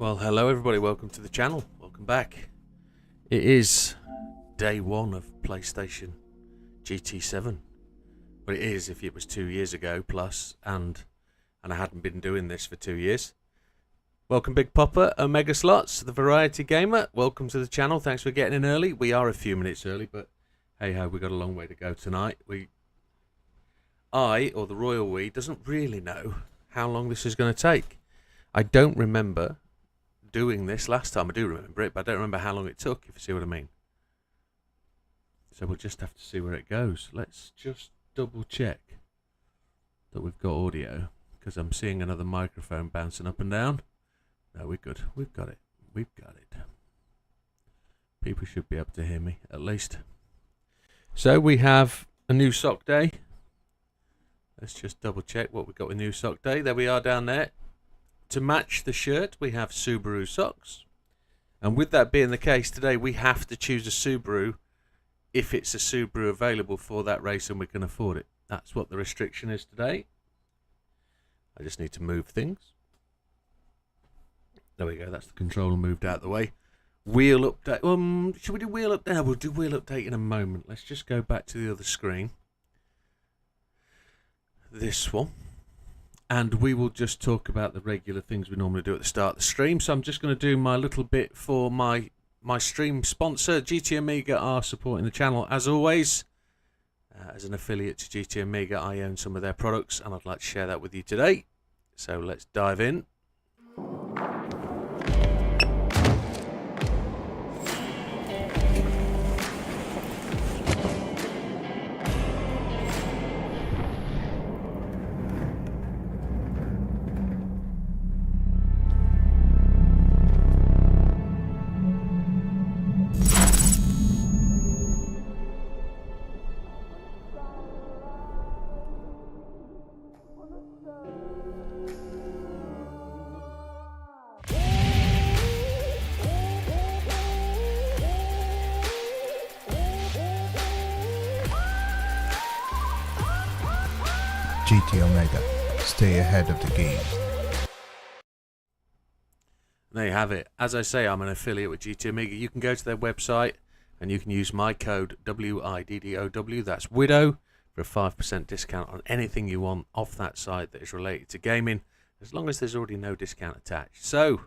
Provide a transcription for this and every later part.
Well, hello everybody, welcome to the channel, welcome back. It is day one of PlayStation GT7. Well, it is if it was 2 years ago plus, and I hadn't been doing this for 2 years. Welcome Big Popper, Omega Slots, the Variety Gamer, welcome to the channel, thanks for getting in early. We are a few minutes early, but hey ho, we've got a long way to go tonight. Or the Royal We, doesn't really know how long this is going to take. I don't remember doing this last time. I do remember it, but I don't remember how long it took, if you see what I mean. So we'll just have to see where it goes. Let's just double check that we've got audio, because I'm seeing another microphone bouncing up and down. No, we're good. We've got it. We've got it. People should be able to hear me, at least. So we have a new sock day. Let's just double check what we've got with new sock day. There we are down there. To match the shirt, we have Subaru socks. And with that being the case, today we have to choose a Subaru if it's a Subaru available for that race and we can afford it. That's what the restriction is today. I just need to move things. There we go, that's the controller moved out of the way. Wheel update. Should we do wheel update? No, we'll do wheel update in a moment. Let's just go back to the other screen. This one. And we will just talk about the regular things we normally do at the start of the stream. So I'm just going to do my little bit for my stream sponsor. GT Amiga are supporting the channel as always. As an affiliate to GT Amiga, I own some of their products and I'd like to share that with you today. So let's dive in. GT Omega, stay ahead of the game. There you have it. As I say, I'm an affiliate with GT Amiga. You can go to their website and you can use my code WIDDOW, that's Widow, for a 5% discount on anything you want off that site that is related to gaming, as long as there's already no discount attached. So,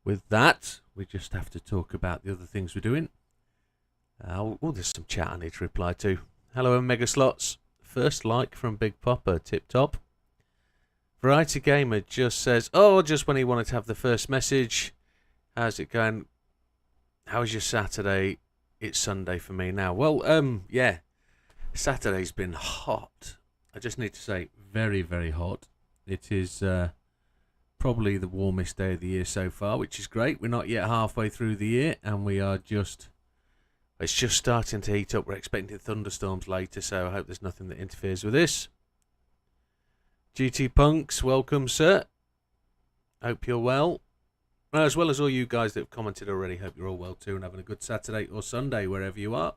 with that, we just have to talk about the other things we're doing. There's some chat I need to reply to. Hello, Omega Slots. First like from Big Popper, tip top. Variety Gamer just says, just when he wanted to have the first message. How's it going? How's your Saturday? It's Sunday for me now. Well, yeah, Saturday's been hot. I just need to say, very, very hot. It is probably the warmest day of the year so far, which is great. We're not yet halfway through the year, and we are just... It's just starting to heat up. We're expecting thunderstorms later, so I hope there's nothing that interferes with this. GT Punks, welcome, sir. Hope you're well. As well as all you guys that have commented already, hope you're all well too and having a good Saturday or Sunday, wherever you are.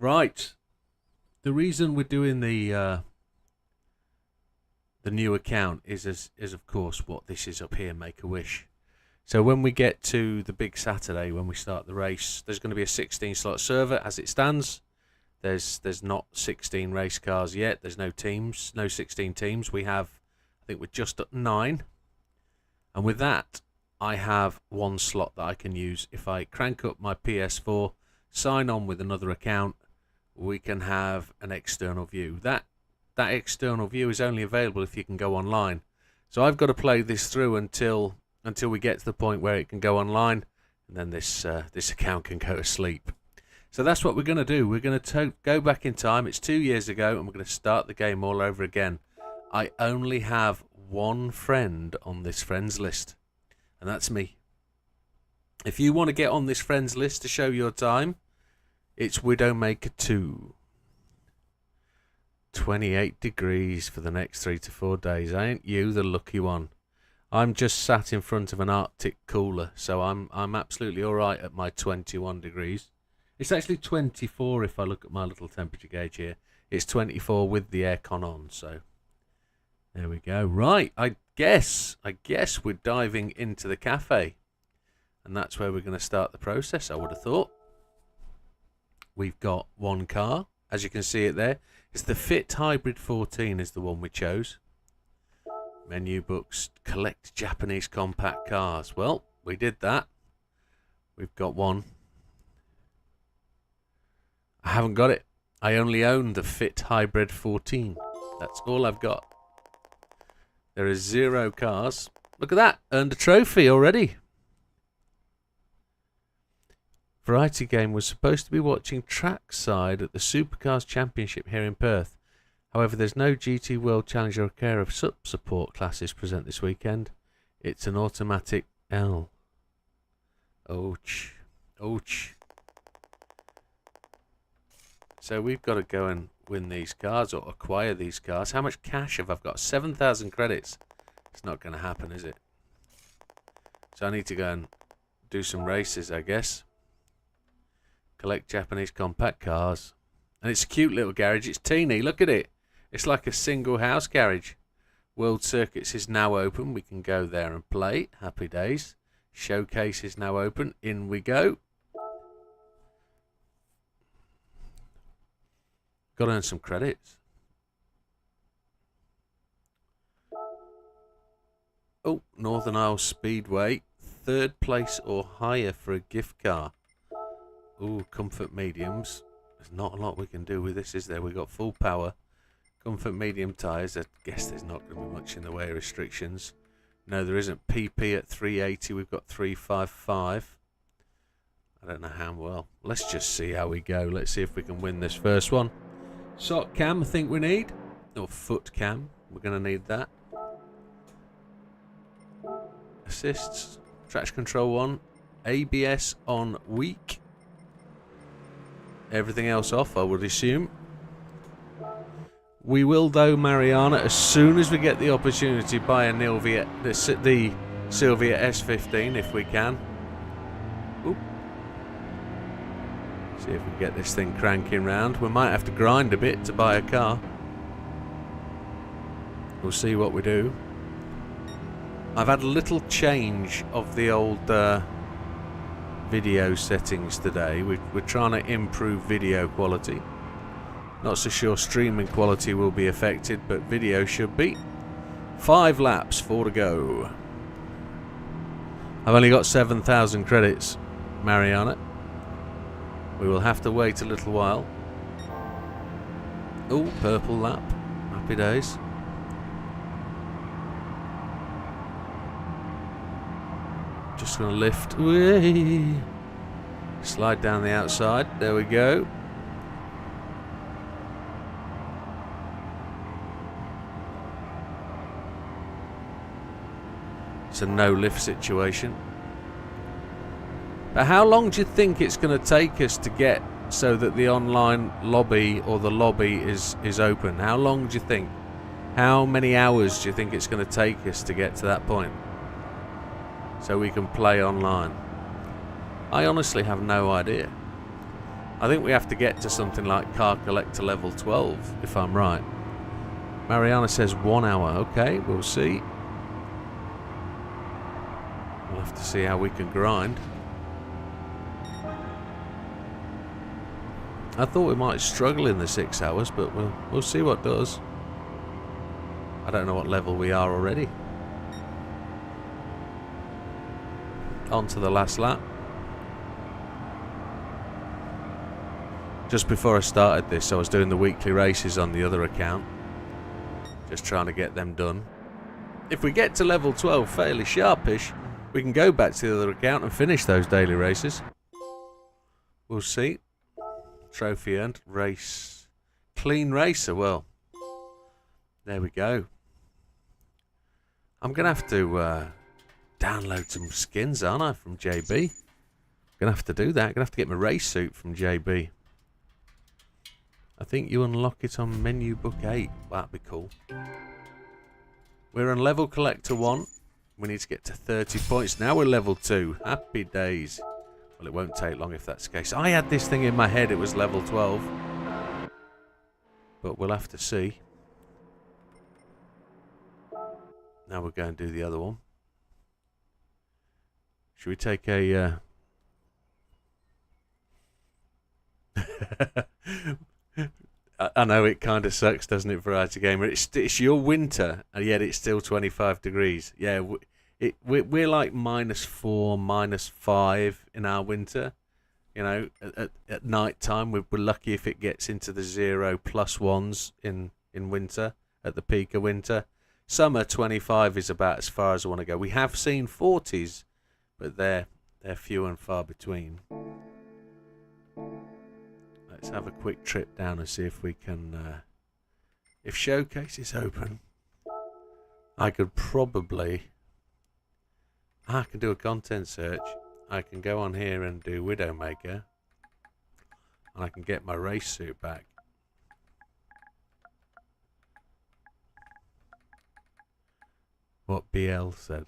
Right. The reason we're doing the new account is of course what this is up here, Make-A-Wish. So when we get to the big Saturday, when we start the race, there's going to be a 16-slot server as it stands. There's not 16 race cars yet. There's no teams, no 16 teams. We have, I think we're just at 9. And with that, I have one slot that I can use. If I crank up my PS4, sign on with another account, we can have an external view. That external view is only available if you can go online. So I've got to play this through until we get to the point where it can go online, and then this account can go to sleep. So that's what we're going to do. We're going to go back in time. It's 2 years ago, and we're going to start the game all over again. I only have one friend on this friends list, and that's me. If you want to get on this friends list to show your time, it's Widdowmaker 2. 28 degrees for the next 3 to 4 days. Ain't you the lucky one? I'm just sat in front of an Arctic cooler, so I'm absolutely all right at my 21 degrees. It's actually 24 if I look at my little temperature gauge here. It's 24 with the aircon on, so There we go. Right, I guess we're diving into the cafe. And that's where we're going to start the process, I would have thought. We've got one car, as you can see it there. It's the Fit Hybrid 14 is the one we chose. Menu books, collect Japanese compact cars. Well, we did that. We've got one. I haven't got it. I only own the Fit Hybrid 14. That's all I've got. There is 0 cars. Look at that. Earned a trophy already. Variety Game was supposed to be watching trackside at the Supercars Championship here in Perth. However, there's no GT World Challenger or Care of Sup support classes present this weekend. It's an automatic L. Ouch. Ouch. So we've got to go and win these cars or acquire these cars. How much cash have I got? 7,000 credits. It's not going to happen, is it? So I need to go and do some races, I guess. Collect Japanese compact cars. And it's a cute little garage. It's teeny. Look at it. It's like a single house garage. World Circuits is now open. We can go there and play. Happy days. Showcase is now open. In we go. Got to earn some credits. Oh, Northern Isles Speedway. 3rd place or higher for a gift car. Ooh, comfort mediums. There's not a lot we can do with this, is there? We've got full power. Comfort medium tyres. I guess there's not going to be much in the way of restrictions. No, there isn't. PP at 380. We've got 355. I don't know how well. Let's just see how we go. Let's see if we can win this first one. Sock cam, I think we need. Or foot cam. We're going to need that. Assists. Traction control 1. ABS on weak. Everything else off, I would assume. We will, though, Mariana, as soon as we get the opportunity, buy a the Sylvia S15 if we can. Oop. See if we can get this thing cranking round. We might have to grind a bit to buy a car. We'll see what we do. I've had a little change of the old video settings today. We're trying to improve video quality. Not so sure streaming quality will be affected, but video should be. 5 laps, 4 to go. I've only got 7,000 credits, Mariana. We will have to wait a little while. Oh, purple lap. Happy days. Just going to lift. Whee! Slide down the outside. There we go. It's a no lift situation. But how long do you think it's going to take us to get so that the online lobby or the lobby is open? How long do you think? How many hours do you think it's going to take us to get to that point? So we can play online. I honestly have no idea. I think we have to get to something like Car Collector level 12, if I'm right. Mariana says 1 hour. Okay, we'll see. We'll have to see how we can grind. I thought we might struggle in the 6 hours, but we'll see what does. I don't know what level we are already. On to the last lap. Just before I started this, I was doing the weekly races on the other account. Just trying to get them done. If we get to level 12 fairly sharpish, we can go back to the other account and finish those daily races. We'll see. Trophy earned. Race. Clean racer. Well, there we go. I'm going to have to download some skins, aren't I, from JB? Gonna have to do that. Gonna have to get my race suit from JB. I think you unlock it on menu book 8. That'd be cool. We're on level collector 1. We need to get to 30 points. Now we're level 2. Happy days. Well, it won't take long if that's the case. I had this thing in my head. It was level 12. But we'll have to see. Now we'll go and do the other one. Should we take a... I know it kind of sucks, doesn't it, Variety Gamer? It's your winter, and yet it's still 25 degrees. Yeah, we're like -4, -5 in our winter. You know, at night time, we're lucky if it gets into the 0+1s in winter, at the peak of winter. Summer, 25 is about as far as I want to go. We have seen 40s, but they're few and far between. Let's have a quick trip down and see if we can... if Showcase is open, I could probably... I can do a content search. I can go on here and do Widdowmaker. And I can get my race suit back. What BL said.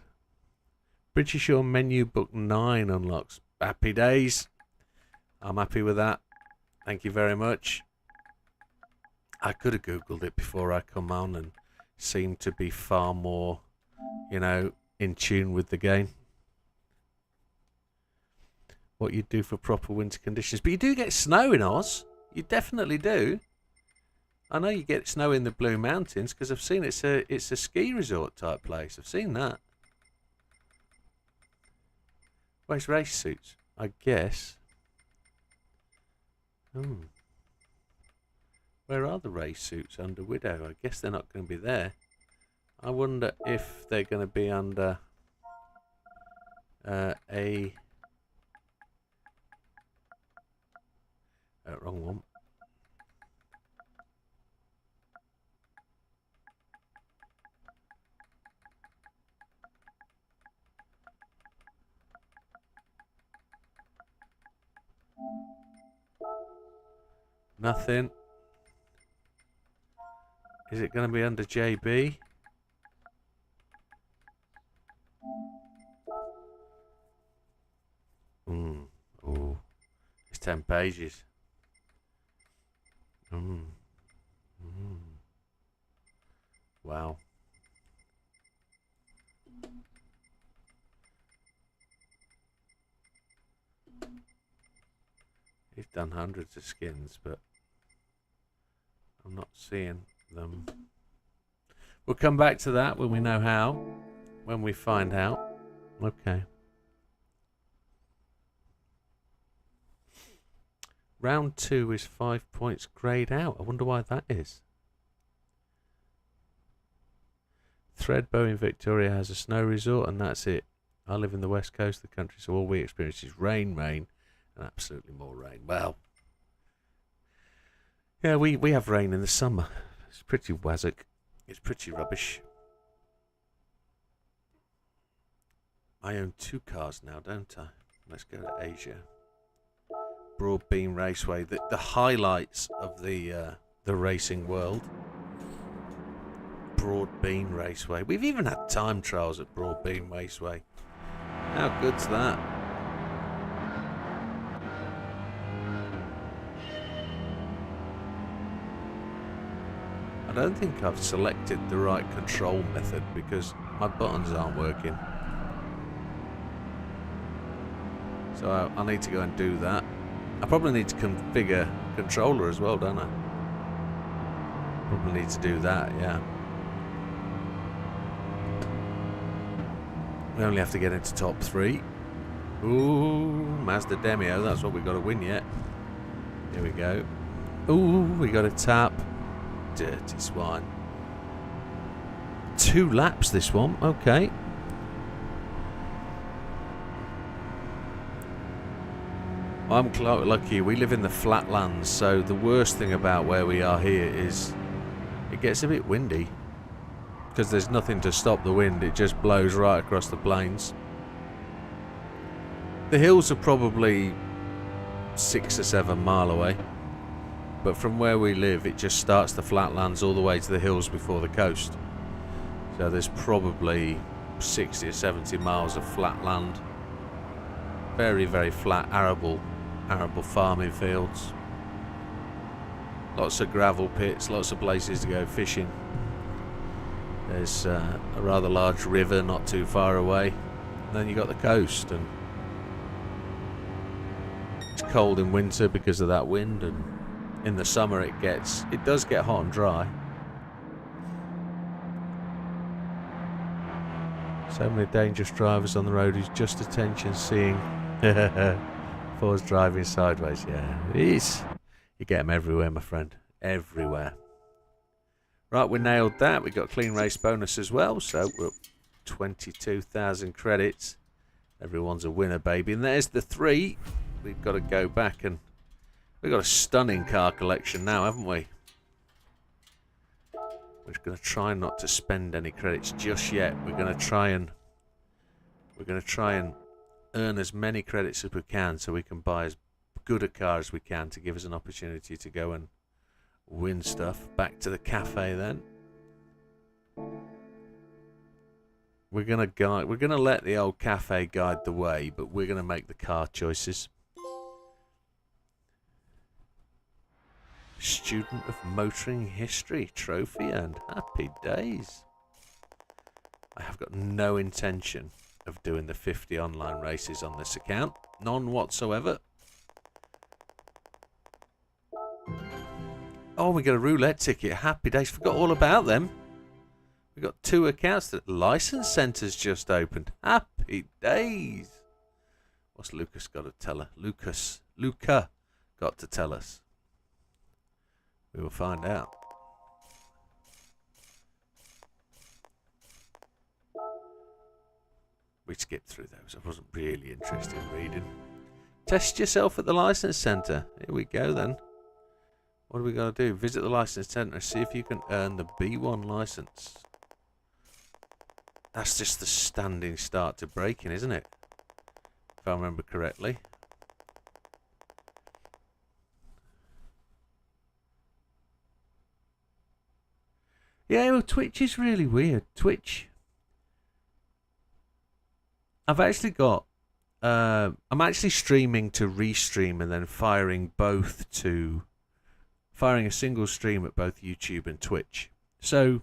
Pretty sure menu book 9 unlocks. Happy days. I'm happy with that. Thank you very much. I could have Googled it before I come on and seemed to be far more, you know, in tune with the game. What you do for proper winter conditions. But you do get snow in Oz. You definitely do. I know you get snow in the Blue Mountains because I've seen it's a ski resort type place. I've seen that. Where's race suits? I guess. Where are the race suits under Widow? I guess they're not going to be there. I wonder if they're going to be under wrong one. Nothing. Is it going to be under JB? Oh, it's 10 pages. Wow. He's done hundreds of skins, but I'm not seeing them. We'll come back to that when we know how, when we find out. Okay. Round 2 is 5 points grayed out. I wonder why that is. Threadbow in Victoria has a snow resort, and that's it. I live in the west coast of the country, so all we experience is rain, and absolutely more rain. Well, yeah, we have rain in the summer. It's pretty wazzock. It's pretty rubbish. I own 2 cars now, don't I? Let's go to Asia. Broadbean Raceway, the highlights of the racing world. Broadbean Raceway. We've even had time trials at Broadbean Raceway. How good's that? I don't think I've selected the right control method because my buttons aren't working. So I need to go and do that. I probably need to configure controller as well, don't I? Probably need to do that, yeah. We only have to get into top 3. Ooh, Mazda Demio, that's what we've got to win yet. Here we go. Ooh, we got a tap. Dirty swine. 2 laps this one, okay. I'm quite lucky. We live in the flatlands, so the worst thing about where we are here is it gets a bit windy because there's nothing to stop the wind. It just blows right across the plains. The hills are probably 6 or 7 miles away, but from where we live it just starts the flatlands all the way to the hills before the coast. So there's probably 60 or 70 miles of flat land. Very, very flat, arable farming fields. Lots of gravel pits, lots of places to go fishing. There's a rather large river not too far away. And then you got the coast, and it's cold in winter because of that wind, and in the summer it does get hot and dry. So many dangerous drivers on the road who's just attention seeing. Four's driving sideways, yeah. It is. You get them everywhere, my friend. Everywhere. Right, we nailed that. We got clean race bonus as well, so we're up 22,000 credits. Everyone's a winner, baby. And there's the 3. We've got to go back, and we've got a stunning car collection now, haven't we? We're going to try not to spend any credits just yet. We're going to try and earn as many credits as we can, so we can buy as good a car as we can to give us an opportunity to go and win stuff. Back to the cafe then. We're gonna let the old cafe guide the way, but we're gonna make the car choices. Student of Motoring History trophy, and happy days. I have got no intention of doing the 50 online races on this account. None whatsoever. Oh, we got a roulette ticket. Happy days. Forgot all about them. We got 2 accounts. The license centre's just opened. Happy days. What's Lucas got to tell her? Luca got to tell us. We will find out. We skipped through those. I wasn't really interested in reading. Test yourself at the license centre. Here we go then. What do we got to do? Visit the license centre and see if you can earn the B1 license. That's just the standing start to braking, isn't it? If I remember correctly. Yeah, well, Twitch is really weird. Twitch. I've actually got. I'm actually streaming to Restream and then firing a single stream at both YouTube and Twitch. So,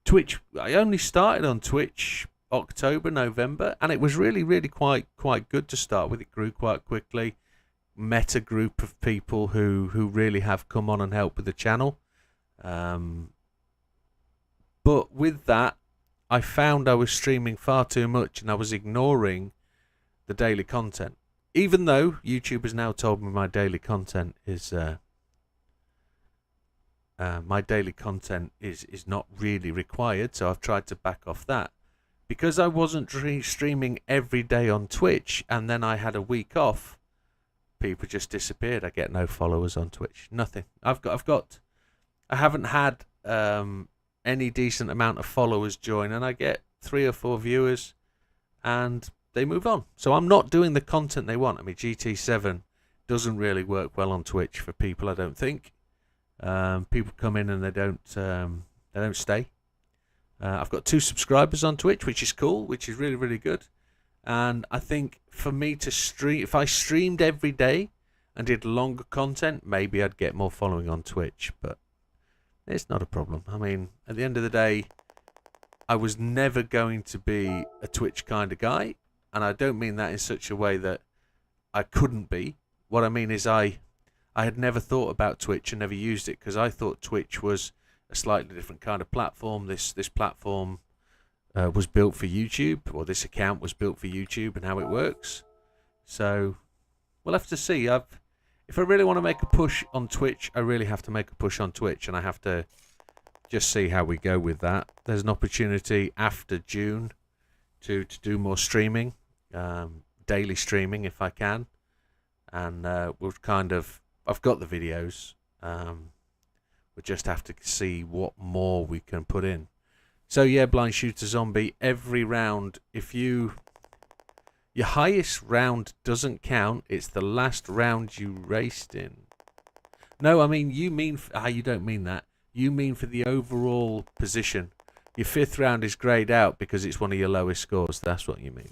Twitch. I only started on Twitch October, November, and it was really quite good to start with. It grew quite quickly. Met a group of people who really have come on and helped with the channel. But with that, I found I was streaming far too much and I was ignoring the daily content. Even though YouTube has now told me my daily content is not really required, so I've tried to back off that. Because I wasn't streaming every day on Twitch and then I had a week off, people just disappeared. I get no followers on Twitch. Nothing. I haven't had any decent amount of followers join, and I get 3 or 4 viewers and they move on. So I'm not doing the content they want. I mean, GT7 doesn't really work well on Twitch for people, I don't think. People come in and they don't stay. I've got 2 subscribers on Twitch, which is cool, which is really good. And I think for me to stream, if I streamed every day and did longer content, maybe I'd get more following on Twitch, but it's not a problem. I mean, at the end of the day, I was never going to be a Twitch kind of guy, and I don't mean that in such a way that I couldn't be. What I mean is I had never thought about Twitch and never used it because I thought Twitch was a slightly different kind of platform. This platform was built for YouTube, or this account was built for YouTube and how it works. So we'll have to see. If I really want to make a push on Twitch, I really have to make a push on Twitch, and I have to just see how we go with that. There's an opportunity after June to do more streaming, daily streaming if I can, and we'll I've got the videos. We'll just have to see what more we can put in. So yeah, Blind Shooter Zombie, every round, your highest round doesn't count. It's the last round you raced in. No, I mean, you don't mean that. You mean for the overall position. Your 5th round is greyed out because it's one of your lowest scores. That's what you mean.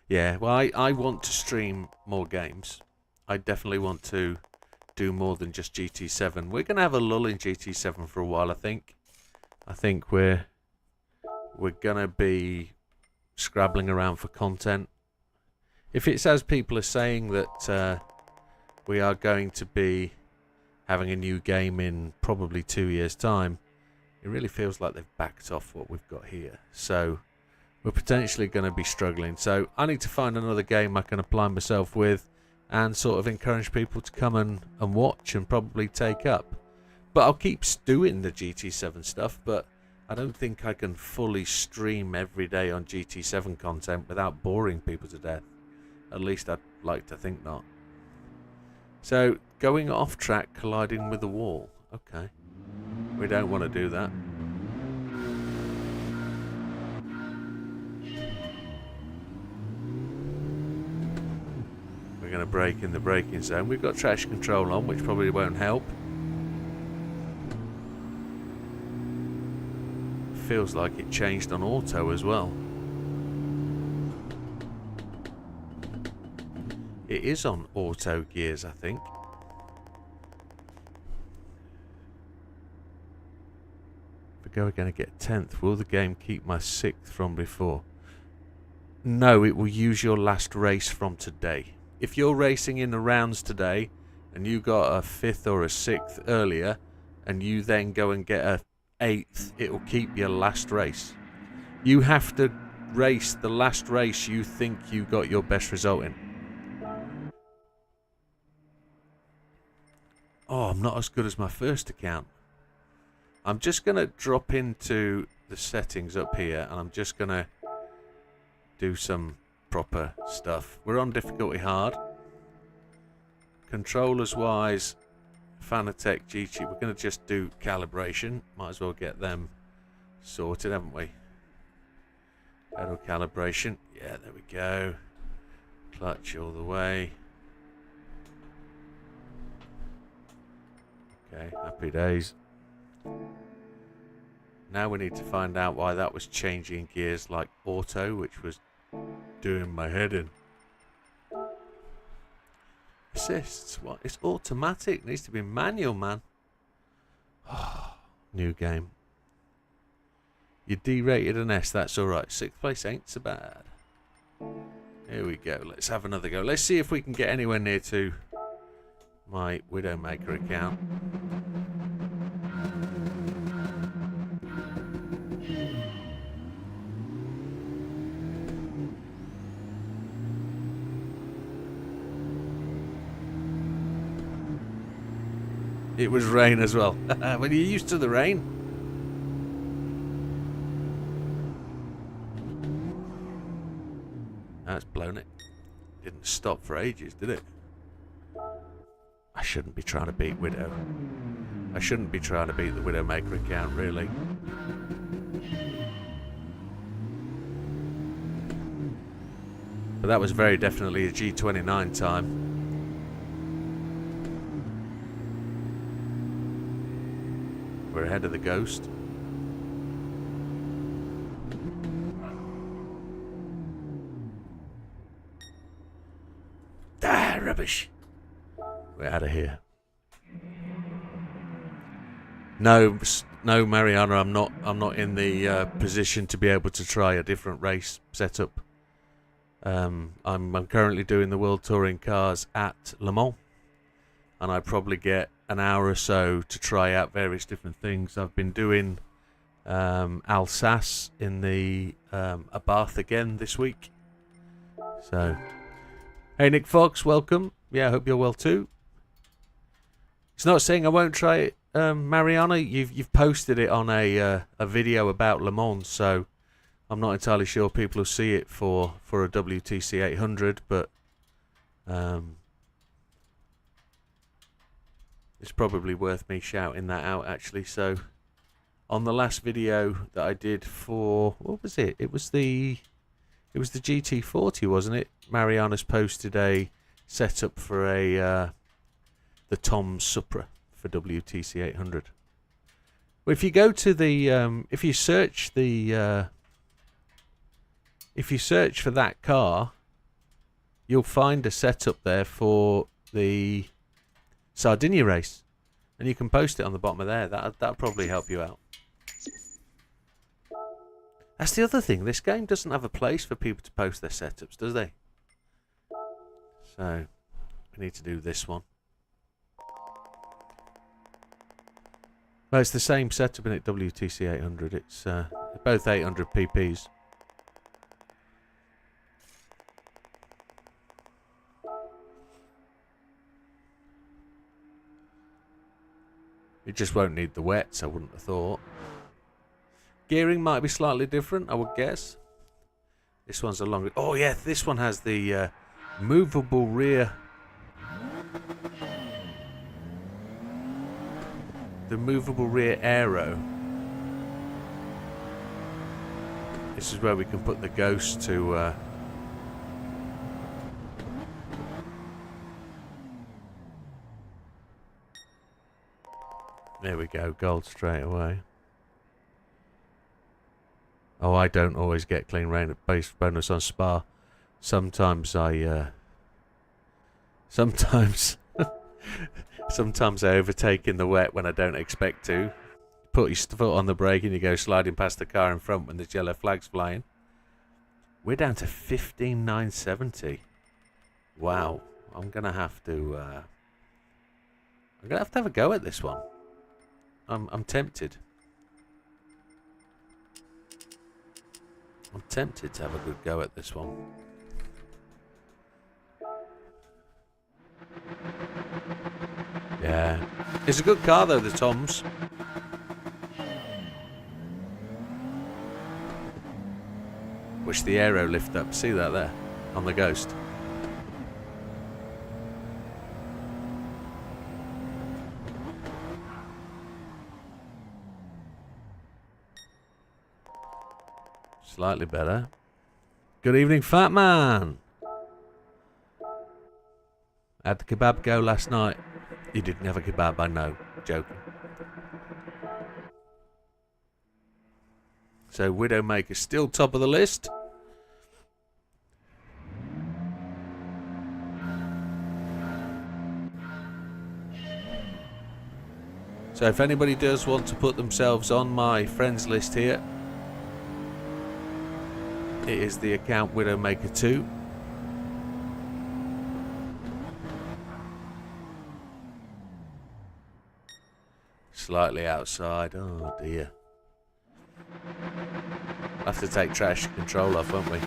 Yeah, well, I want to stream more games. I definitely want to do more than just GT7. We're going to have a lull in GT7 for a while, I think. I think we're going to be scrabbling around for content. If it's as people are saying that we are going to be having a new game in probably 2 years' time, it really feels like they've backed off what we've got here. So we're potentially going to be struggling. So I need to find another game I can apply myself with and sort of encourage people to come and watch and probably take up. But I'll keep doing the GT7 stuff, but I don't think I can fully stream every day on GT7 content without boring people to death. At least I'd like to think not. So, going off track, colliding with the wall. Okay. We don't want to do that. We're going to brake in the braking zone. We've got traction control on, which probably won't help. Feels like it changed on auto as well. It is on auto gears, I think. If we're going to get 10th, will the game keep my 6th from before? No, it will use your last race from today. If you're racing in the rounds today and you got a 5th or a 6th earlier and you then go and get a 8th, it will keep your last race. You have to race the last race you think you got your best result in. Oh, I'm not as good as my first account. I'm just going to drop into the settings up here and I'm just going to do some proper stuff. We're on difficulty hard. Controllers wise, Fanatec GT, we're going to just do calibration. Might as well get them sorted, haven't we? Pedal calibration. Yeah, there we go. Clutch all the way. Okay, happy days. Now we need to find out why that was changing gears like auto, which was doing my head in. Assists, what? It's automatic. It needs to be manual, man. Oh, new game. You derated an S, that's alright. 6th place ain't so bad. Here we go. Let's have another go. Let's see if we can get anywhere near to my Widdowmaker account. It was rain as well. When you're used to the rain. That's blown it. Didn't stop for ages, did it? I shouldn't be trying to beat Widow. I shouldn't be trying to beat the Widdowmaker account, really. But that was very definitely a G29 time. We're ahead of the Ghost. Ah, rubbish. We're out of here. No, Mariana, I'm not in the position to be able to try a different race setup. I'm currently doing the World Touring Cars at Lemans, and I probably get an hour or so to try out various different things. I've been doing Alsace in the Abarth again this week. So, hey Nick Fox, welcome. Yeah, I hope you're well too. It's not saying I won't try it, Mariana. You've posted it on a video about Le Mans, so I'm not entirely sure people will see it for a WTC 800, but it's probably worth me shouting that out actually. So on the last video that I did for, what was it? It was the GT40, wasn't it? Mariana's posted a setup for the Tom Supra for WTC 800. Well, if you go to the if you search for that car, you'll find a setup there for the Sardinia race, and you can post it on the bottom of there. That'll probably help you out. That's the other thing. This game doesn't have a place for people to post their setups, does they? So we need to do this one. Well, it's the same setup in it, WTC 800. It's both 800 PPs. It just won't need the wets, I wouldn't have thought. Gearing might be slightly different, I would guess. This one's a longer... Oh yeah, this one has the movable rear... The movable rear aero. This is where we can put the Ghost to... There we go, gold straight away. Oh, I don't always get clean rain at base bonus on Spa. Sometimes I... Sometimes I overtake in the wet when I don't expect to. Put your foot on the brake and you go sliding past the car in front when there's yellow flags flying. We're down to 15,970. Wow. I'm going to have to... I'm going to have a go at this one. I'm tempted. I'm tempted to have a good go at this one. Yeah. It's a good car though, the Toms. Wish the aero lift up. See that there? On the Ghost. Slightly better. Good evening, Fat Man. Had the kebab go last night. You didn't have a kebab, I know. Joking. So Widdowmaker still top of the list. So if anybody does want to put themselves on my friends list here, it is the account Widdowmaker 2. Slightly outside. Oh dear. We'll have to take traction control off, won't we?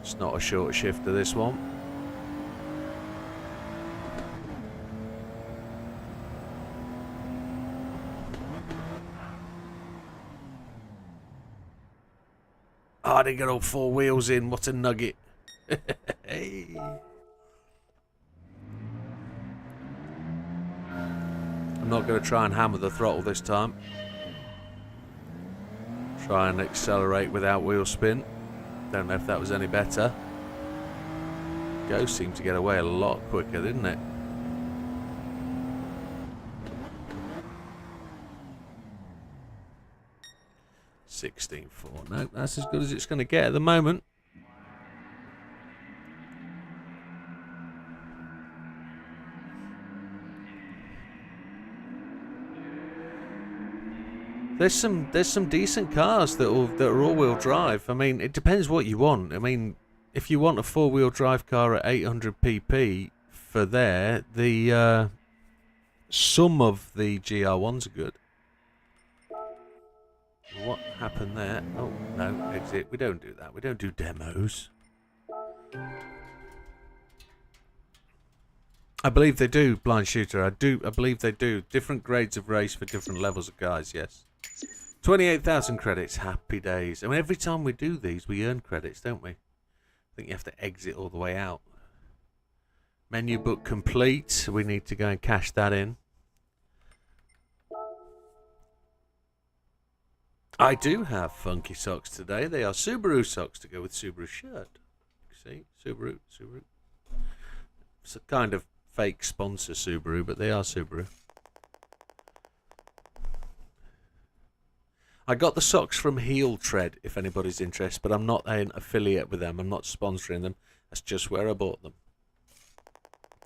It's not a short shift to this one. Oh, I didn't get all four wheels in. What a nugget. Hey. I'm not going to try and hammer the throttle this time. Try and accelerate without wheel spin. Don't know if that was any better. Ghost seemed to get away a lot quicker, didn't it? $16.4. No, that's as good as it's going to get at the moment. There's some decent cars that are all-wheel drive. I mean, it depends what you want. I mean, if you want a four-wheel drive car at 800 pp for there, the some of the GR1s are good. What happened there? Oh no, exit. We don't do that. We don't do demos. I believe they do, Blind Shooter. I believe they do. Different grades of race for different levels of guys, yes. 28,000 credits. Happy days. I mean, every time we do these, we earn credits, don't we? I think you have to exit all the way out. Menu book complete. We need to go and cash that in. I do have funky socks today. They are Subaru socks to go with Subaru shirt. See? Subaru. It's a kind of fake sponsor, Subaru, but they are Subaru. I got the socks from Heel Tread, if anybody's interested, but I'm not an affiliate with them. I'm not sponsoring them. That's just where I bought them.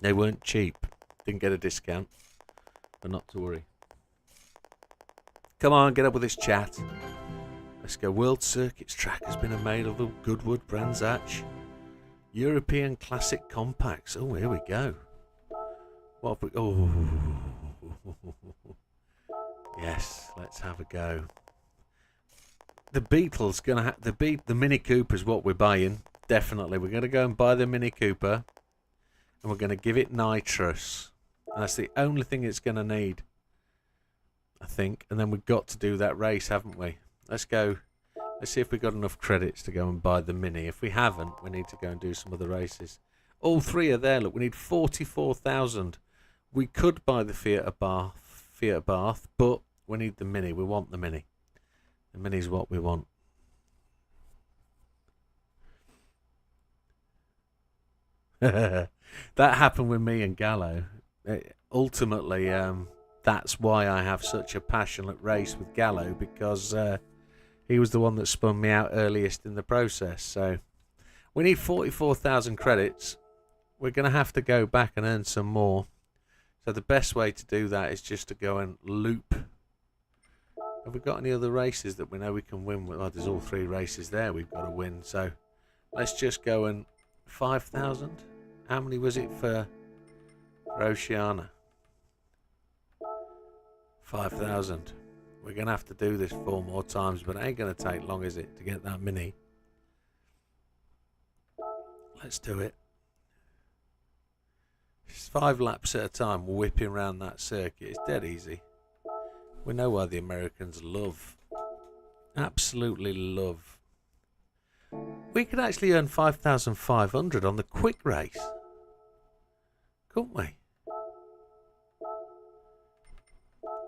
They weren't cheap. Didn't get a discount, but not to worry. Come on, get up with this chat. Let's go. World Circuits track has been made of the Goodwood Brands Hatch. European Classic Compacts. Oh, here we go. What have we... Oh. Yes, let's have a go. The Beetle's going to have... The Mini Cooper's what we're buying. Definitely. We're going to go and buy the Mini Cooper. And we're going to give it nitrous. And that's the only thing it's going to need, I think. And then we've got to do that race, haven't we? Let's go. Let's see if we've got enough credits to go and buy the Mini. If we haven't, we need to go and do some other races. All three are there. Look, we need 44,000. We could buy the Fiat Bath, but we need the Mini. We want the Mini. The Mini's what we want. That happened with me and Gallo. Ultimately, that's why I have such a passionate race with Gallo, because he was the one that spun me out earliest in the process. So we need 44,000 credits. We're going to have to go back and earn some more. So the best way to do that is just to go and loop. Have we got any other races that we know we can win? Well, there's all three races there we've got to win. So let's just go and 5,000. How many was it for Oceania? 5,000. We're going to have to do this 4 more times, but it ain't going to take long, is it, to get that Mini? Let's do it. It's 5 laps at a time, whipping around that circuit. It's dead easy. We know why the Americans love, absolutely love. We could actually earn 5,500 on the quick race, couldn't we?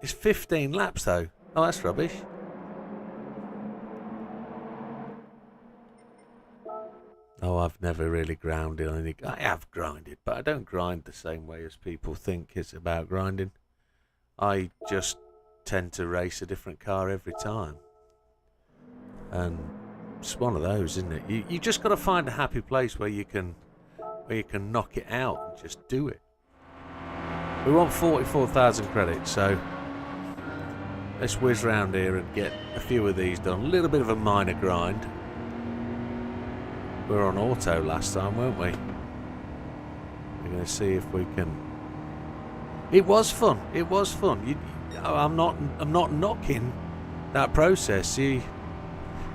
It's 15 laps though. Oh, that's rubbish. Oh, I've never really grounded on any... I have grinded, but I don't grind the same way as people think it's about grinding. I just tend to race a different car every time. And it's one of those, isn't it? You just got to find a happy place where you can knock it out and just do it. We want 44,000 credits, so let's whiz round here and get a few of these done. A little bit of a minor grind. We were on auto last time, weren't we? We're going to see if we can... It was fun. It was fun. I'm not knocking that process.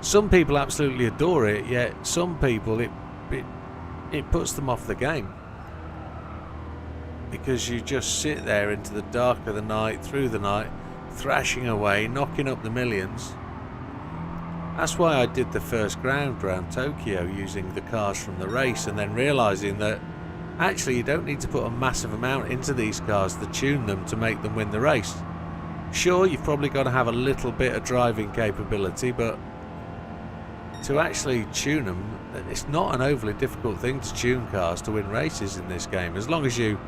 Some people absolutely adore it, yet some people it puts them off the game, because you just sit there into the dark of the night, through the night, thrashing away, knocking up the millions. That's why I did the first ground around Tokyo using the cars from the race, and then realising that actually you don't need to put a massive amount into these cars to tune them to make them win the race. Sure, you've probably got to have a little bit of driving capability, but to actually tune them, it's not an overly difficult thing to tune cars to win races in this game, as long as you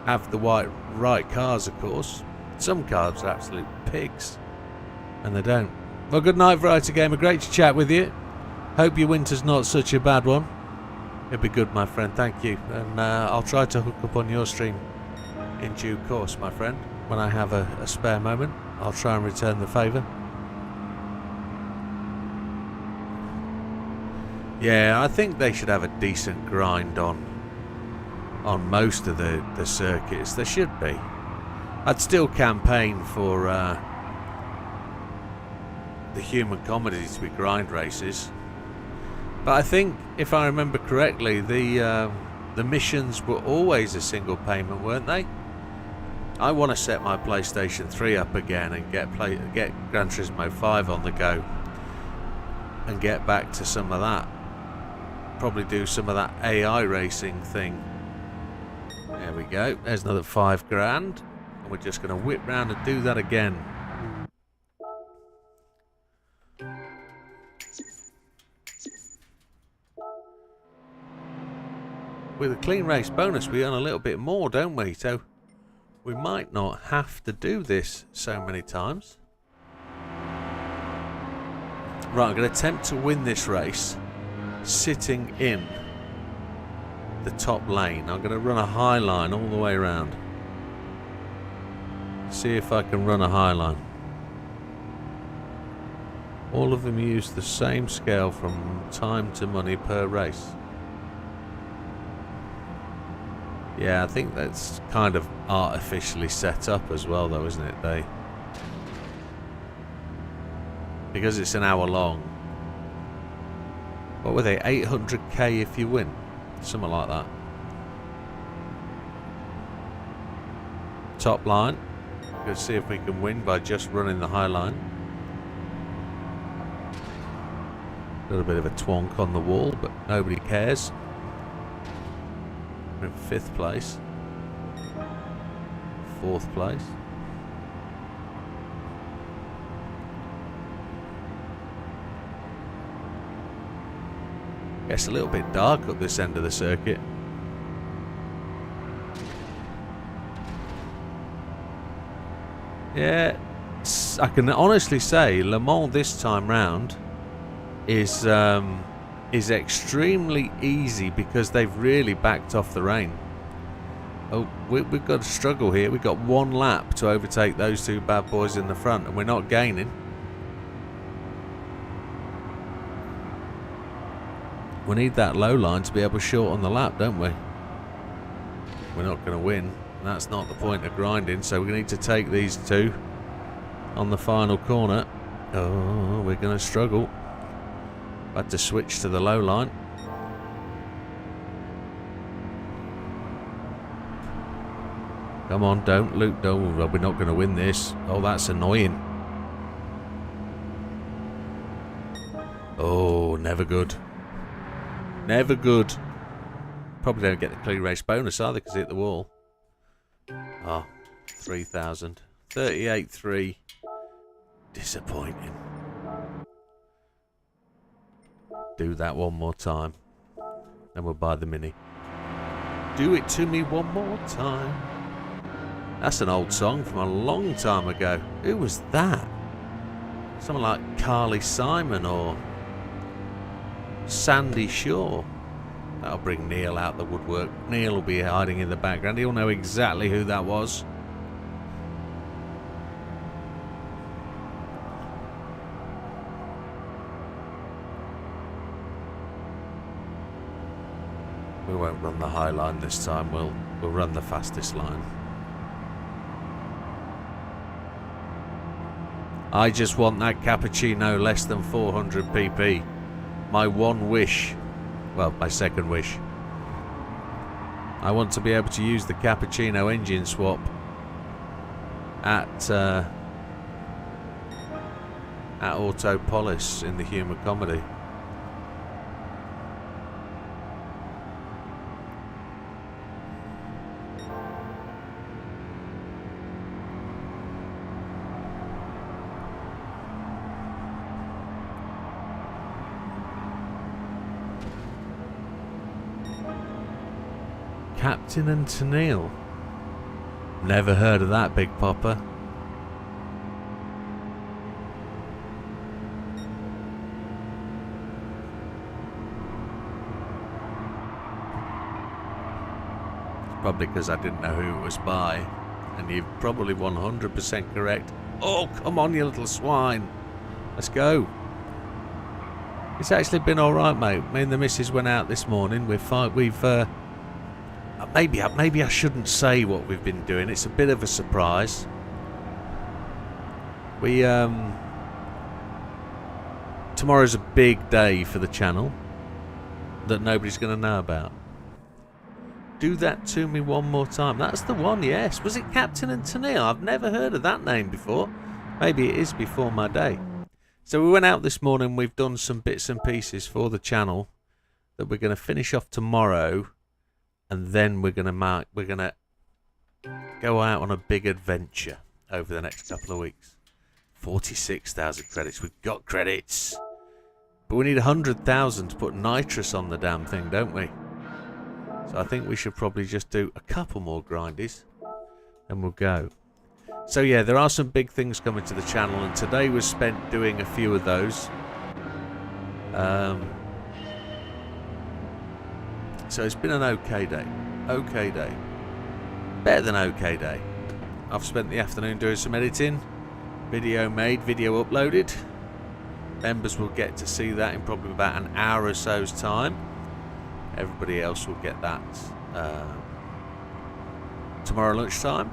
have the right cars, of course. Some cars are absolute pigs, and they don't. Well, good night, Variety Gamer. Great to chat with you. Hope your winter's not such a bad one. It'll be good, my friend. Thank you. And I'll try to hook up on your stream in due course, my friend. When I have a spare moment, I'll try and return the favour. Yeah, I think they should have a decent grind on most of the circuits. There should be. I'd still campaign for the human comedy to be grind races, but I think, if I remember correctly, the missions were always a single payment, weren't they? I want to set my PlayStation 3 up again and get Gran Turismo 5 on the go and get back to some of that. Probably do some of that AI racing thing. There we go. There's another 5 grand. And we're just going to whip round and do that again. With a clean race bonus, we earn a little bit more, don't we? So we might not have to do this so many times. Right, I'm going to attempt to win this race sitting in the top lane. I'm going to run a high line all the way around. See if I can run a high line. All of them use the same scale from time to money per race. Yeah, I think that's kind of artificially set up as well though, isn't it? Because it's an hour long. What were they? 800k if you win? Something like that. Top line. Let's see if we can win by just running the high line. A little bit of a twonk on the wall, but nobody cares. We're in 5th place. 4th place. Gets a little bit dark up this end of the circuit. Yeah, I can honestly say Le Mans this time round is extremely easy because they've really backed off the rain. Oh, we've got a struggle here. We've got 1 lap to overtake those 2 bad boys in the front, and we're not gaining. We need that low line to be able to shorten the lap, don't we? We're not going to win. That's not the point of grinding, so we need to take these 2 on the final corner. Oh, we're going to struggle. Had to switch to the low line. Come on, don't Luke, don't. We're not going to win this. Oh, that's annoying. Oh, never good. Never good. Probably don't get the clean race bonus either because it hit the wall. Oh, 3,000. 38.3. Disappointing. Do that one more time. Then we'll buy the Mini. Do it to me one more time. That's an old song from a long time ago. Who was that? Someone like Carly Simon or Sandy Shaw. That'll bring Neil out the woodwork. Neil will be hiding in the background. He'll know exactly who that was. We won't run the high line this time. We'll run the fastest line. I just want that cappuccino less than 400 pp. My one wish. Well, my second wish. I want to be able to use the cappuccino engine swap at Autopolis in the Humour Comedy. Captain and Tennille. Never heard of that, Big Popper. It's probably because I didn't know who it was by. And you're probably 100% correct. Oh, come on, you little swine. Let's go. It's actually been alright, mate. Me and the missus went out this morning. Maybe I shouldn't say what we've been doing. It's a bit of a surprise. Tomorrow's a big day for the channel that nobody's going to know about. Do that to me one more time. That's the one, yes. Was it Captain and Tennille? I've never heard of that name before. Maybe it is before my day. So we went out this morning. We've done some bits and pieces for the channel that we're going to finish off tomorrow. And then we're gonna go out on a big adventure over the next couple of weeks. 46,000 credits. We've got credits, but we need 100,000 to put nitrous on the damn thing, don't we? So I think we should probably just do a couple more grindies, and we'll go. So yeah, there are some big things coming to the channel, and today was spent doing a few of those. So it's been an okay day. Okay day. Better than okay day. I've spent the afternoon doing some editing. Video made, video uploaded. Members will get to see that in probably about an hour or so's time. Everybody else will get that tomorrow lunchtime.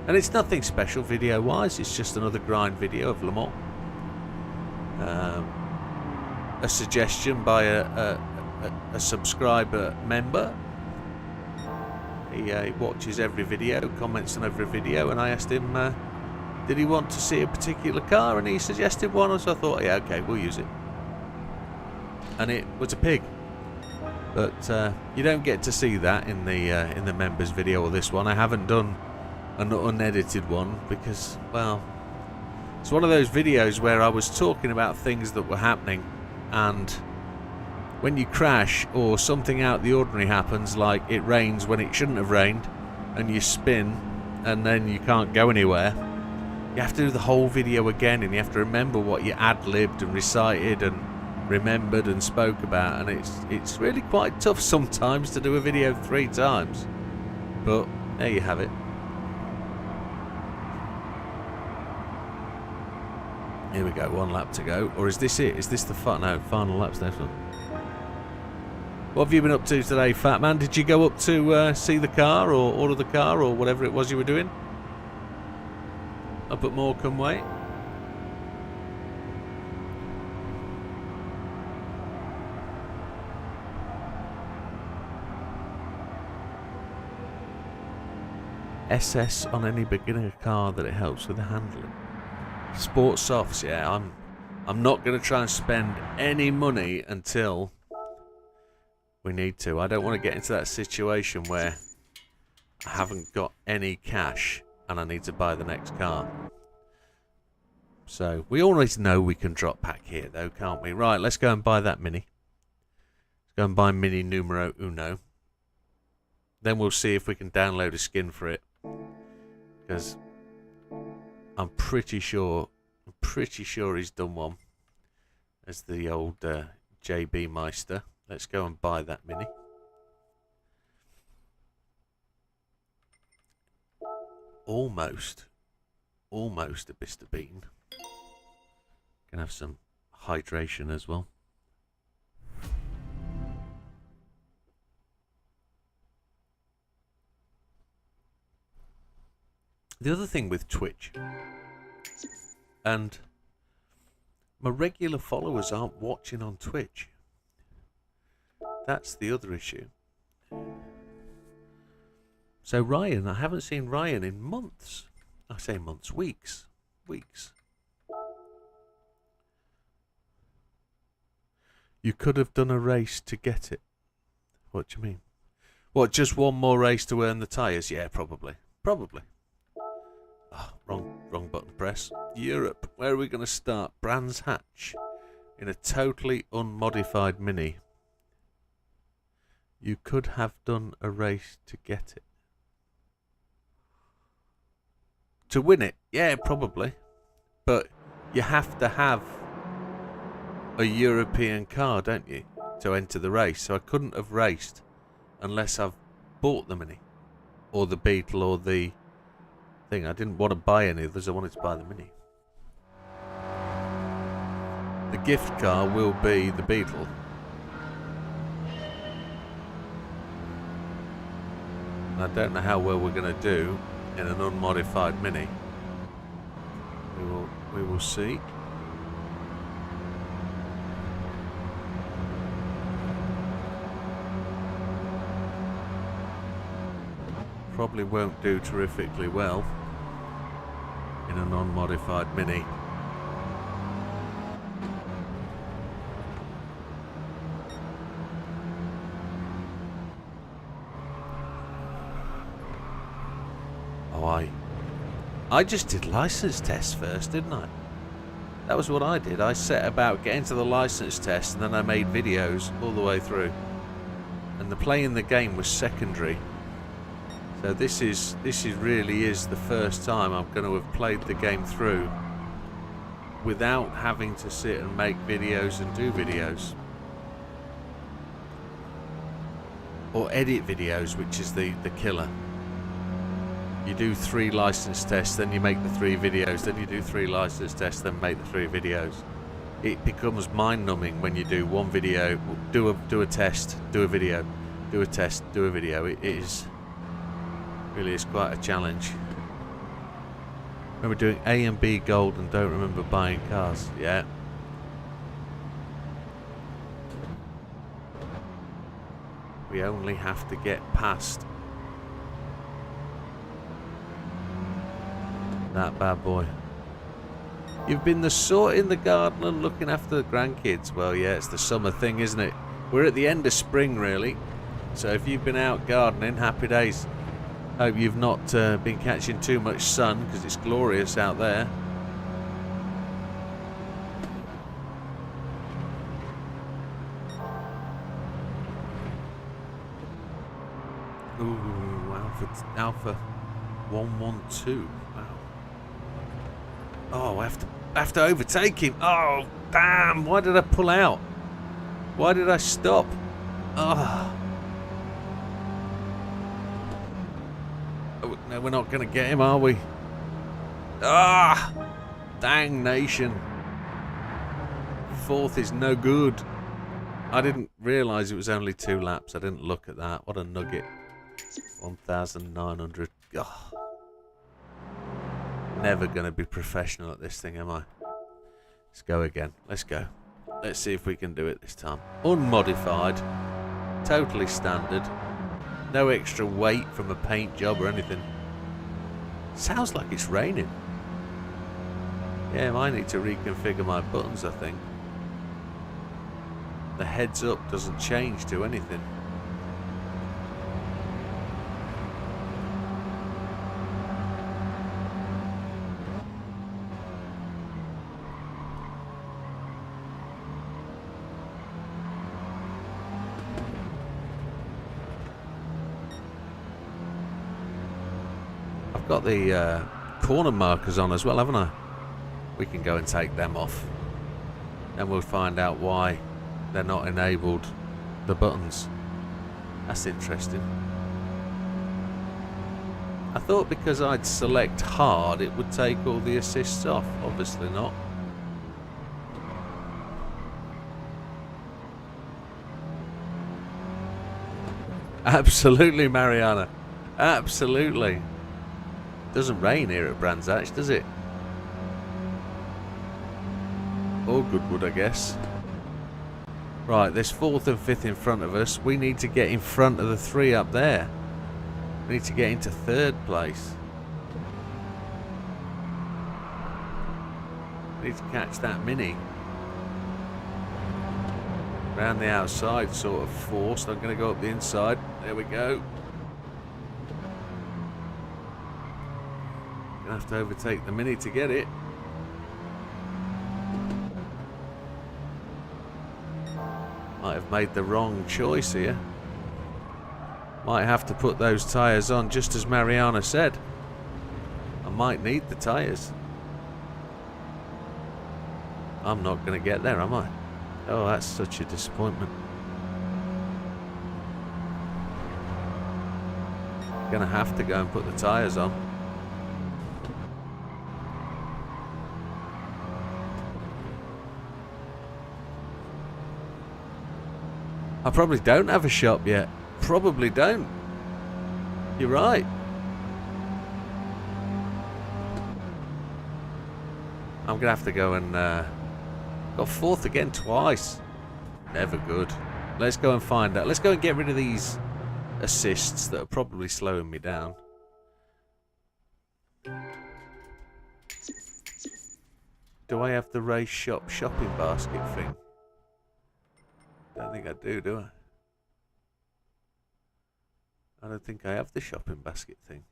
And it's nothing special video wise, it's just another grind video of Lemans. A suggestion by a subscriber member. He watches every video, comments on every video, and I asked him did he want to see a particular car, and he suggested one, so I thought, yeah, okay, we'll use it. And it was a pig. But you don't get to see that in the members video or this one. I haven't done an unedited one because, well, it's one of those videos where I was talking about things that were happening, and when you crash or something out of the ordinary happens, like it rains when it shouldn't have rained, and you spin and then you can't go anywhere, you have to do the whole video again, and you have to remember what you ad-libbed and recited and remembered and spoke about, and it's really quite tough sometimes to do a video 3 times. But there you have it. Here we go, 1 lap to go. Or is this it? Is this the final lap's next one? What have you been up to today, Fat Man? Did you go up to see the car or order the car or whatever it was you were doing? Up at Morecambe Way? SS on any beginner car that it helps with the handling. Sport softs, yeah. I'm not going to try and spend any money until we need to. I don't want to get into that situation where I haven't got any cash and I need to buy the next car. So we always know we can drop back here though, can't we? Right, let's go and buy that Mini. Let's go and buy Mini numero uno. Then we'll see if we can download a skin for it. Because I'm pretty sure he's done one as the old JB Meister. Let's go and buy that Mini. Almost a Mr. Bean. Can have some hydration as well. The other thing with Twitch, and my regular followers aren't watching on Twitch. That's the other issue. So Ryan, I haven't seen Ryan in months. I say months, weeks. You could have done a race to get it. What do you mean? What, just one more race to earn the tyres? Yeah, probably. Oh, wrong button press. Europe. Where are we going to start? Brands Hatch. In a totally unmodified Mini. You could have done a race to get it. To win it? Yeah, probably. But you have to have a European car, don't you? To enter the race. So I couldn't have raced unless I've bought the Mini. Or the Beetle or the thing. I didn't want to buy any of those, I wanted to buy the Mini. The gift car will be the Beetle. And I don't know how well we're going to do in an unmodified Mini. We will see. Probably won't do terrifically well in an unmodified Mini. Oh, I just did license tests first, didn't I? That was what I did. I set about getting to the license test, and then I made videos all the way through. And the playing the game was secondary. So this really is the first time I'm going to have played the game through without having to sit and make videos and do videos. Or edit videos, which is the killer. You do 3 license tests, then you make the 3 videos, then you do 3 license tests, then make the 3 videos. It becomes mind-numbing when you do one video, do a test, do a video, do a test, do a video. It really is quite a challenge. Remember doing A and B gold and don't remember buying cars. Yeah. We only have to get past that bad boy. You've been the sort in the garden and looking after the grandkids. Well, yeah, it's the summer thing, isn't it? We're at the end of spring, really. So if you've been out gardening, happy days. Hope you've not been catching too much sun, because it's glorious out there. Ooh, Alpha 112. Wow. Oh, I have to overtake him. Oh, damn! Why did I pull out? Why did I stop? Oh. No, we're not going to get him, are we? Ah! Dang nation. 4th is no good. I didn't realise it was only 2 laps. I didn't look at that. What a nugget. 1,900. Oh. Never going to be professional at this thing, am I? Let's go again. Let's go. Let's see if we can do it this time. Unmodified. Totally standard. No extra weight from a paint job or anything. Sounds like it's raining. Yeah, I might need to reconfigure my buttons, I think. The heads up doesn't change to anything. Got the corner markers on as well, haven't I? We can go and take them off. Then we'll find out why they're not enabled, the buttons. That's interesting. I thought because I'd select hard it would take all the assists off. Obviously not. Absolutely, Mariana. Absolutely. Doesn't rain here at Brands Hatch, does it? Or Goodwood, I guess. Right, there's 4th and 5th in front of us. We need to get in front of the 3 up there. We need to get into 3rd place. We need to catch that mini. Round the outside, sort of forced. I'm going to go up the inside. There we go. Gonna have to overtake the mini to get it. Might have made the wrong choice here. Might have to put those tyres on just as Mariana said. I might need the tyres. I'm not going to get there, am I? Oh, that's such a disappointment. Gonna have to go and put the tyres on. I probably don't have a shop yet. Probably don't. You're right. I'm going to have to go and... got 4th again twice. Never good. Let's go and find out. Let's go and get rid of these assists that are probably slowing me down. Do I have the race shop shopping basket thing? Don't think I do I? I don't think I have the shopping basket thing.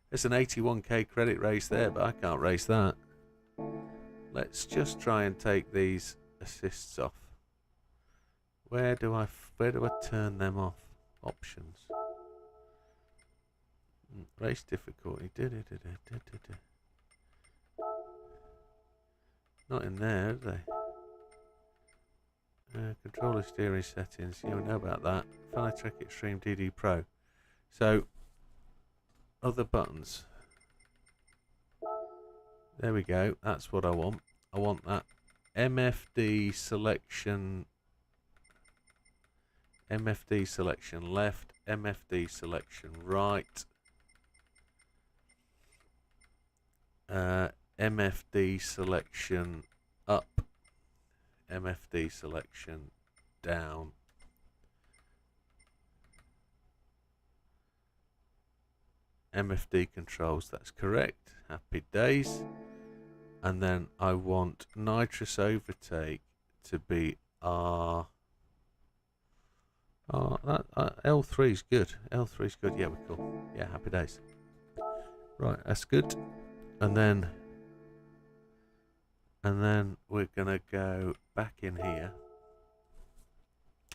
There's an 81k credit race there, but I can't race that. Let's just try and take these assists off. Where do I turn them off? Options. Race difficulty. Not in there, are they? Controller steering settings. You know about that. Fanatrek Extreme DD Pro. So, other buttons. There we go. That's what I want. I want that MFD selection. MFD selection left. MFD selection right. MFD selection up. MFD selection down. MFD controls, that's correct. Happy days. And then I want nitrous overtake to be R. L3 is good. L3 is good. Yeah, we're cool. Yeah, happy days. Right, that's good. And then we're gonna go back in here.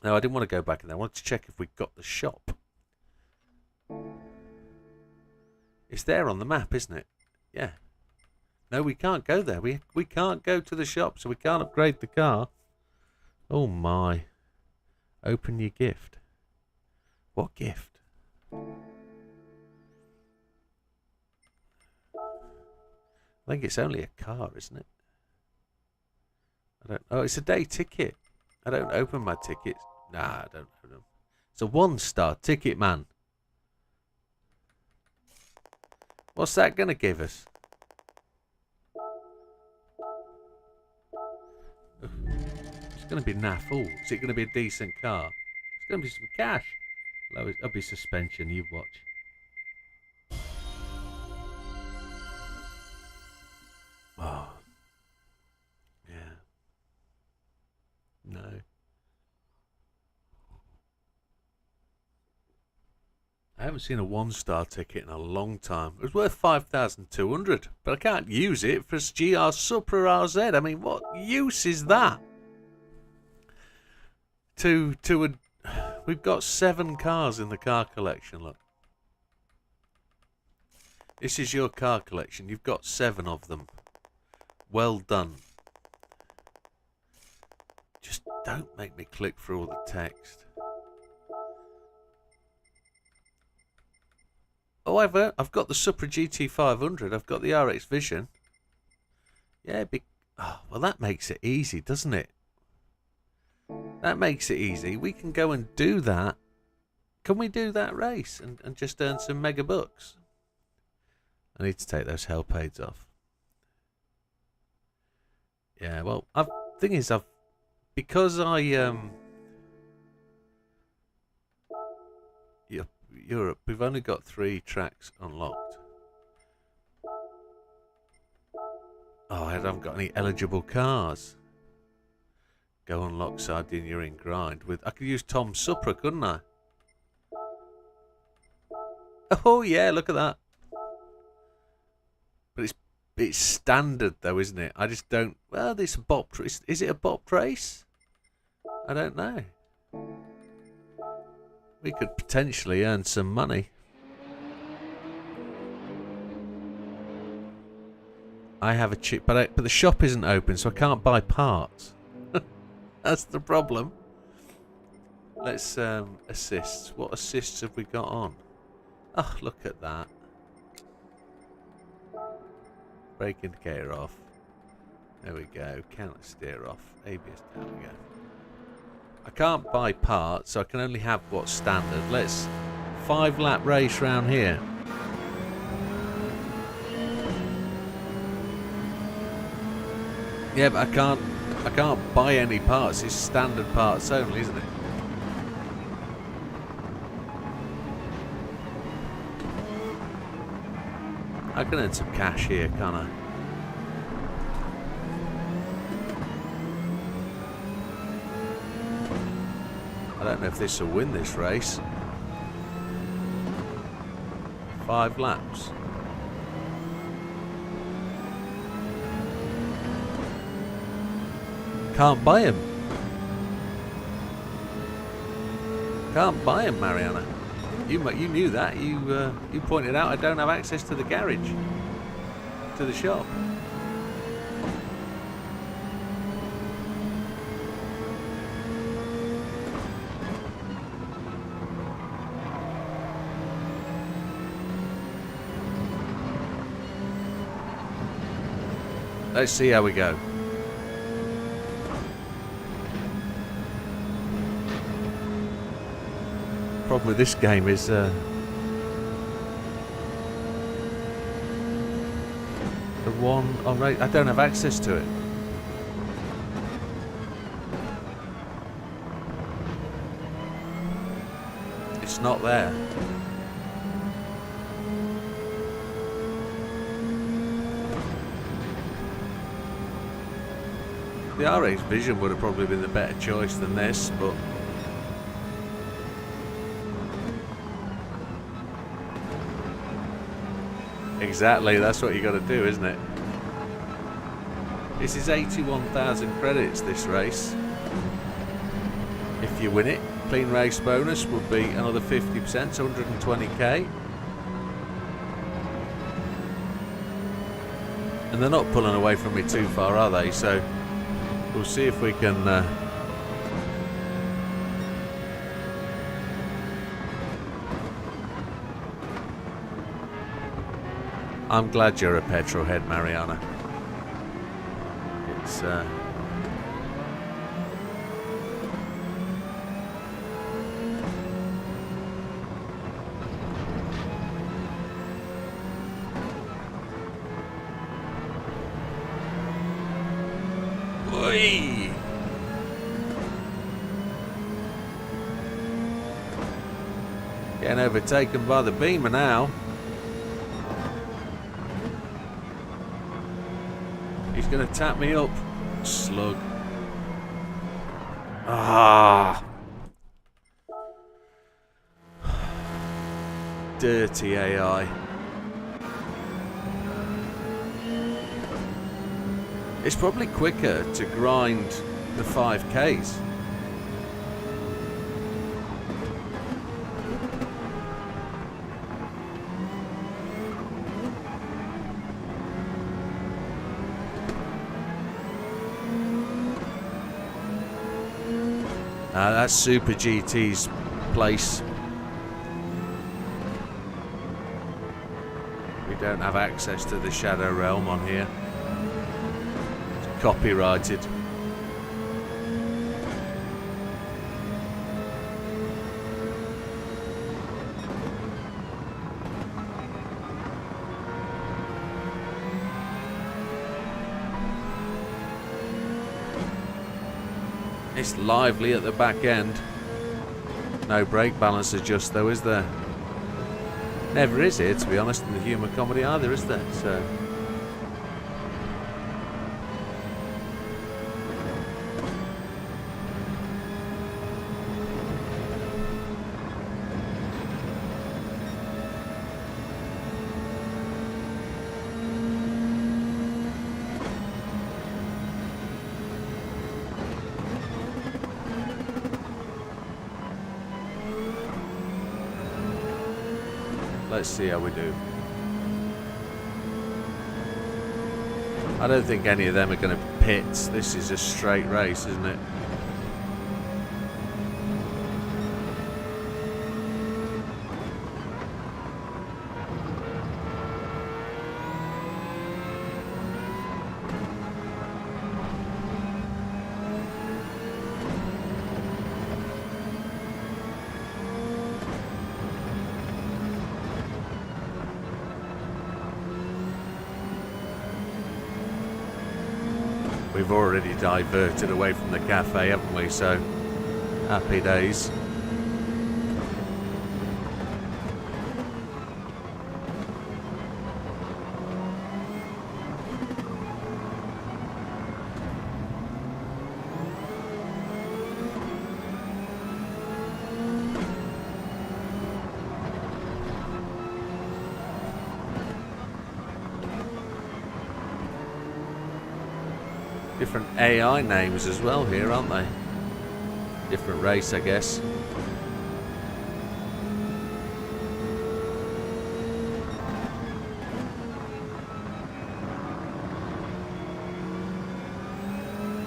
No, I didn't want to go back in there. I wanted to check if we got the shop. It's there on the map, isn't it? Yeah. No, we can't go there. We can't go to the shop, so we can't upgrade the car. Oh my. Open your gift. What gift? I think it's only a car, isn't it? I don't. Oh, it's a day ticket. I don't open my tickets. Nah, I don't open them. It's a 1-star ticket, man. What's that gonna give us? It's gonna be naff. Oh, is it gonna be a decent car? It's gonna be some cash. That'll be suspension. You watch. Oh. Yeah. No. I haven't seen a 1-star ticket in a long time. It was worth 5,200, but I can't use it for GR Supra RZ. I mean, what use is that? We've got 7 cars in the car collection. Look, this is your car collection. You've got 7 of them. Well done. Just don't make me click through all the text. Oh, I've got the Supra GT 500. I've got the RX Vision. Yeah, well, that makes it easy, doesn't it? That makes it easy. We can go and do that. Can we do that race and just earn some mega bucks? I need to take those help aids off. Yeah, well, thing is, because I Europe, we've only got 3 tracks unlocked. Oh, I haven't got any eligible cars. Go unlock Sardinia in grind with. I could use Tom's Supra, couldn't I? Oh yeah, look at that. But it's standard though, isn't it? I just don't. Well, this bop. Is it a bop race? I don't know. We could potentially earn some money. I have a chip, but the shop isn't open, so I can't buy parts. That's the problem. Let's assists. What assists have we got on? Oh, look at that. Brake indicator off. There we go. Counter steer off. ABS down we go. I can't buy parts, so I can only have what's standard. Let's 5-lap race round here. Yeah, but I can't buy any parts. It's standard parts only, isn't it? I can earn some cash here, can't I? I don't know if this will win this race. 5 laps. Can't buy him. Can't buy him, Mariana. You knew that. You pointed out I don't have access to the garage, to the shop. Let's see how we go. Problem with this game is the one on right. I don't have access to it. It's not there. The RX Vision would have probably been the better choice than this, but exactly, that's what you got to do, isn't it? This is 81,000 credits, this race. If you win it, clean race bonus would be another 50%, so 120k. And they're not pulling away from me too far, are they? So we'll see if we can I'm glad you're a petrol head, Mariana. It's Oi! Getting overtaken by the Beamer now. He's going to tap me up. Slug. Ah. Dirty AI. It's probably quicker to grind the 5Ks. That's Super GT's place. We don't have access to the Shadow Realm on here. It's copyrighted. It's lively at the back end. No brake balance adjust though, is there? Never is here, to be honest, in the humour comedy either, is there? So let's see how we do. I don't think any of them are going to pit. This is a straight race, isn't it? We've already diverted away from the cafe, haven't we? So, happy days. Different AI names as well here, aren't they? Different race, I guess.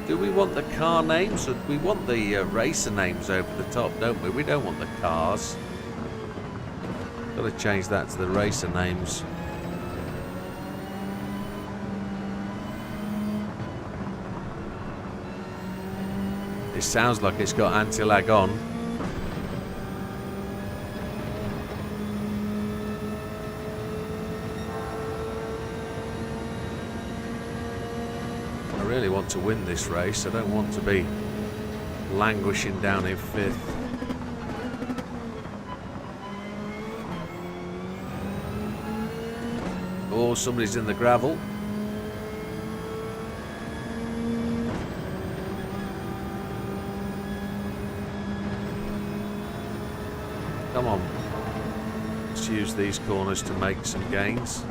Do we want the car names, or we want the racer names over the top, don't we? We don't want the cars. Got to change that to the racer names. It sounds like it's got anti-lag on. I really want to win this race. I don't want to be languishing down in 5th. Oh, somebody's in the gravel. Come on. Let's use these corners to make some gains.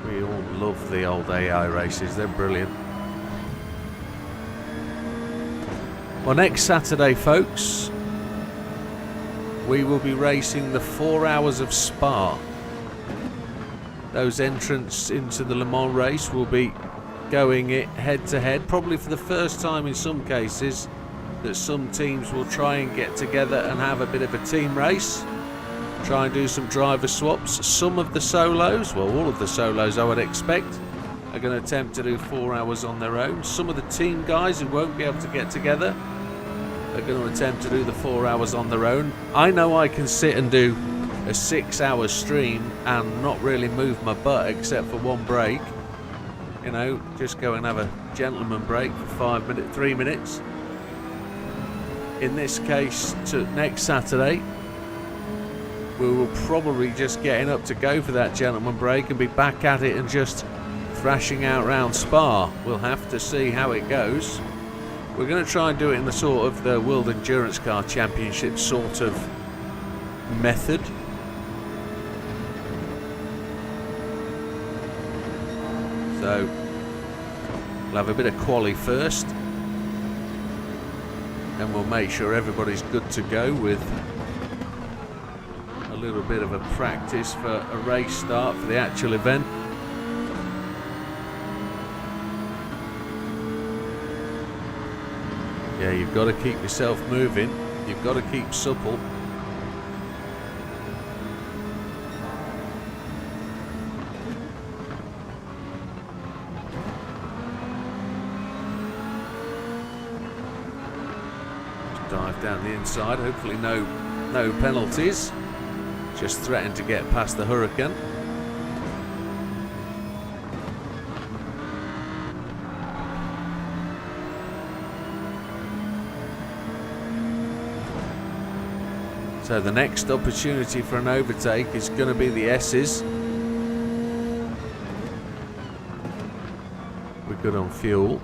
We all love the old AI races, they're brilliant. Well, next Saturday, folks, we will be racing the 4 hours of Spa. Those entrants into the Le Mans race will be going it head to head, probably for the first time in some cases, that some teams will try and get together and have a bit of a team race, try and do some driver swaps. Some of the solos, well, all of the solos I would expect, are going to attempt to do 4 hours on their own. Some of the team guys who won't be able to get together are going to attempt to do the 4 hours on their own. I know I can sit and do a 6 hour stream and not really move my butt except for one break. You know, just go and have a gentleman break for 3 minutes. In this case, to next Saturday, we will probably just getting up to go for that gentleman break and be back at it and just thrashing out round Spa. We'll have to see how it goes. We're going to try and do it in the sort of the World Endurance Car Championship sort of method. So we'll have a bit of quali first, and we'll make sure everybody's good to go with a little bit of a practice for a race start for the actual event. Yeah, you've got to keep yourself moving. You've got to keep supple. Just dive down the inside. Hopefully no penalties. Just threaten to get past the Hurricane. So the next opportunity for an overtake is going to be the S's. We're good on fuel.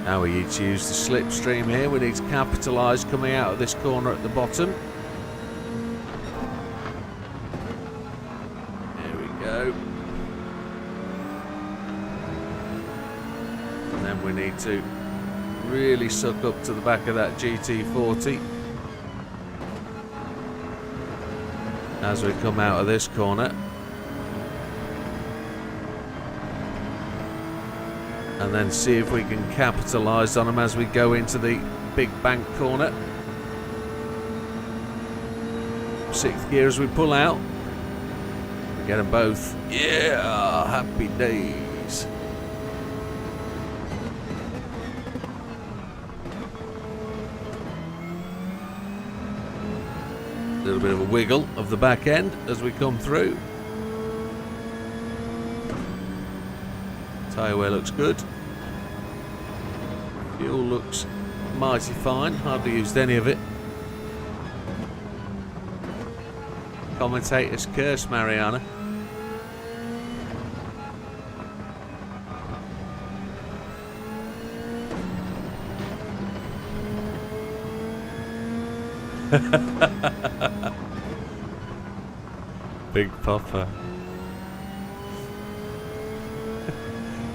Now we need to use the slipstream here. We need to capitalise coming out of this corner at the bottom. There we go. And then we need to really suck up to the back of that GT40 as we come out of this corner. And then see if we can capitalise on them as we go into the big bank corner. 6th gear as we pull out. We get them both. Yeah, happy days. A little bit of a wiggle of the back end as we come through. Tyre wear looks good. Fuel looks mighty fine. Hardly used any of it. Commentators curse Mariana. Big Papa.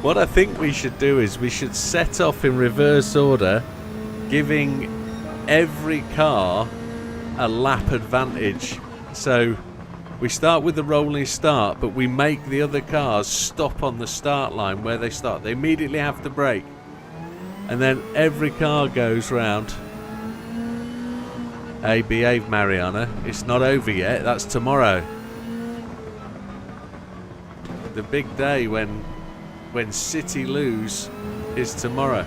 What I think we should do is we should set off in reverse order, giving every car a lap advantage. So we start with the rolling start, but we make the other cars stop on the start line where they start. They immediately have to brake. And then every car goes round. Hey, behave, Mariana. It's not over yet. That's tomorrow. The big day when City lose is tomorrow.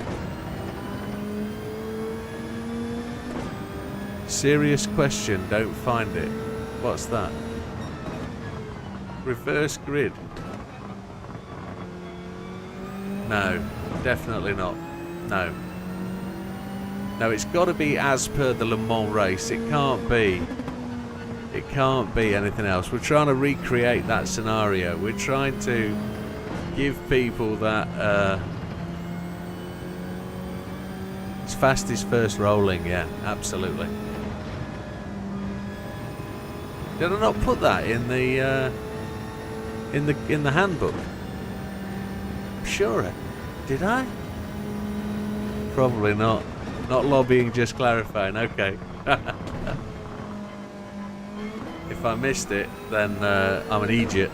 Serious question, don't find it. What's that? Reverse grid. No, definitely not. No. No, it's got to be as per the Le Mans race. It can't be. It can't be anything else. We're trying to recreate that scenario. We're trying to give people that as fast as first rolling. Yeah, absolutely. Did I not put that in the handbook? Sure. Did I? Probably not. Not lobbying, just clarifying. Okay. If I missed it, then I'm an idiot.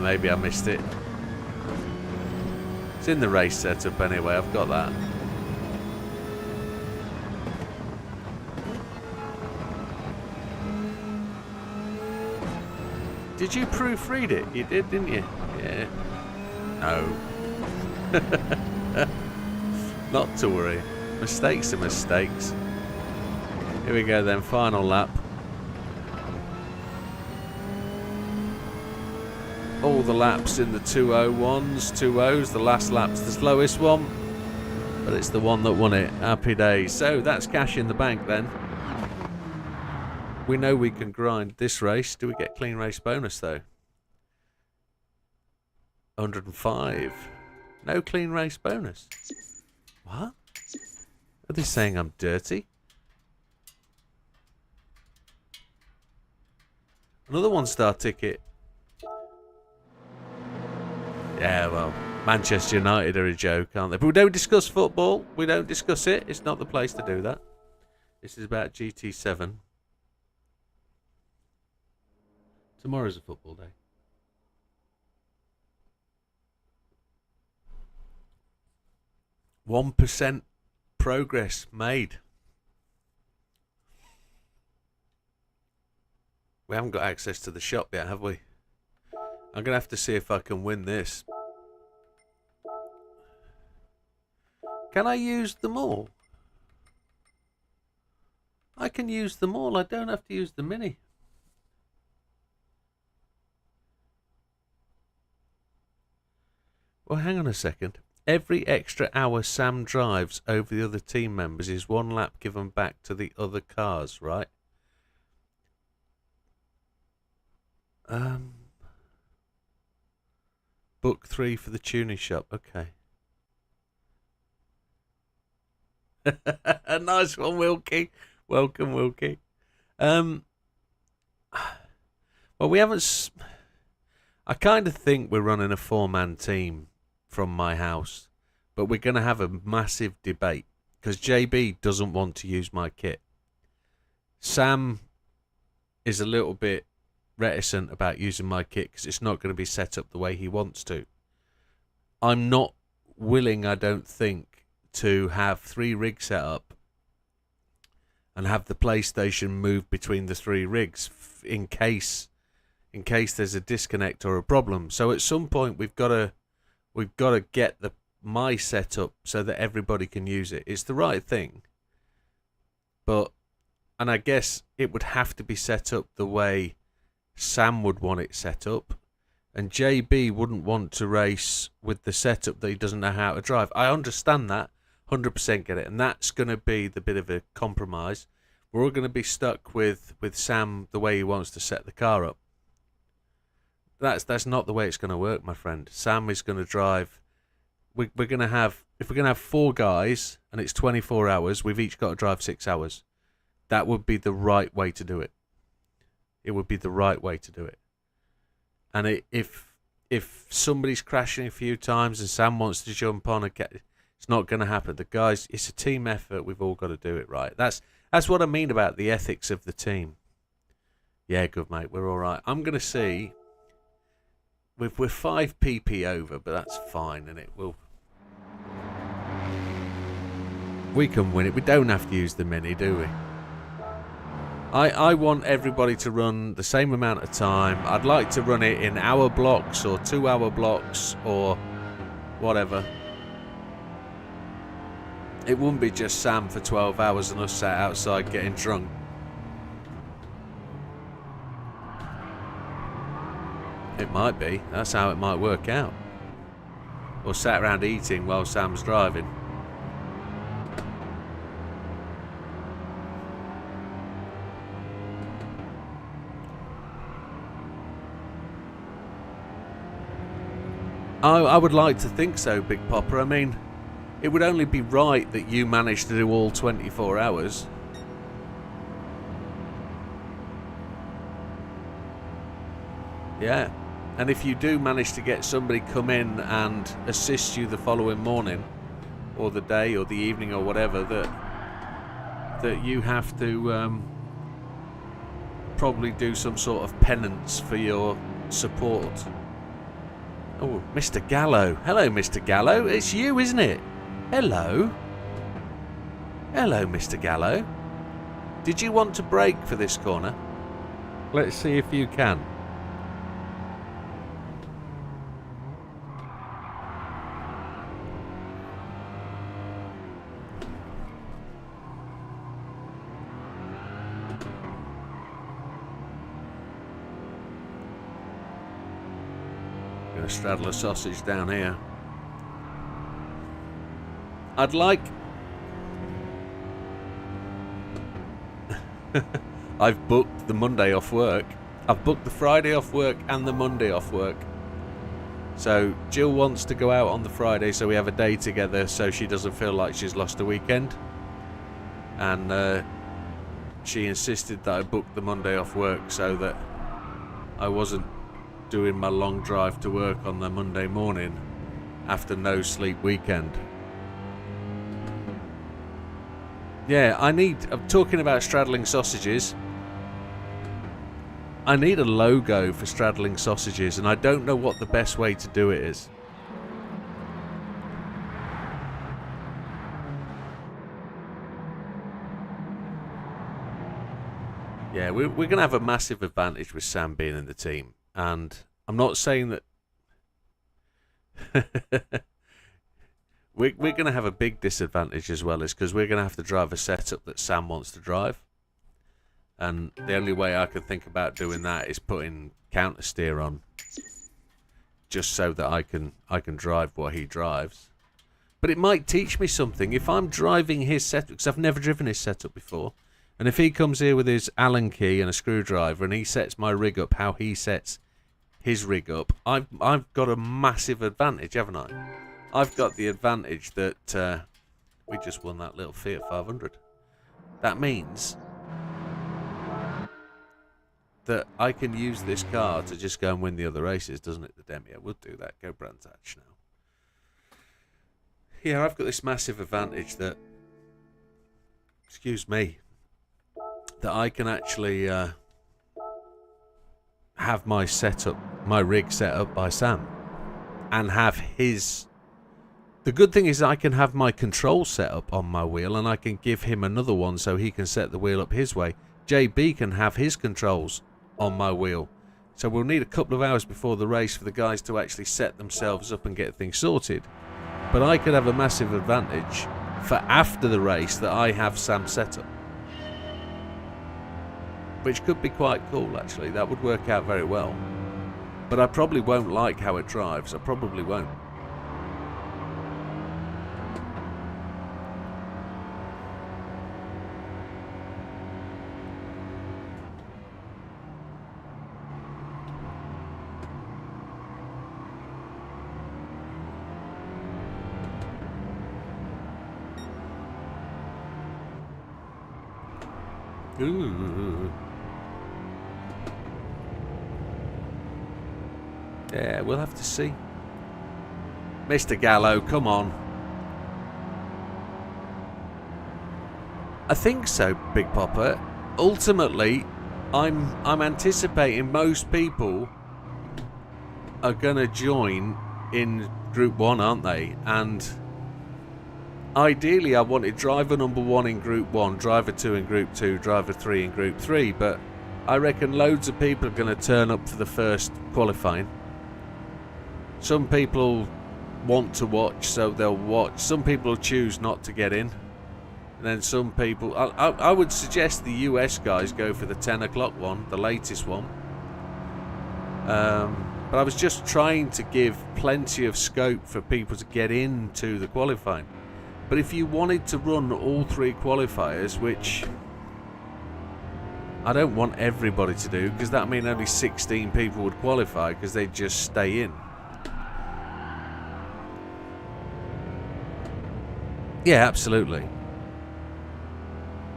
Maybe I missed it. It's in the race setup anyway. I've got that. Did you proofread it? You did, didn't you? Yeah. No. Not to worry. Mistakes are mistakes. Here we go then, final lap. All the laps in the 201s, 2.0s. The last lap's the slowest one, but it's the one that won it. Happy days. So that's cash in the bank then. We know we can grind this race. Do we get clean race bonus though? 105. No clean race bonus. What? Are they saying I'm dirty? Another one-star ticket. Yeah, well, Manchester United are a joke, aren't they? But we don't discuss football. We don't discuss it. It's not the place to do that. This is about GT7. Tomorrow's a football day. %1 progress made. We haven't got access to the shop yet, have we? I'm going to have to see if I can win this. Can I use them all? I can use them all. I don't have to use the mini. Well, hang on a second. Every extra hour Sam drives over the other team members is 1 lap given back to the other cars, right? Book 3 for the tuning shop. Okay. Nice one, Wilkie. Welcome, Wilkie. Well, we haven't... I kind of think we're running a 4-man team from my house, but we're going to have a massive debate because JB doesn't want to use my kit. Sam is a little bit reticent about using my kit because it's not going to be set up the way he wants to. I'm not willing, I don't think, to have 3 rigs set up and have the PlayStation move between the 3 rigs in case there's a disconnect or a problem. So at some point we've got to get my setup so that everybody can use it. It's the right thing, and I guess it would have to be set up the way Sam would want it set up, and JB wouldn't want to race with the setup that he doesn't know how to drive. I understand that, 100% get it, and that's going to be the bit of a compromise. We're all going to be stuck with Sam the way he wants to set the car up. That's not the way it's going to work, my friend. Sam is going to drive we're gonna have, if we're gonna have 4 guys and it's 24 hours, we've each got to drive 6 hours. That would be the right way to do it. It would be the right way to do it. And if somebody's crashing a few times and Sam wants to jump on and get, it's not going to happen. The guys, it's a team effort. We've all got to do it right. That's what I mean about the ethics of the team. Yeah, good mate. We're all right. I'm going to see. We're 5 pp over, but that's fine, and we can win it. We don't have to use the mini, do we? I want everybody to run the same amount of time. I'd like to run it in hour blocks or 2-hour blocks or whatever. It wouldn't be just Sam for 12 hours and us sat outside getting drunk. It might be. That's how it might work out. Or sat around eating while Sam's driving. I would like to think so, Big Popper. I mean, it would only be right that you managed to do all 24 hours. Yeah. And if you do manage to get somebody come in and assist you the following morning, or the day, or the evening, or whatever, that you have to probably do some sort of penance for your support. Oh, Mr. Gallo. Hello, Mr. Gallo. It's you, isn't it? Hello. Hello, Mr. Gallo. Did you want to brake for this corner? Let's see if you can. Gonna straddle a sausage down here. I'd like... I've booked the Monday off work. I've booked the Friday off work and the Monday off work. So Jill wants to go out on the Friday so we have a day together so she doesn't feel like she's lost a weekend. And she insisted that I book the Monday off work so that I wasn't doing my long drive to work on the Monday morning after no sleep weekend. Yeah, I'm talking about straddling sausages. I need a logo for straddling sausages, and I don't know what the best way to do it is. Yeah, we're going to have a massive advantage with Sam being in the team. And I'm not saying that... we're going to have a big disadvantage as well, is because we're going to have to drive a setup that Sam wants to drive. And the only way I can think about doing that is putting counter steer on, just so that I can drive what he drives. But it might teach me something if I'm driving his setup, because I've never driven his setup before. And if he comes here with his Allen key and a screwdriver and he sets my rig up how he sets his rig up, I've got a massive advantage, haven't I? I've got the advantage that we just won that little Fiat 500. That means that I can use this car to just go and win the other races, doesn't it? The Demi, I would do that. Go Brantach now. Yeah, I've got this massive advantage that, excuse me, that I can actually have my rig set up by Sam, and have his... The good thing is I can have my control set up on my wheel, and I can give him another one so he can set the wheel up his way. JB can have his controls on my wheel. So we'll need a couple of hours before the race for the guys to actually set themselves up and get things sorted. But I could have a massive advantage for after the race that I have Sam set up. Which could be quite cool, actually. That would work out very well. But I probably won't like how it drives. I probably won't. Ooh. Yeah, we'll have to see. Mr. Gallo, come on. I think so, Big Popper. Ultimately, I'm anticipating most people are gonna join in Group 1, aren't they? And ideally I wanted driver number 1 in Group 1, driver 2 in Group 2, driver 3 in Group 3, but I reckon loads of people are going to turn up for the first qualifying. Some people want to watch, so they'll watch. Some people will choose not to get in. And then some people... I would suggest the US guys go for the 10 o'clock one, the latest one. But I was just trying to give plenty of scope for people to get into the qualifying. But if you wanted to run all 3 qualifiers, which I don't want everybody to do, because that means only 16 people would qualify because they'd just stay in. Yeah, absolutely.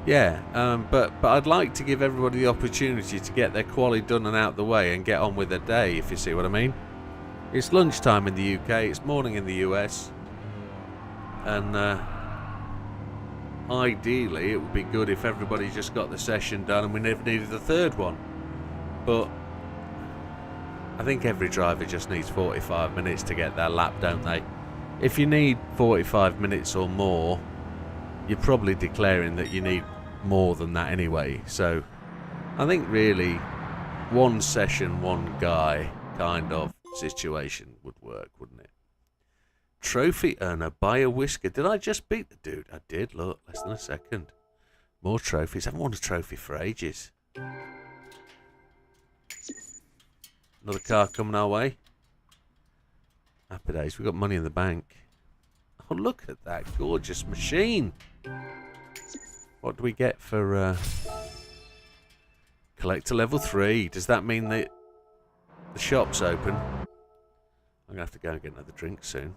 Yeah, but I'd like to give everybody the opportunity to get their quali done and out the way and get on with their day, if you see what I mean. It's lunchtime in the UK, it's morning in the US, and ideally it would be good if everybody just got the session done and we never needed the third one. But I think every driver just needs 45 minutes to get their lap, don't they? If you need 45 minutes or more, you're probably declaring that you need more than that anyway. So I think really one session, one guy kind of situation would work, wouldn't it? Trophy earner, buy a whisker. Did I just beat the dude? I did, look, less than a second. More trophies. I haven't won a trophy for ages. Another car coming our way. Happy days. We've got money in the bank. Oh, look at that gorgeous machine. What do we get for collector level 3? Does that mean that the shop's open? I'm going to have to go and get another drink soon.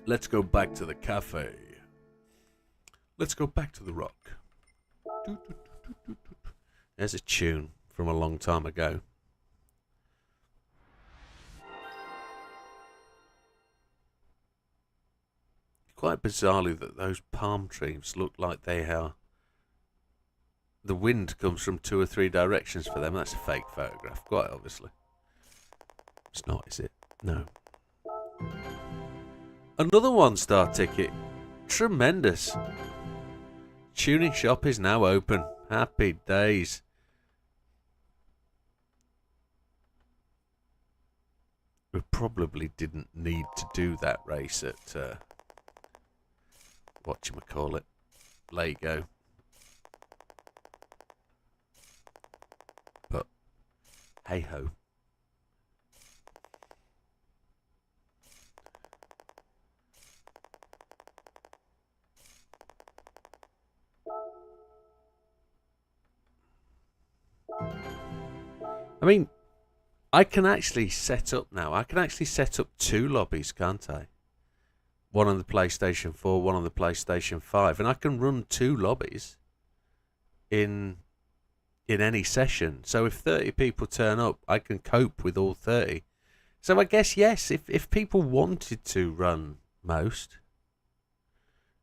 Let's go back to the cafe. Let's go back to the rock. There's a tune from a long time ago. Quite bizarrely that those palm trees look like they are... The wind comes from 2 or 3 directions for them. That's a fake photograph, quite obviously. It's not, is it? No. Another 1-star ticket. Tremendous. Tuning shop is now open. Happy days. We probably didn't need to do that race at whatchamacallit, Lego. But hey ho. I mean, I can actually set up now. I can actually set up 2 lobbies, can't I? One on the PlayStation 4, one on the PlayStation 5. And I can run 2 lobbies in any session. So if 30 people turn up, I can cope with all 30. So I guess, yes, if people wanted to run most,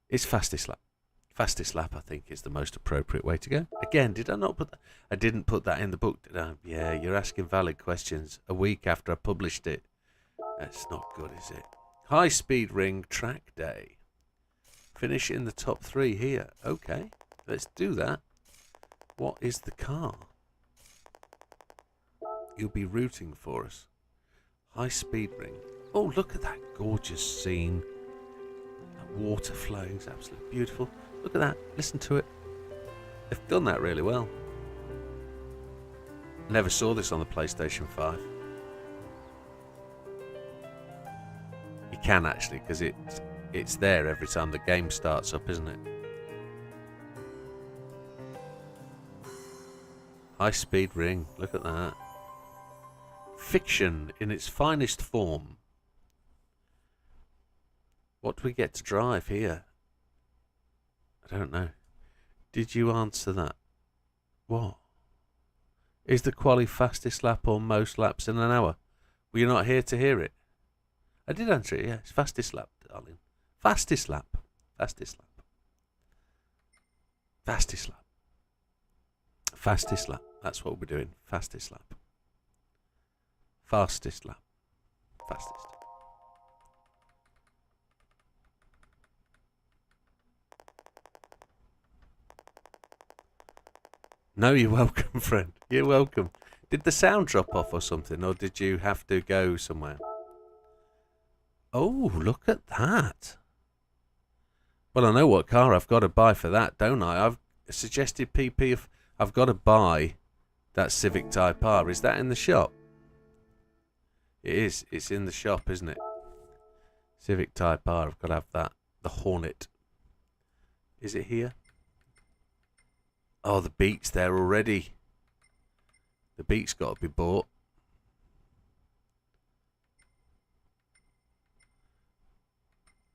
it's fastest lap. Fastest lap, I think, is the most appropriate way to go. Again, did I not put that? I didn't put that in the book, did I? Yeah, you're asking valid questions a week after I published it. That's not good, is it? High speed ring track day. Finish in the top 3 here. Okay, let's do that. What is the car? You'll be rooting for us. High speed ring. Oh, look at that gorgeous scene. That water flowing is absolutely beautiful. Look at that. Listen to it. They've done that really well. Never saw this on the PlayStation 5. You can actually, because it's there every time the game starts up, isn't it? High speed ring. Look at that. Fiction in its finest form. What do we get to drive here? I don't know. Did you answer that? What? Is the quali fastest lap or most laps in an hour? Were you not here to hear it? I did answer it, yeah. It's fastest lap, darling. Fastest lap. Fastest lap. Fastest lap. Fastest lap. That's what we're doing. Fastest lap. Fastest lap. Fastest. No, you're welcome, friend. You're welcome. Did the sound drop off or something, or did you have to go somewhere? Oh, look at that. Well, I know what car I've got to buy for that, don't I? I've suggested PP if I've got to buy that Civic Type R. Is that in the shop? It is. It's in the shop, isn't it? Civic Type R. I've got to have that. The Hornet. Is it here? Oh, the Beat's there already. The Beat's got to be bought.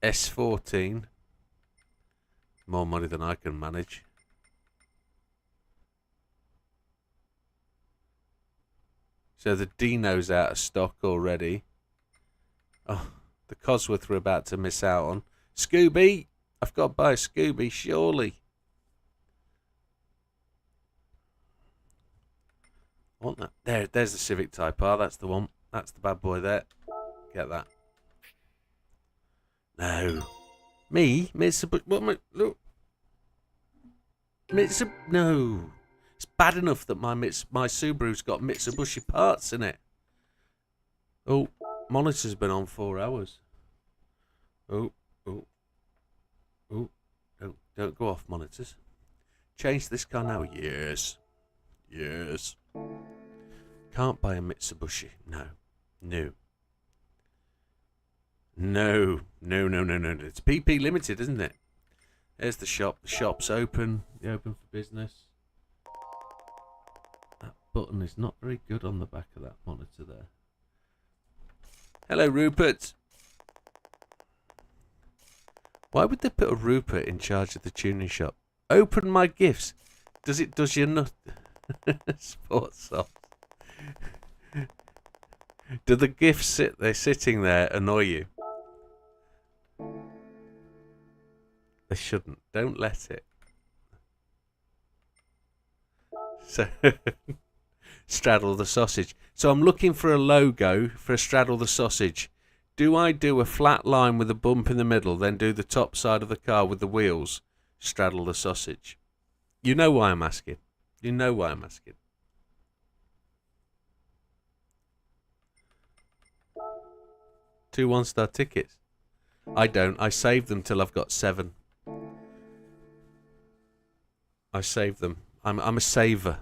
S14. More money than I can manage. So the Dino's out of stock already. Oh, the Cosworth we're about to miss out on. Scooby! I've got to buy a Scooby, surely. I want that. There's the Civic Type R. That's the one. That's the bad boy there. Get that. No. Me? Mitsubishi. What? Look. No. It's bad enough that my Subaru's got Mitsubishi parts in it. Oh, monitor's been on 4 hours. Oh. Don't go off, monitors. Change this car now. Yes. Can't buy a Mitsubishi. No. It's PP limited, isn't it? There's the shop. The shop's open. They're open for business. That button is not very good on the back of that monitor there. Hello, Rupert. Why would they put a Rupert in charge of the tuning shop? Open my gifts. Does your nut sports off? Do the gifts sitting there annoy you? They shouldn't. Don't let it. So, Straddle the Sausage. So I'm looking for a logo for Straddle the Sausage. Do I do a flat line with a bump in the middle, then do the top side of the car with the wheels? Straddle the Sausage. You know why I'm asking. You know why I'm asking. Two 1-star tickets. I don't. I save them till I've got 7. I save them. I'm a saver.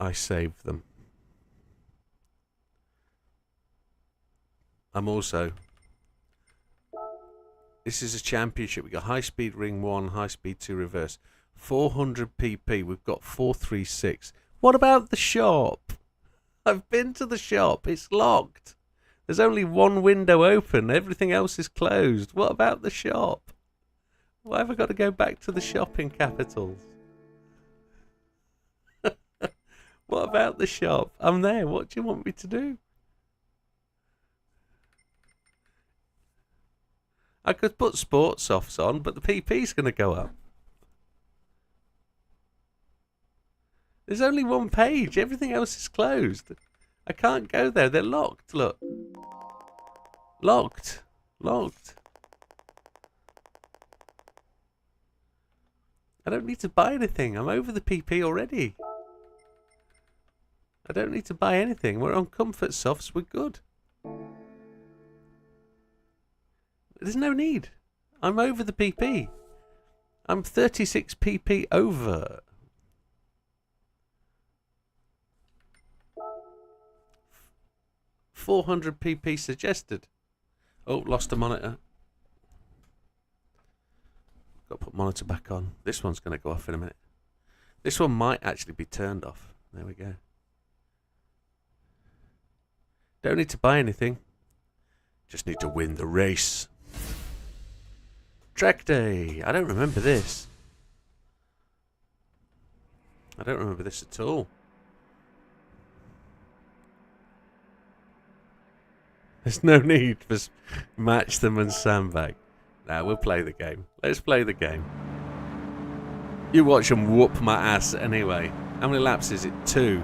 I save them. I'm also... This is a championship. We've got high speed ring 1, high speed 2 reverse. 400 pp. We've got 436. What about the shop? I've been to the shop. It's locked. There's only one window open. Everything else is closed. What about the shop? Why have I got to go back to the shop in capitals? What about the shop? I'm there. What do you want me to do? I could put sports softs on, but the PP's going to go up. There's only one page. Everything else is closed. I can't go there. They're locked. Look. Locked. I don't need to buy anything. I'm over the PP already. I don't need to buy anything. We're on comfort softs. We're good. There's no need. I'm over the PP. I'm 36 PP over. $400 PP suggested. Oh, lost a monitor. Got to put monitor back on. This one's going to go off in a minute. This one might actually be turned off. There we go. Don't need to buy anything. Just need to win the race. Trek Day. I don't remember this. I don't remember this at all. There's no need for match them and sandbag. Nah, we'll play the game. Let's play the game. You watch them whoop my ass anyway. How many laps is it? 2.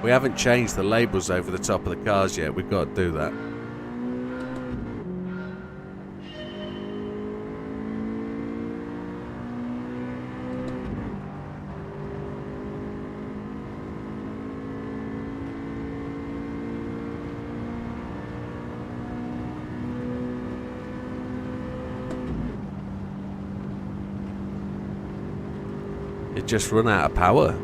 We haven't changed the labels over the top of the cars yet. We've got to do that. It just run out of power.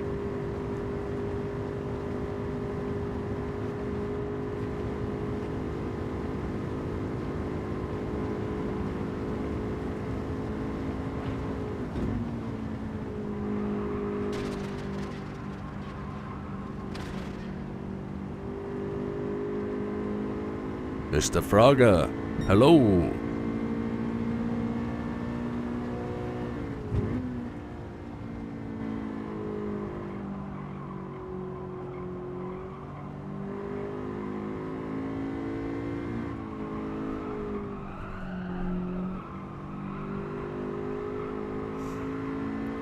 Mr. Frogger, hello.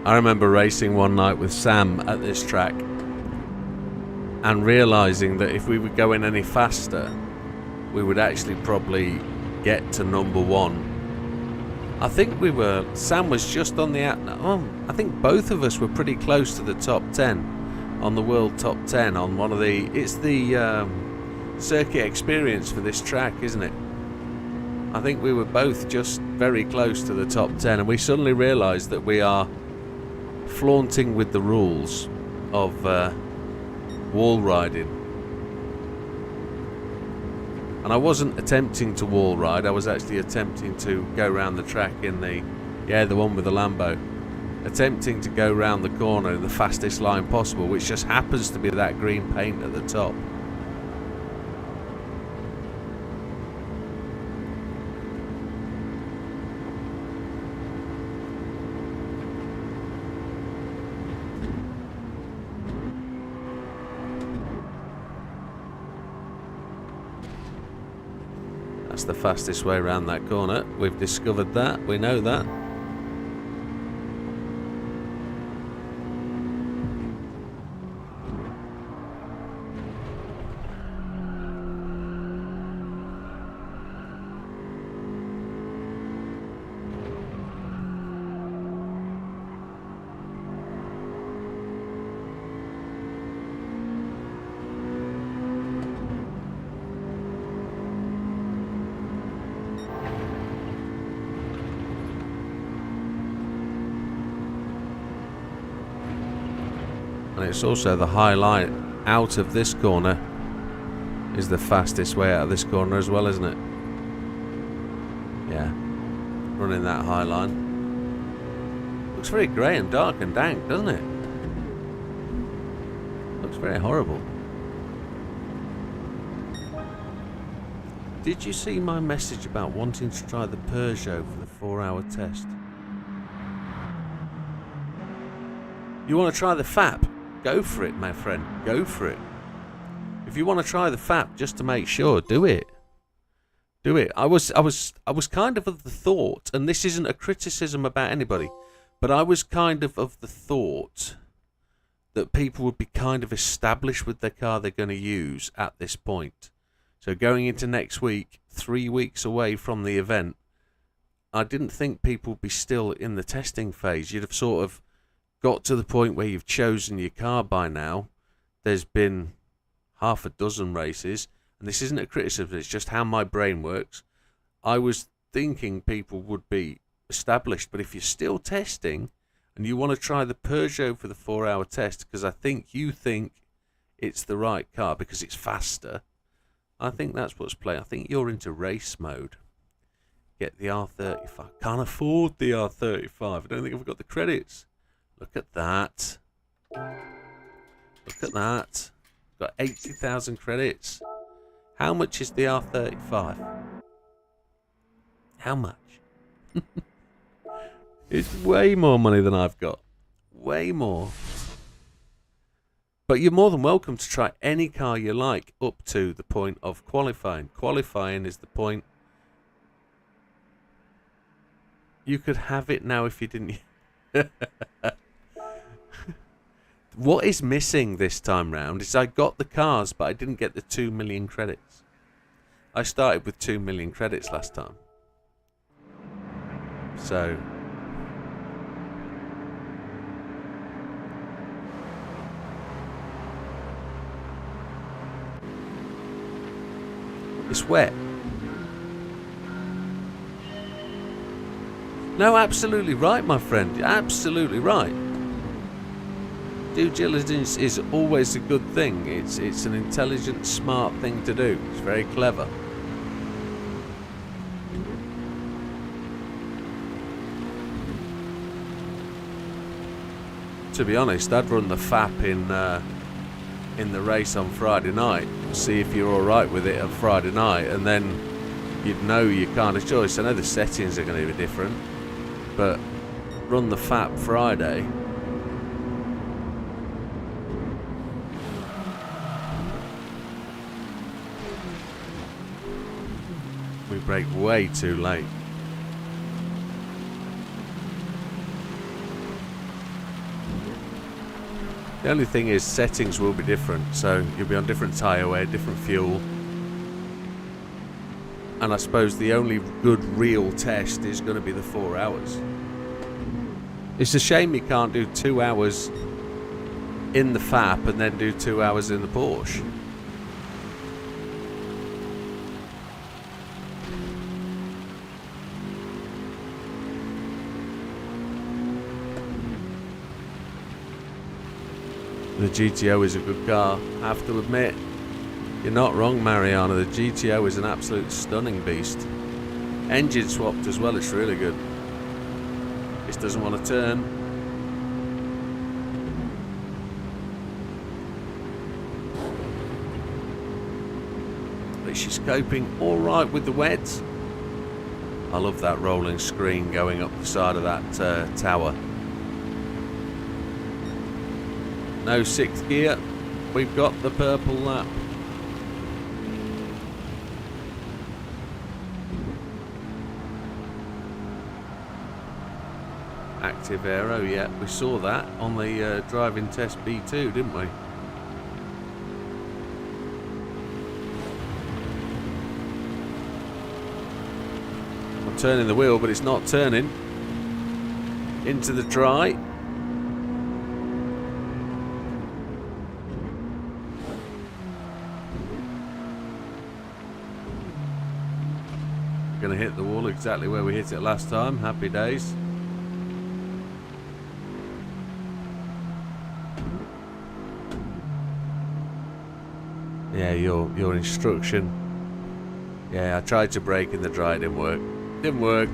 I remember racing one night with Sam at this track and realising that if we were going any faster, we would actually probably get to number 1. I think Sam was just on the I think both of us were pretty close to the top 10 on the world top 10 on one of it's the circuit experience for this track, isn't it? I think we were both just very close to the top 10, and we suddenly realised that we are flaunting with the rules of wall riding. And I wasn't attempting to wall ride, I was actually attempting to go around the track in the one with the Lambo. Attempting to go round the corner in the fastest line possible, which just happens to be that green paint at the top. That's the fastest way around that corner. We've discovered that. We know that. And it's also the high line out of this corner is the fastest way out of this corner as well, isn't it? Yeah, running that high line. Looks very grey and dark and dank, doesn't it? Looks very horrible. Did you see my message about wanting to try the Peugeot for the 4-hour test? You want to try the FAP? Go for it, my friend. Go for it. If you want to try the FAP just to make sure, do it. Do it. I was kind of the thought, and this isn't a criticism about anybody, but I was kind of the thought that people would be kind of established with their car they're going to use at this point. So going into next week, 3 weeks away from the event, I didn't think people would be still in the testing phase. You'd have sort of got to the point where you've chosen your car by now. There's been half a dozen races, and this isn't a criticism, it's just how my brain works. I was thinking people would be established, but if you're still testing and you want to try the Peugeot for the 4-hour test, because I think you think it's the right car because it's faster, I think that's what's playing. I think you're into race mode. Get the R35. Can't afford the R35. I don't think I've got the credits. Look at that. Look at that. Got 80,000 credits. How much is the R35? How much? It's way more money than I've got. Way more. But you're more than welcome to try any car you like up to the point of qualifying. Qualifying is the point. You could have it now if you didn't. What is missing this time round is I got the cars, but I didn't get the 2 million credits. I started with 2 million credits last time. So... it's wet. No, absolutely right, my friend. Absolutely right. Due diligence is always a good thing. It's an intelligent, smart thing to do. It's very clever. To be honest, I'd run the FAP in the race on Friday night, see if you're alright with it on Friday night, and then you'd know your kind of choice. I know the settings are going to be different, but run the FAP Friday. We brake way too late. The only thing is settings will be different, so you'll be on different tyre wear, different fuel. And I suppose the only good real test is going to be the 4 hours. It's a shame you can't do 2 hours in the FAP and then do 2 hours in the Porsche. The GTO is a good car, I have to admit. You're not wrong, Mariana. The GTO is an absolute stunning beast. Engine swapped as well, it's really good. Just doesn't want to turn. But she's coping alright with the wet. I love that rolling screen going up the side of that tower. No 6th gear. We've got the purple lap. Active aero, yeah, we saw that on the driving test B2, didn't we? I'm turning the wheel, but it's not turning. Into the dry. Going to hit the wall exactly where we hit it last time. Happy days. Yeah, your instruction. Yeah, I tried to brake in the dry, didn't work. Didn't work.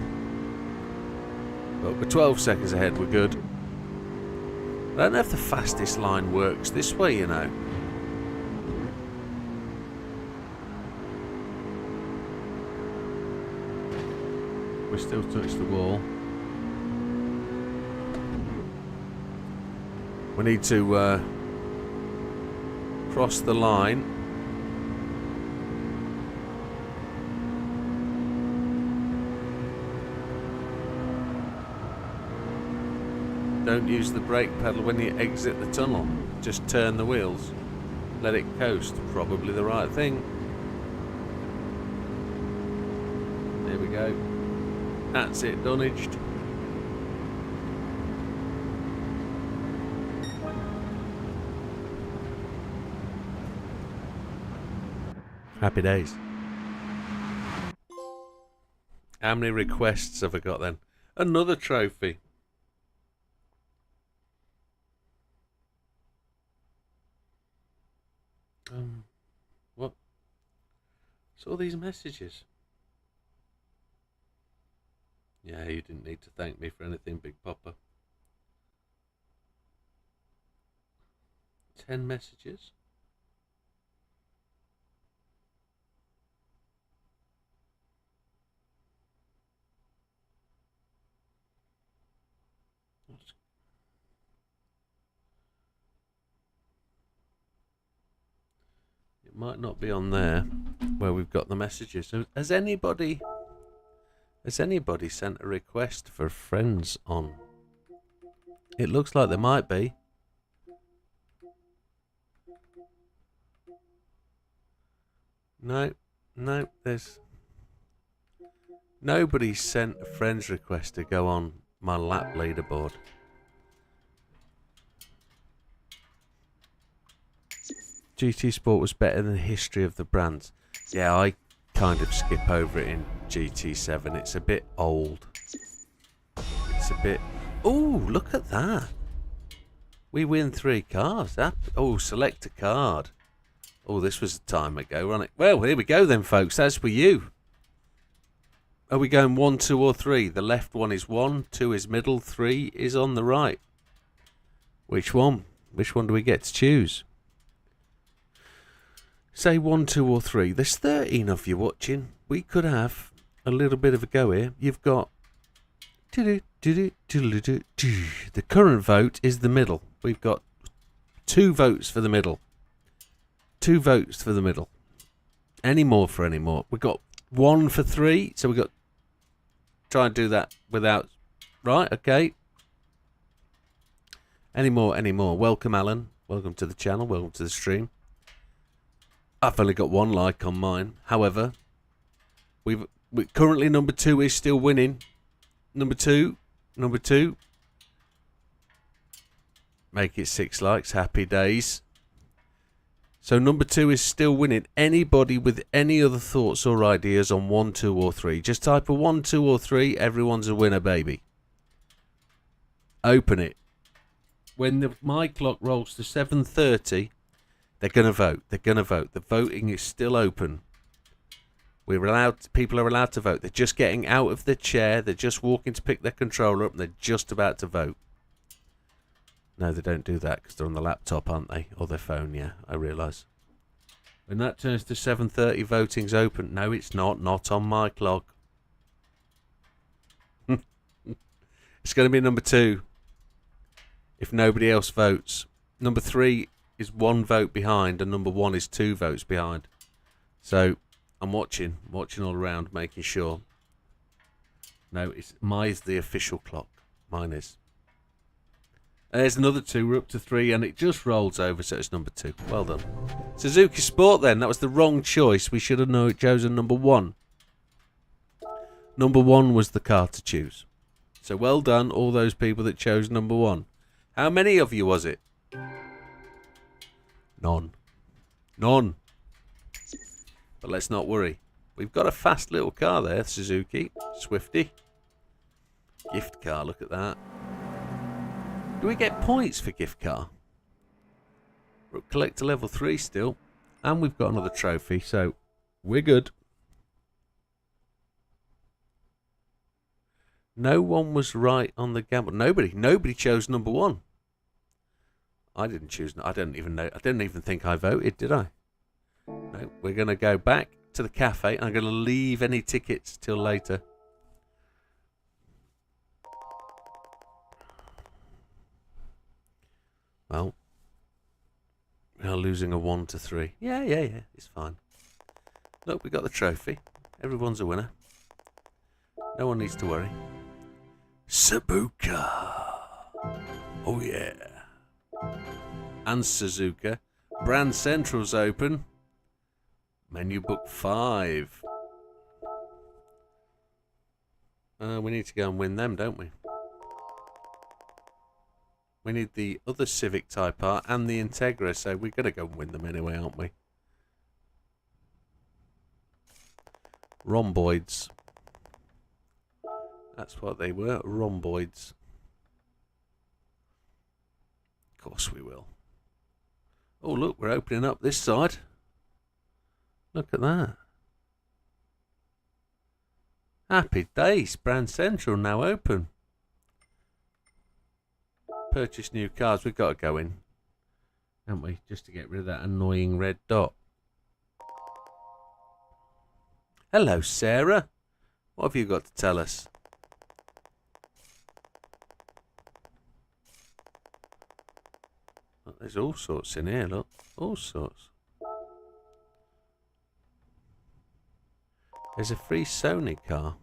But we're 12 seconds ahead, we're good. I don't know if the fastest line works this way, you know. We still touch the wall. We need to cross the line. Don't use the brake pedal when you exit the tunnel. Just turn the wheels. Let it coast. Probably the right thing. There we go. That's it, dunnaged. Happy days. How many requests have I got then? Another trophy. What? Saw these messages. Yeah, you didn't need to thank me for anything, Big Papa. 10 messages. might not be on there where we've got the messages. So has anybody sent a request for friends on? It looks like there might be. No, there's nobody sent a friends request to go on my lap leaderboard. GT Sport was better than the history of the brands. Yeah, I kind of skip over it in GT7. It's a bit old. It's a bit... Oh, look at that. We win 3 cars. Oh, select a card. Oh, this was a time ago, wasn't it? Well, here we go then, folks. That's for you. Are we going 1, 2 or 3? The left one is 1, 2 is middle, 3 is on the right. Which one? Which one do we get to choose? Say 1, 2 or 3. There's 13 of you watching. We could have a little bit of a go here. You've got... The current vote is the middle. We've got 2 votes for the middle. 2 votes for the middle. Any more for any more. We've got 1 for 3. So we've got... Try and do that without... Right, okay. Any more, any more. Welcome, Alan. Welcome to the channel. Welcome to the stream. I've only got 1 like on mine. However, we currently number 2 is still winning. Number two. Make it 6 likes. Happy days. So number 2 is still winning. Anybody with any other thoughts or ideas on 1, 2 or 3? Just type a 1, 2 or 3. Everyone's a winner, baby. Open it. When my clock rolls to 7:30, they're going to vote. They're going to vote. The voting is still open. People are allowed to vote. They're just getting out of their chair. They're just walking to pick their controller up and they're just about to vote. No, they don't do that because they're on the laptop, aren't they? Or their phone, yeah, I realise. When that turns to 7:30, voting's open. No, it's not. Not on my clock. It's going to be number 2. If nobody else votes. Number 3 is 1 vote behind and number 1 is 2 votes behind. So I'm watching all around, making sure. No, mine's the official clock. Mine is. There's another 2. We're up to 3 and it just rolls over, so it's number 2. Well done. Suzuki Sport then. That was the wrong choice. We should have chosen number 1. Number 1 was the car to choose. So well done, all those people that chose number 1. How many of you was it? None. But let's not worry. We've got a fast little car there, Suzuki. Swifty. Gift car, look at that. Do we get points for gift car? We're at collector level 3 still. And we've got another trophy, so we're good. No one was right on the gamble. Nobody chose number 1. I didn't choose. I don't even know. I didn't even think I voted, did I? No. We're going to go back to the cafe. I'm going to leave any tickets till later. Well, we are losing a 1 to 3. Yeah. It's fine. Look, we got the trophy. Everyone's a winner. No one needs to worry. Sabuka. Oh yeah. And Suzuka. Brand Central's open. Menu book 5. We need to go and win them, don't we? We need the other Civic Type R and the Integra, so we're going to go and win them anyway, aren't we? Rhomboids. That's what they were, rhomboids. Of course we will. Oh, look, we're opening up this side. Look at that. Happy days. Brand Central now open. Purchase new cars. We've got to go in, haven't we? Just to get rid of that annoying red dot. Hello, Sarah. What have you got to tell us? Look, there's all sorts in here, look. All sorts. There's a free Sony car.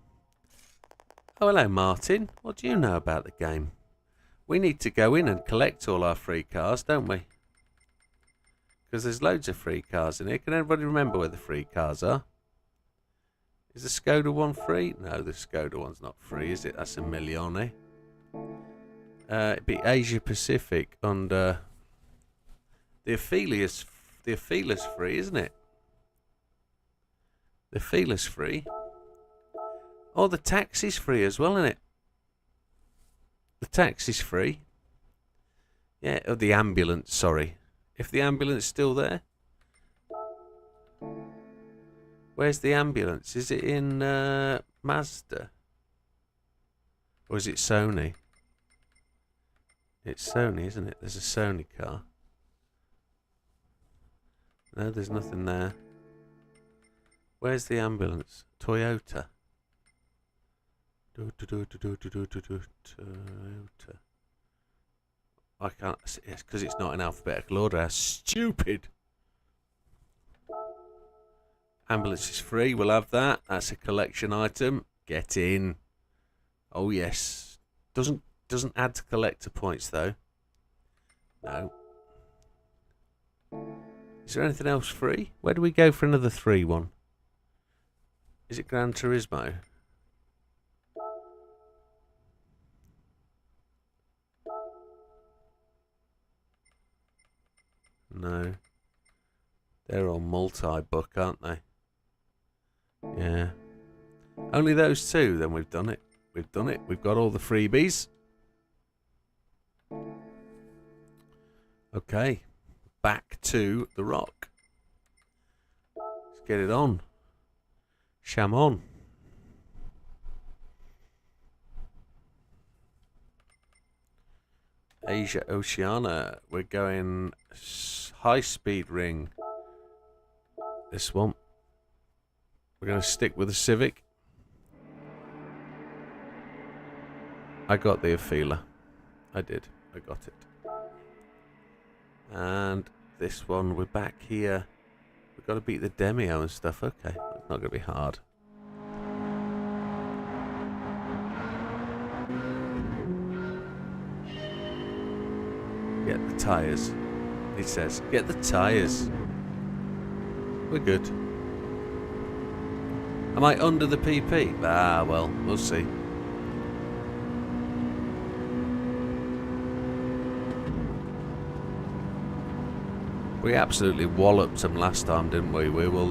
Oh, hello, Martin. What do you know about the game? We need to go in and collect all our free cars, don't we? Because there's loads of free cars in here. Can everybody remember where the free cars are? Is the Skoda one free? No, the Skoda one's not free, is it? That's a Milione. It'd be Asia Pacific under the Ophelia's. The Ophelia's free, isn't it? The Ophelia's free. Oh, the taxi's free as well, isn't it? The taxi's free. Yeah, oh, the ambulance, sorry. If the ambulance is still there. Where's the ambulance? Is it in Mazda? Or is it Sony? It's Sony, isn't it? There's a Sony car. No, there's nothing there. Where's the ambulance? Toyota. Toyota. I can't. It's because it's not in alphabetical order. How stupid. Ambulance is free. We'll have that. That's a collection item. Get in. Oh yes. Doesn't add to collector points though. No. Is there anything else free? Where do we go for another 3 one? Is it Gran Turismo? No. They're all multi-book, aren't they? Yeah. Only those 2, then we've done it. We've done it. We've got all the freebies. Okay. Back to the rock. Let's get it on. Sham on. Asia Oceania. We're going high speed ring. This one. We're going to stick with the Civic. I got the Ophelia. I did. I got it. And this one, we're back here. We've got to beat the Demio and stuff. Okay, it's not going to be hard. Get the tyres. He says, get the tyres. We're good. Am I under the PP? Ah, well, we'll see. We absolutely walloped them last time, didn't we? We will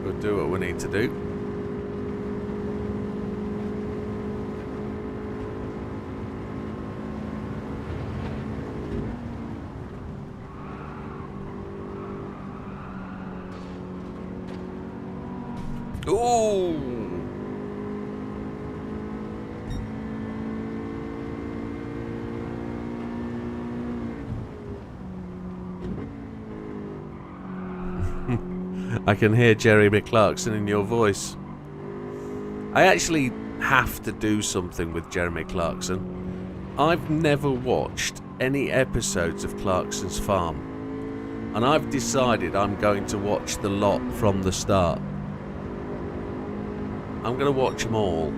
we'll do what we need to do. Ooh! I can hear Jeremy Clarkson in your voice. I actually have to do something with Jeremy Clarkson. I've never watched any episodes of Clarkson's Farm, and I've decided I'm going to watch the lot from the start. I'm going to watch them all.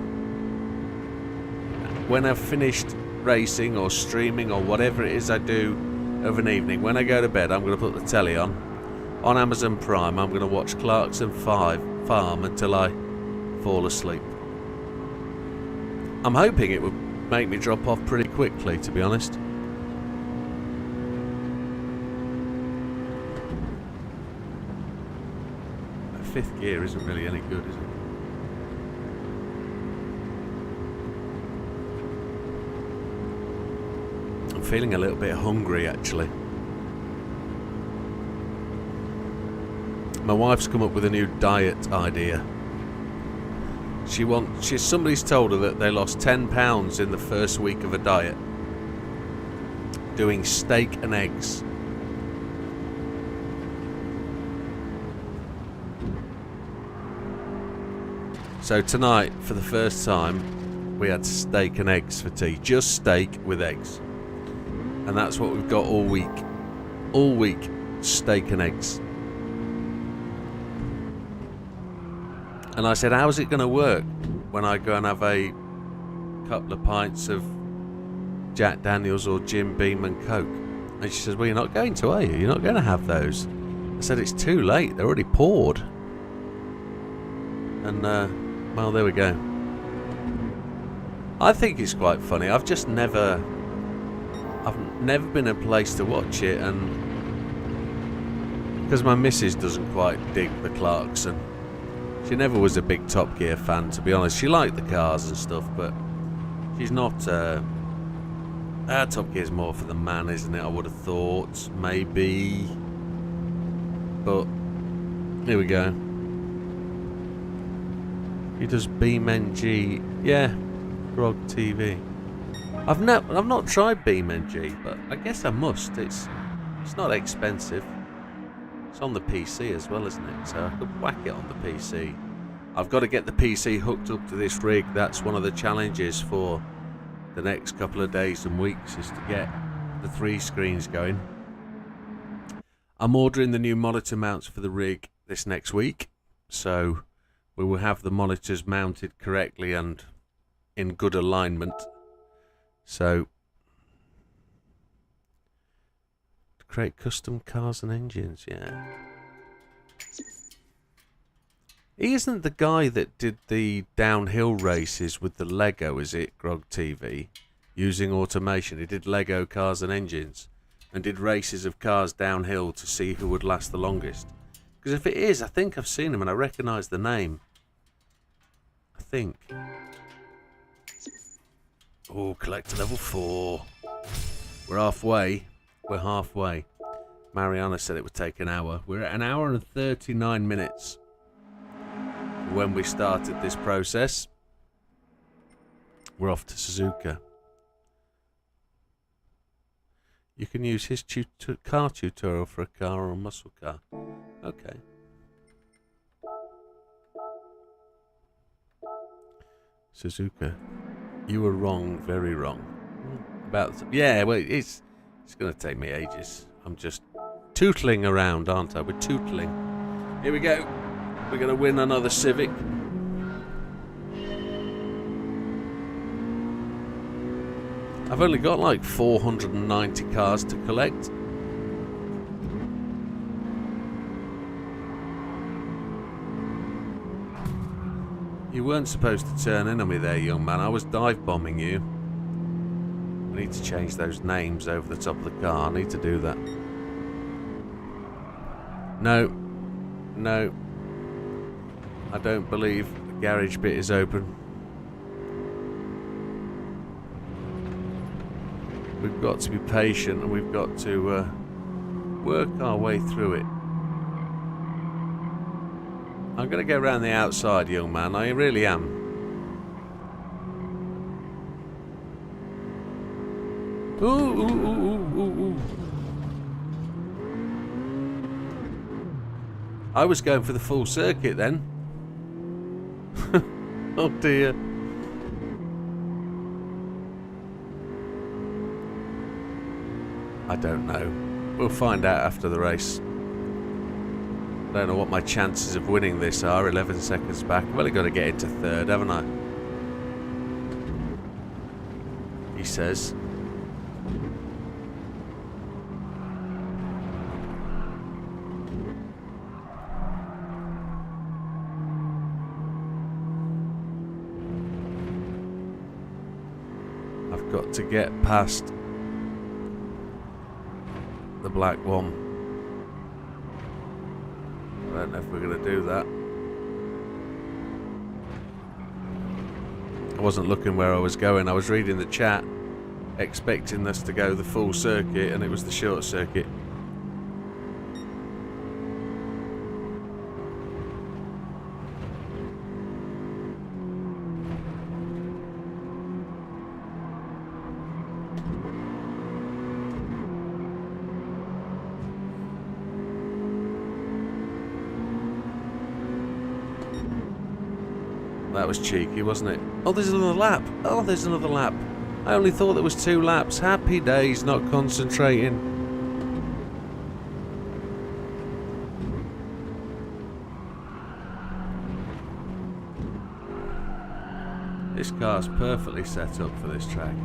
When I've finished racing or streaming or whatever it is I do of an evening, when I go to bed, I'm going to put the telly on Amazon Prime. I'm going to watch Clarkson Farm until I fall asleep. I'm hoping it would make me drop off pretty quickly, to be honest. Fifth gear isn't really any good, is it? I'm feeling a little bit hungry, actually. My wife's come up with a new diet idea. Somebody's told her that they lost 10 pounds in the first week of a diet doing steak and eggs. So tonight, for the first time, we had steak and eggs for tea. Just steak with eggs. And that's what we've got all week. All week, steak and eggs. And I said, how's it going to work when I go and have a couple of pints of Jack Daniels or Jim Beam and Coke? And she says, well, you're not going to, are you? You're not going to have those. I said, it's too late. They're already poured. And, well, there we go. I think it's quite funny. I've never been in a place to watch it, and because my missus doesn't quite dig the Clarkson. She never was a big Top Gear fan, to be honest. She liked the cars and stuff, but she's not... Top Gear's more for the man, isn't it? I would have thought, maybe. But, here we go. He does BeamNG. Yeah, Grog TV. I've not tried BeamNG, but I guess I must. It's not expensive. It's on the PC as well, isn't it? So I could whack it on the PC. I've got to get the PC hooked up to this rig. That's one of the challenges for the next couple of days and weeks, is to get the 3 screens going. I'm ordering the new monitor mounts for the rig this next week, so we will have the monitors mounted correctly and in good alignment. So, to create custom cars and engines, yeah. He isn't the guy that did the downhill races with the Lego, is it, Grog TV? Using automation. He did Lego cars and engines and did races of cars downhill to see who would last the longest. Because if it is, I think I've seen him and I recognise the name. I think. Oh, collector level 4. We're halfway. We're halfway. Mariana said it would take an hour. We're at 1 hour and 39 minutes when we started this process. We're off to Suzuka. You can use his car tutorial for a car or a muscle car. Okay. Suzuka. You were wrong, very wrong. Yeah, well, it's going to take me ages. I'm just tootling around, aren't I? We're tootling. Here we go. We're going to win another Civic. I've only got like 490 cars to collect. You weren't supposed to turn in on me there, young man. I was dive bombing you. I need to change those names over the top of the car. I need to do that. No. No. I don't believe the garage bit is open. We've got to be patient and we've got to work our way through it. I'm going to go around the outside, young man. I really am. Ooh, ooh, ooh, ooh, ooh, ooh. I was going for the full circuit then. Oh dear. I don't know. We'll find out after the race. I don't know what my chances of winning this are. 11 seconds back. I've only got to get into third, haven't I? He says. I've got to get past the black one. I don't know if we're going to do that. I wasn't looking where I was going. I was reading the chat, expecting us to go the full circuit, and it was the short circuit. That was cheeky, wasn't it? Oh, there's another lap. Oh, there's another lap. I only thought there was 2 laps. Happy days, not concentrating. This car's perfectly set up for this track.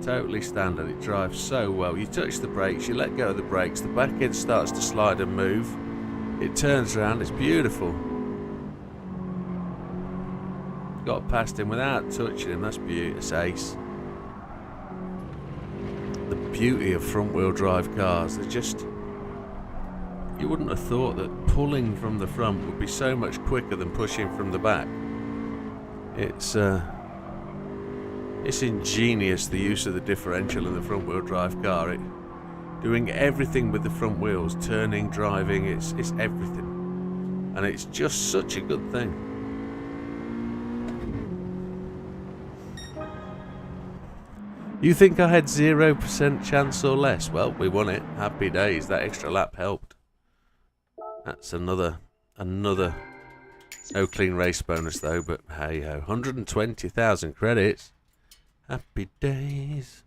Totally standard. It drives so well. You touch the brakes, you let go of the brakes, the back end starts to slide and move. It turns around. It's beautiful. Got past him without touching him. That's beautiful. It's ace. The beauty of front wheel drive cars. They're just... You wouldn't have thought that pulling from the front would be so much quicker than pushing from the back. It's ingenious, the use of the differential in the front wheel drive car. Doing everything with the front wheels, turning, driving, it's everything. And it's just such a good thing. You think I had 0% chance or less? Well, we won it. Happy days. That extra lap helped. That's another no clean race bonus though, but hey ho. 120,000 credits. Happy days.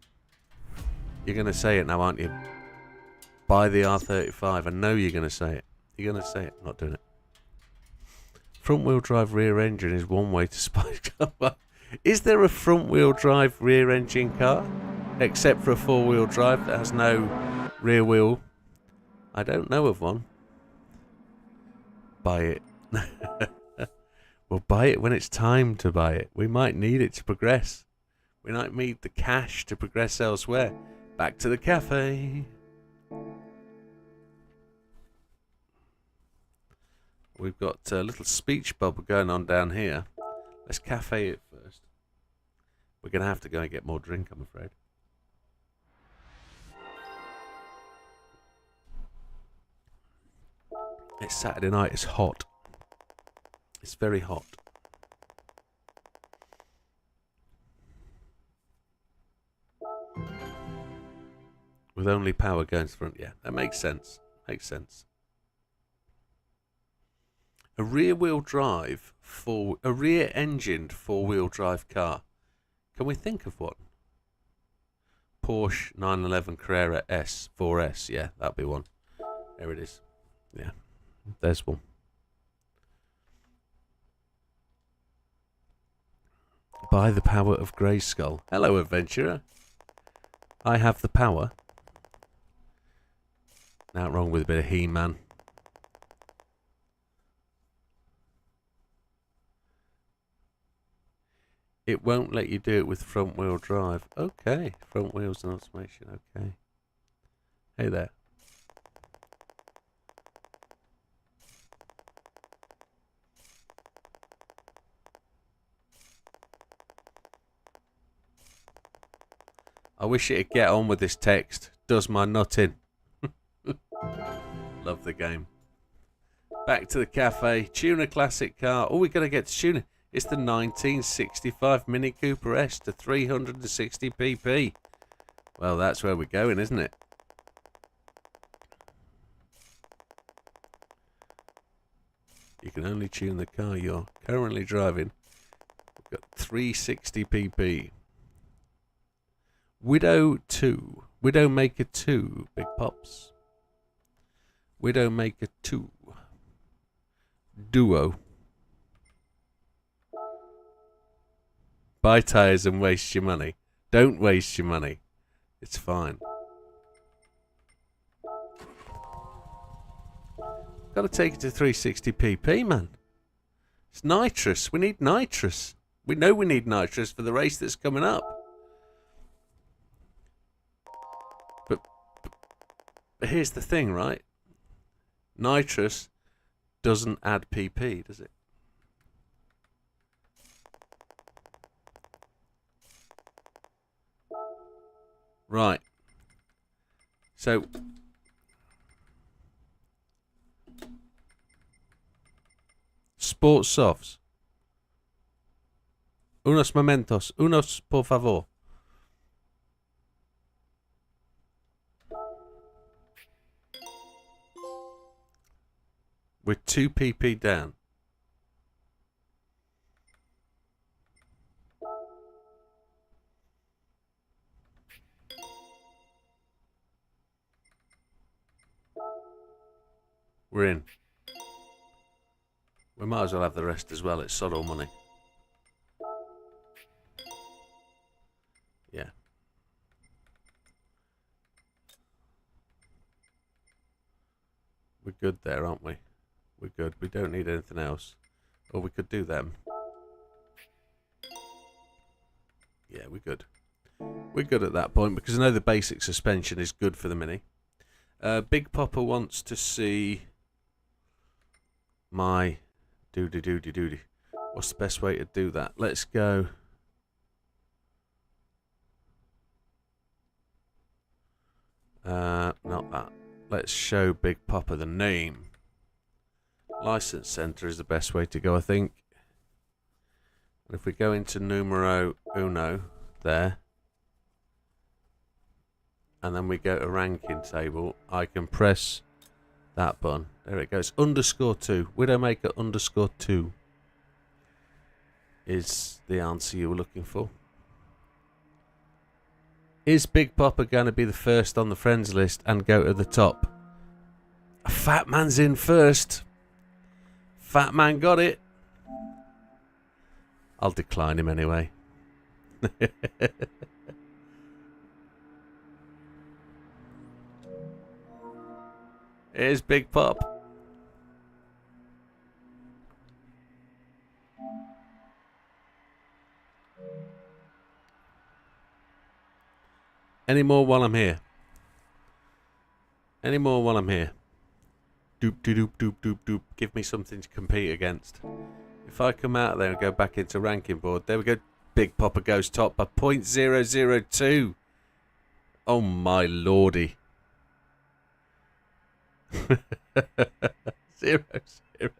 You're going to say it now, aren't you? Buy the R35. I know you're going to say it. You're going to say it. I'm not doing it. Front wheel drive rear engine is one way to spice car. Is there a front wheel drive rear engine car? Except for a four wheel drive that has no rear wheel? I don't know of one. Buy it. We'll buy it when it's time to buy it. We might need it to progress. We might need the cash to progress elsewhere. Back to the cafe. We've got a little speech bubble going on down here. Let's cafe it first. We're going to have to go and get more drink, I'm afraid. It's Saturday night. It's hot. It's very hot. With only power going to front. Yeah, that makes sense. Makes sense. A rear-wheel drive, a rear-engined four-wheel drive car. Can we think of one? Porsche 911 Carrera S 4S. Yeah, that'll be one. There it is. Yeah, there's one. By the power of Greyskull. Hello, adventurer. I have the power. Not wrong with a bit of He-Man. It won't let you do it with front wheel drive. Okay, front wheels and automation. Okay. Hey there. I wish it'd get on with this text. Does my nut in. Love the game. Back to the cafe. Tuner classic car. Oh, we got to get to tuner. It's the 1965 Mini Cooper S to 360 pp. Well, that's where we're going, isn't it? You can only tune the car you're currently driving. We've got 360 pp. Widdowmaker 2, Big Pops. Widdowmaker 2. Duo. Buy tyres and waste your money. Don't waste your money. It's fine. Got to take it to 360 pp, man. It's nitrous. We need nitrous. We know we need nitrous for the race that's coming up. But here's the thing, right? Nitrous doesn't add pp, does it? Right. So sports softs. Unos momentos. Unos, por favor. We're 2 pp down. We're in. We might as well have the rest as well. It's sod all money. good there, aren't we? We're good. We don't need anything else. Or we could do them. Yeah, we're good. We're good at that point because I know the basic suspension is good for the Mini. Big Popper wants to see my doody. What's the best way to do that? Let's go. Not that. Let's show Big Popper the name. License Center is the best way to go, I think. And if we go into numero uno there, and then we go to ranking table, I can press that button. There it goes. _2. Widdowmaker _2 is the answer you were looking for. Is Big Popper going to be the first on the friends list and go to the top? A fat man's in first. Fat man got it. I'll decline him anyway. Here's Big Pop. Any more while I'm here? Any more while I'm here? Doop doop doop doop doop. Give me something to compete against. If I come out there and go back into ranking board, there we go. Big Popper goes top by 0.002. Oh my lordy. 0.0.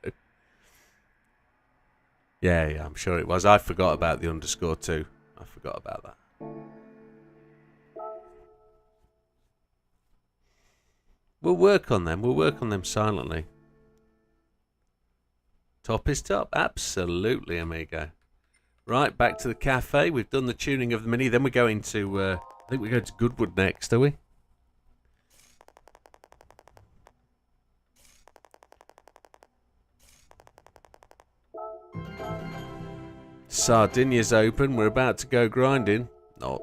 Yeah, I'm sure it was. I forgot about the _2. I forgot about that. We'll work on them. We'll work on them silently. Top is top. Absolutely, amigo. Right, back to the cafe. We've done the tuning of the Mini. Then we go into, I think we go to Goodwood next, are we? Sardinia's open. We're about to go grinding. Not.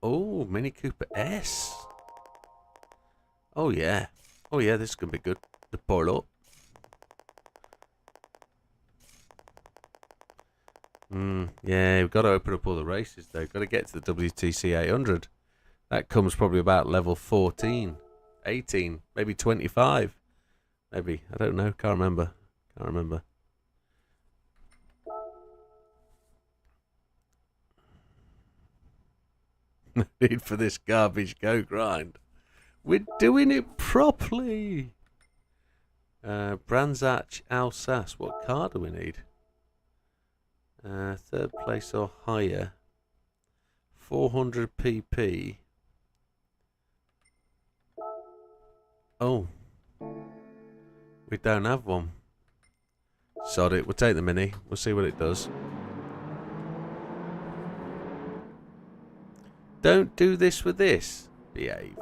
Oh, Mini Cooper S. Oh, yeah. Oh, yeah, this is going to be good. The Polo. Yeah, we've got to open up all the races, though. Got to get to the WTC 800. That comes probably about level 14, 18, maybe 25. Maybe. I don't know. Can't remember. No need for this garbage go grind. We're doing it properly. Branzach Alsace. What car do we need? Third place or higher. 400 pp. Oh. We don't have one. Sod it. We'll take the Mini. We'll see what it does. Don't do this with this. Behave.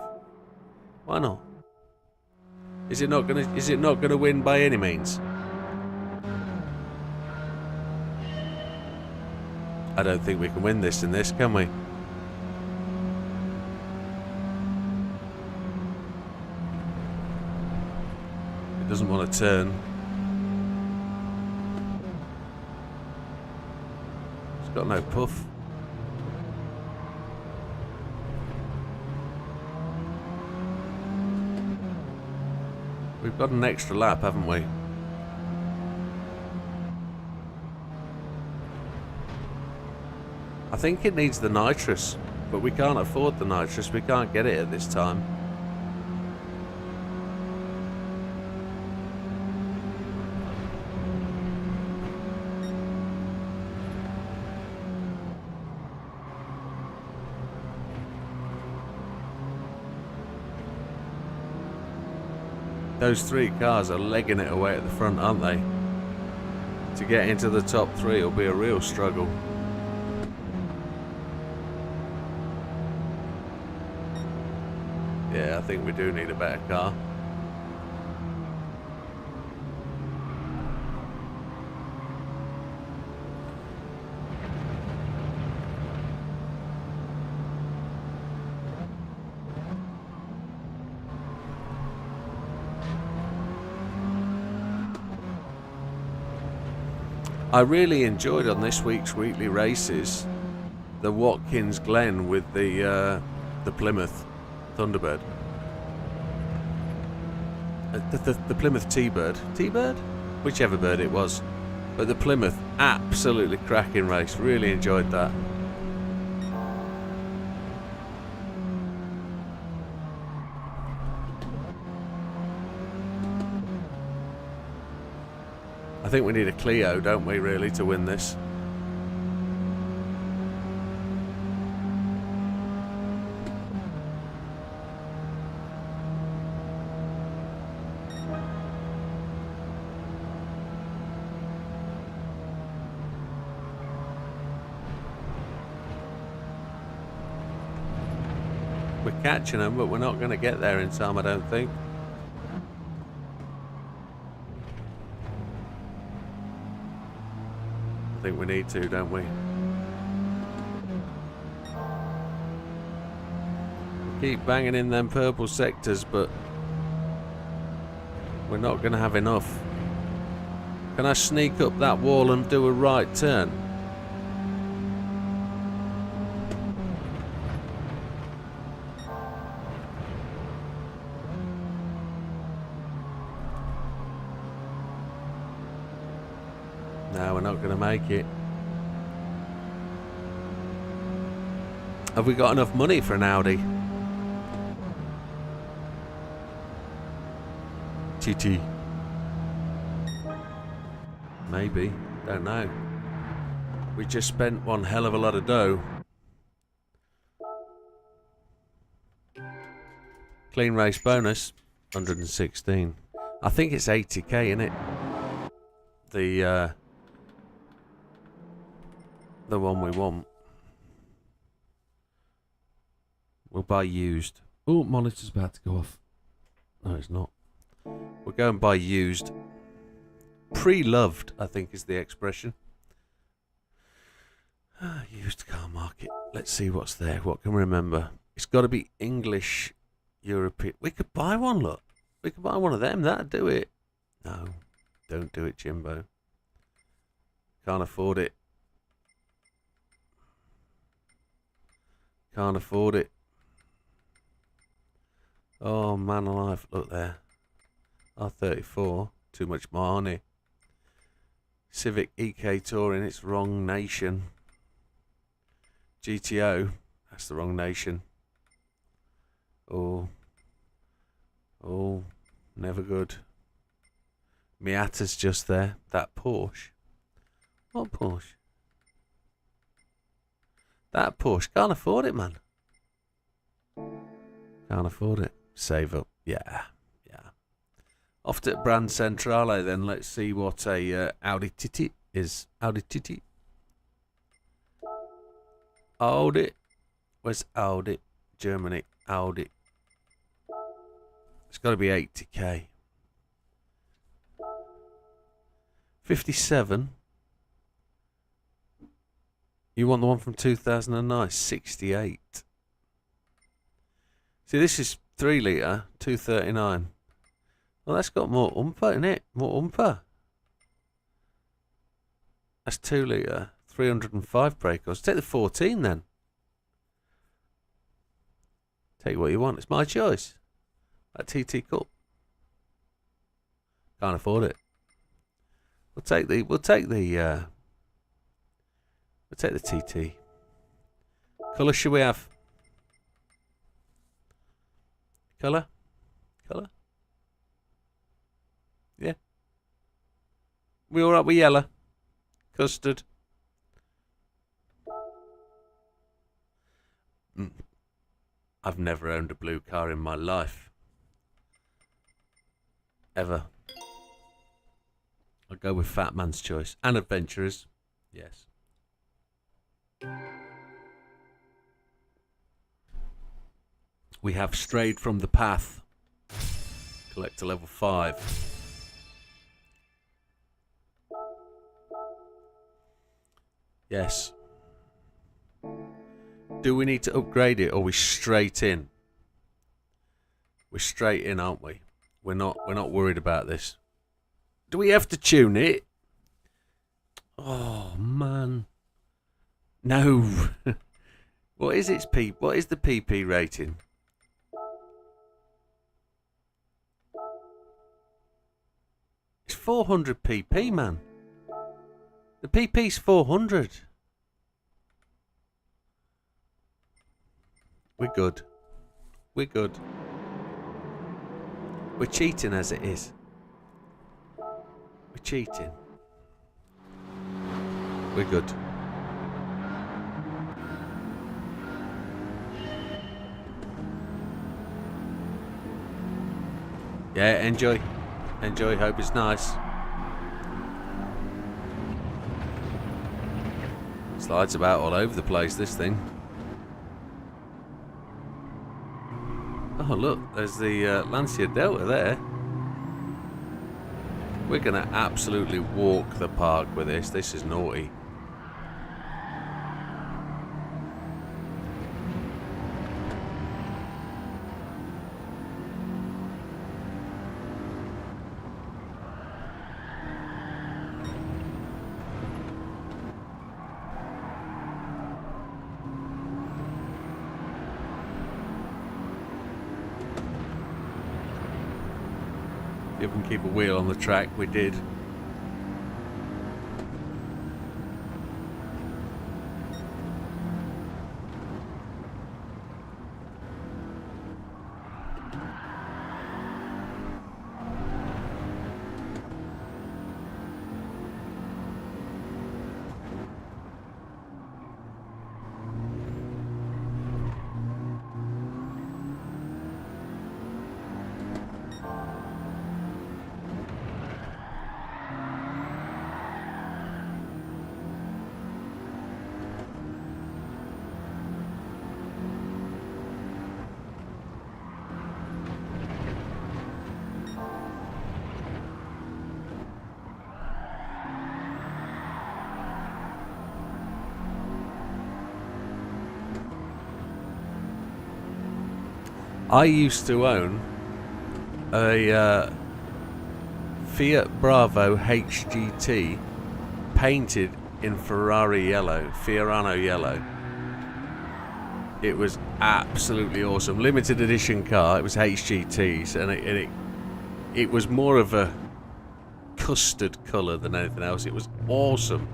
Why not? Is it not gonna win by any means? I don't think we can win this in this, can we? It doesn't want to turn. It's got no puff. We've got an extra lap, haven't we? I think it needs the nitrous, but we can't afford the nitrous. We can't get it at this time. Those three cars are legging it away at the front, aren't they? To get into the top three will be a real struggle. Yeah, I think we do need a better car. I really enjoyed on this week's weekly races the Watkins Glen with the Plymouth Thunderbird. The Plymouth T-Bird, whichever bird it was, but the Plymouth, absolutely cracking race. Really enjoyed that. I think we need a Clio, don't we, really, to win this? We're catching them, but we're not going to get there in time, I don't think. I think we need to, don't we? Keep banging in them purple sectors, but we're not going to have enough. Can I sneak up that wall and do a right turn? No, we're not going to make it. Have we got enough money for an Audi? TT. Maybe. Don't know. We just spent one hell of a lot of dough. Clean race bonus. 116. I think it's 80k, isn't it? The one we want. We'll buy used. Oh, monitor's about to go off. No, it's not. We'll go and buy used. Pre-loved, I think is the expression. Used car market. Let's see what's there. What can we remember? It's got to be English, European. We could buy one, look. We could buy one of them. That'd do it. No, don't do it, Jimbo. Can't afford it. Can't afford it. Oh, man alive. Look there. R34. Too much money. Civic EK Touring. It's wrong nation. GTO. That's the wrong nation. Oh. Oh. Never good. Miata's just there. That Porsche. What Porsche? That Porsche. Can't afford it, man. Can't afford it. Save up. Yeah. Yeah. Off to Brand Centrale then. Let's see what a Audi TT is. Audi TT. Audi. Where's Audi? Germany. Audi. It's got to be 80k. 57. You want the one from 2009? 68. See, this is 3 litre, 239. Well, that's got more umpa in it. More umpa. That's 2 litre, 305 brake horse. Take the 14 then. Take what you want. It's my choice. That TT Cup. Can't afford it. We'll take the TT. Colour should we have? Colour? Colour? Yeah. We alright with yellow? Custard? I've never owned a blue car in my life. Ever. I'll go with Fat Man's Choice. And Adventurers. Yes. We have strayed from the path. Collector level 5. Yes. Do we need to upgrade it, or are we straight in? We're straight in, aren't we? We're not worried about this. Do we have to tune it? Oh, man. No. What is its P? What is the PP rating? It's 400 PP, man. The PP's 400. We're good. We're good. We're cheating as it is. We're cheating. We're good. Yeah, enjoy. Enjoy, hope it's nice. Slides about all over the place, this thing. Oh look, there's the Lancia Delta there. We're going to absolutely walk the park with this. This is naughty. If we can keep a wheel on the track, we did. I used to own a Fiat Bravo HGT painted in Ferrari yellow, Fiorano yellow. It was absolutely awesome. Limited edition car. It was HGTs, and it was more of a custard colour than anything else. It was awesome,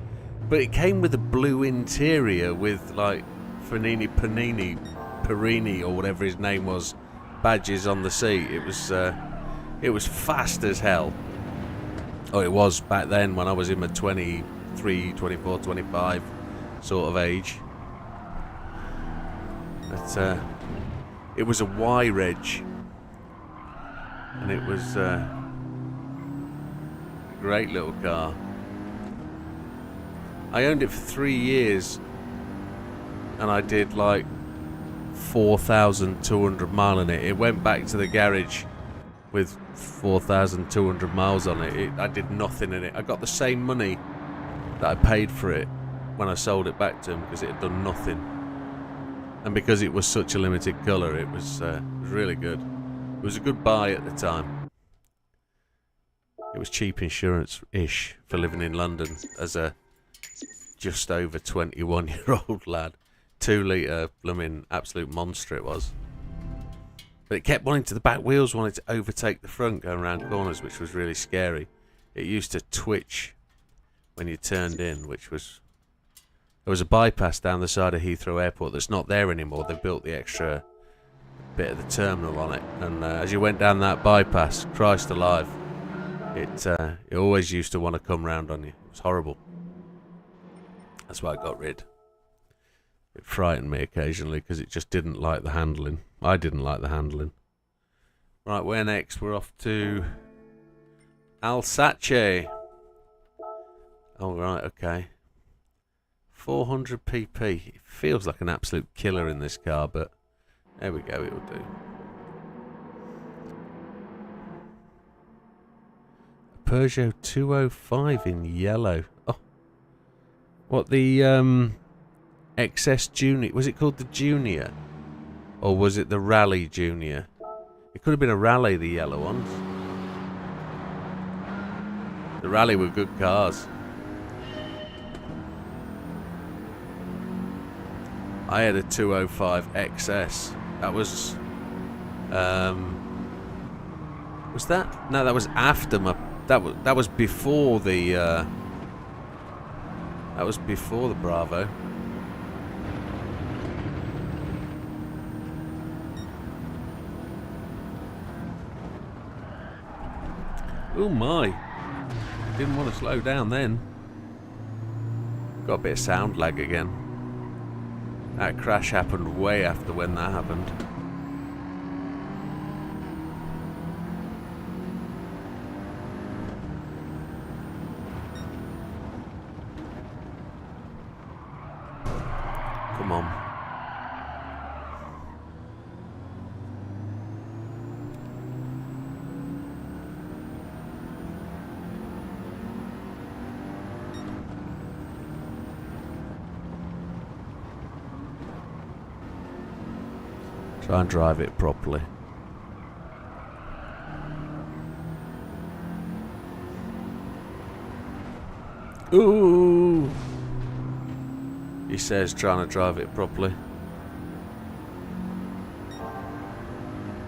but it came with a blue interior with like Perini or whatever his name was, badges on the seat. It was fast as hell. Oh, it was back then when I was in my 23, 24, 25 sort of age. But it was a Y-Reg, and it was a great little car. I owned it for 3 years, and I did like 4,200 miles on it. It went back to the garage with 4,200 miles on it. I did nothing in it. I got the same money that I paid for it when I sold it back to him, because it had done nothing. And because it was such a limited colour, it was really good. It was a good buy at the time. It was cheap insurance-ish for living in London as a just over 21-year-old lad. 2 litre blooming absolute monster it was. But it kept wanting to, the back wheels wanted to overtake the front going around corners, which was really scary. It used to twitch when you turned in, which was... There was a bypass down the side of Heathrow Airport that's not there anymore. They've built the extra bit of the terminal on it. And as you went down that bypass, Christ alive, it always used to want to come round on you. It was horrible. That's why I got rid. It frightened me occasionally because it just didn't like the handling. I didn't like the handling. Right, where next? We're off to Alsace. Oh, right, okay. 400 pp. It feels like an absolute killer in this car, but there we go, it'll do. A Peugeot 205 in yellow. Oh, what, the XS Junior? Was it called the Junior? Or was it the Rally Junior? It could have been a Rally, the yellow ones. The Rally were good cars. I had a 205 XS. That was that? No, that was after my. That was before the. That was before the Bravo. Oh my! Didn't want to slow down then. Got a bit of sound lag again. That crash happened way after when that happened. Come on. Try and drive it properly. Ooh! He says trying to drive it properly.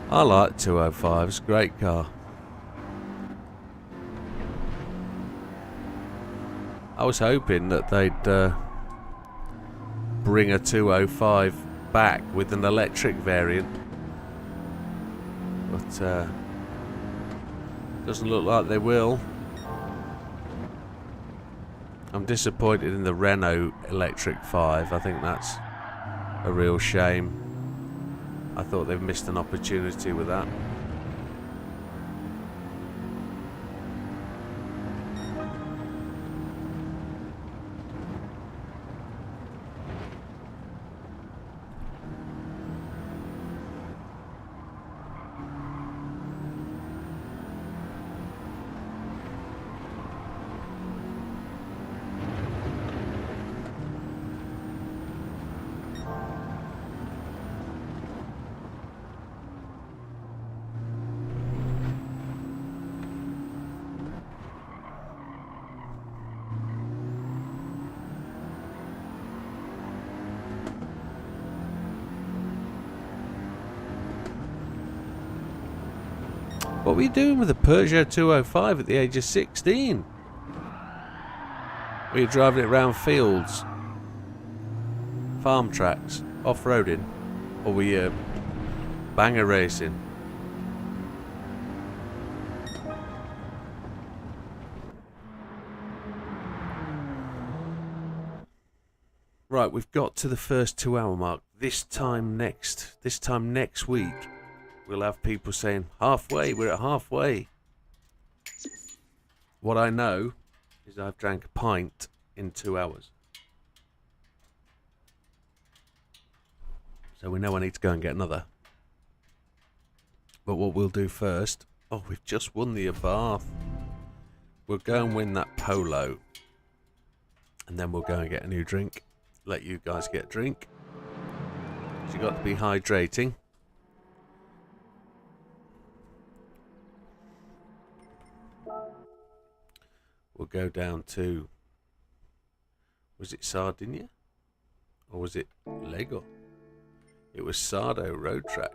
I like 205, it's a great car. I was hoping that they'd bring a 205 back with an electric variant, but doesn't look like they will. I'm disappointed in the Renault Electric 5. I think that's a real shame. I thought they've missed an opportunity with that. What were you doing with a Peugeot 205 at the age of 16? Were you driving it around fields, farm tracks, off-roading, or were you banger racing? Right, we've got to the first 2 hour mark. This time next week, we'll have people saying, halfway, we're at halfway. What I know is I've drank a pint in 2 hours. So we know I need to go and get another. But what we'll do first... Oh, we've just won the Abarth. We'll go and win that Polo. And then we'll go and get a new drink. Let you guys get a drink. So you've got to be hydrating. We'll go down to... Was it Sardinia? Or was it Lego? It was Sardo Road Track.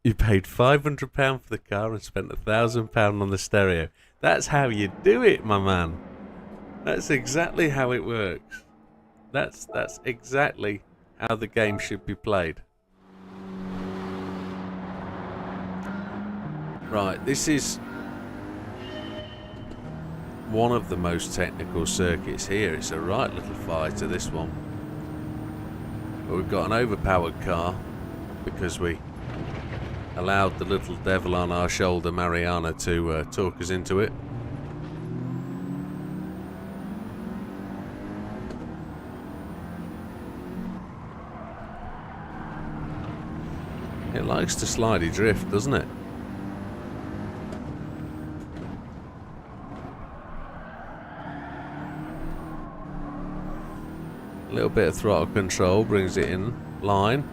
You paid £500 for the car and spent £1,000 on the stereo. That's how you do it, my man. That's exactly how it works. That's exactly how the game should be played. Right, this is one of the most technical circuits here. It's a right little fighter, this one. But we've got an overpowered car because we allowed the little devil on our shoulder, Mariana, to talk us into it. It likes to slidey drift, doesn't it? A little bit of throttle control brings it in line,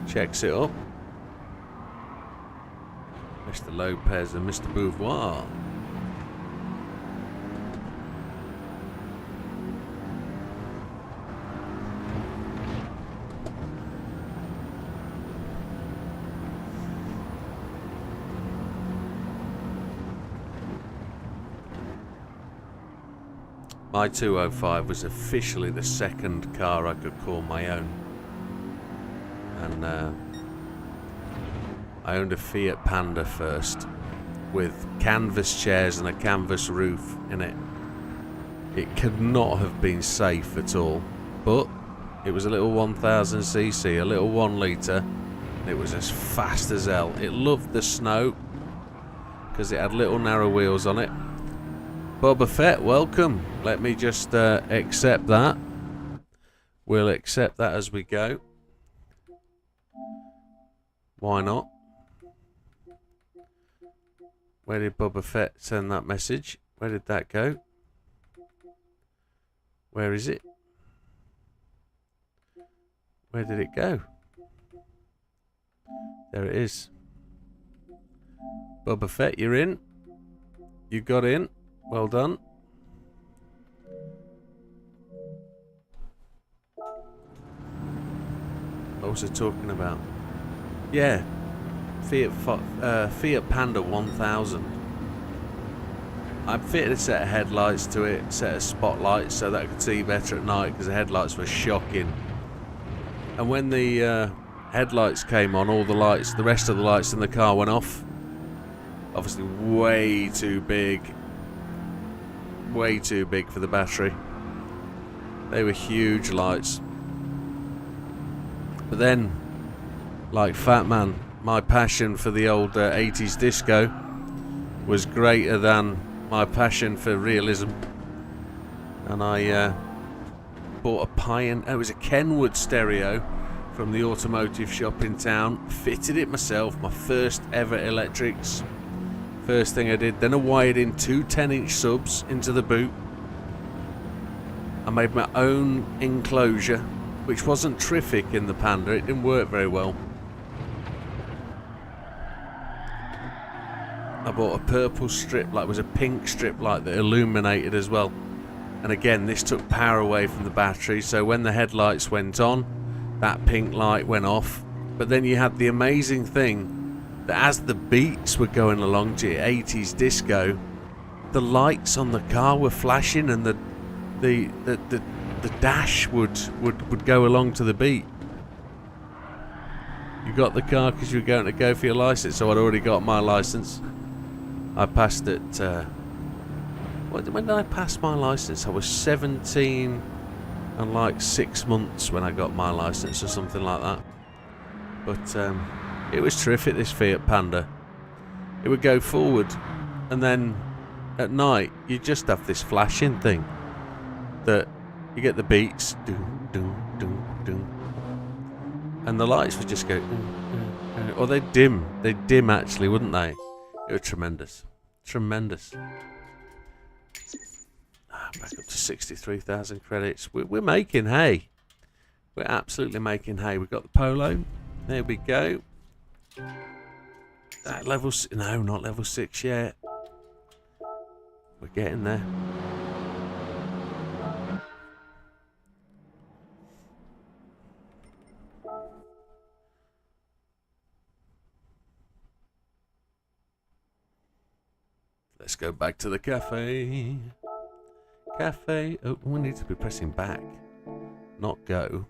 checks it up. Mr. Lopez and Mr. Beauvoir. My 205 was officially the second car I could call my own. And I owned a Fiat Panda first, with canvas chairs and a canvas roof in it. It could not have been safe at all, but it was a little 1000cc, a little 1 litre. It was as fast as hell. It loved the snow because it had little narrow wheels on it. Boba Fett, welcome. Let me just accept that. We'll accept that as we go. Why not? Where did Boba Fett send that message? Where did that go? Where is it? Where did it go? There it is. Boba Fett, you're in. You got in. Well done. What was I talking about? Yeah. Fiat Panda 1000. I fitted a set of headlights to it, a set of spotlights so that I could see better at night because the headlights were shocking. And when the headlights came on, all the lights, the rest of the lights in the car went off. Obviously way too big. Way too big for the battery. They were huge lights. But then, like Fat Man, my passion for the old 80s disco was greater than my passion for realism. And I bought it was a Kenwood stereo from the automotive shop in town. Fitted it myself, my first ever electrics. First thing I did. Then I wired in 2 10-inch subs into the boot. I made my own enclosure, which wasn't terrific in the Panda. It didn't work very well. I bought a purple strip light, was a pink strip light that illuminated as well. And again, this took power away from the battery, so when the headlights went on, that pink light went off. But then you had the amazing thing that as the beats were going along to 80s disco, the lights on the car were flashing and the dash would go along to the beat. You got the car because you were going to go for your license, so I'd already got my license. I passed it. When did I pass my license? I was 17 and like 6 months when I got my license or something like that. But it was terrific, this Fiat Panda. It would go forward, and then at night you just have this flashing thing that you get the beats, doom, doom, doom, doom, and the lights would just go, or they'd dim. They'd dim actually, wouldn't they? It was tremendous. Tremendous. Back up to 63,000 credits. We're making hay. We're absolutely making hay. We've got the Polo. There we go. No, not level 6 yet. We're getting there. Let's go back to the cafe. Cafe. Oh, we need to be pressing back, not go.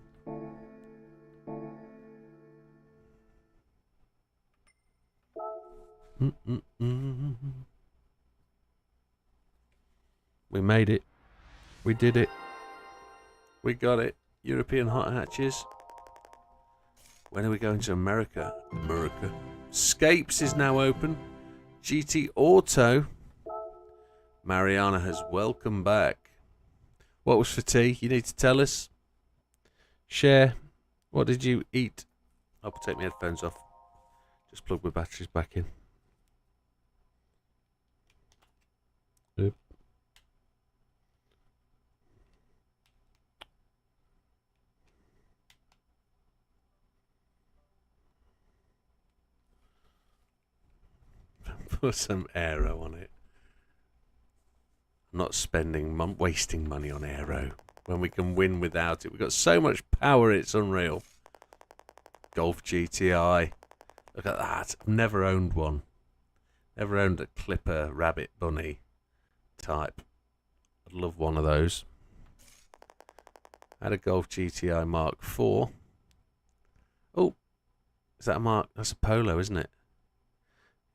We made it. We did it. We got it. European hot hatches. When are we going to America? America. Scapes is now open. GT Auto. Mariana has welcome back. What was for tea? You need to tell us. Share. What did you eat? I'll take my headphones off. Just plug my batteries back in. Yep. Put some aero on it. I'm not wasting money on aero when we can win without it. We've got so much power, it's unreal. Golf GTI. Look at that. I've never owned one. Never owned a Clipper Rabbit Bunny type. I'd I'd love one of those. I had a Golf GTI Mark IV. Oh, is that a Mark? That's a Polo, isn't it?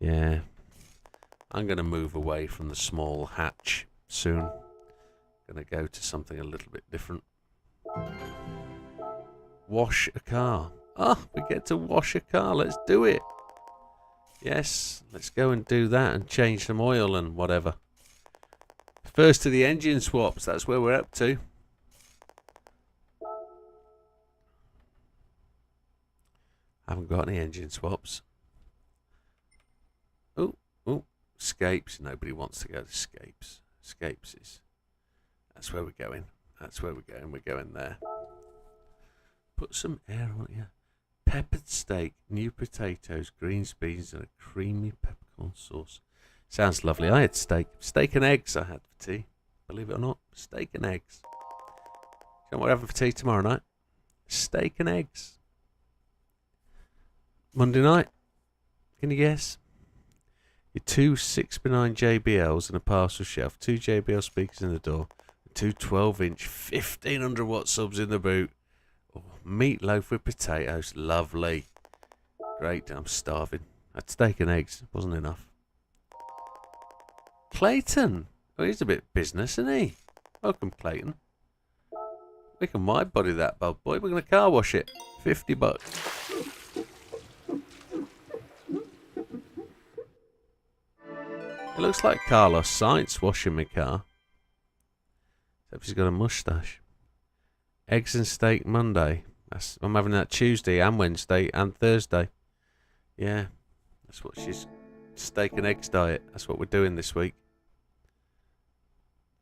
Yeah. I'm going to move away from the small hatch soon. Going to go to something a little bit different. Wash a car. Ah, we get to wash a car. Let's do it. Yes, let's go and do that and change some oil and whatever. First to the engine swaps. That's where we're up to. Haven't got any engine swaps. Oh, Scapes. Nobody wants to go to Scapes. Scapes is... That's where we're going. That's where we're going. We're going there. Put some air on it. Peppered steak, new potatoes, greens, beans, and a creamy peppercorn sauce. Sounds lovely. I had steak. Steak and eggs I had for tea. Believe it or not. Steak and eggs. You know what we're having for tea tomorrow night? Steak and eggs. Monday night. Can you guess? Your 2 6x9 JBLs and a parcel shelf. 2 JBL speakers in the door. 2 12-inch 1500 watt subs in the boot. Oh, meatloaf with potatoes. Lovely. Great. I'm starving. I had steak and eggs. Wasn't enough. Clayton. Oh, he's a bit business, isn't he? Welcome, Clayton. We can wide body that bad boy. We're going to car wash it. $50. It looks like Carlos Sainz washing my car. Except he's got a moustache. Eggs and steak Monday. I'm having that Tuesday and Wednesday and Thursday. Yeah, that's what she's... Steak and eggs diet. That's what we're doing this week.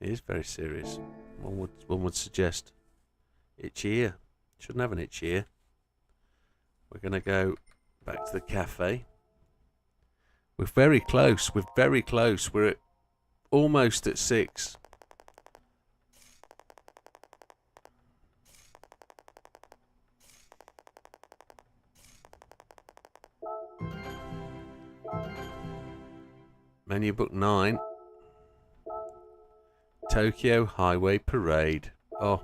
It is very serious. One would suggest. Itchy ear. Shouldn't have an itchy ear. We're going to go back to the cafe. We're very close. We're very close. We're at, almost at 6. Menu book 9. Tokyo Highway Parade. Oh.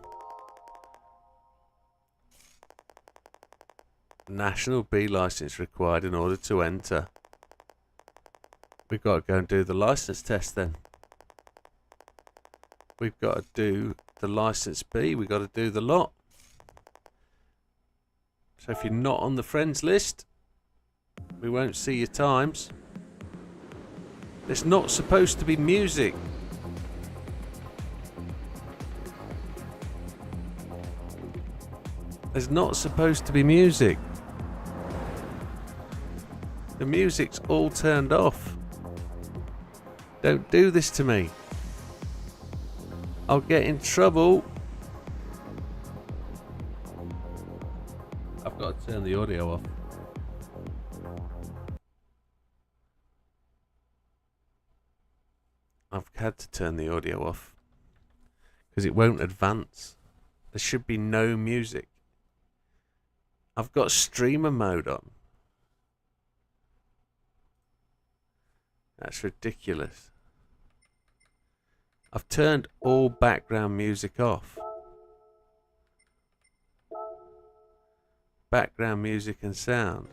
National B license required in order to enter. We've got to go and do the license test then. We've got to do the license B. We've got to do the lot. So if you're not on the friends list, we won't see your times. There's not supposed to be music. There's not supposed to be music. The music's all turned off. Don't do this to me. I'll get in trouble. I've got to turn the audio off. I've had to turn the audio off because it won't advance. There should be no music. I've got streamer mode on. That's ridiculous. I've turned all background music off. Background music and sound.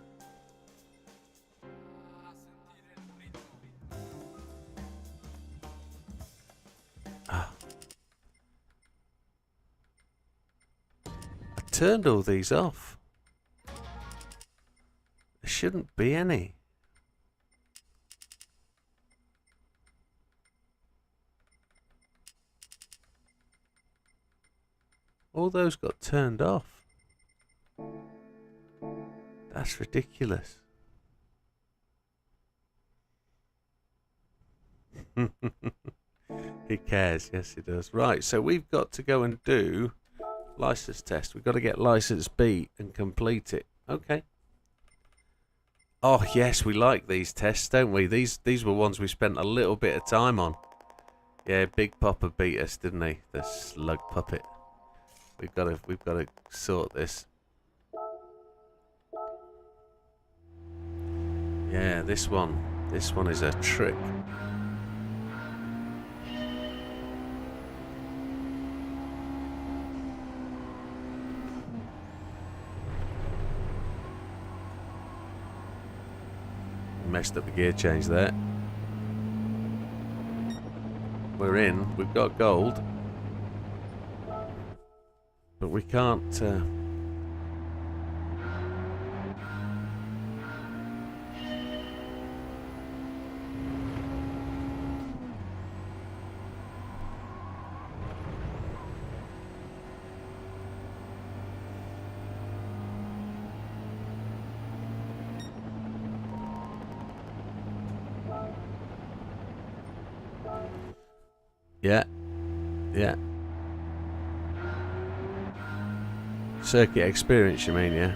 Ah. I turned all these off. There shouldn't be any. All those got turned off. That's ridiculous. He cares. Yes, he does. Right, so we've got to go and do license test. We've got to get license B and complete it. Okay. Oh, yes, we like these tests, don't we? These were ones we spent a little bit of time on. Yeah, Big Papa beat us, didn't he? The slug puppet. We've got to sort this. Yeah, this one is a trick. messed up the gear change there. We're in. We've got gold. But we can't... Yeah. Yeah. Circuit experience, you mean, yeah?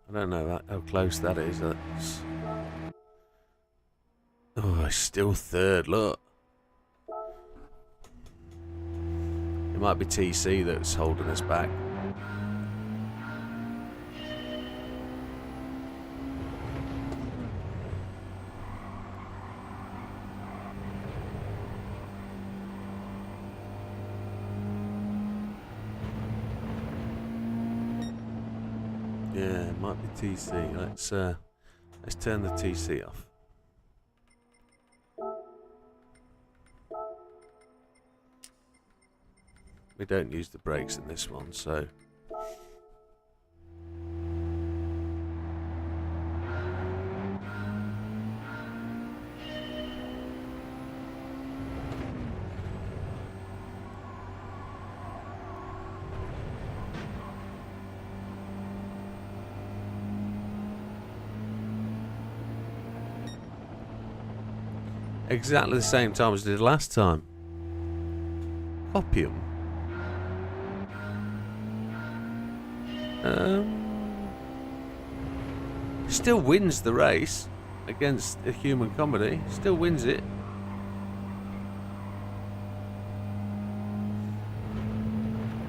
I don't know how close that is. That's... Oh, it's still third, look. It might be TC that's holding us back. Yeah, it might be TC. Let's turn the TC off. We don't use the brakes in this one, so... Exactly the same time as I did last time. Copium. Still wins the race against a human comedy. Still wins it.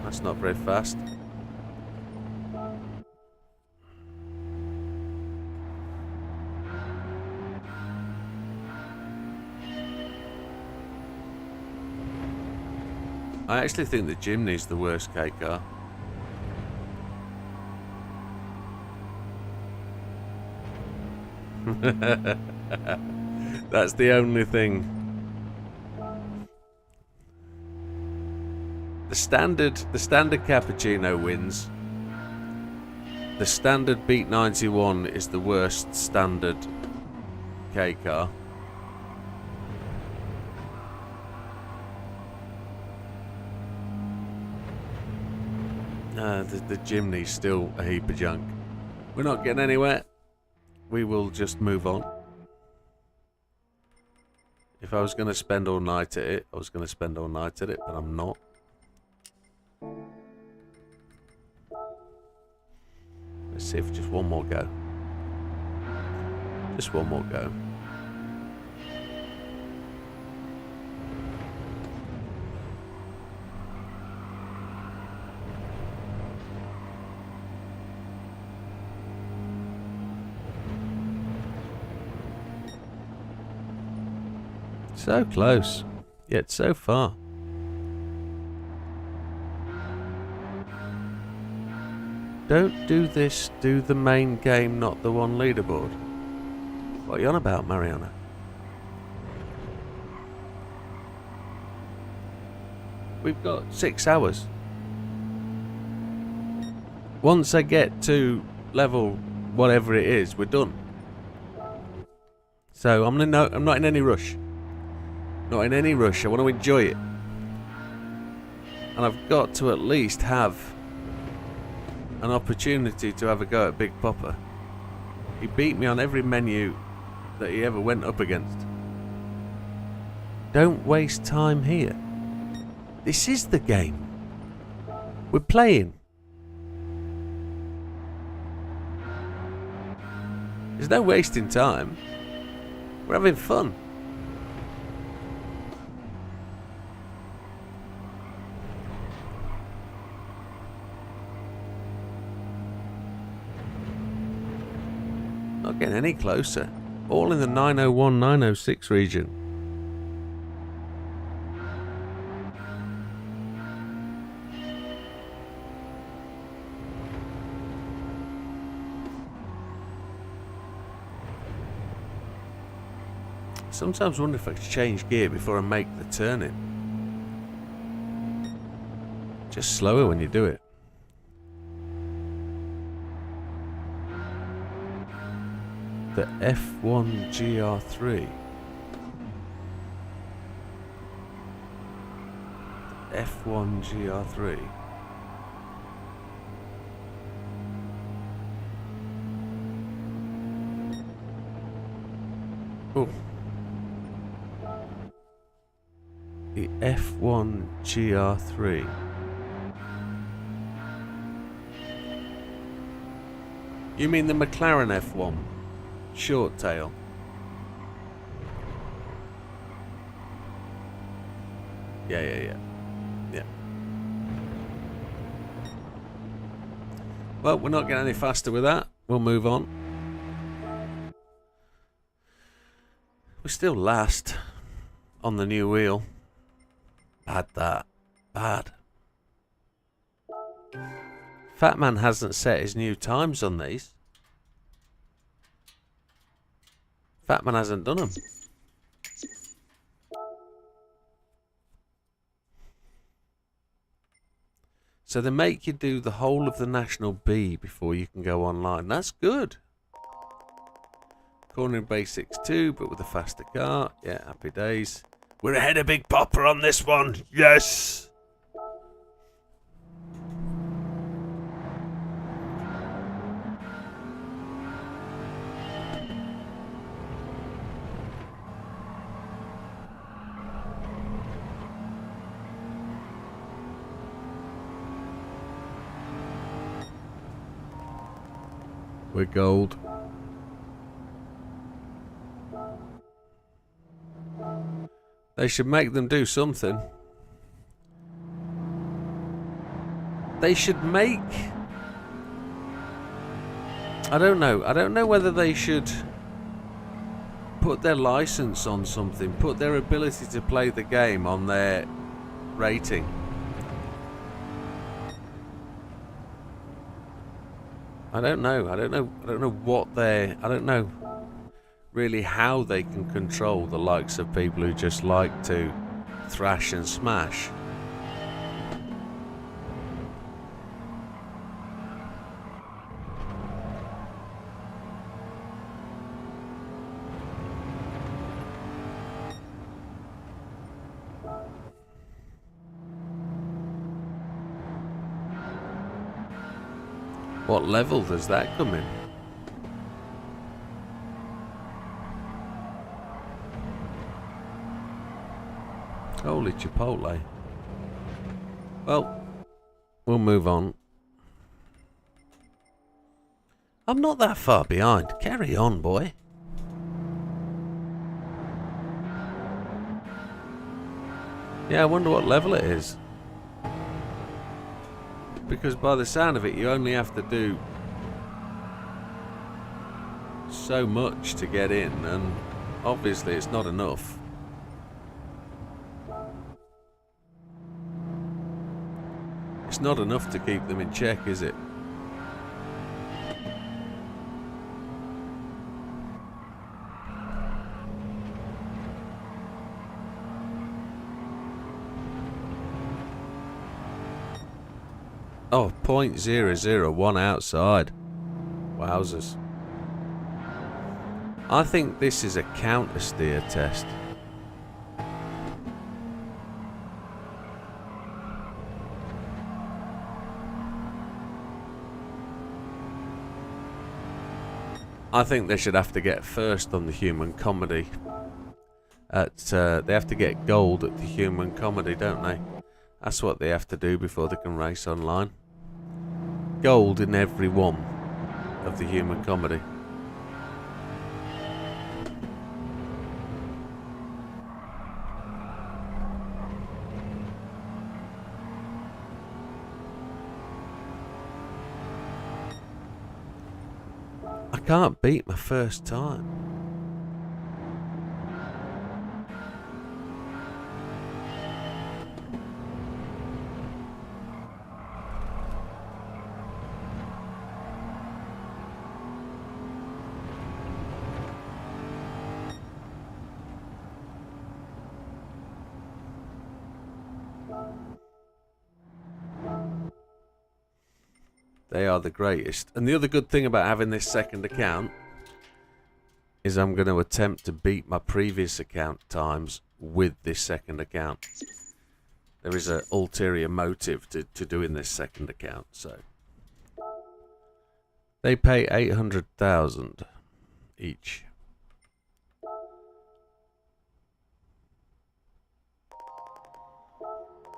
That's not very fast. I actually think the Jimny's the worst K car. That's the only thing. The standard cappuccino wins. The standard Beat 91 is the worst standard K car. The Jimny's still a heap of junk. We're not getting anywhere. We will just move on. If I was going to spend all night at it, I was going to spend all night at it, but I'm not. Let's see if just one more go. Just one more go. So close, yet so far. Don't do this, do the main game, not the one leaderboard. What are you on about, Mariana? We've got 6 hours. Once I get to level whatever it is, we're done. So I'm not in any rush. Not in any rush. I want to enjoy it. And I've got to at least have an opportunity to have a go at Big Popper. He beat me on every menu that he ever went up against. Don't waste time here. This is the game. We're playing. There's no wasting time. We're having fun. Not getting any closer. All in the 901, 906 region. Sometimes I wonder if I could change gear before I make the turning. Just slower when you do it. The F1 GR3. The F1 GR3. Oh. The F1 GR3. You mean the McLaren F1? Short tail. Yeah. Well, we're not getting any faster with that. We'll move on. We're still last on the new wheel. Bad that. Bad. Fat Man hasn't set his new times on these. Fat Man hasn't done them. So they make you do the whole of the National B before you can go online. That's good. Cornering Basics 2, but with a faster car. Yeah, happy days. We're ahead of Big Popper on this one. Yes! We're gold. They should make them do something. They should make... I don't know. I don't know whether they should put their license on something. Put their ability to play the game on their rating. I don't know. I don't know what they're... I don't know really how they can control the likes of people who just like to thrash and smash. What level does that come in? Holy Chipotle. Well, we'll move on. I'm not that far behind. Carry on, boy. Yeah, I wonder what level it is. Because by the sound of it, you only have to do so much to get in, and obviously it's not enough. It's not enough to keep them in check, is it? Oh, 0.001 outside. Wowzers. I think this is a counter steer test. I think they should have to get first on the human comedy They have to get gold at the human comedy, don't they? That's what they have to do before they can race online. Gold in every one of the human comedy. I can't beat my first time. They are the greatest. And the other good thing about having this second account is I'm going to attempt to beat my previous account times with this second account. There is an ulterior motive to doing this second account. So they pay 800,000 each.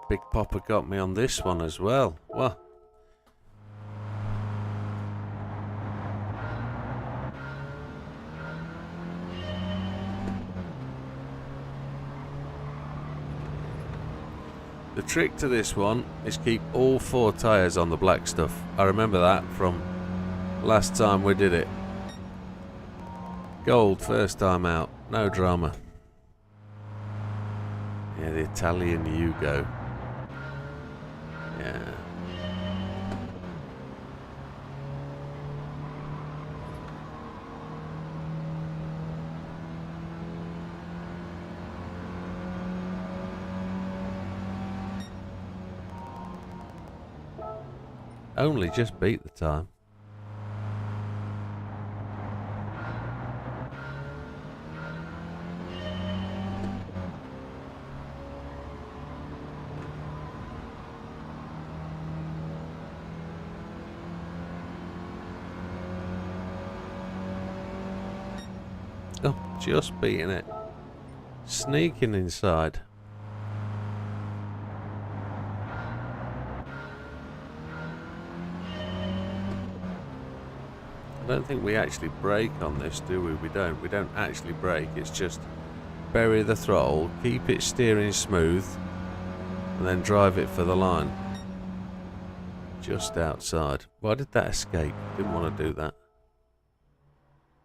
Big Papa got me on this one as well. Well. The trick to this one is keep all 4 tyres on the black stuff. I remember that from last time we did it. Gold first time out, no drama. Yeah, the Italian Yugo. Yeah. Only just beat the time. Oh, just beating it. Sneaking inside. I don't think we actually brake on this, do we? We don't. We don't actually brake. It's just bury the throttle, keep it steering smooth, and then drive it for the line. Just outside. Why did that escape? Didn't want to do that.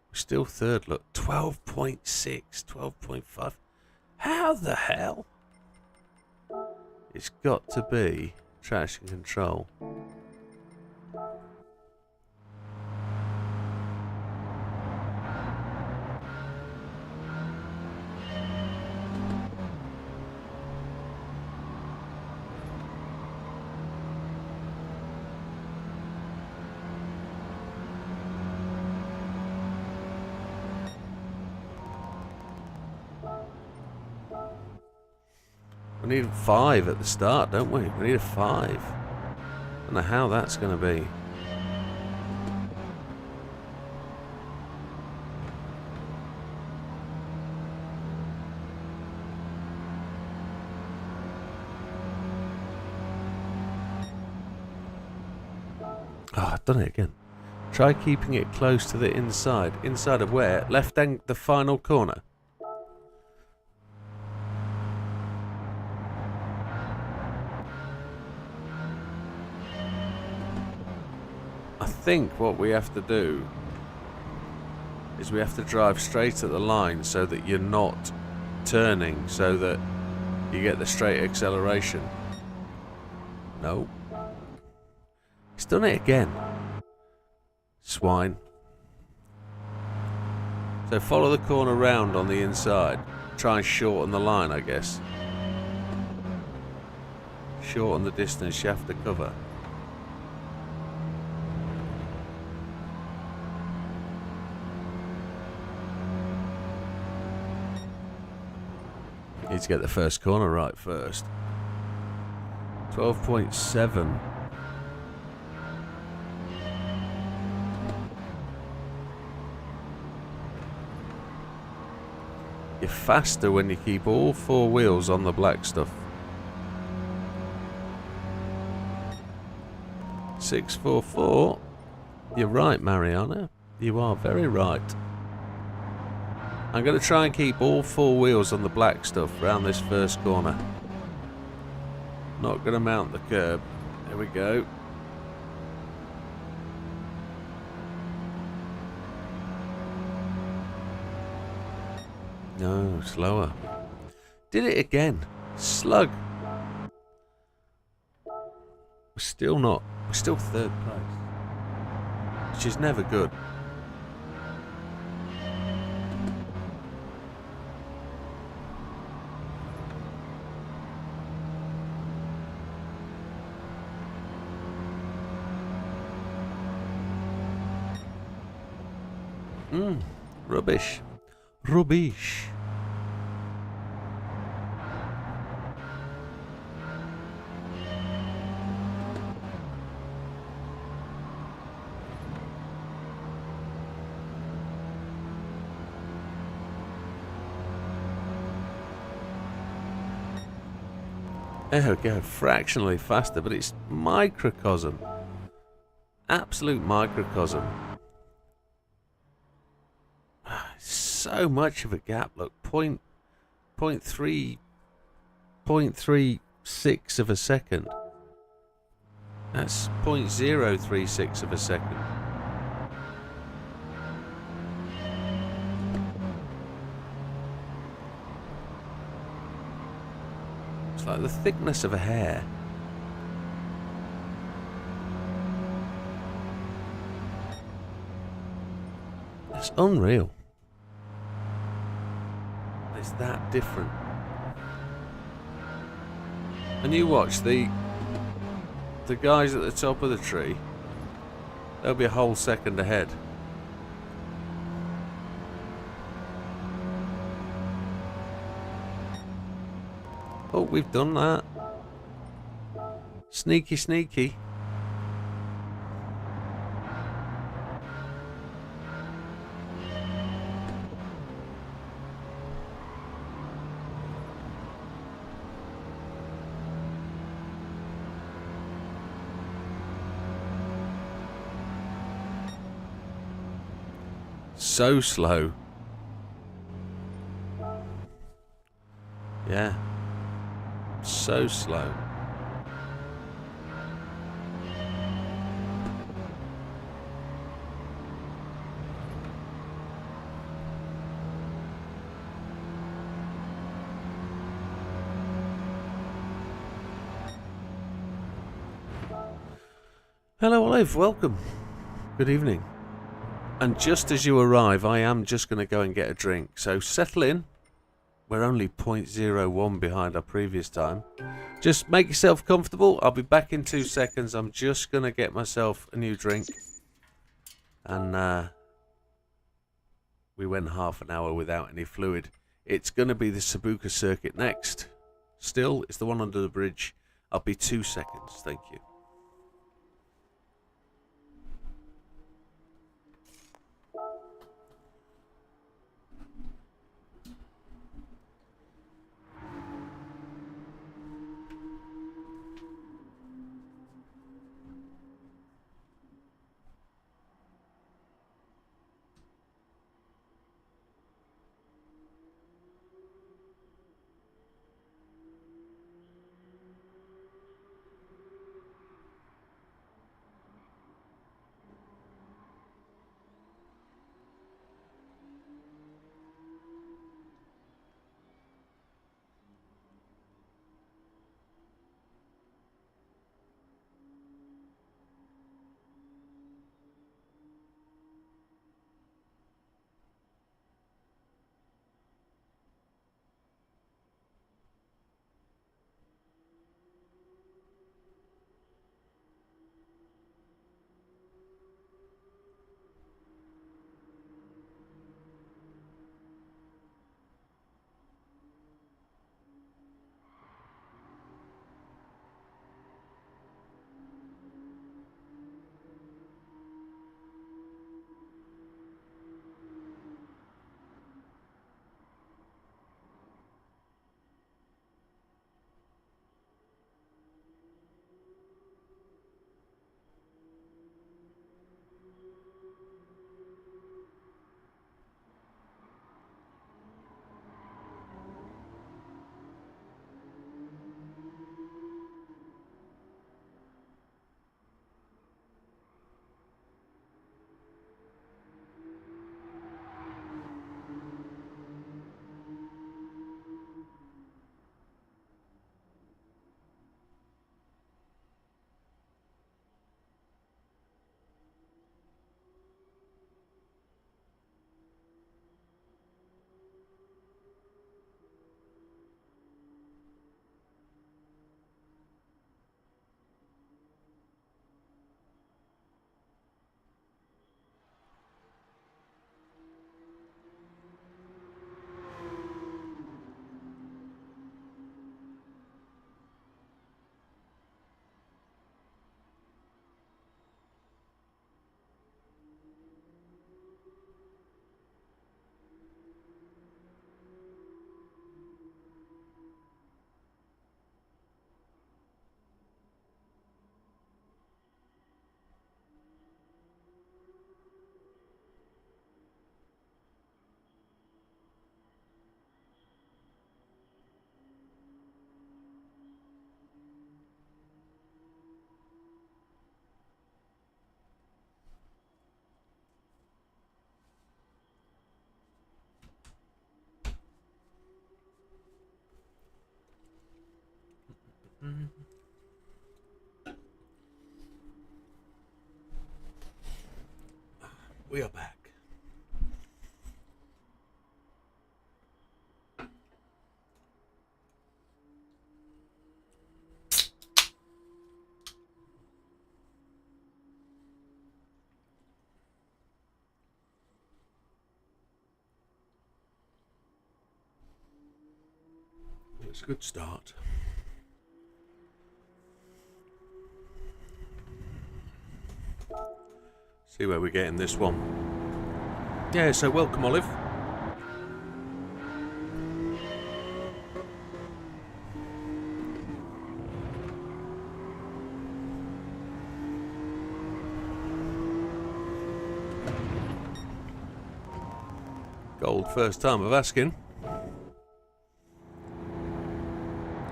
We're still third, look. 12.6, 12.5. How the hell? It's got to be traction control. We need 5 at the start, don't we? We need a 5. I don't know how that's going to be. Oh, I've done it again. Try keeping it close to the inside. Inside of where? Left end, the final corner. I think what we have to do is we have to drive straight at the line so that you're not turning, so that you get the straight acceleration. No. He's done it again. Swine. So follow the corner round on the inside. Try and shorten the line, I guess. Shorten the distance you have to cover. Need to get the first corner right first. 12.7. You're faster when you keep all four wheels on the black stuff. 644. You're right, Mariana. You are very right. I'm going to try and keep all four wheels on the black stuff around this first corner. Not going to mount the curb. There we go. No, slower. Did it again. Slug. We're still not. We're still third place. Which is never good. Rubbish. Rubbish. There we go, fractionally faster, but it's microcosm. Absolute microcosm. So much of a gap, look, 0.36 of a second. That's 0.036 of a second. It's like the thickness of a hair. It's unreal. It's that different. And you watch the guys at the top of the tree, they'll be a whole second ahead. Oh, we've done that. Sneaky, sneaky. So slow. Yeah. So slow. Hello, Olive. Welcome. Good evening. And just as you arrive, I am just going to go and get a drink. So settle in. We're only 0.01 behind our previous time. Just make yourself comfortable. I'll be back in 2 seconds. I'm just going to get myself a new drink. And we went half an hour without any fluid. It's going to be the Sabuka circuit next. Still, it's the one under the bridge. I'll be 2 seconds. Thank you. We are back. It's a good start. See where we get in this one. Yeah, so welcome, Olive. Gold, first time of asking.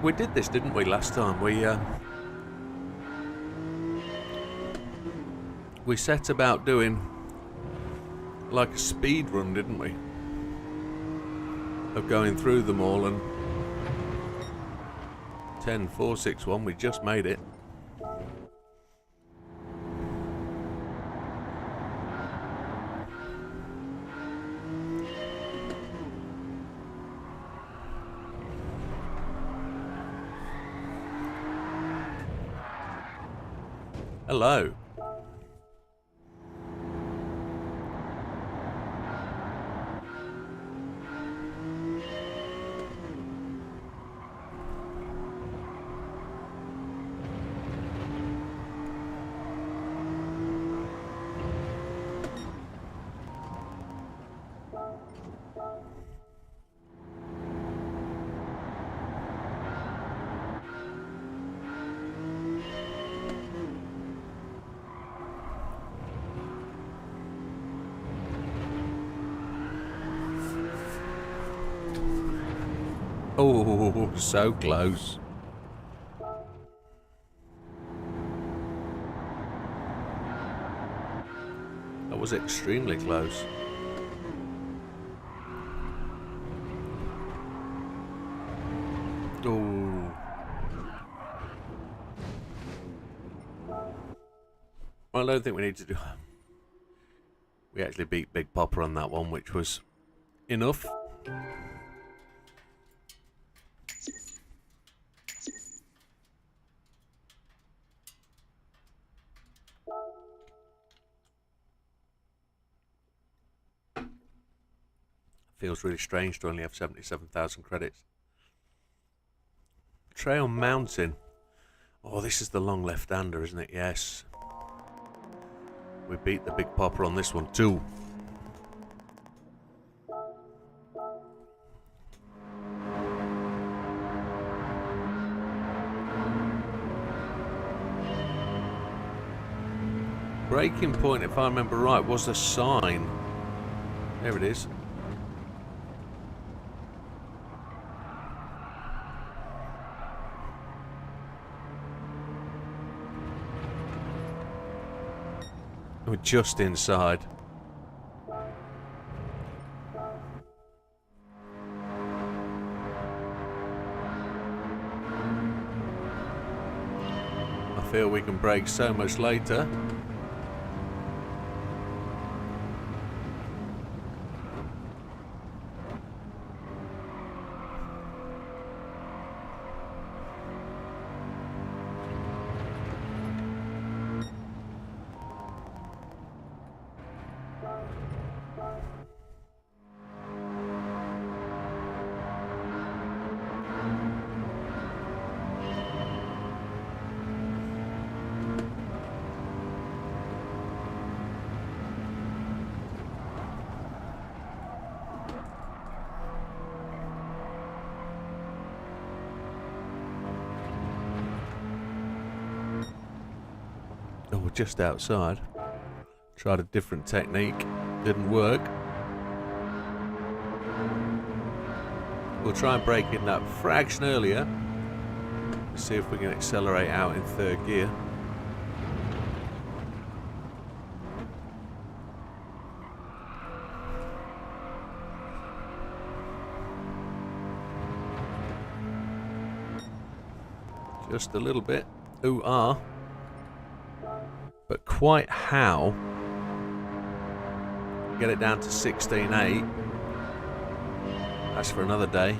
We did this, didn't we, last time? We set about doing like a speed run, didn't we? Of going through them all, and 10, 4, 6, 1, we just made it. Hello. Oh, so close. That was extremely close. Oh. Well, I don't think we need to do... We actually beat Big Popper on that one, which was enough. Feels really strange to only have 77,000 credits. Trail Mountain. Oh, this is the long left-hander, isn't it? Yes. We beat the Big Popper on this one too. Breaking point, if I remember right, was a sign. There it is. We're just inside. I feel we can brake so much later. Oh, we're just outside. Tried a different technique. Didn't work. We'll try and brake in that fraction earlier. See if we can accelerate out in third gear. Just a little bit. Ooh-ah. But quite how get it down to 16.8. That's for another day.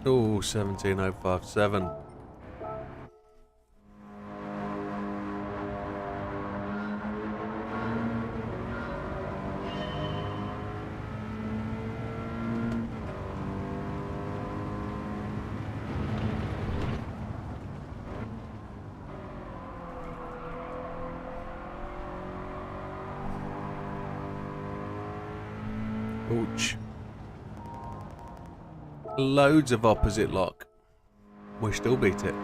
Oh, 17.057. Ouch. Loads of opposite lock. We still beat it.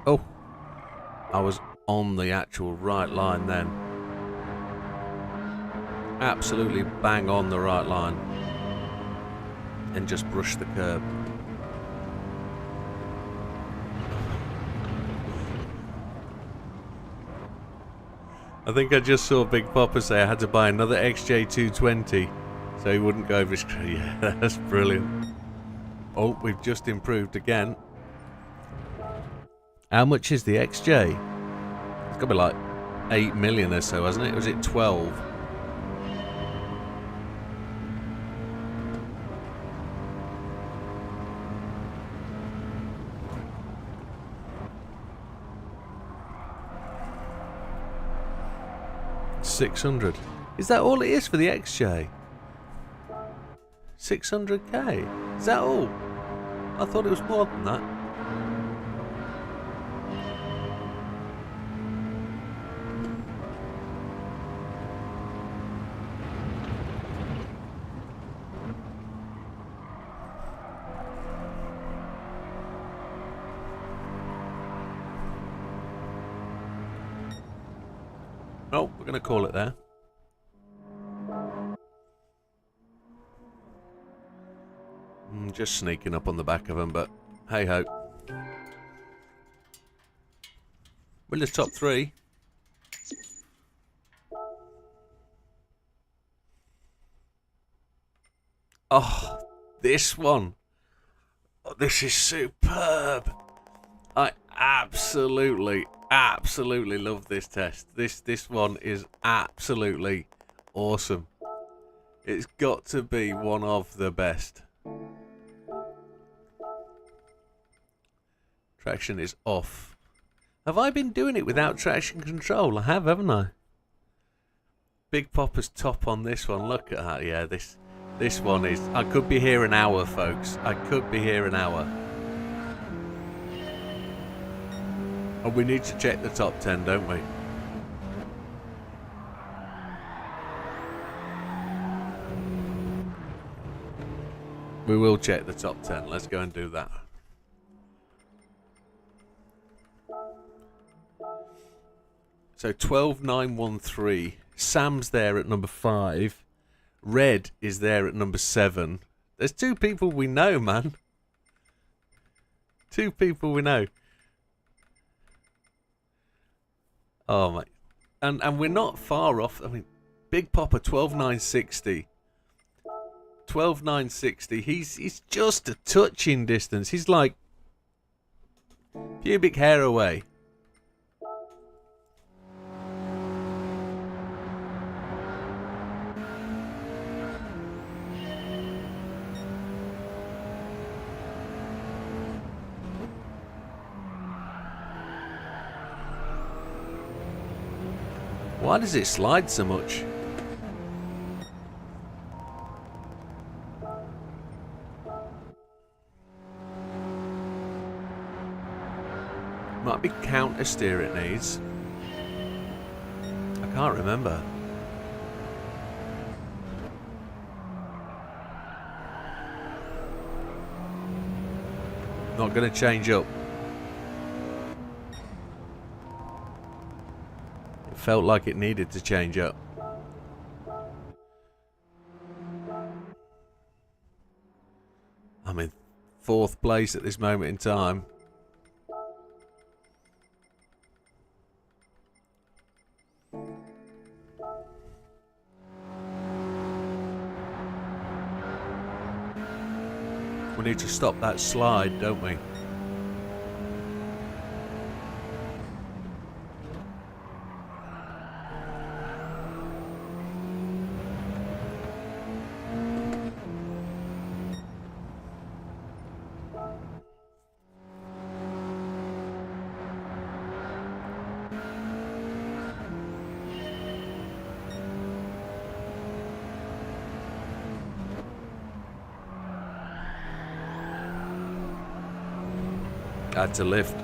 Oh, I was on the actual right line then. Absolutely bang on the right line. And just brushed the curb. I think I just saw Big Papa say I had to buy another XJ220 so he wouldn't go over his... Yeah, that's brilliant. Oh, we've just improved again. How much is the XJ? It's got to be like 8 million or so, hasn't it? Or was it 12? $600. Is that all it is for the XJ? 600k? Is that all? I thought it was more than that. Oh, we're going to call it there. Just sneaking up on the back of them, but hey ho. We're the top three. Oh, this one. Oh, this is superb. I absolutely love this test. This one is absolutely awesome. It's got to be one of the best. Traction is off. Have I been doing it without traction control? I have, haven't I? Big Papa's top on this one. Look at that. Yeah, this one is... I could be here an hour, folks. I could be here an hour. And we need to check the top 10, don't we? We will check the top 10. Let's go and do that. So 12913. Sam's there at number 5. Red is there at number 7. There's 2 people we know, man. 2 people we know. Oh my, and we're not far off. I mean, Big Papa 12960. 12960. He's just a touching distance. He's like pubic hair away. Why does it slide so much? might be counter steer it needs. I can't remember. Not going to change up. It felt like it needed to change up. I'm in 4th place at this moment in time. We need to stop that slide, don't we? Had to lift.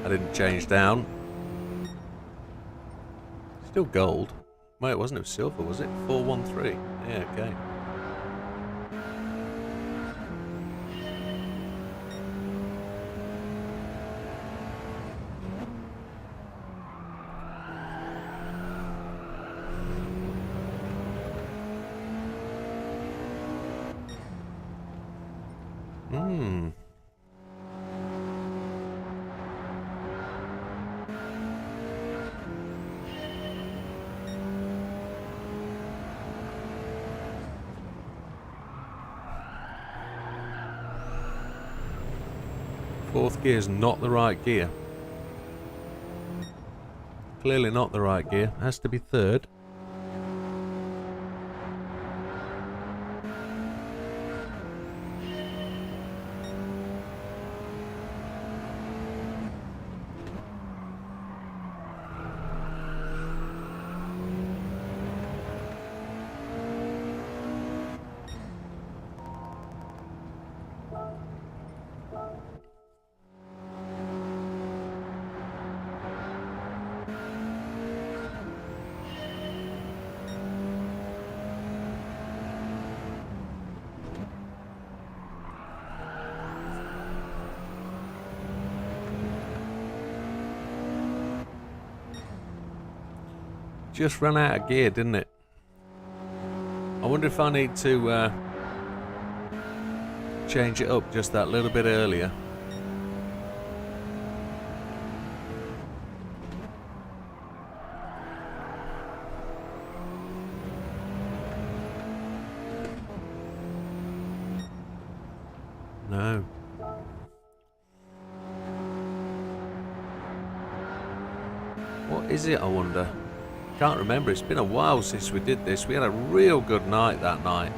I didn't change down. Still gold. Well, it wasn't. It was silver, was it? 413. Yeah, okay. Hmm. Fourth gear is not the right gear. Clearly not the right gear. Has to be third. Just ran out of gear, didn't it? I wonder if I need to change it up just that little bit earlier. No. What is it, I wonder? Can't remember. It's been a while since we did this. We had a real good night that night.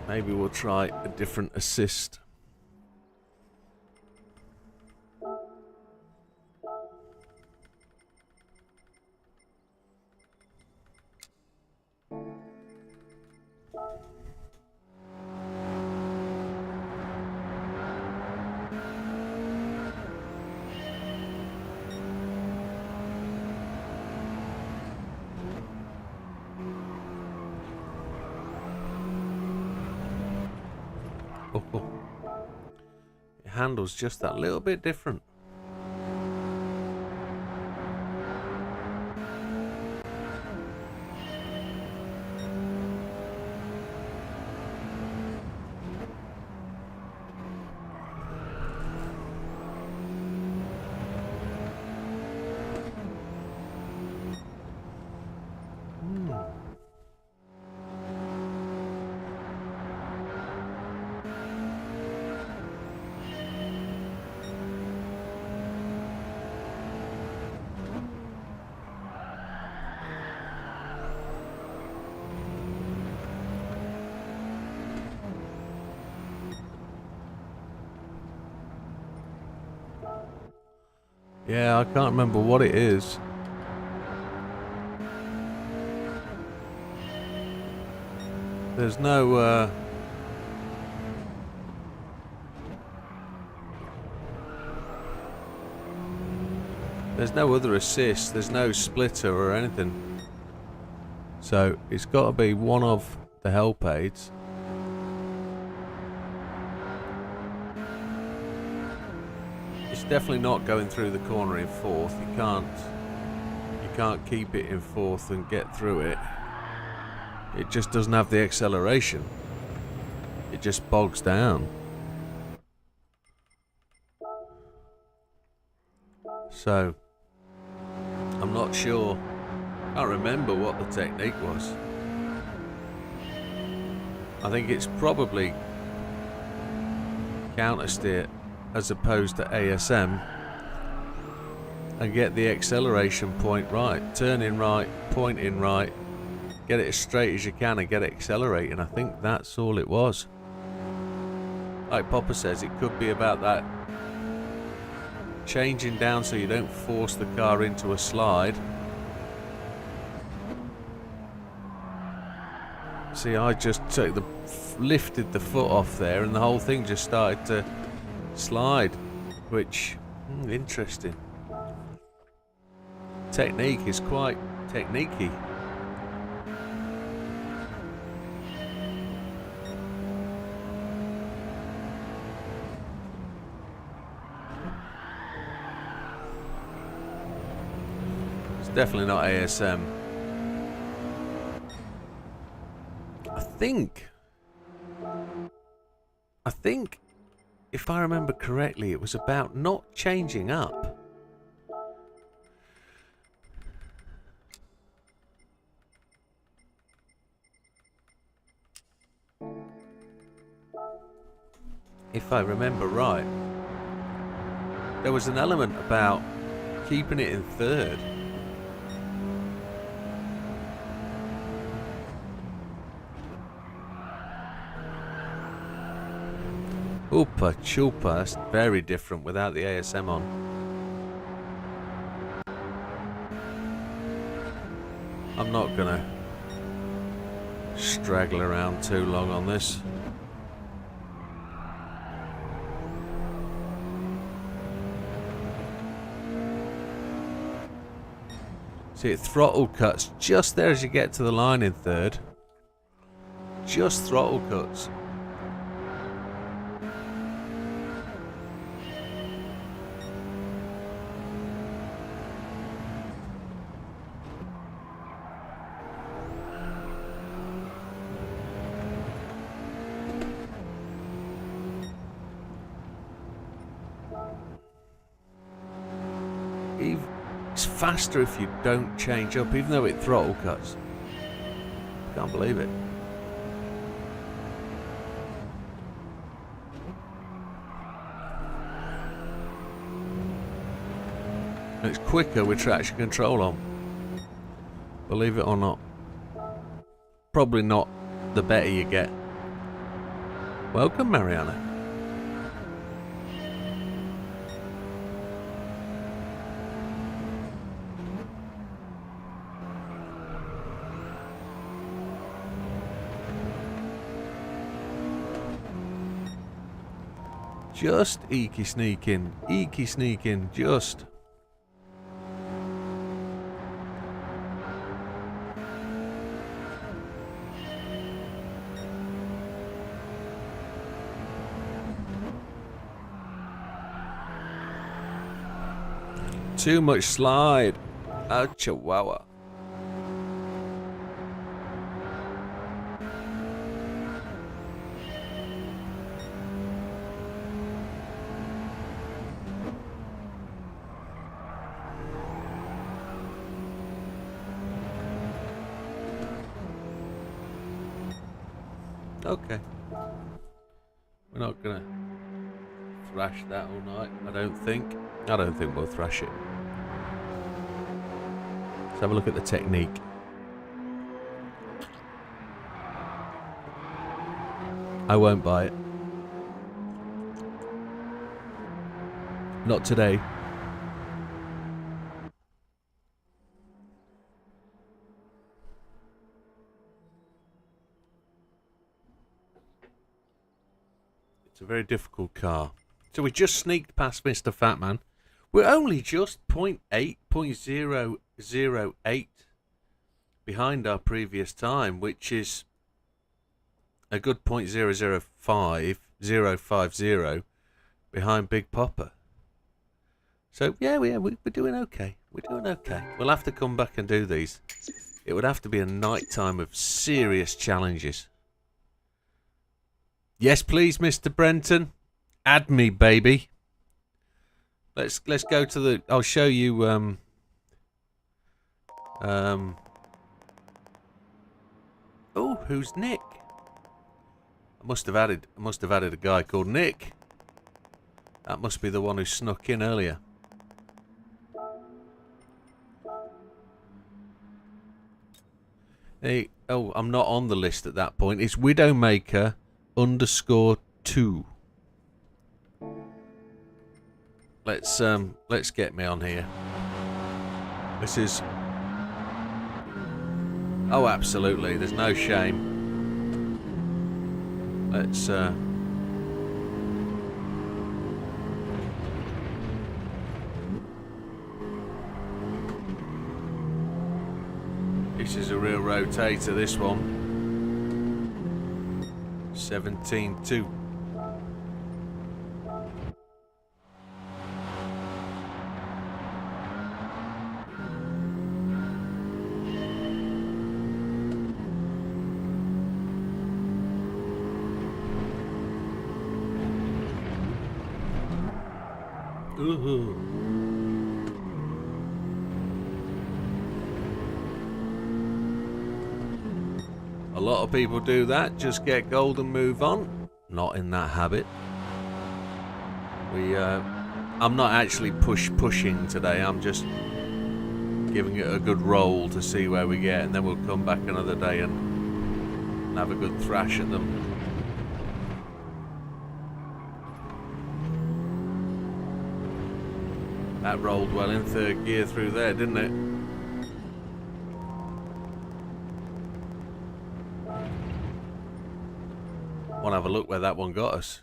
Maybe we'll try a different assist. Oh. It handles just that little bit different. Yeah, I can't remember what it is. There's no, there's no other assist, there's no splitter or anything. So it's got to be one of the help aids. It's definitely not going through the corner in fourth. You can't keep it in fourth and get through it. It just doesn't have the acceleration. It just bogs down. So I'm not sure. I can't remember what the technique was. I think it's probably counter steer as opposed to ASM, and get the acceleration point right. Turn in right, point in right, get it as straight as you can and get it accelerating. I think that's all it was. Like Popper says, it could be about that changing down so you don't force the car into a slide. See, I just lifted the foot off there and the whole thing just started to slide, which interesting. Technique is quite techniquey. It's definitely not ASM. I think if I remember correctly, it was about not changing up. If I remember right, there was an element about keeping it in third. Oopa chupa, that's very different without the ASM on. I'm not gonna straggle around too long on this. See, it throttle cuts just there as you get to the line in third. Just throttle cuts. It's faster if you don't change up, even though it throttle cuts. Can't believe it. And it's quicker with traction control on. Believe it or not. Probably not the better you get. Welcome, Mariana. Just eeky sneaking, just. Too much slide. Oh, chihuahua. Okay. We're not gonna thrash that all night, I don't think. I don't think we'll thrash it. Let's have a look at the technique. I won't buy it. Not today. It's a very difficult car. So we just sneaked past Mr. Fatman. We're only just 0.008 behind our previous time, which is a good 0.005050 behind Big Popper. So yeah, we're doing okay. We're doing okay. We'll have to come back and do these. It would have to be a night time of serious challenges. Yes, please, Mr. Brenton. Add me, baby. Let's go to the. I'll show you. Oh, who's Nick? I must have added a guy called Nick. That must be the one who snuck in earlier. Hey, oh, I'm not on the list at that point. It's Widdowmaker _2. Let's get me on here. This is. Oh, absolutely. There's no shame. Let's This is a real rotator, this one. 17.2. Ooh. A lot of people do that, just get gold and move on. Not in that habit. I'm not actually pushing today, I'm just giving it a good roll to see where we get, and then we'll come back another day and have a good thrash at them. That rolled well in third gear through there, didn't it? Want to have a look where that one got us.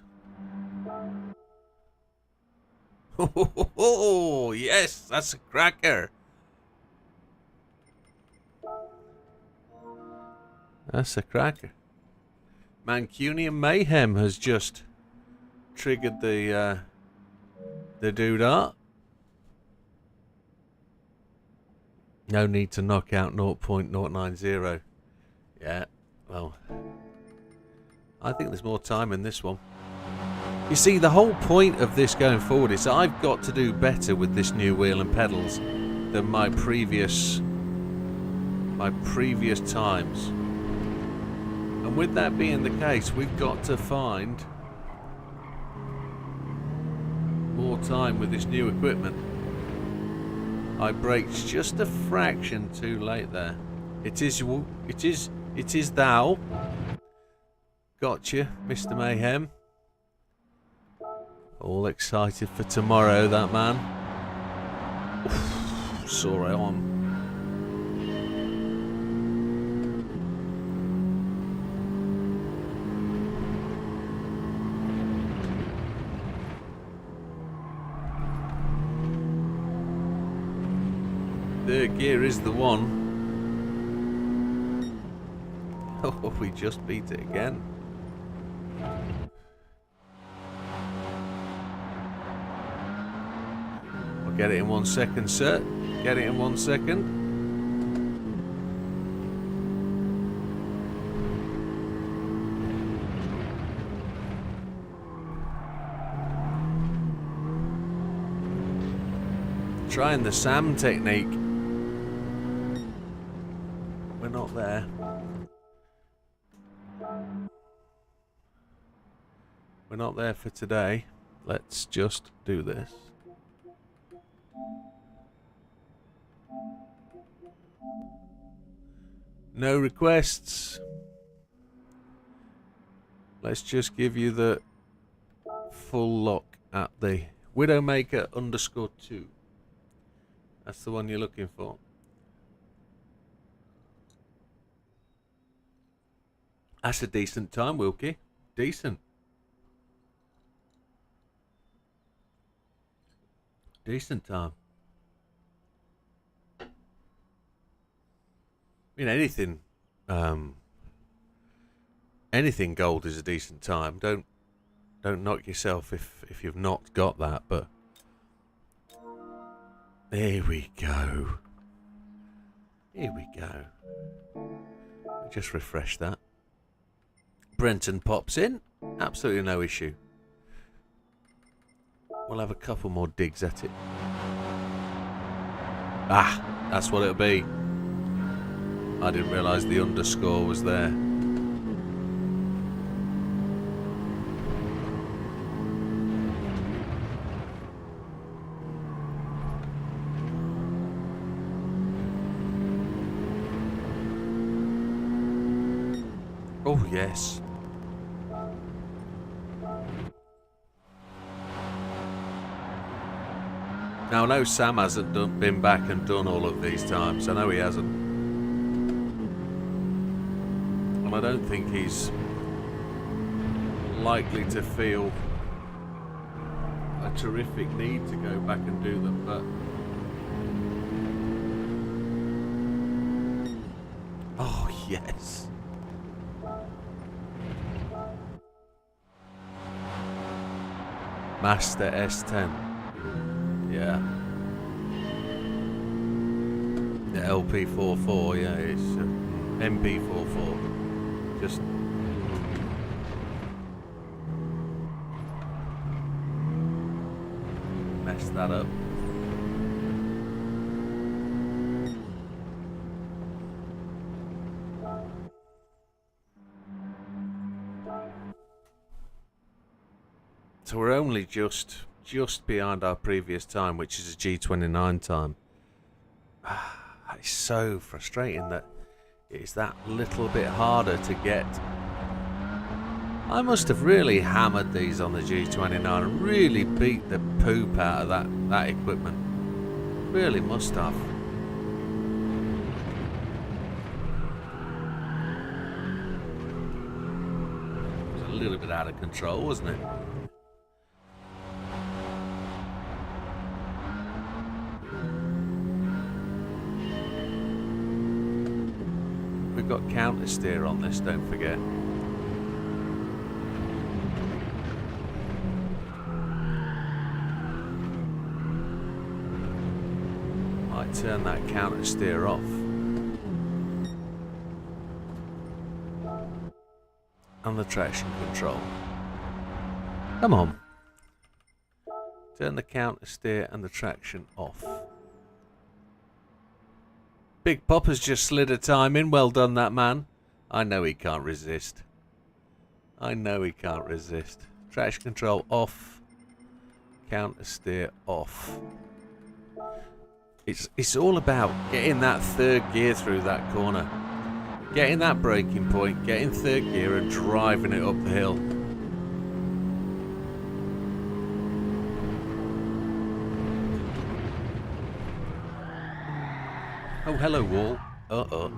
Oh, yes, that's a cracker. That's a cracker. Mancunian Mayhem has just triggered the doodah. No need to knock out 0.090. Yeah, well, I think there's more time in this one. You see, the whole point of this going forward is I've got to do better with this new wheel and pedals than my previous times. And with that being the case, we've got to find more time with this new equipment. I braked just a fraction too late there. It is thou. Gotcha, Mr. Mayhem. All excited for tomorrow, that man. Oof, saw it on. Third gear is the one. Oh, we just beat it again. I'll get it in 1 second, sir. Get it in 1 second. Trying the Sam technique. We're not there. We're not there for today. Let's just do this. No requests. Let's just give you the full look at the Widdowmaker _2. That's the one you're looking for. That's a decent time, Wilkie. Decent. Decent time. I mean, anything gold is a decent time. Don't knock yourself if you've not got that. But there we go. Here we go. Just refresh that. Brenton pops in. Absolutely no issue. We'll have a couple more digs at it. Ah, that's what it'll be. I didn't realise the underscore was there. Oh, yes. Now, I know Sam hasn't been back and done all of these times. I know he hasn't. And I don't think he's likely to feel a terrific need to go back and do them, but... Oh, yes. Master S10. Yeah. The LP44, yeah, it's MP44. Just... mess that up. So we're only just behind our previous time, which is a G29 time. It's so frustrating that it's that little bit harder to get. I must have really hammered these on the G29 and really beat the poop out of that equipment. Really must have. It was a little bit out of control, wasn't it? We've got counter steer on this, don't forget. Might turn that counter steer off. And the traction control. Come on. Turn the counter steer and the traction off. Big Popper's just slid a time in. Well done, that man. I know he can't resist. I know he can't resist. Traction control off. Counter steer off. It's all about getting that third gear through that corner. Getting that braking point, getting third gear and driving it up the hill. Oh, hello, wall. Uh-oh.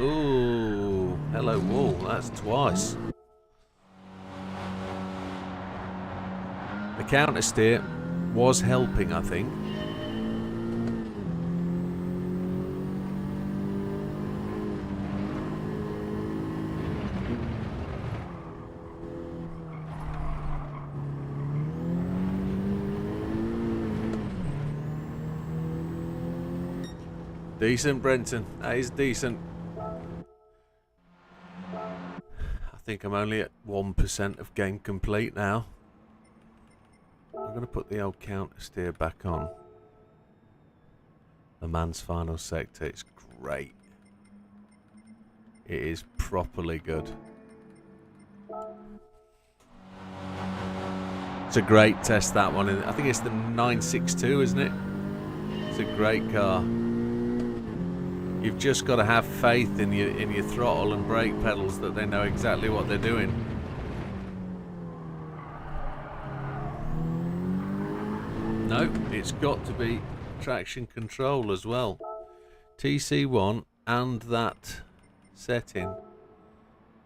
Ooh, hello, wall. That's twice. The counter steer was helping, I think. Decent, Brenton. That is decent. I think I'm only at 1% of game complete now. I'm going to put the old counter steer back on. Lemans final sector. It's great. It is properly good. It's a great test, that one. I think it's the 962, isn't it? It's a great car. You've just got to have faith in your throttle and brake pedals that they know exactly what they're doing. No. it's got to be traction control as well. TC1 and that setting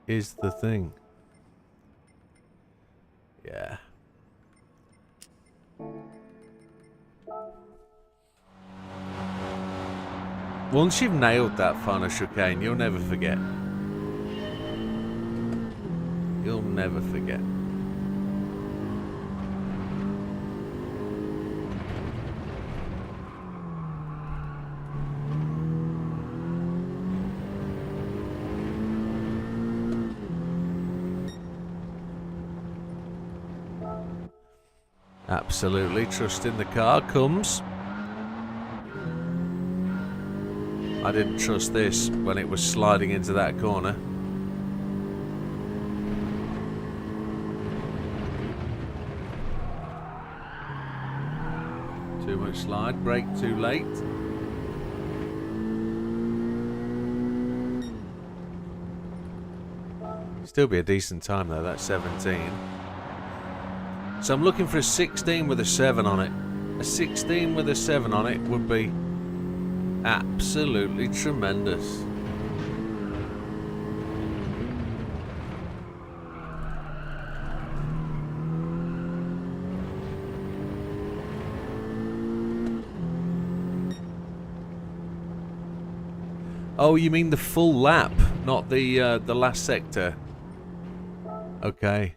is the thing. Yeah. Once you've nailed that final chicane, you'll never forget. You'll never forget. Absolutely, trusting the car comes. I didn't trust this when it was sliding into that corner. Too much slide, brake too late. Still be a decent time though, that's 17. So I'm looking for a 16 with a 7 on it. A 16 with a 7 on it would be absolutely tremendous. Oh, you mean the full lap, not the last sector? Okay.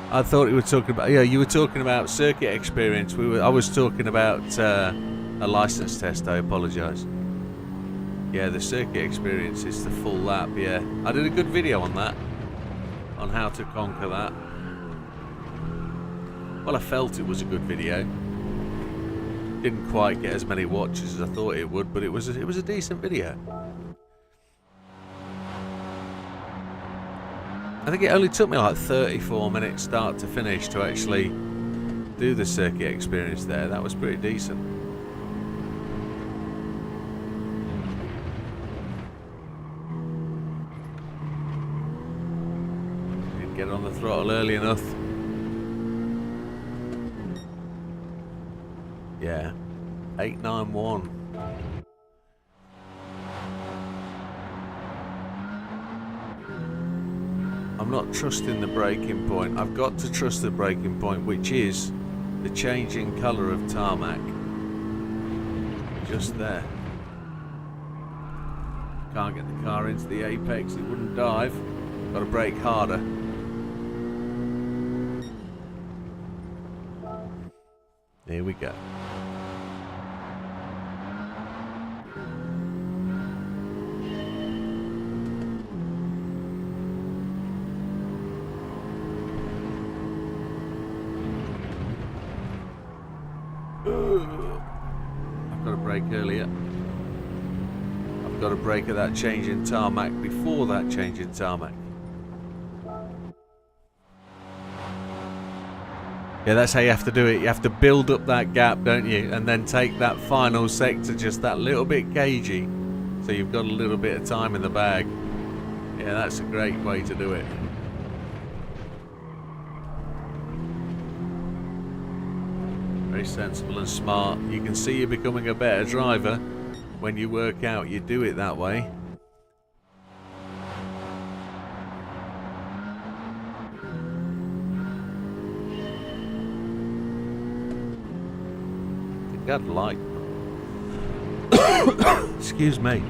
I thought you were talking about, yeah, you were talking about circuit experience. I was talking about a license test. I apologise. Yeah, the circuit experience is the full lap. Yeah, I did a good video on that, on how to conquer that. Well, I felt it was a good video. Didn't quite get as many watches as I thought it would, but it was a decent video. I think it only took me like 34 minutes start to finish to actually do the circuit experience there. That was pretty decent. Didn't get on the throttle early enough. Yeah, 891. I'm not trusting the braking point. I've got to trust the braking point, which is the changing colour of tarmac. Just there. Can't get the car into the apex, it wouldn't dive. Got to brake harder. Here we go. I've got to brake earlier. I've got to brake at that change in tarmac before that change in tarmac. Yeah, that's how you have to do it. You have to build up that gap, don't you? And then take that final sector just that little bit cagey. So you've got a little bit of time in the bag. Yeah, that's a great way to do it. Very sensible and smart. You can see you're becoming a better driver when you work out you do it that way. I think I'd like... Excuse me.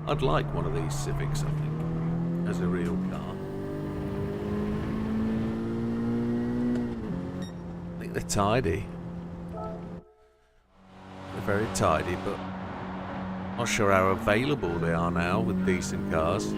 I'd like one of these Civics, I think, as a real car. They're tidy. They're very tidy, but I'm not sure how available they are now with decent cars.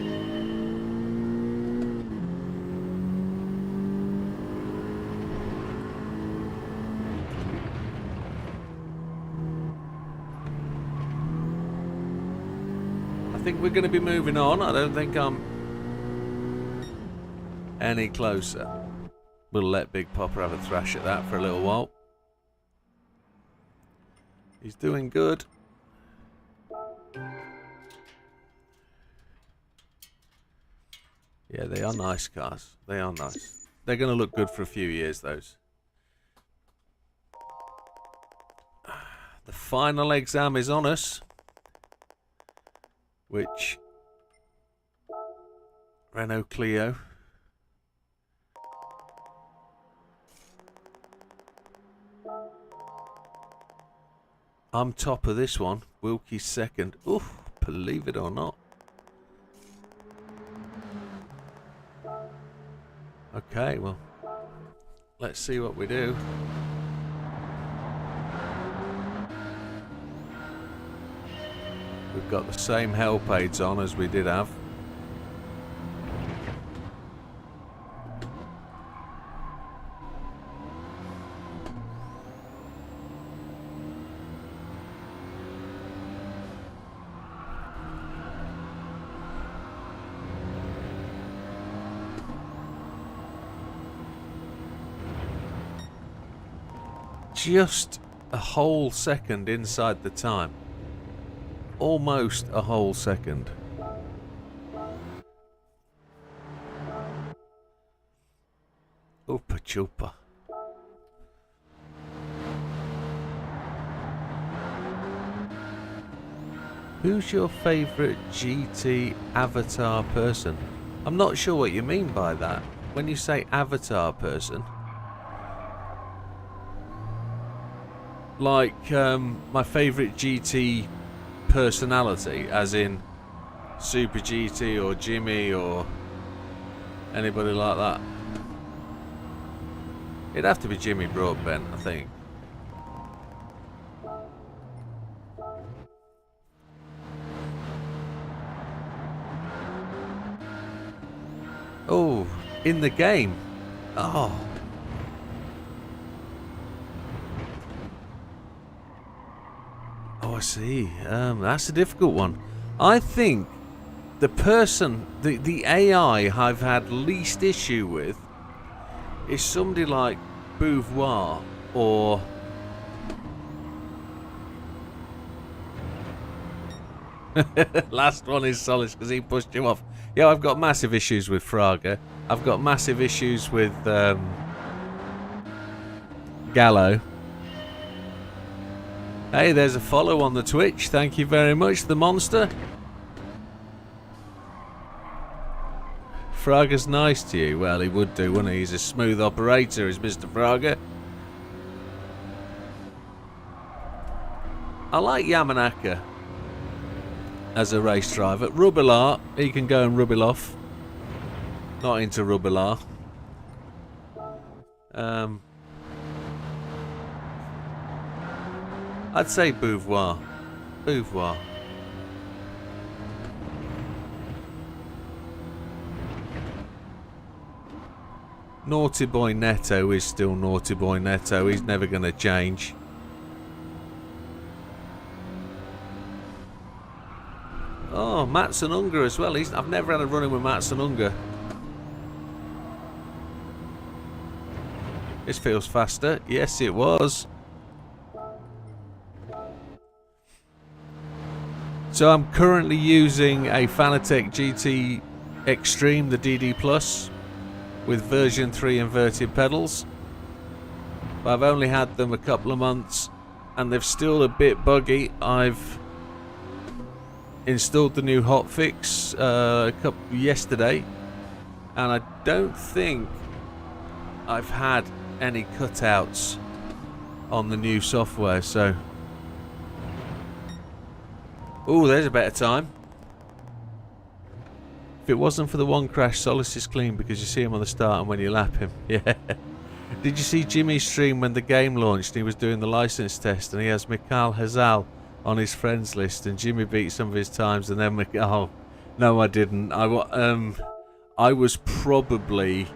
I think we're going to be moving on. I don't think I'm any closer. We'll let Big Popper have a thrash at that for a little while. He's doing good. Yeah, they are nice cars. They are nice. They're going to look good for a few years, those. final exam is on us. Which... Renault Clio. I'm top of this one. Wilkie's second. Oof, believe it or not. Okay, well, let's see what we do. We've got the same help aids on as we did have. Just a whole second inside the time. Almost a whole second. Oopa chupa. Who's your favourite GT avatar person? I'm not sure what you mean by that. When you say avatar person... Like, my favourite GT personality, as in Super GT or Jimmy or anybody like that. It'd have to be Jimmy Broadbent, I think. Oh, in the game. Oh. Oh, I see. That's a difficult one. I think the person, the AI I've had least issue with is somebody like Beauvoir or... Last one is Solis because he pushed him off. Yeah, I've got massive issues with Fraga. I've got massive issues with Gallo. Hey, there's a follow on the Twitch. Thank you very much, the monster. Fraga's nice to you. Well, he would do, wouldn't he? He's a smooth operator, is Mr. Fraga. I like Yamanaka as a race driver. Rubilar, he can go and rubble off. Not into Rubilar. I'd say Beauvoir. Beauvoir. Naughty Boy Neto is still Naughty Boy Neto. He's never going to change. Oh, Matson Unger as well. I've never had a run-in with Matson Unger. This feels faster. Yes, it was. So I'm currently using a Fanatec GT Extreme, the DD Plus, with version 3 inverted pedals. But I've only had them a couple of months and they're still a bit buggy. I've installed the new hotfix yesterday and I don't think I've had any cutouts on the new software, so... Oh, there's a better time. If it wasn't for the one crash, Solace is clean because you see him on the start and when you lap him. Yeah. Did you see Jimmy's stream when the game launched and he was doing the license test and he has Mikhail Hazal on his friends list and Jimmy beat some of his times and then oh, no I didn't. I was probably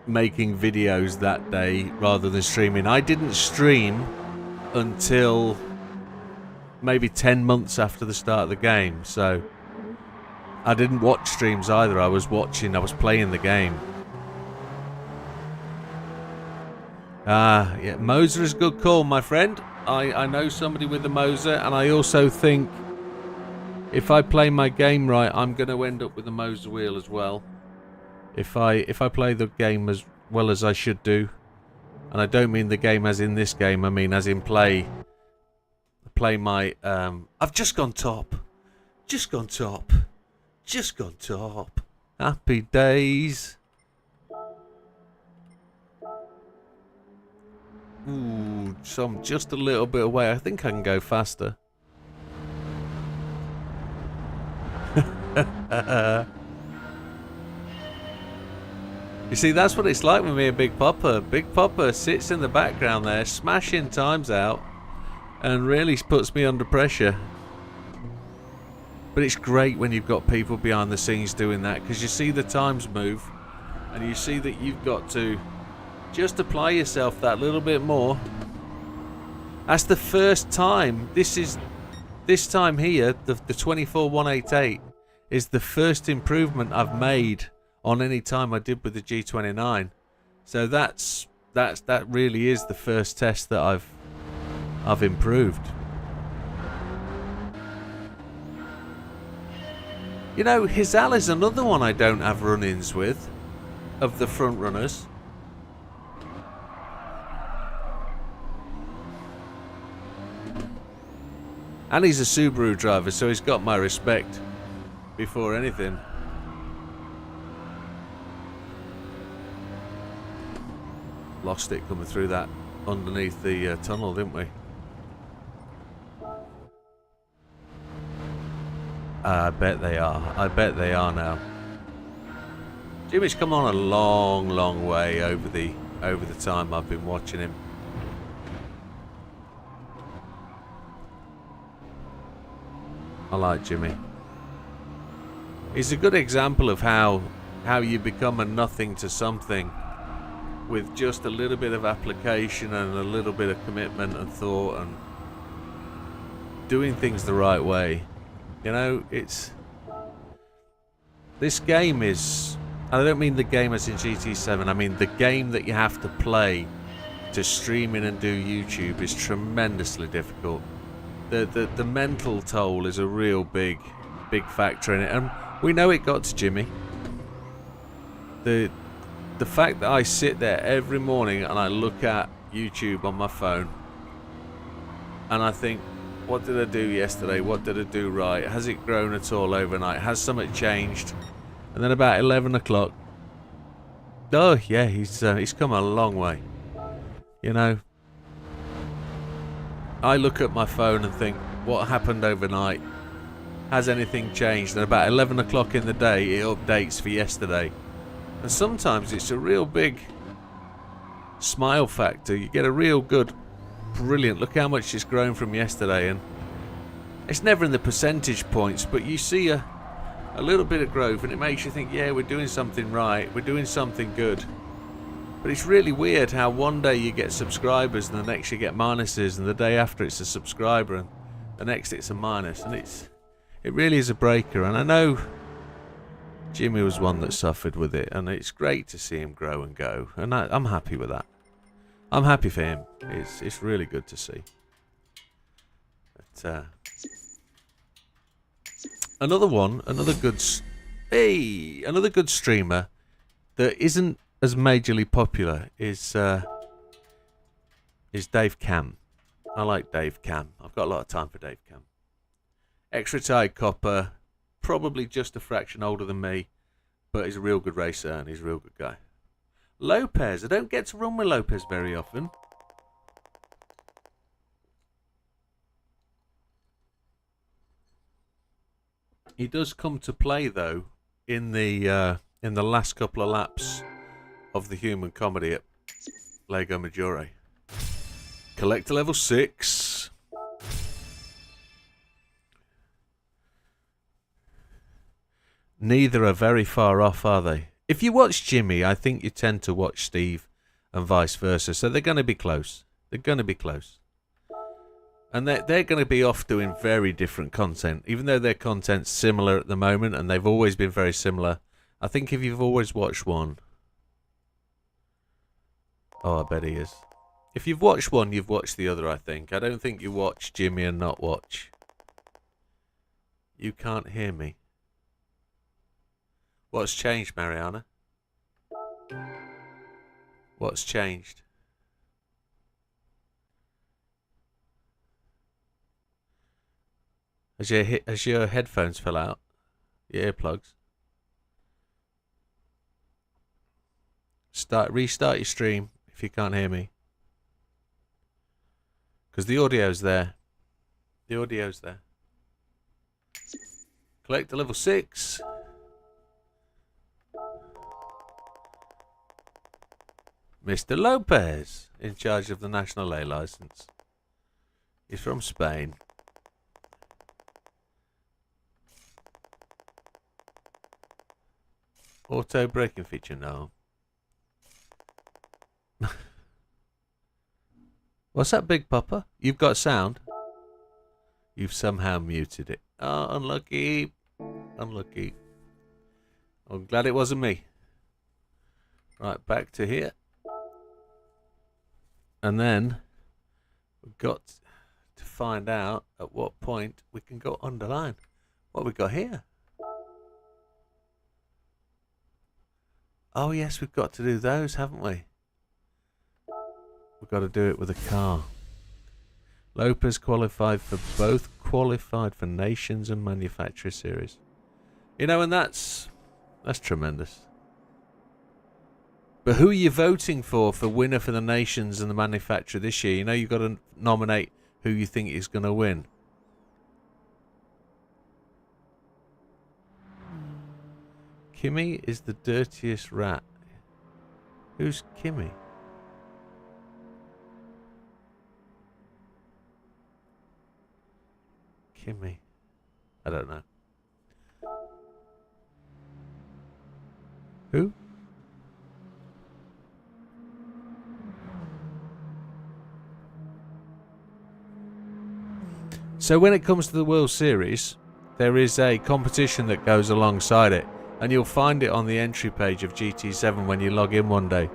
making videos that day rather than streaming. I didn't stream until maybe 10 months after the start of the game, so I didn't watch streams either. I was playing the game. Yeah, Moser is a good call, my friend. I know somebody with a Moser, and I also think if I play my game right, I'm going to end up with a Moser wheel as well. If I play the game as well as I should do, and I don't mean the game as in this game, I mean as in play play my... I've just gone top. Just gone top. Just gone top. Happy days. Ooh, so I'm just a little bit away. I think I can go faster. You see, that's what it's like with me and Big Papa. Big Papa sits in the background there, smashing times out, and really puts me under pressure. But it's great when you've got people behind the scenes doing that, because you see the times move, and you see that you've got to just apply yourself that little bit more. That's the first time. This time here, the 24188 is the first improvement I've made on any time I did with the G29. So that really is the first test that I've improved. You know, Hizal is another one I don't have run-ins with, of the front runners. And he's a Subaru driver, so he's got my respect before anything. Lost it coming through that underneath the tunnel, didn't we? I bet they are. I bet they are now. Jimmy's come on a long, long way over the time I've been watching him. I like Jimmy. He's a good example of how you become a nothing to something with just a little bit of application and a little bit of commitment and thought and doing things the right way. You know, this game is, I don't mean the game as in GT7, I mean the game that you have to play to stream in and do YouTube is tremendously difficult. The mental toll is a real big factor in it, and we know it got to Jimmy. The fact that I sit there every morning and I look at YouTube on my phone and I think, what did I do yesterday? What did I do right? Has it grown at all overnight? Has something changed? And then about 11 o'clock, oh yeah, he's come a long way. You know, I look at my phone and think, what happened overnight? Has anything changed? And about 11 o'clock in the day, it updates for yesterday. And sometimes it's a real big smile factor. You get a real good, brilliant, look how much it's grown from yesterday. And it's never in the percentage points, but you see a little bit of growth and it makes you think, yeah, we're doing something right, we're doing something good. But it's really weird how one day you get subscribers and the next you get minuses, and the day after it's a subscriber and the next it's a minus, and it really is a breaker. And I know Jimmy was one that suffered with it, and it's great to see him grow and go, and I'm happy with that. I'm happy for him. It's really good to see. But, another good streamer that isn't as majorly popular is Dave Cam. I like Dave Cam. I've got a lot of time for Dave Cam. Ex-retired copper, probably just a fraction older than me, but he's a real good racer and he's a real good guy. Lopez, I don't get to run with Lopez very often. He does come to play though in the last couple of laps of the human comedy at Lego Maggiore. Collector level 6. Neither are very far off, are they? If you watch Jimmy, I think you tend to watch Steve and vice versa. So they're going to be close. They're going to be close. And they're going to be off doing very different content. Even though their content's similar at the moment, and they've always been very similar. I think if you've always watched one... Oh, I bet he is. If you've watched one, you've watched the other, I think. I don't think you watch Jimmy and not watch. You can't hear me. What's changed, Mariana? What's changed? As your headphones fell out, your earplugs. Restart your stream if you can't hear me. Because the audio's there. The audio's there. Collect to level 6. Mr. Lopez, in charge of the National A license. He's from Spain. Auto braking feature, no. What's that, Big Papa? You've got sound? You've somehow muted it. Oh, unlucky. Unlucky. I'm glad it wasn't me. Right, back to here. And then we've got to find out at what point we can go underline. What have we got here? Oh yes, we've got to do those, haven't we? We've got to do it with a car. Lopez qualified for both Nations and Manufacturer Series. You know, and that's tremendous. But who are you voting for winner for the Nations and the Manufacturer this year? You know, you've got to nominate who you think is going to win. Kimmy is the dirtiest rat. Who's Kimmy? Kimmy. I don't know. Who? So when it comes to the World Series, there is a competition that goes alongside it. And you'll find it on the entry page of GT7 when you log in one day.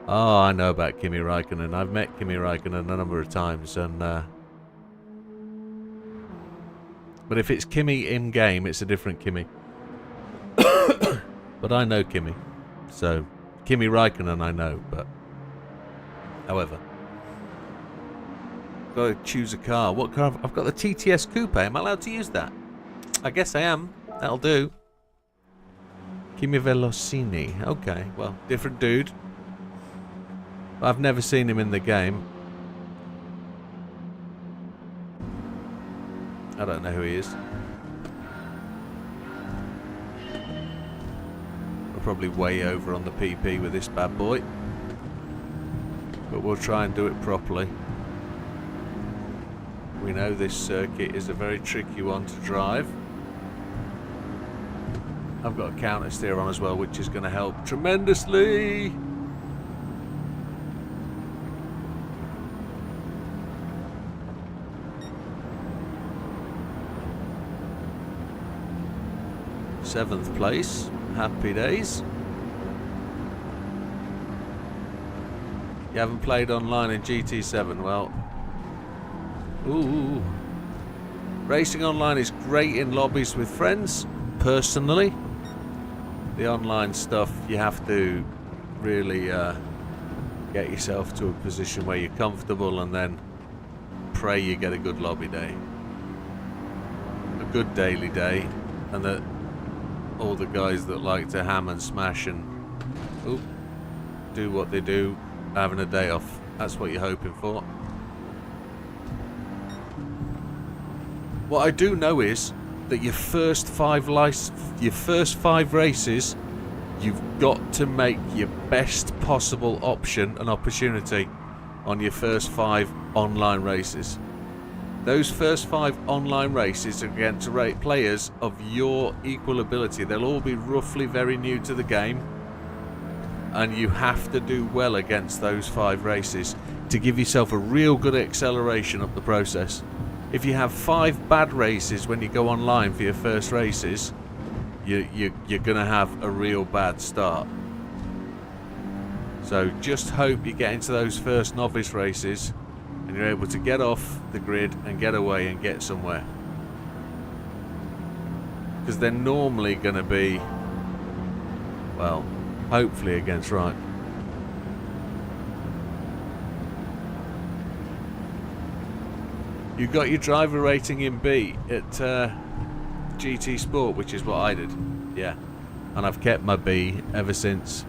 Oh, I know about Kimi Räikkönen. I've met Kimi Räikkönen a number of times, and but if it's Kimi in game, it's a different Kimi. But I know Kimi, so Kimi Räikkönen I know. But however, got to choose a car. What car? I've got the TTS Coupe. Am I allowed to use that? I guess I am. That'll do. Kimi Velocini. Okay, well, different dude. I've never seen him in the game. I don't know who he is. We're probably way over on the PP with this bad boy. But we'll try and do it properly. We know this circuit is a very tricky one to drive. I've got a counter steer on as well, which is going to help tremendously. Seventh place. Happy days. You haven't played online in GT7? Well, ooh. Racing online is great in lobbies with friends, personally. The online stuff, you have to really get yourself to a position where you're comfortable and then pray you get a good lobby day. A good daily day, and that all the guys that like to ham and smash and do what they do, having a day off. That's what you're hoping for. What I do know is that your first five races, you've got to make your best possible option and opportunity on your first 5 online races. Those first 5 online races are against players of your equal ability. They'll all be roughly very new to the game, and you have to do well against those 5 races to give yourself a real good acceleration up the process. If you have 5 bad races when you go online for your first races, you're going to have a real bad start. So just hope you get into those first novice races and you're able to get off the grid and get away and get somewhere. Because they're normally going to be, well, hopefully against right. You got your driver rating in B at GT Sport, which is what I did. Yeah. And I've kept my B ever since.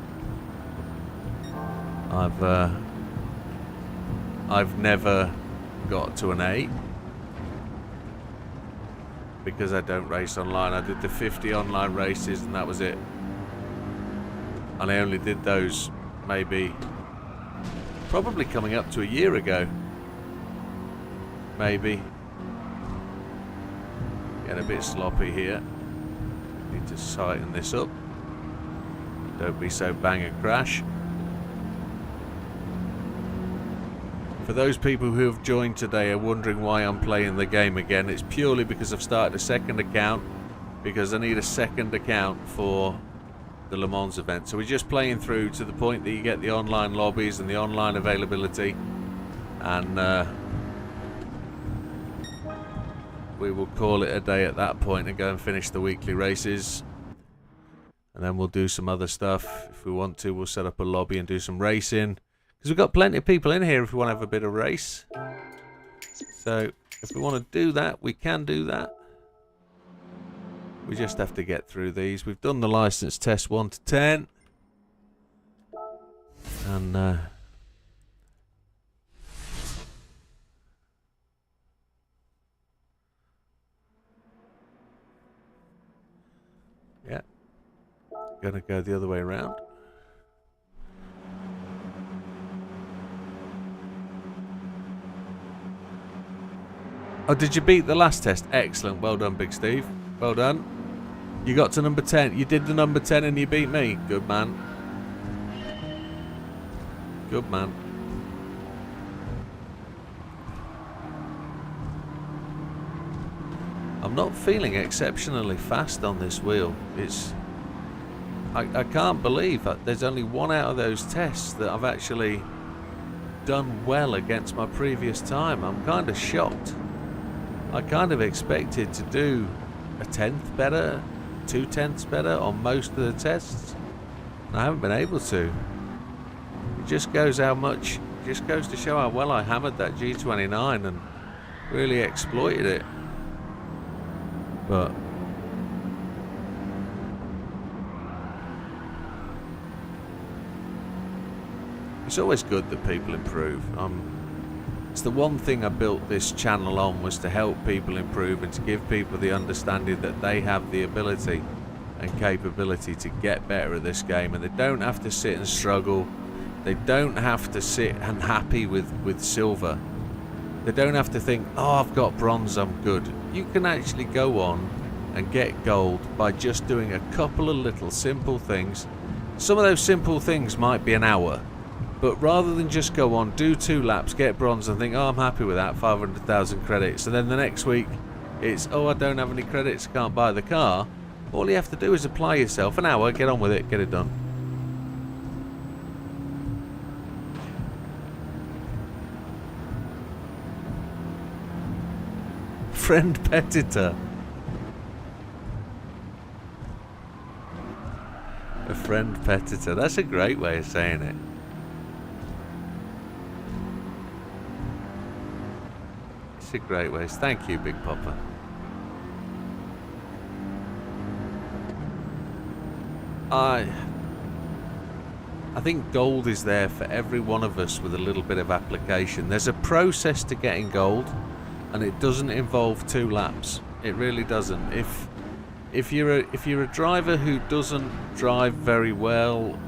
I've never got to an A because I don't race online. I did the 50 online races and that was it. And I only did those maybe probably coming up to a year ago. Maybe. Getting a bit sloppy here. Need to tighten this up. Don't be so bang and crash. For those people who have joined today are wondering why I'm playing the game again, it's purely because I've started a second account, because I need a second account for the Le Mans event. So we're just playing through to the point that you get the online lobbies and the online availability, and we will call it a day at that point and go and finish the weekly races, and then we'll do some other stuff. If we want to, we'll set up a lobby and do some racing. Because we've got plenty of people in here if we want to have a bit of race. So, if we want to do that, we can do that. We just have to get through these. We've done the license test 1 to 10. And, yeah. Gonna go the other way around. Oh, did you beat the last test? Excellent. Well done, Big Steve. Well done. You got to number 10. You did the number 10 and you beat me. Good man. Good man. I'm not feeling exceptionally fast on this wheel. It's... I can't believe that there's only one out of those tests that I've actually done well against my previous time. I'm kind of shocked. I kind of expected to do a 10th better, 2/10ths better on most of the tests. And I haven't been able to. It just goes to show how well I hammered that G29 and really exploited it. But it's always good that people improve. It's the one thing I built this channel on, was to help people improve and to give people the understanding that they have the ability and capability to get better at this game, and they don't have to sit and struggle. They don't have to sit and happy with silver. They don't have to think, oh, I've got bronze, I'm good. You can actually go on and get gold by just doing a couple of little simple things. Some of those simple things might be an hour. But rather than just go on, do 2 laps, get bronze and think, oh, I'm happy with that, 500,000 credits. And then the next week, it's, oh, I don't have any credits, can't buy the car. All you have to do is apply yourself. An hour, get on with it, get it done. Friend petitor. A friend petitor. That's a great way of saying it. It's a great way. Thank you, Big Papa. I think gold is there for every one of us with a little bit of application. There's a process to getting gold, and it doesn't involve 2 laps. It really doesn't. If you're a driver who doesn't drive very well,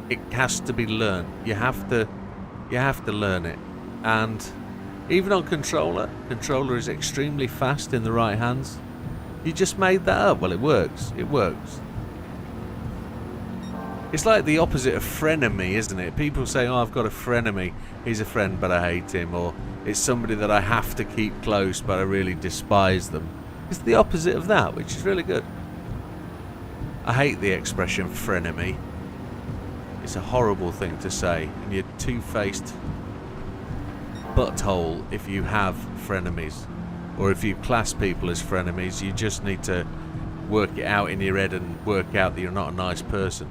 it has to be learned. You have to learn it. And even on controller is extremely fast in the right hands. You just made that up. Well, it works. It works. It's like the opposite of frenemy, isn't it? People say, oh, I've got a frenemy. He's a friend, but I hate him. Or it's somebody that I have to keep close, but I really despise them. It's the opposite of that, which is really good. I hate the expression frenemy. It's a horrible thing to say, and you're two-faced butthole if you have frenemies, or if you class people as frenemies. You just need to work it out in your head and work out that you're not a nice person.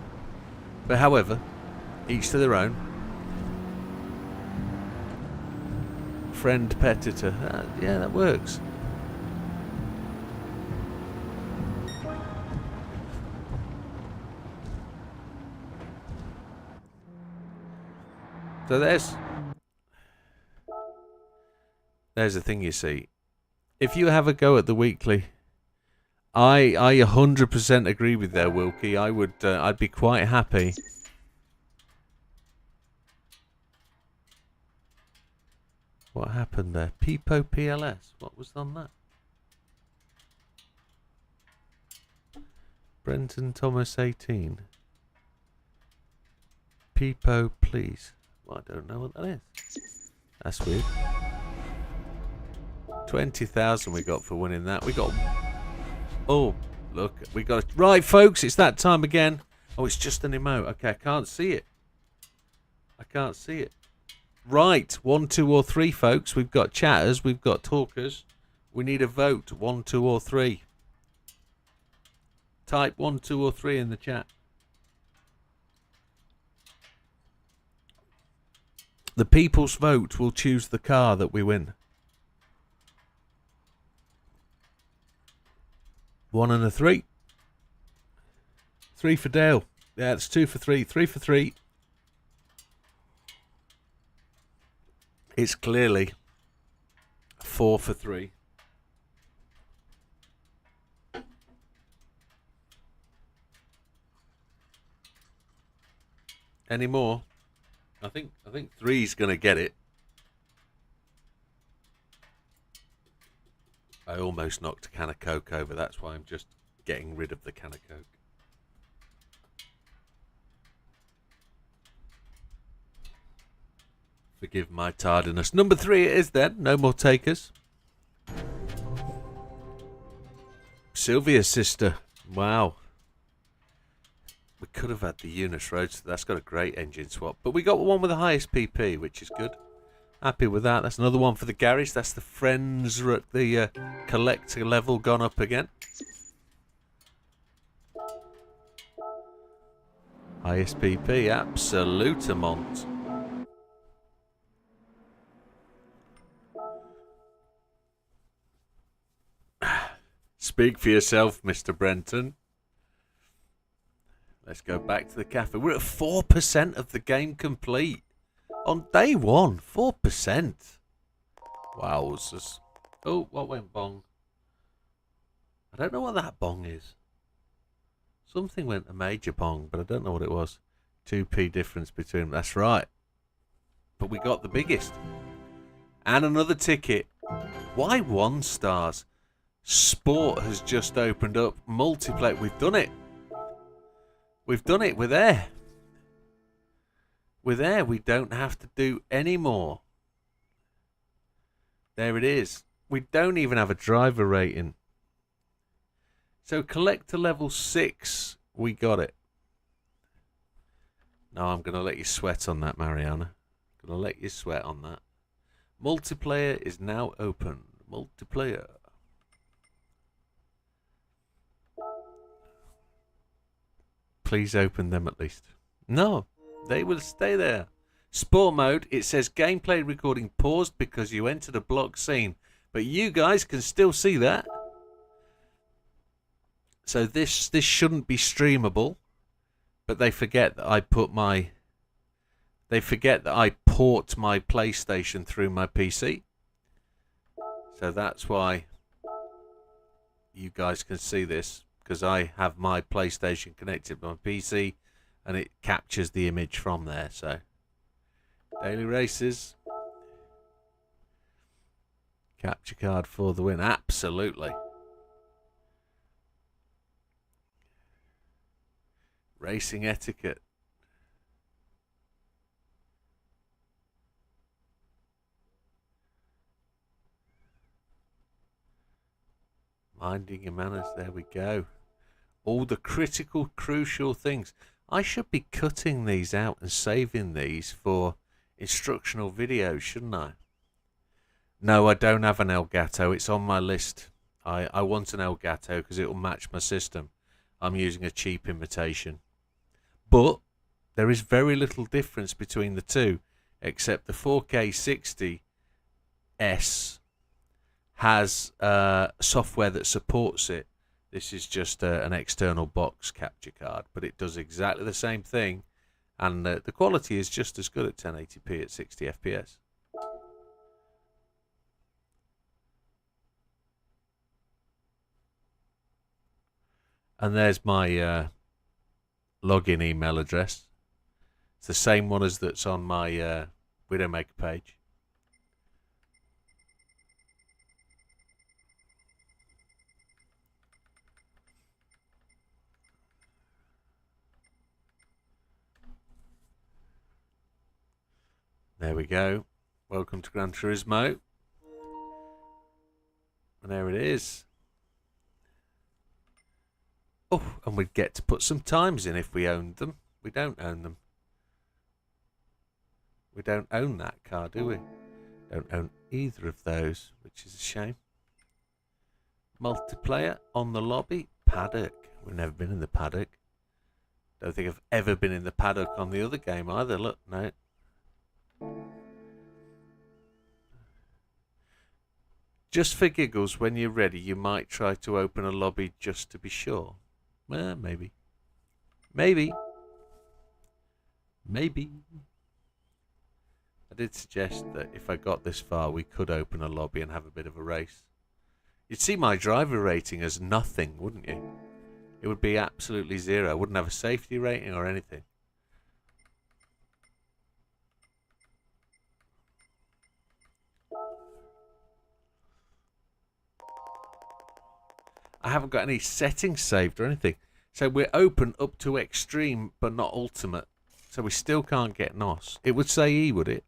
But however, each to their own. friend petitor. Yeah, that works. So there's the thing, you see. If you have a go at the weekly, I 100% agree with there, Wilkie. I'd be quite happy. What happened there? Peepo PLS. What was on that? Brenton Thomas 18. Peepo, please. Well, I don't know what that is. That's weird. 20,000 we got for winning that. We got... Oh, look. We got... Right, folks. It's that time again. Oh, it's just an emote. Okay, I can't see it. I can't see it. Right. 1, 2, or 3, folks. We've got chatters. We've got talkers. We need a vote. 1, 2, or 3. Type 1, 2, or 3 in the chat. The people's vote will choose the car that we win. 1 and a 3. 3 for Dale. Yeah, it's 2 for 3. 3 for 3. It's clearly 4 for 3. Any more? I think 3's gonna get it. I almost knocked a can of Coke over. That's why I'm just getting rid of the can of Coke. Forgive my tardiness. Number 3 it is then. No more takers. Sylvia's sister. Wow. We could have had the Eunice Roadster. That's got a great engine swap. But we got one with the highest PP, which is good. Happy with that. That's another one for the garage. That's the friends at the collector level gone up again. Highest PP. Absolutamont. Speak for yourself, Mr. Brenton. Let's go back to the cafe. We're at 4% of the game complete. On day 1, 4%. Wowzers. Oh, what went bong? I don't know what that bong is. Something went a major bong, but I don't know what it was. 2p difference between them. That's right. But we got the biggest. And another ticket. Why 1 stars? Sport has just opened up. Multiplayer. We've done it. We've done it. We're there. We're there. We don't have to do any more. There it is. We don't even have a driver rating. So collector level 6. We got it. No, I'm going to let you sweat on that, Mariana. I'm going to let you sweat on that. Multiplayer is now open. Multiplayer. Please open them at least. No, they will stay there. Sport mode, it says gameplay recording paused because you entered a block scene. But you guys can still see that. So this shouldn't be streamable. But they forget that I put my... They forget that I port my PlayStation through my PC. So that's why you guys can see this. Because I have my PlayStation connected to my PC and it captures the image from there. So, daily races. Capture card for the win. Absolutely. Racing etiquette. Minding your manners. There we go. All the critical, crucial things. I should be cutting these out and saving these for instructional videos, shouldn't I? No, I don't have an Elgato. It's on my list. I want an Elgato because it will match my system. I'm using a cheap imitation. But there is very little difference between the two, except the 4K 60 S has software that supports it. This is just an external box capture card, but it does exactly the same thing, and the quality is just as good at 1080p at 60 FPS. And there's my login email address. It's the same one as that's on my Widdowmaker page. There we go. Welcome to Gran Turismo. And there it is. Oh, and we'd get to put some times in if we owned them. We don't own them. We don't own that car, do we? Don't own either of those, which is a shame. Multiplayer on the lobby. Paddock. We've never been in the paddock. Don't think I've ever been in the paddock on the other game either. Look, no. Just for giggles, when you're ready, you might try to open a lobby just to be sure. Well, maybe. Maybe. Maybe. I did suggest that if I got this far, we could open a lobby and have a bit of a race. You'd see my driver rating as nothing, wouldn't you? It would be absolutely zero. I wouldn't have a safety rating or anything. I haven't got any settings saved or anything. So we're open up to extreme, but not ultimate. So we still can't get NOS. It would say E, would it?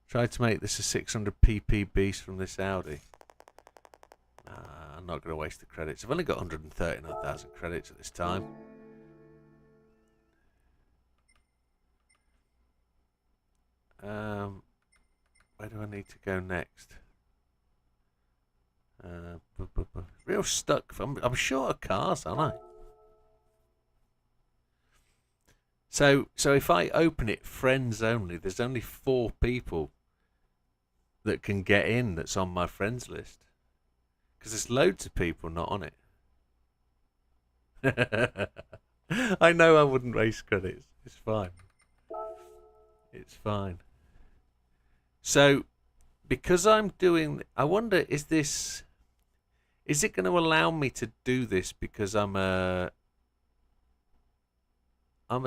Try to make this a 600 pp beast from this Audi. I'm not going to waste the credits. I've only got 139,000 credits at this time. Where do I need to go next? Real stuck. I'm short of cars, aren't I? So if I open it friends only, there's only 4 people that can get in that's on my friends list. Because there's loads of people not on it. I know I wouldn't waste credits. It's fine. It's fine. So, because I'm doing... I wonder, is it going to allow me to do this because I'm a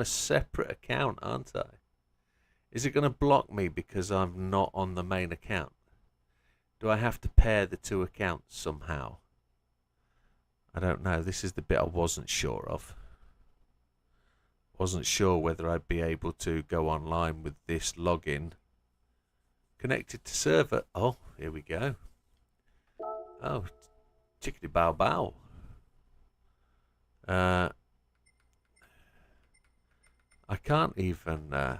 separate account, aren't I? Is it going to block me because I'm not on the main account? Do I have to pair the 2 accounts somehow? I don't know. This is the bit I wasn't sure of. Wasn't sure whether I'd be able to go online with this login connected to server. Oh, here we go. Oh, chickadee bow bow. I can't even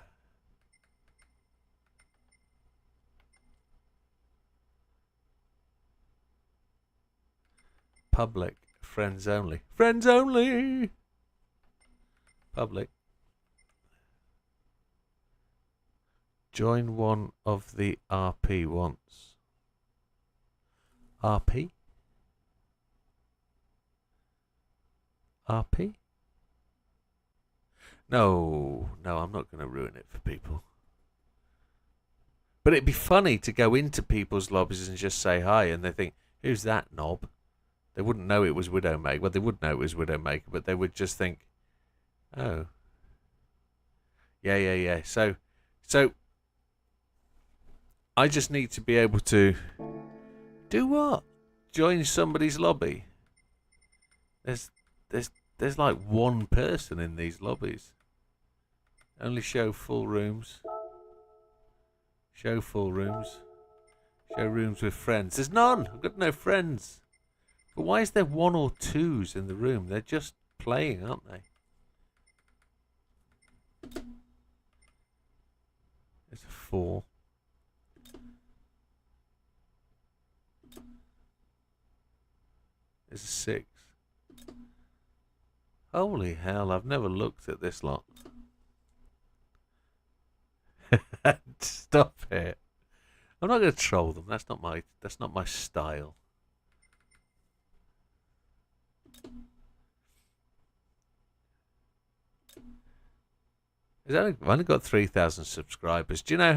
public, friends only. Friends only. Public. Join one of the RP once. RP? RP? No, I'm not going to ruin it for people. But it'd be funny to go into people's lobbies and just say hi, and they think, who's that knob? They wouldn't know it was Widdowmaker. Well, they would know it was Widdowmaker, but they would just think, oh. Yeah. So I just need to be able to do what? Join somebody's lobby. There's like 1 person in these lobbies. Only show full rooms. Show full rooms. Show rooms with friends. There's none. I've got no friends. But why is there 1 or 2s in the room? They're just playing, aren't they? There's a 4. There's a 6. Holy hell, I've never looked at this lot. Stop it. I'm not going to troll them. That's not my style. I've only got 3,000 subscribers. Do you know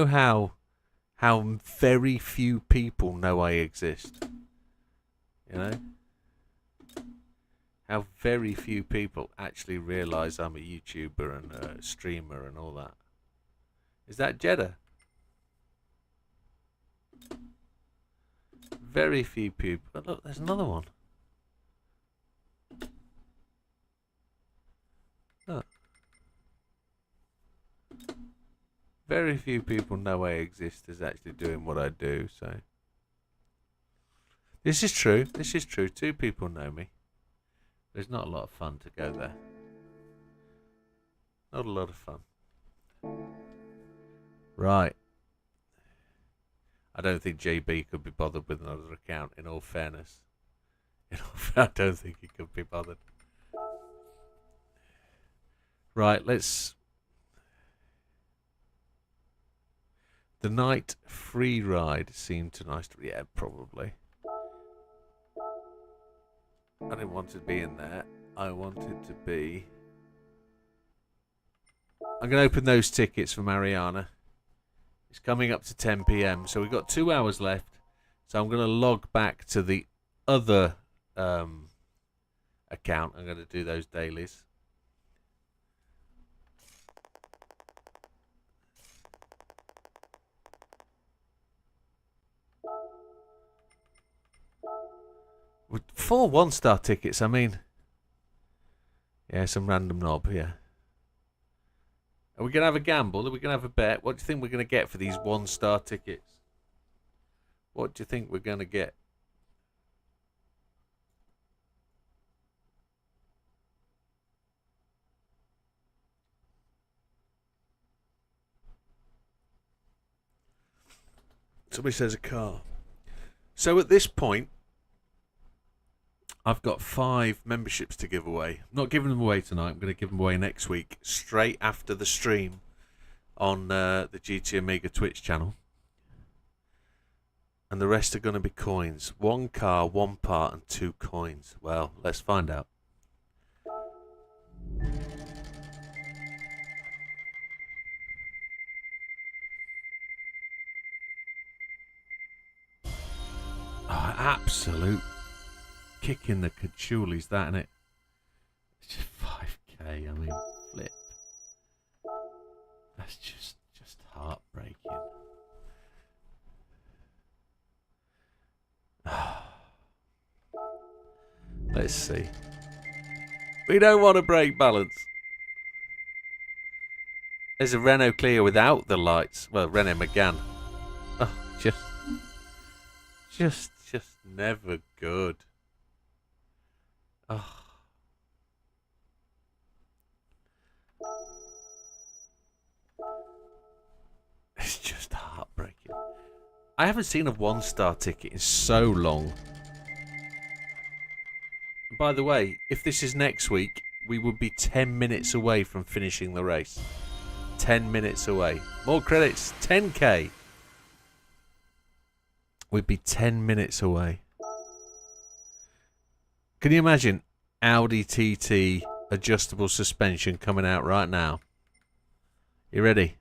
how very few people know I exist? You know? How very few people actually realise I'm a YouTuber and a streamer and all that. Is that Jeddah? Very few people. Oh, look, there's another one. Look. Very few people know I exist as actually doing what I do, so. This is true. This is true. 2 people know me. There's not a lot of fun to go there. Not a lot of fun. Right. I don't think JB could be bothered with another account, in all fairness. I don't think he could be bothered. Right, let's... The night free ride seemed too nice to... Yeah, probably. I didn't want to be in there. I wanted to be... I'm going to open those tickets for Mariana. It's coming up to 10 PM, so we've got 2 hours left. So I'm going to log back to the other account. I'm going to do those dailies. With 4 1-star tickets, I mean. Yeah, some random knob, yeah. Are we going to have a gamble? Are we going to have a bet? What do you think we're going to get for these 1-star tickets? What do you think we're going to get? Somebody says a car. So at this point, I've got 5 memberships to give away. I'm not giving them away tonight. I'm going to give them away next week, straight after the stream on the GT Amiga Twitch channel. And the rest are going to be coins. 1 car, 1 part, and 2 coins. Well, let's find out. Oh, absolute kicking the cachulies, that, innit? It's just 5k, I mean, flip. That's just heartbreaking. Let's see. We don't want to break balance. There's a Renault Clio without the lights. Well, Renault Megane. Oh, just never good. Oh. It's just heartbreaking. I haven't seen a 1-star ticket in so long. By the way, if this is next week, we would be 10 minutes away from finishing the race. 10 minutes away. More credits, 10k. We'd be 10 minutes away. Can you imagine Audi TT adjustable suspension coming out right now? You ready?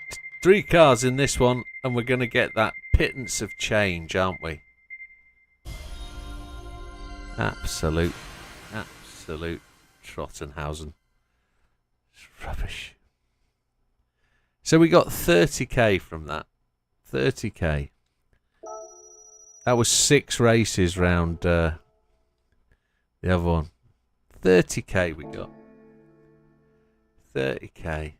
It's 3 cars in this one, and we're going to get that pittance of change, aren't we? Absolute Trottenhausen. It's rubbish. So we got 30k from that. 30k. That was 6 races round the other one. 30k we got. 30k.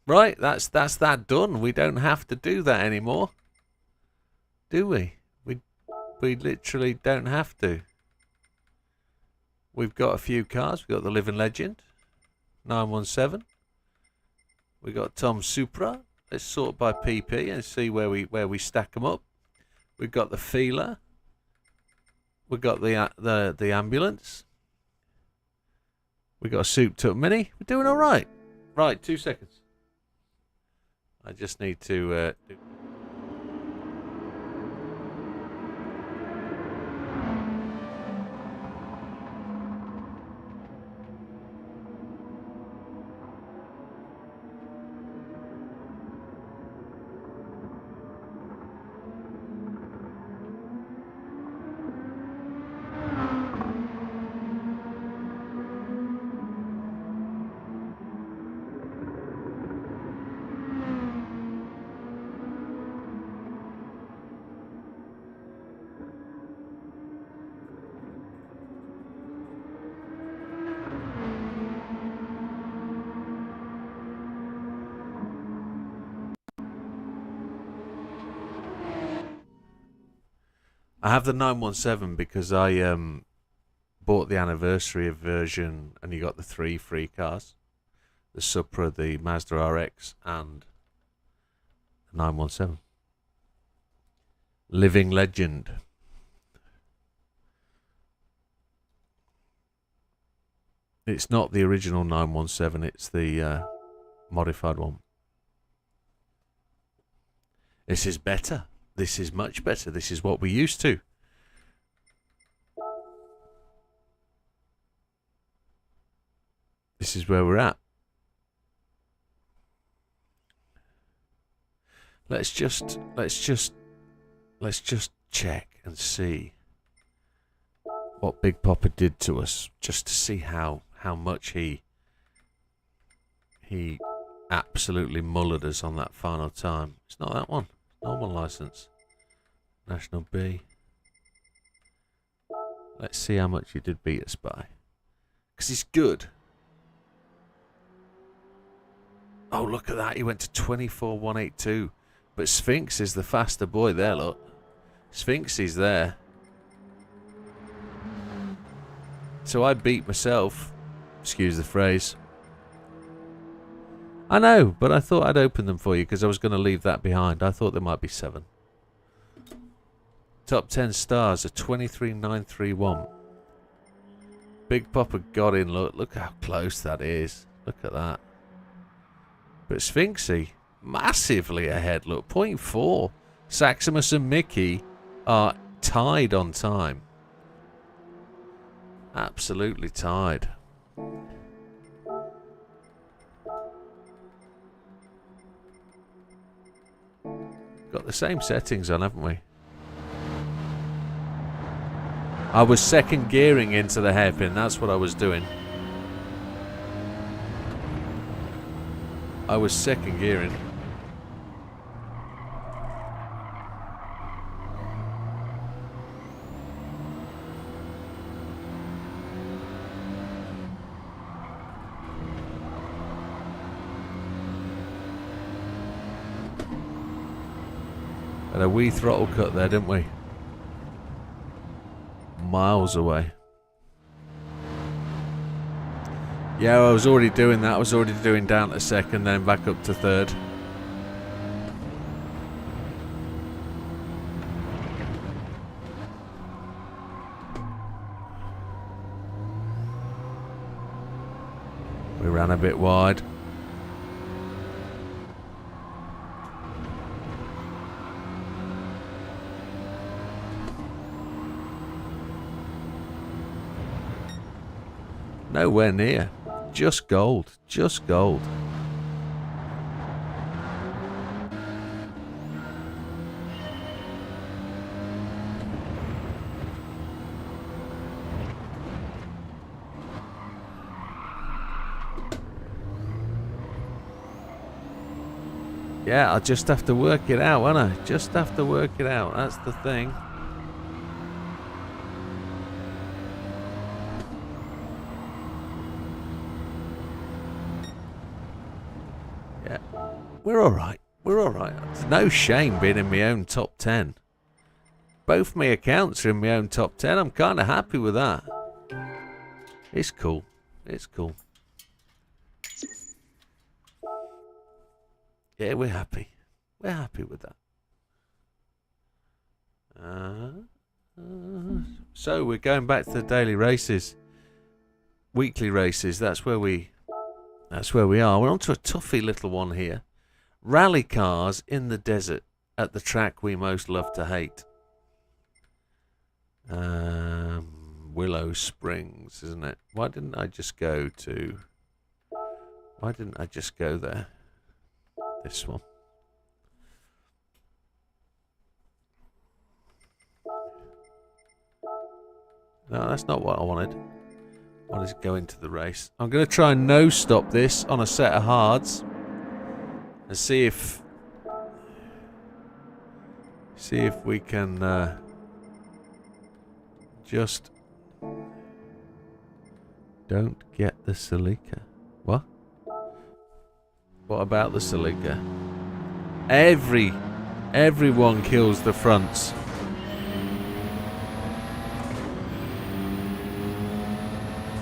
Right, that's that done. We don't have to do that anymore. Do we? We literally don't have to. We've got a few cars. We've got the Living Legend. 917. We got Tom Supra. Let's sort by PP and see where we stack them up. We've got the Feeler. We got the ambulance. We got a souped up mini. We're doing all right. Right, 2 seconds. I just need to. I have the 917 because I bought the anniversary version, and you got the 3 free cars: the Supra, the Mazda RX, and the 917. Living legend. It's not the original 917, it's the modified one. This is better. This is much better. This is what we're used to. This is where we're at. Let's just check and see what Big Papa did to us, just to see how much he absolutely mullered us on that final time. It's not that one. Normal license. National B. Let's see how much he did beat us by. Because he's good. Oh, look at that. He went to 24,182. But Sphinx is the faster boy there, look. Sphinx is there. So I beat myself. Excuse the phrase. I know, but I thought I'd open them for you because I was going to leave that behind. I thought there might be 7. Top 10 stars are 23,931. Big Papa got in. Look how close that is. Look at that. But Sphinxy, massively ahead. Look, 0.4. Saximus and Mickey are tied on time. Absolutely tied. Got the same settings on, haven't we? I was second gearing into the hairpin. That's what I was doing. I was second gearing. Had a wee throttle cut there, didn't we? Miles away. Yeah, I was already doing that. I was already doing down to second, then back up to third. We ran a bit wide. Nowhere near. Just gold. Just gold. Yeah, I'll just have to work it out, won't I? Just have to work it out. That's the thing. Yeah, we're alright. We're alright. It's no shame being in my own top 10. Both my accounts are in my own top 10. I'm kind of happy with that. It's cool. It's cool. Yeah, we're happy. We're happy with that. So we're going back to the daily races. Weekly races, that's where we are. We're on to a toughy little one here. Rally cars in the desert at the track we most love to hate. Willow Springs, isn't it? Why didn't I just go there? This one. No, that's not what I wanted. I wanted to go into the race. I'm going to try and no-stop this on a set of hards and see if we can just don't get the Celica. What? What about the Celica? Everyone kills the fronts.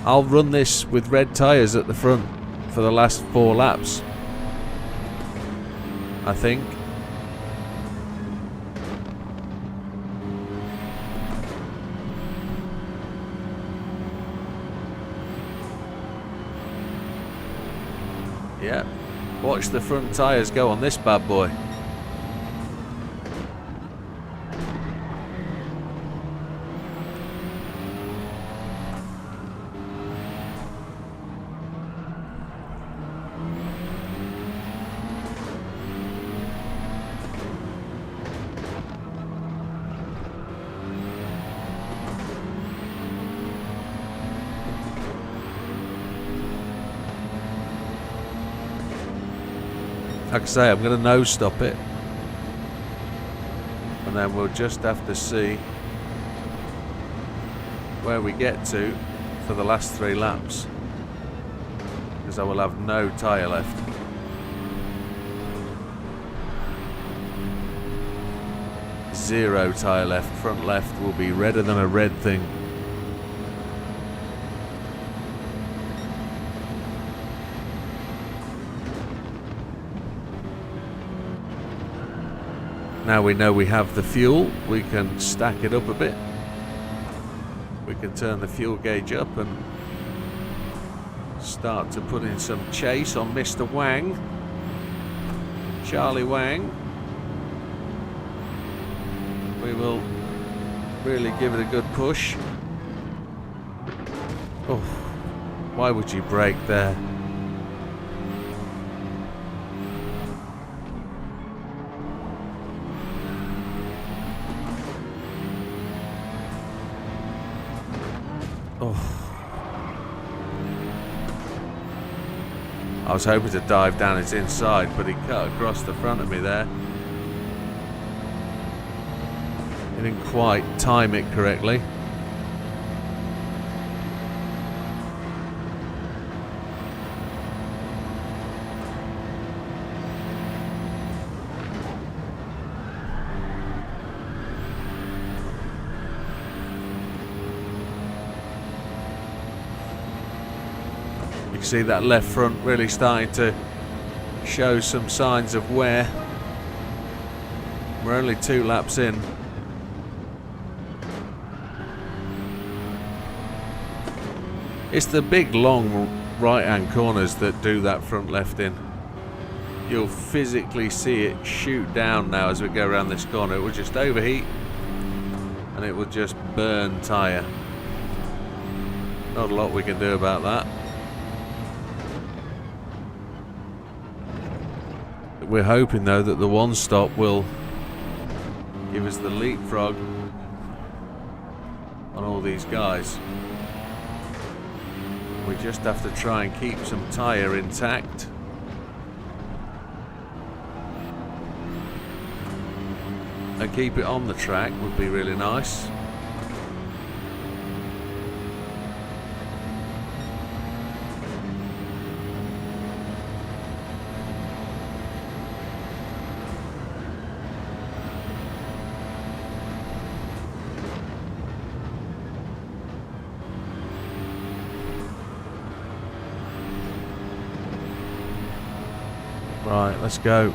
I'll run this with red tyres at the front for the last 4 laps, I think. Yeah, watch the front tyres go on this bad boy. Like I say, I'm going to nose stop it, and then we'll just have to see where we get to for the last 3 laps, because I will have no tyre left. Zero tyre left. Front left will be redder than a red thing. Now we know we have the fuel, we can stack it up a bit. We can turn the fuel gauge up and start to put in some chase on Mr. Wang. Charlie Wang. We will really give it a good push. Oh, why would you brake there? I was hoping to dive down its inside, but he cut across the front of me there. He didn't quite time it correctly. See that left front really starting to show some signs of wear. We're only 2 laps in. It's the big long right hand corners that do that front left in. You'll physically see it shoot down now as we go around this corner. It will just overheat and it will just burn tyre. Not a lot we can do about that. We're hoping though that the one stop will give us the leapfrog on all these guys. We just have to try and keep some tyre intact. And keep it on the track would be really nice. Right, let's go.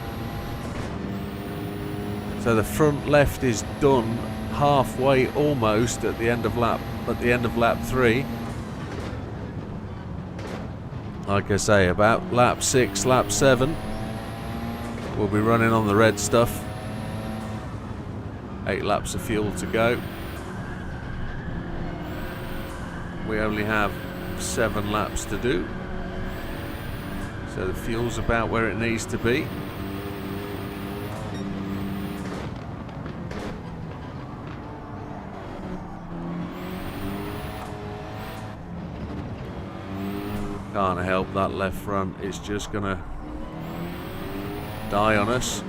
So the front left is done halfway almost at the end of lap 3. Like I say, about lap 6, lap 7, we'll be running on the red stuff. 8 laps of fuel to go. We only have 7 laps to do. So the fuel's about where it needs to be. Can't help that left front, it's just gonna die on us.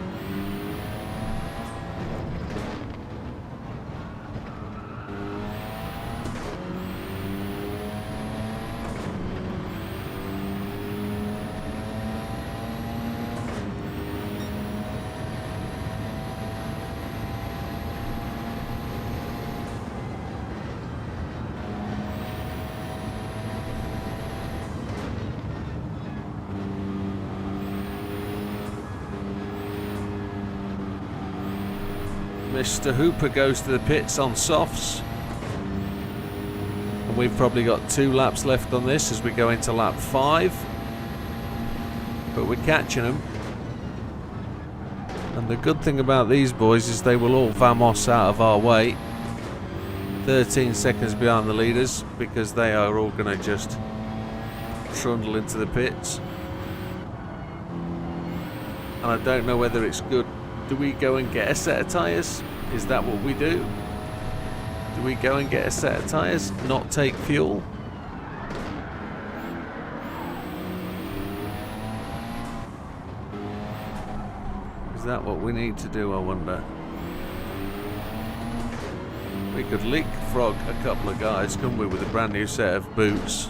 Mr. Hooper goes to the pits on softs. And we've probably got 2 laps left on this as we go into lap 5. But we're catching them. And the good thing about these boys is they will all vamos out of our way. 13 seconds behind the leaders because they are all going to just trundle into the pits. And I don't know whether it's good. Do we go and get a set of tyres? Is that what we do? Do we go and get a set of tyres? Not take fuel? Is that what we need to do, I wonder? We could leapfrog a couple of guys, couldn't we, with a brand new set of boots?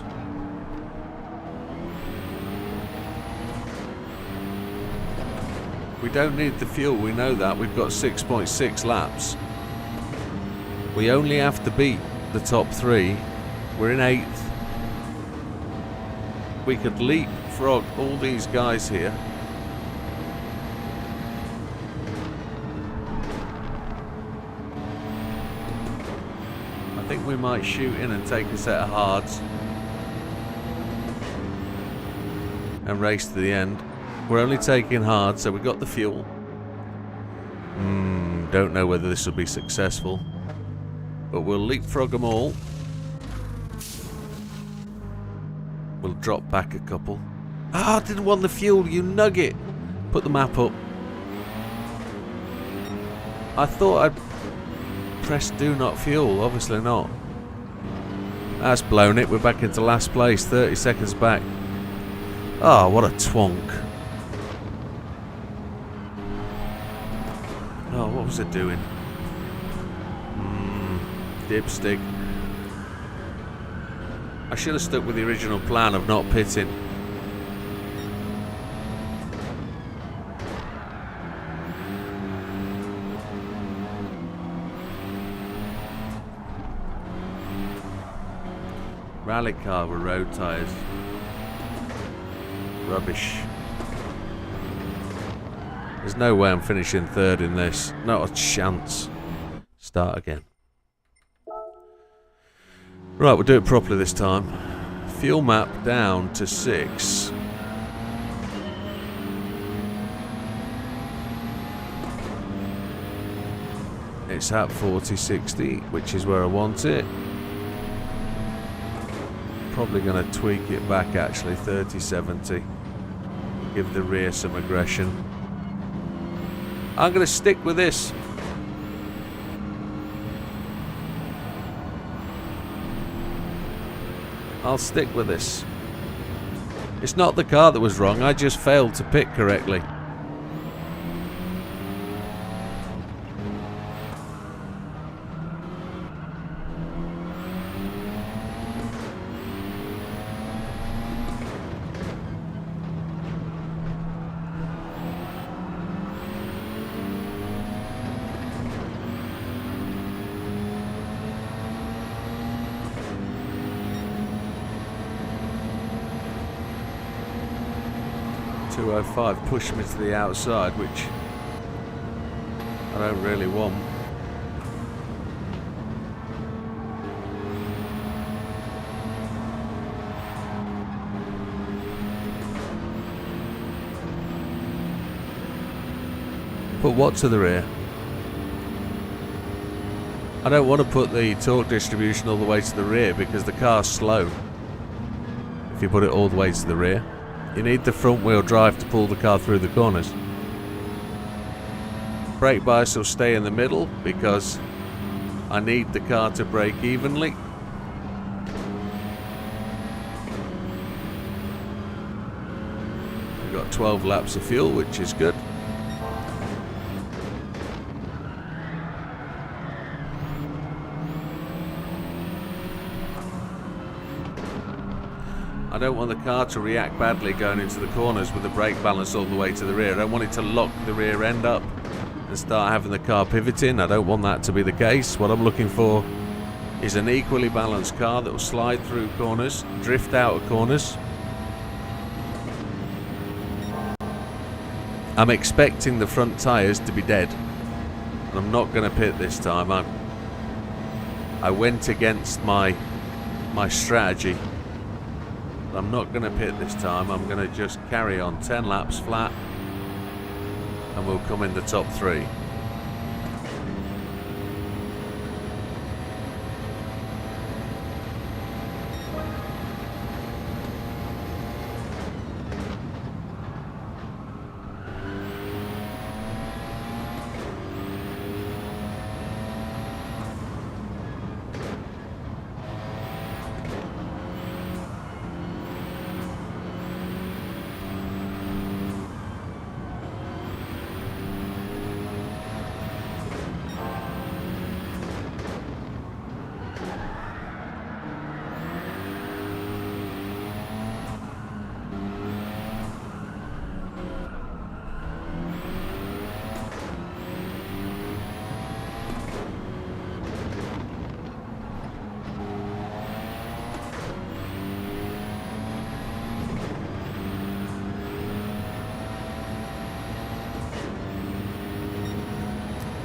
We don't need the fuel, we know that. We've got 6.6 laps. We only have to beat the top 3. We're in 8th. We could leapfrog all these guys here. I think we might shoot in and take a set of hards and race to the end. We're only taking hard, so we've got the fuel. Don't know whether this will be successful, but we'll leapfrog them all. We'll drop back a couple. Ah, I didn't want the fuel, you nugget! Put the map up. I thought I'd press do not fuel, obviously not. That's blown it, we're back into last place, 30 seconds back. Ah, what a twonk. Oh, what was it doing? Dipstick. I should have stuck with the original plan of not pitting. Rally car with road tyres. Rubbish. There's no way I'm finishing 3rd in this. Not a chance. Start again. Right, we'll do it properly this time. Fuel map down to 6. It's at 40-60, which is where I want it. Probably going to tweak it back actually, 30-70. Give the rear some aggression. I'm going to stick with this. I'll stick with this. It's not the car that was wrong, I just failed to pit correctly. .205 pushed me to the outside, which I don't really want. Put what to the rear? I don't want to put the torque distribution all the way to the rear because the car's slow. If you put it all the way to the rear, you need the front wheel drive to pull the car through the corners. Brake bias will stay in the middle because I need the car to brake evenly. We've got 12 laps of fuel, which is good. I don't want the car to react badly going into the corners with the brake balance all the way to the rear. I don't want it to lock the rear end up and start having the car pivoting. I don't want that to be the case. What I'm looking for is an equally balanced car that will slide through corners, drift out of corners. I'm expecting the front tyres to be dead, and I'm not going to pit this time. I went against my strategy. I'm not going to pit this time. I'm going to just carry on 10 laps flat and we'll come in the top 3.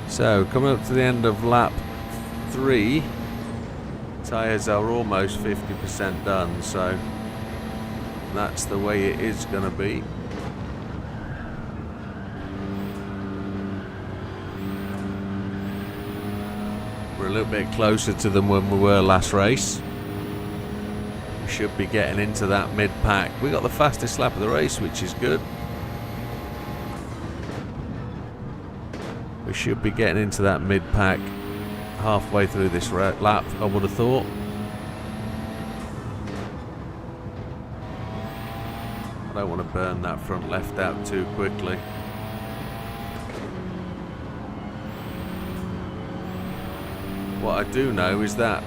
So, coming up to the end of lap 3, tyres are almost 50% done, so that's the way it is going to be. We're a little bit closer to them when we were last race. We should be getting into that mid-pack. We got the fastest lap of the race, which is good. We should be getting into that mid-pack halfway through this lap, I would have thought. I don't want to burn that front left out too quickly. What I do know is that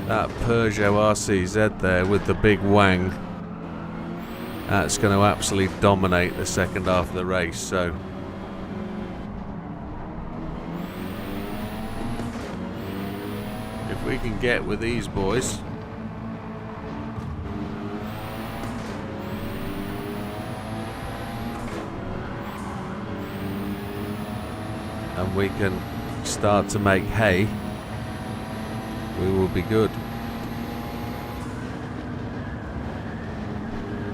Peugeot RCZ there with the big wang, that's going to absolutely dominate the second half of the race. So if we can get with these boys, and we can start to make hay, we will be good.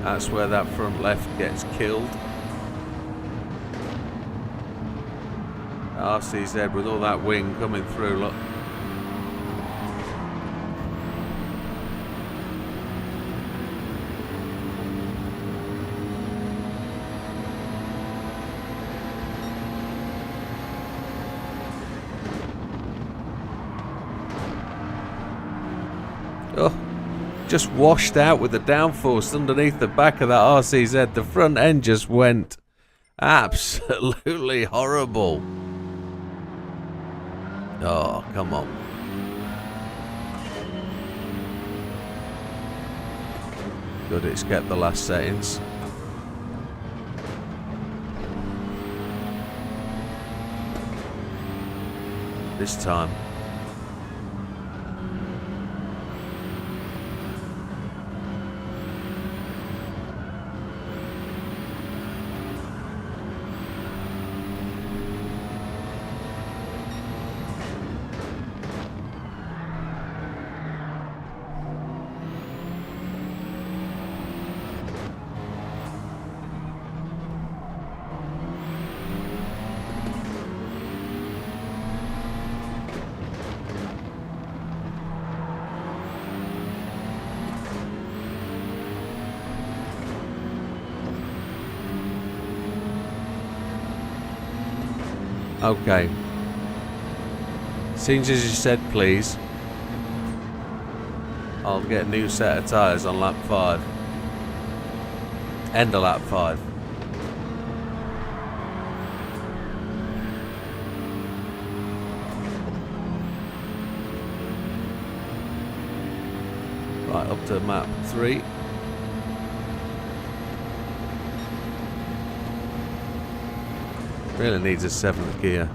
That's where that front left gets killed. RCZ with all that wing coming through, look. Oh, just washed out with the downforce underneath the back of that RCZ. The front end just went absolutely horrible. Oh, come on. Good, it's kept the last settings. This time. Okay. Seems as you said, please. I'll get a new set of tyres on lap 5. End of lap 5. Right, up to map 3. Really needs a 7th gear.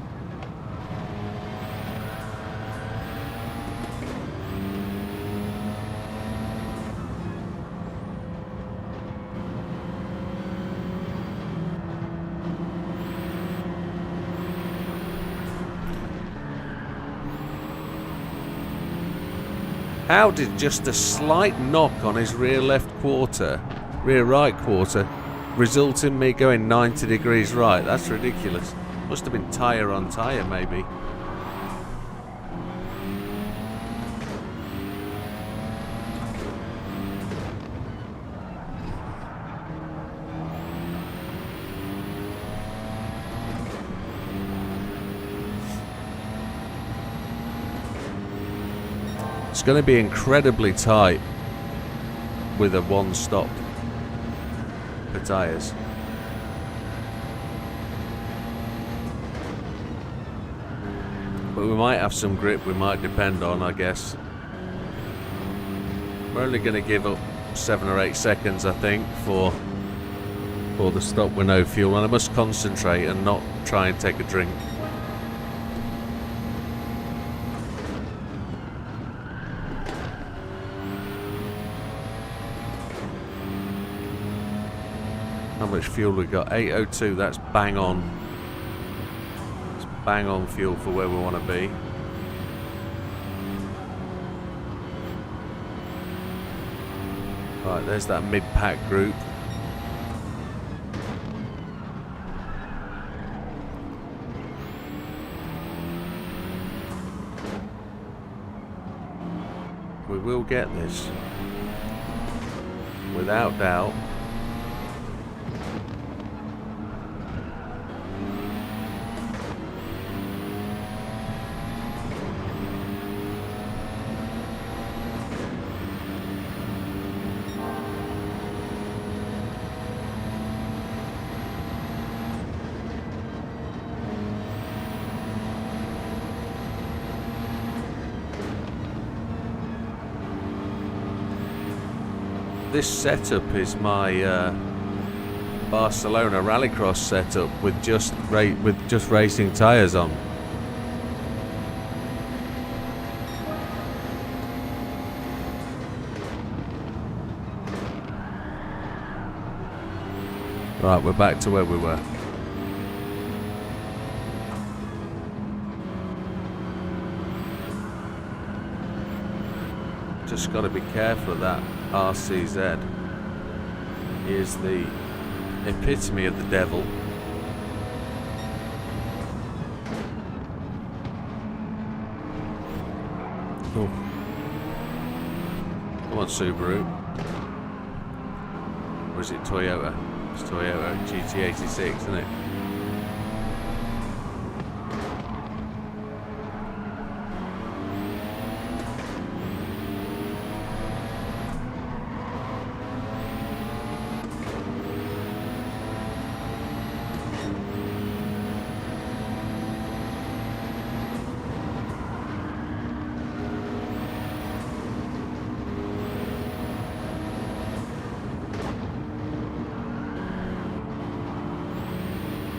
How did just a slight knock on his rear right quarter, result in me going 90 degrees right? That's ridiculous. Must have been tyre on tyre, maybe. It's going to be incredibly tight with a one stop for tyres. But we might have some grip, we might depend on, I guess. We're only going to give up 7 or 8 seconds, I think, for the stop with no fuel, and I must concentrate and not try and take a drink. How much fuel we got? 802, that's bang on. It's bang on fuel for where we want to be. Right, there's that mid-pack group. We will get this, without doubt. This setup is my Barcelona Rallycross setup with just racing tyres on. Right, we're back to where we were. Just got to be careful of that RCZ. He is the epitome of the devil. Oh. Come on, Subaru. Or is it Toyota? It's Toyota GT86, isn't it?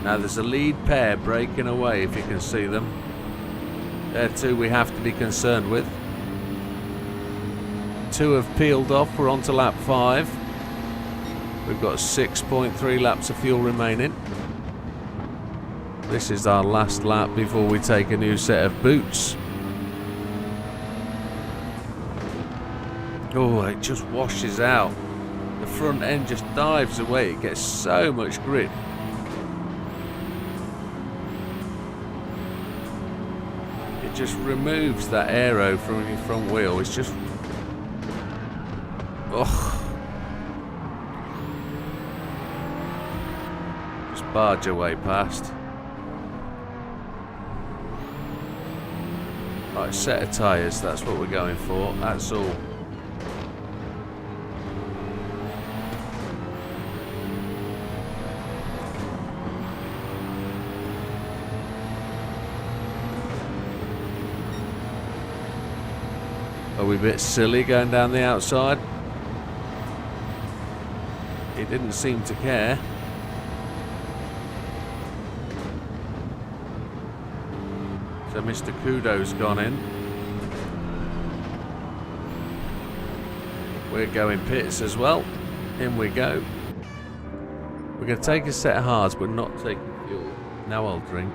Now there's a lead pair breaking away, if you can see them. They're two we have to be concerned with. 2 have peeled off, we're on to lap 5. We've got 6.3 laps of fuel remaining. This is our last lap before we take a new set of boots. Oh, it just washes out. The front end just dives away, it gets so much grip. Just removes that aero from your front wheel. It's just just barge away past. Right, set of tyres, that's what we're going for, that's all. Are we a bit silly going down the outside? He didn't seem to care. So Mr. Kudo's gone in. We're going pits as well. In we go. We're going to take a set of hards, but not taking fuel. Now I'll drink.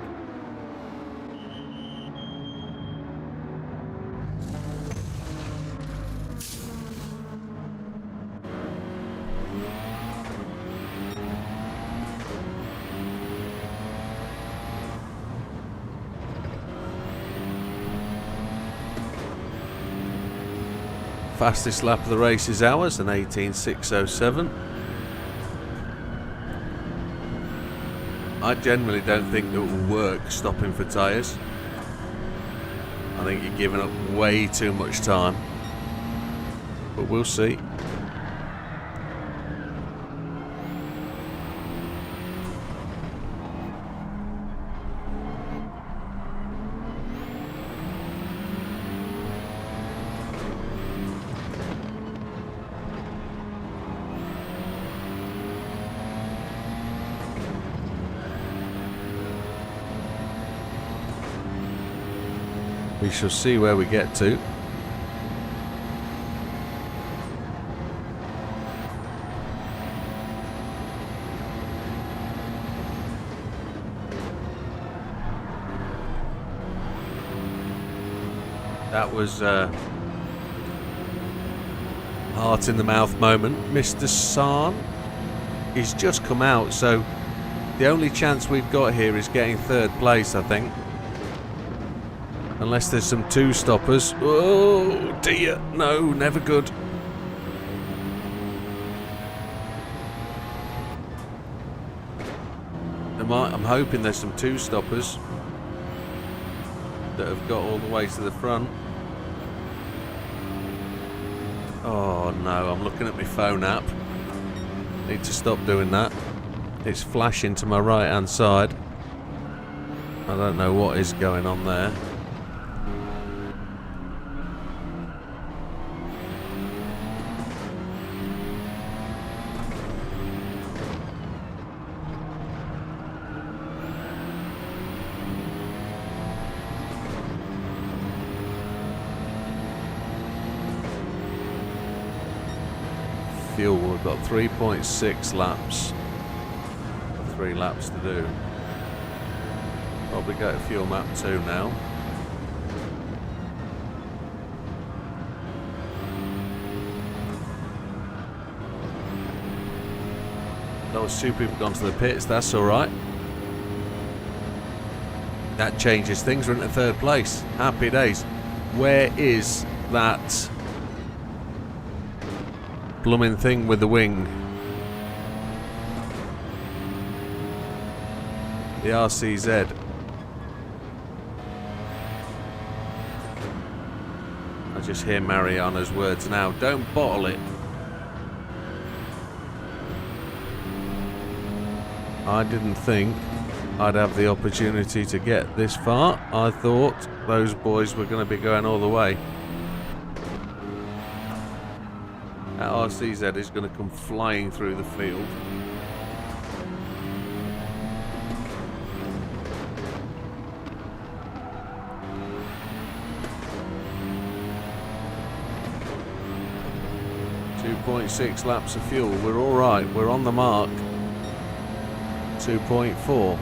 Fastest lap of the race is ours, an 18.607. I generally don't think it will work stopping for tyres. I think you're giving up way too much time. But we'll see. We shall see where we get to. That was a heart in the mouth moment. Mr. San, he's just come out, so the only chance we've got here is getting third place, I think. Unless there's some two stoppers. Oh dear, no, never good. I'm hoping there's some two stoppers that have got all the way to the front. Oh no, I'm looking at my phone app. Need to stop doing that. It's flashing to my right hand side. I don't know what is going on there. Fuel, we've got 3.6 laps. 3 laps to do. Probably go to fuel map 2 now. Those two people gone to the pits, that's alright. That changes things, we're into third place. Happy days. Where is that blooming thing with the wing? The RCZ. I just hear Mariana's words now. Don't bottle it. I didn't think I'd have the opportunity to get this far. I thought those boys were going to be going all the way. That RCZ is going to come flying through the field. .6 laps of fuel. We're all right. We're on the mark. 2.4.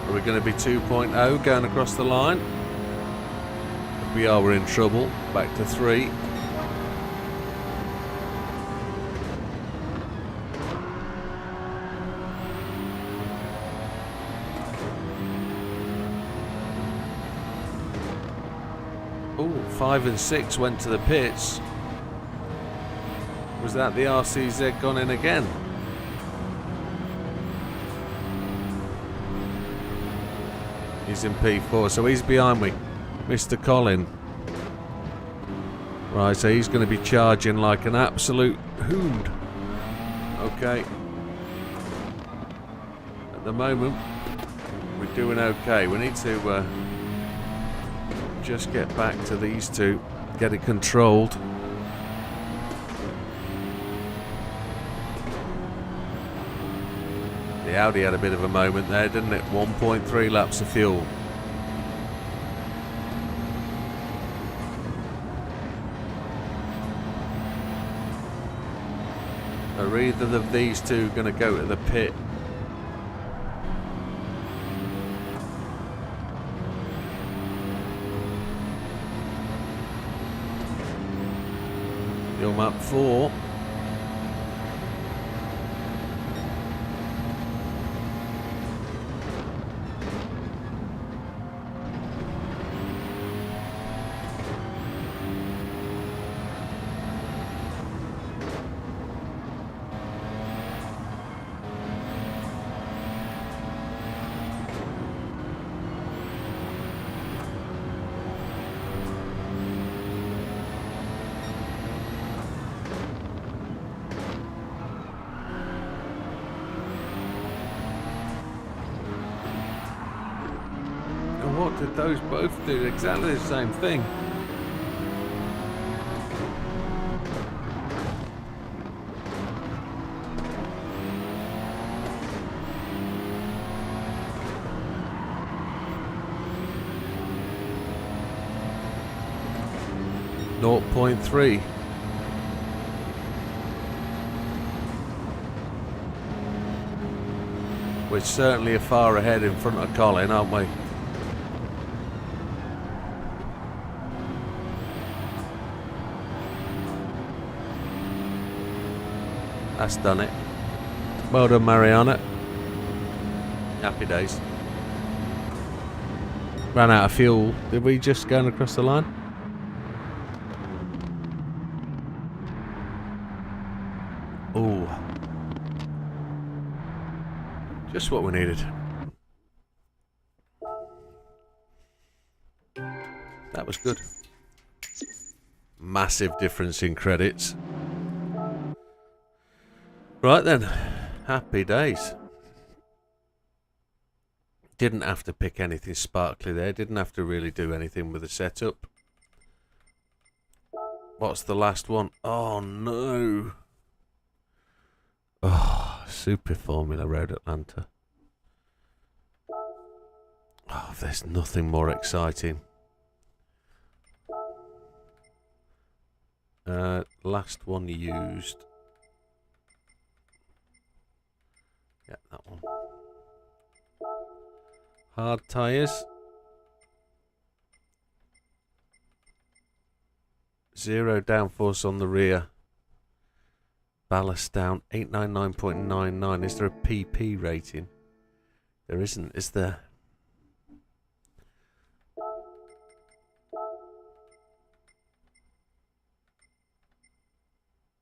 Are we going to be 2.0 going across the line? If we are, we're in trouble. Back to 3. Oh, 5 and 6 went to the pits. Was that the RCZ gone in again? He's in P4, so he's behind me. Mr. Colin. Right, so he's going to be charging like an absolute hound. Okay. At the moment, we're doing okay. We need to just get back to these two, get it controlled. The Audi had a bit of a moment there, didn't it? 1.3 laps of fuel. Are either of these two going to go to the pit? You're map 4. What did those both do? Exactly the same thing. .3. We're certainly far ahead in front of Colin, aren't we? That's done it. Well done, Mariana. Happy days. Ran out of fuel. Did we just go across the line? Oh. Just what we needed. That was good. Massive difference in credits. Right then, happy days. Didn't have to pick anything sparkly there, didn't have to really do anything with the setup. What's the last one? Oh no. Oh, Super Formula Road Atlanta. Oh, there's nothing more exciting. Last one used. Yeah, that one. Hard tyres. 0 downforce on the rear. Ballast down 899.99. Is there a PP rating? There isn't, is there?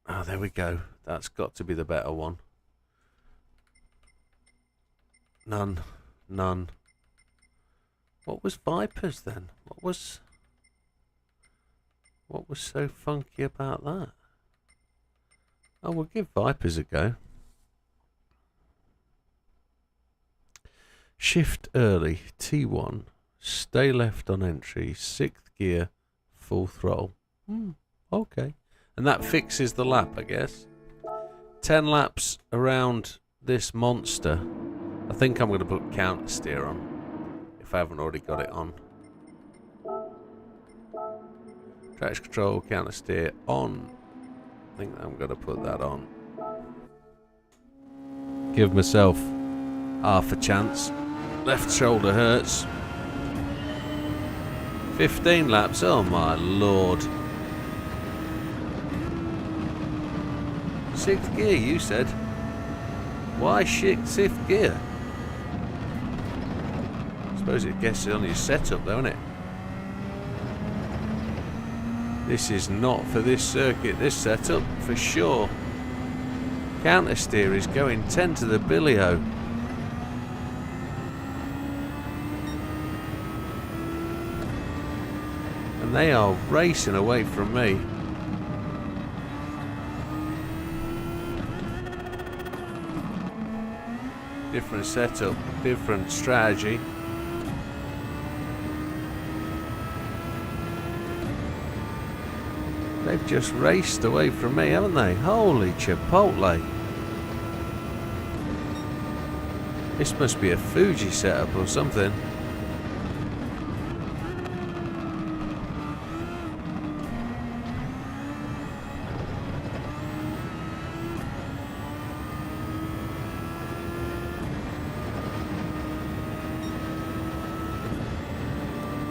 Oh, there we go. That's got to be the better one. None. None. What was Vipers then? What was so funky about that? Oh, we'll give Vipers a go. Shift early, T1, stay left on entry, 6th gear, full throttle. Okay. And that fixes the lap, I guess. 10 laps around this monster. I think I'm going to put counter steer on, if I haven't already got it on. Traction control, counter steer on. I think I'm going to put that on. Give myself half a chance. Left shoulder hurts. 15 laps, oh my lord. 6th gear, you said. Why shit 6th gear? I suppose it gets on your setup though, isn't it? This is not for this circuit, this setup, for sure. Counter steer is going 10 to the billio. And they are racing away from me. Different setup, different strategy. They've just raced away from me, haven't they? Holy Chipotle. This must be a Fuji setup or something.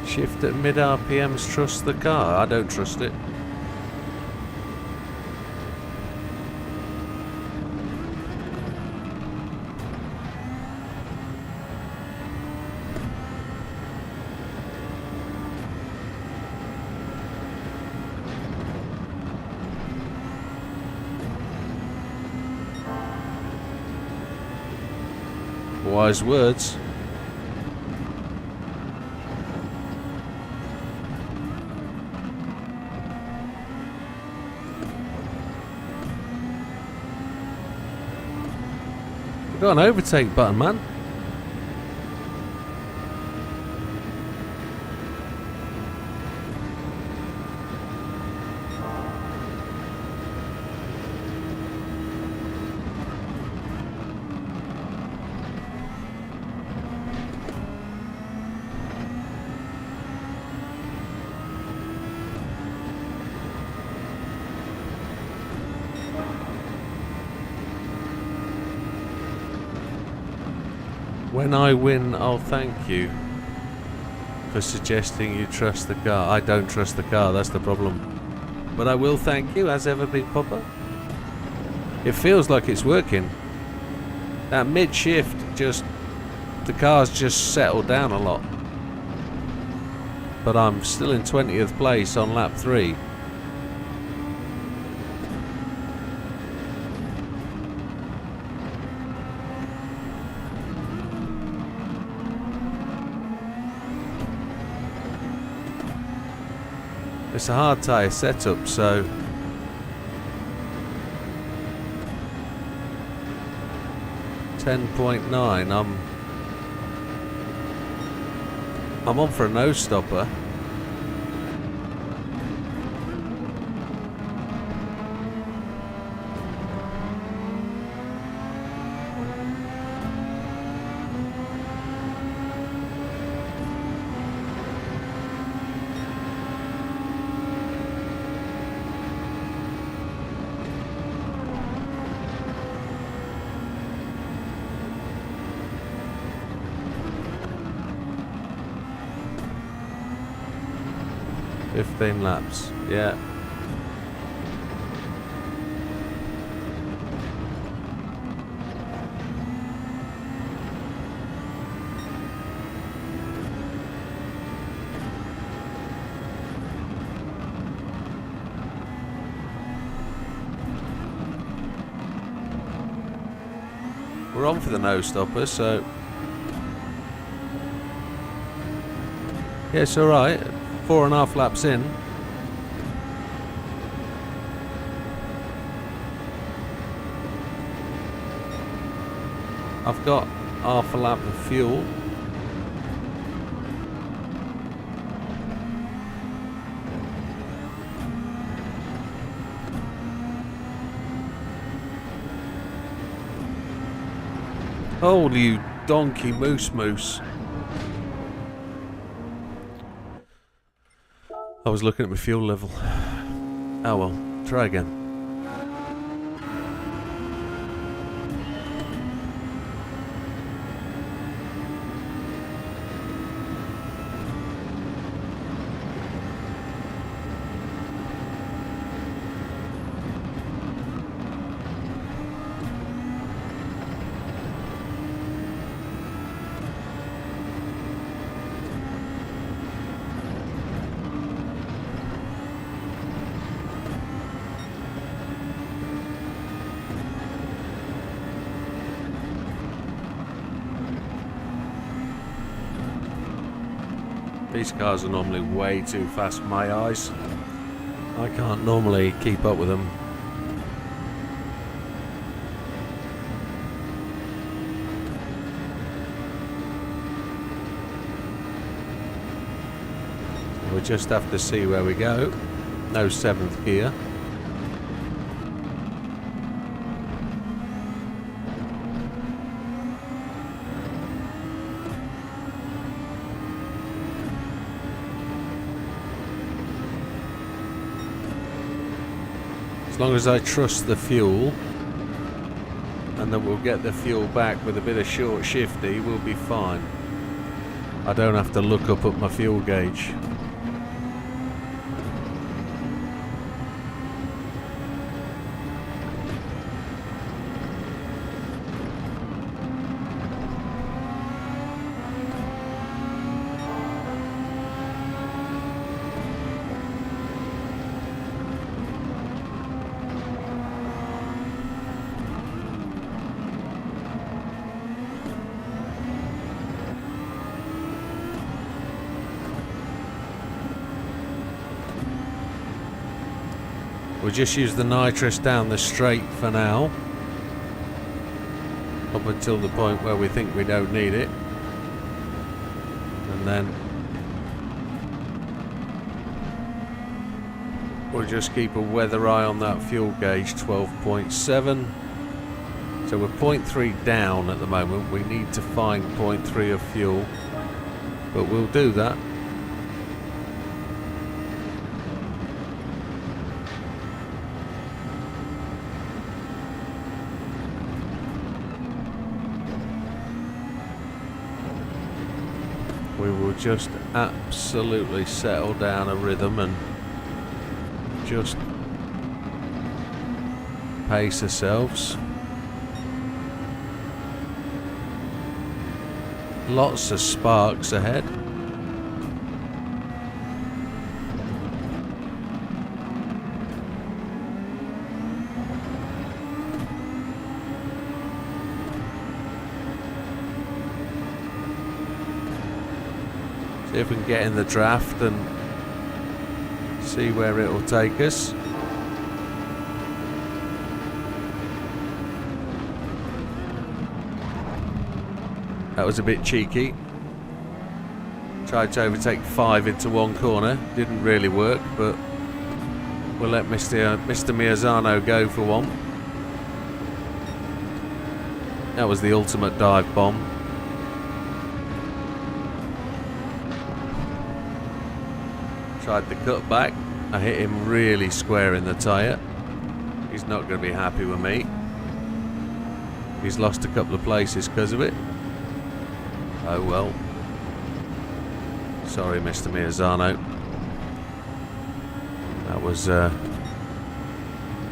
Shift at mid RPMs, trust the car. I don't trust it. Wise words. We've got an overtake button, man. When I win, I'll thank you for suggesting you trust the car. I don't trust the car, that's the problem. But I will thank you, as ever, Big Papa. It feels like it's working. That mid-shift, the car's just settled down a lot. But I'm still in 20th place on lap 3. It's a hard tyre setup, so .9. I'm on for a nose stopper. Fifteen laps, yeah. We're on for the nose stopper, so yeah, it's alright. 4.5 laps in. I've got half a lap of fuel. Holy you donkey moose. I was looking at my fuel level. Oh well, try again. These cars are normally way too fast for my eyes. I can't normally keep up with them. We'll just have to see where we go. No 7th gear. As long as I trust the fuel, and then we'll get the fuel back with a bit of short shifty, we'll be fine. I don't have to look up at my fuel gauge. We'll just use the nitrous down the straight for now, up until the point where we think we don't need it, and then we'll just keep a weather eye on that fuel gauge. 12.7, so we're 0.3 down at the moment. We need to find 0.3 of fuel, but we'll do that. We will just absolutely settle down a rhythm and just pace ourselves. Lots of sparks ahead. See if we can get in the draft and see where it will take us. That was a bit cheeky. Tried to overtake 5 into one corner. Didn't really work, but we'll let Mr. Miazano go for one. That was the ultimate dive bomb. Tried the cut back. I hit him really square in the tyre. He's not going to be happy with me. He's lost a couple of places because of it. Oh well. Sorry, Mr. Miazano. That was a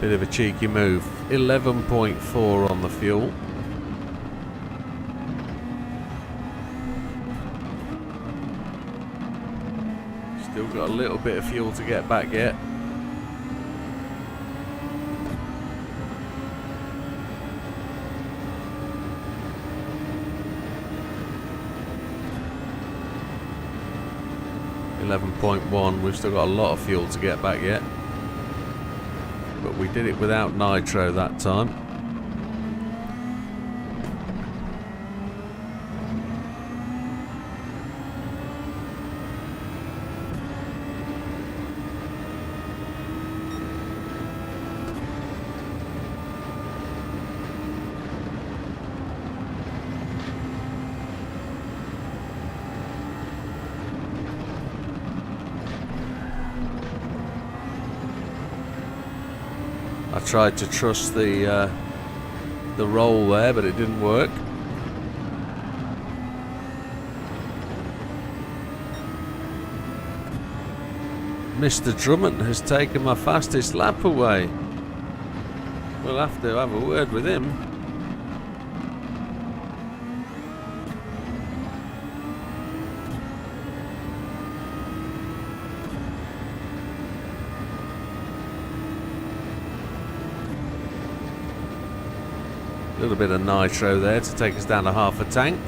bit of a cheeky move. 11.4 on the fuel. Still got a little bit of fuel to get back yet. .1. We've still got a lot of fuel to get back yet, but we did it without nitro that time. I tried to trust the roll there, but it didn't work. Mr. Drummond has taken my fastest lap away. We'll have to have a word with him. A little bit of nitro there to take us down to half a tank.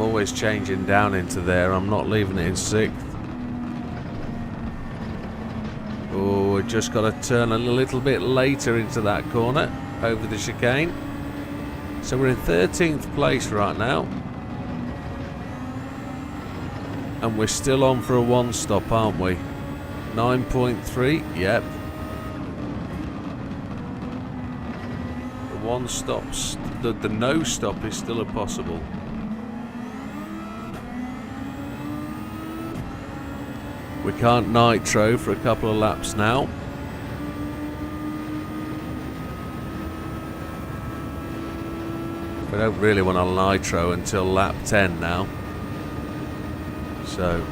always changing down into there. I'm not leaving it in 6th. Oh, we've just got to turn a little bit later into that corner over the chicane. So we're in 13th place right now. And we're still on for a 1-stop, aren't we? 9.3, yep. The 1-stops, the no stop is still a possible. We can't nitro for a couple of laps now. We don't really want to nitro until lap 10 now. So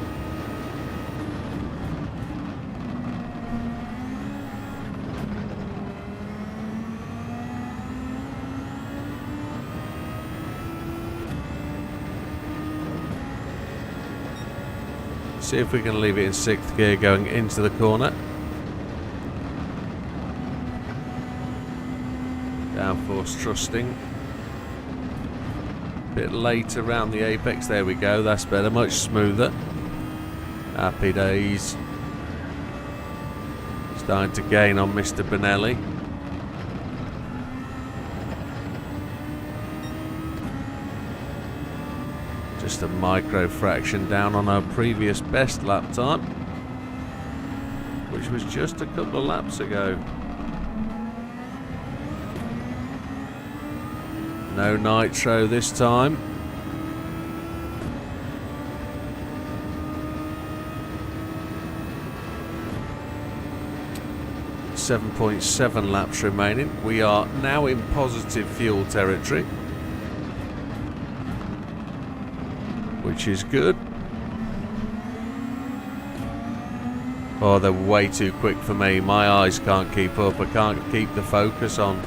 see if we can leave it in 6th gear going into the corner. Downforce trusting. Bit late around the apex. There we go. That's better. Much smoother. Happy days. Starting to gain on Mr. Benelli. Just a micro fraction down on our previous best lap time, which was just a couple of laps ago. No nitro this time. .7 laps remaining. We are now in positive fuel territory, which is good. Oh, they're way too quick for me. My eyes can't keep up. I can't keep the focus on.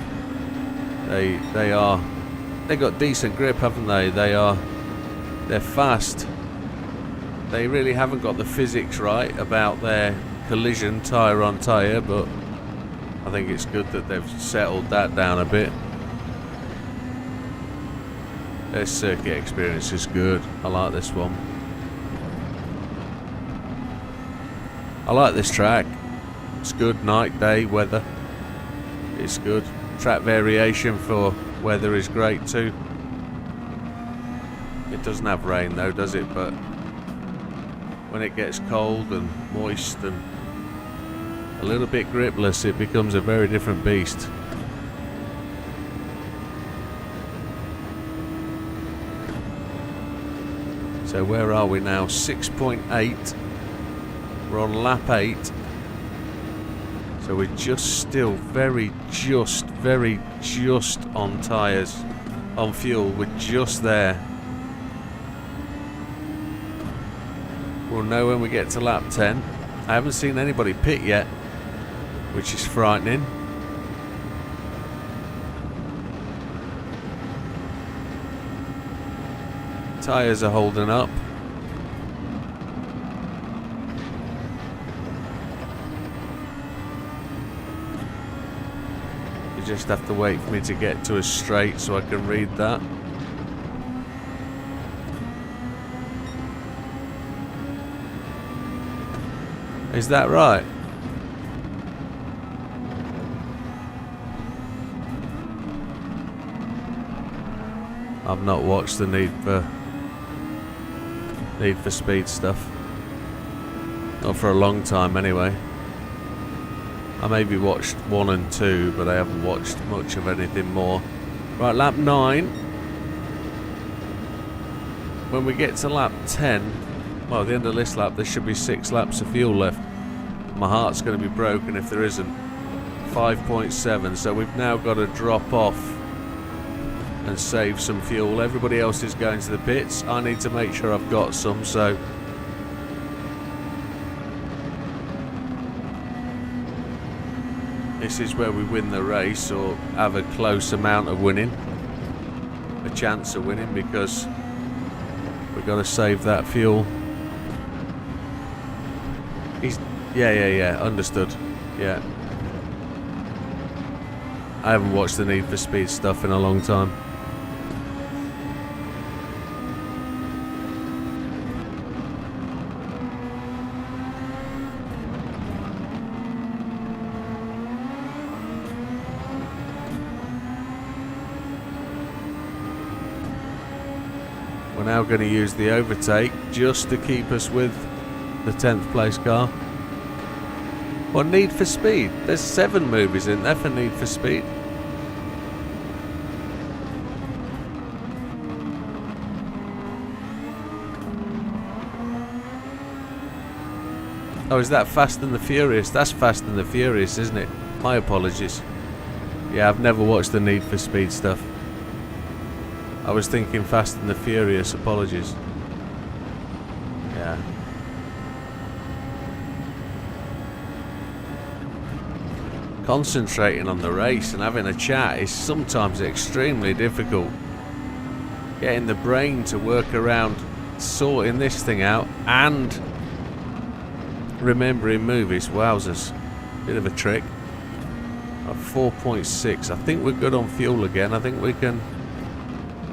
They've got decent grip, haven't they? They're fast. They really haven't got the physics right about their collision tyre on tyre, but I think it's good that they've settled that down a bit. Their circuit experience is good. I like this one. I like this track. It's good night, day, weather. It's good. Track variation for weather is great too. It doesn't have rain though, does it? But when it gets cold and moist and a little bit gripless, it becomes a very different beast. So where are we now? 6.8. We're on lap 8. So we're just very just on tyres, on fuel. We're just there. We'll know when we get to lap 10. I haven't seen anybody pit yet, which is frightening. Tyres are holding up. You just have to wait for me to get to a straight so I can read that. Is that right? I've not watched the Need for Speed stuff. Not for a long time anyway. I maybe watched 1 and 2, but I haven't watched much of anything more. Right, lap 9. When we get to lap 10, well, at the end of this lap, there should be 6 laps of fuel left. My heart's going to be broken if there isn't. 5.7, so we've now got to drop off and save some fuel. Everybody else is going to the pits. I need to make sure I've got some, so this is where we win the race, or have a close amount of winning, a chance of winning, because we've got to save that fuel. Yeah, understood. Yeah, I haven't watched the Need for Speed stuff in a long time. now going to use the overtake just to keep us with the 10th place car. Well, Need for Speed. There's 7 movies in there for Need for Speed. Oh, is that Fast and the Furious? That's Fast and the Furious, isn't it? My apologies. Yeah, I've never watched the Need for Speed stuff. I was thinking Fast and the Furious. Apologies. Yeah. Concentrating on the race and having a chat is sometimes extremely difficult. Getting the brain to work around sorting this thing out and remembering movies. Wowzers. Bit of a trick. 4.6. I think we're good on fuel again. I think we can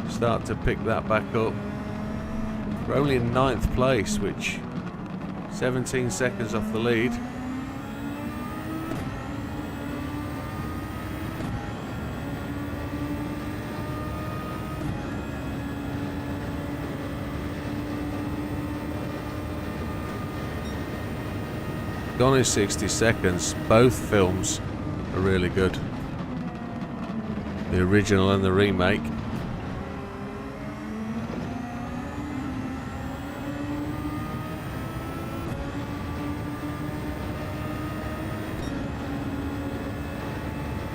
start to pick that back up. We're only in 9th place, which 17 seconds off the lead. Gone in 60 seconds. Both films are really good. The original and the remake.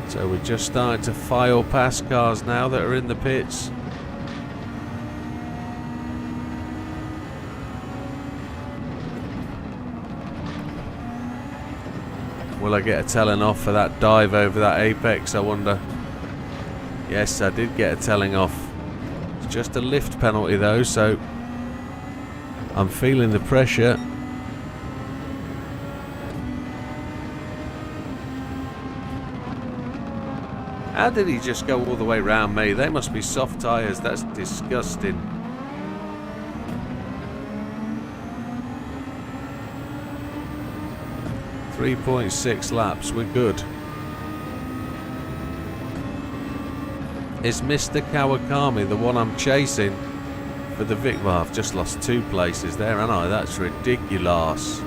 So we're just starting to file past cars now that are in the pits. Will I get a telling off for that dive over that apex, I wonder? Yes, I did get a telling off. It's just a lift penalty though, so I'm feeling the pressure. How did he just go all the way round me? They must be soft tyres, that's disgusting. .6 laps, we're good. Is Mr. Kawakami the one I'm chasing for the Vic? Well, I've just lost 2 places there, haven't I? That's ridiculous.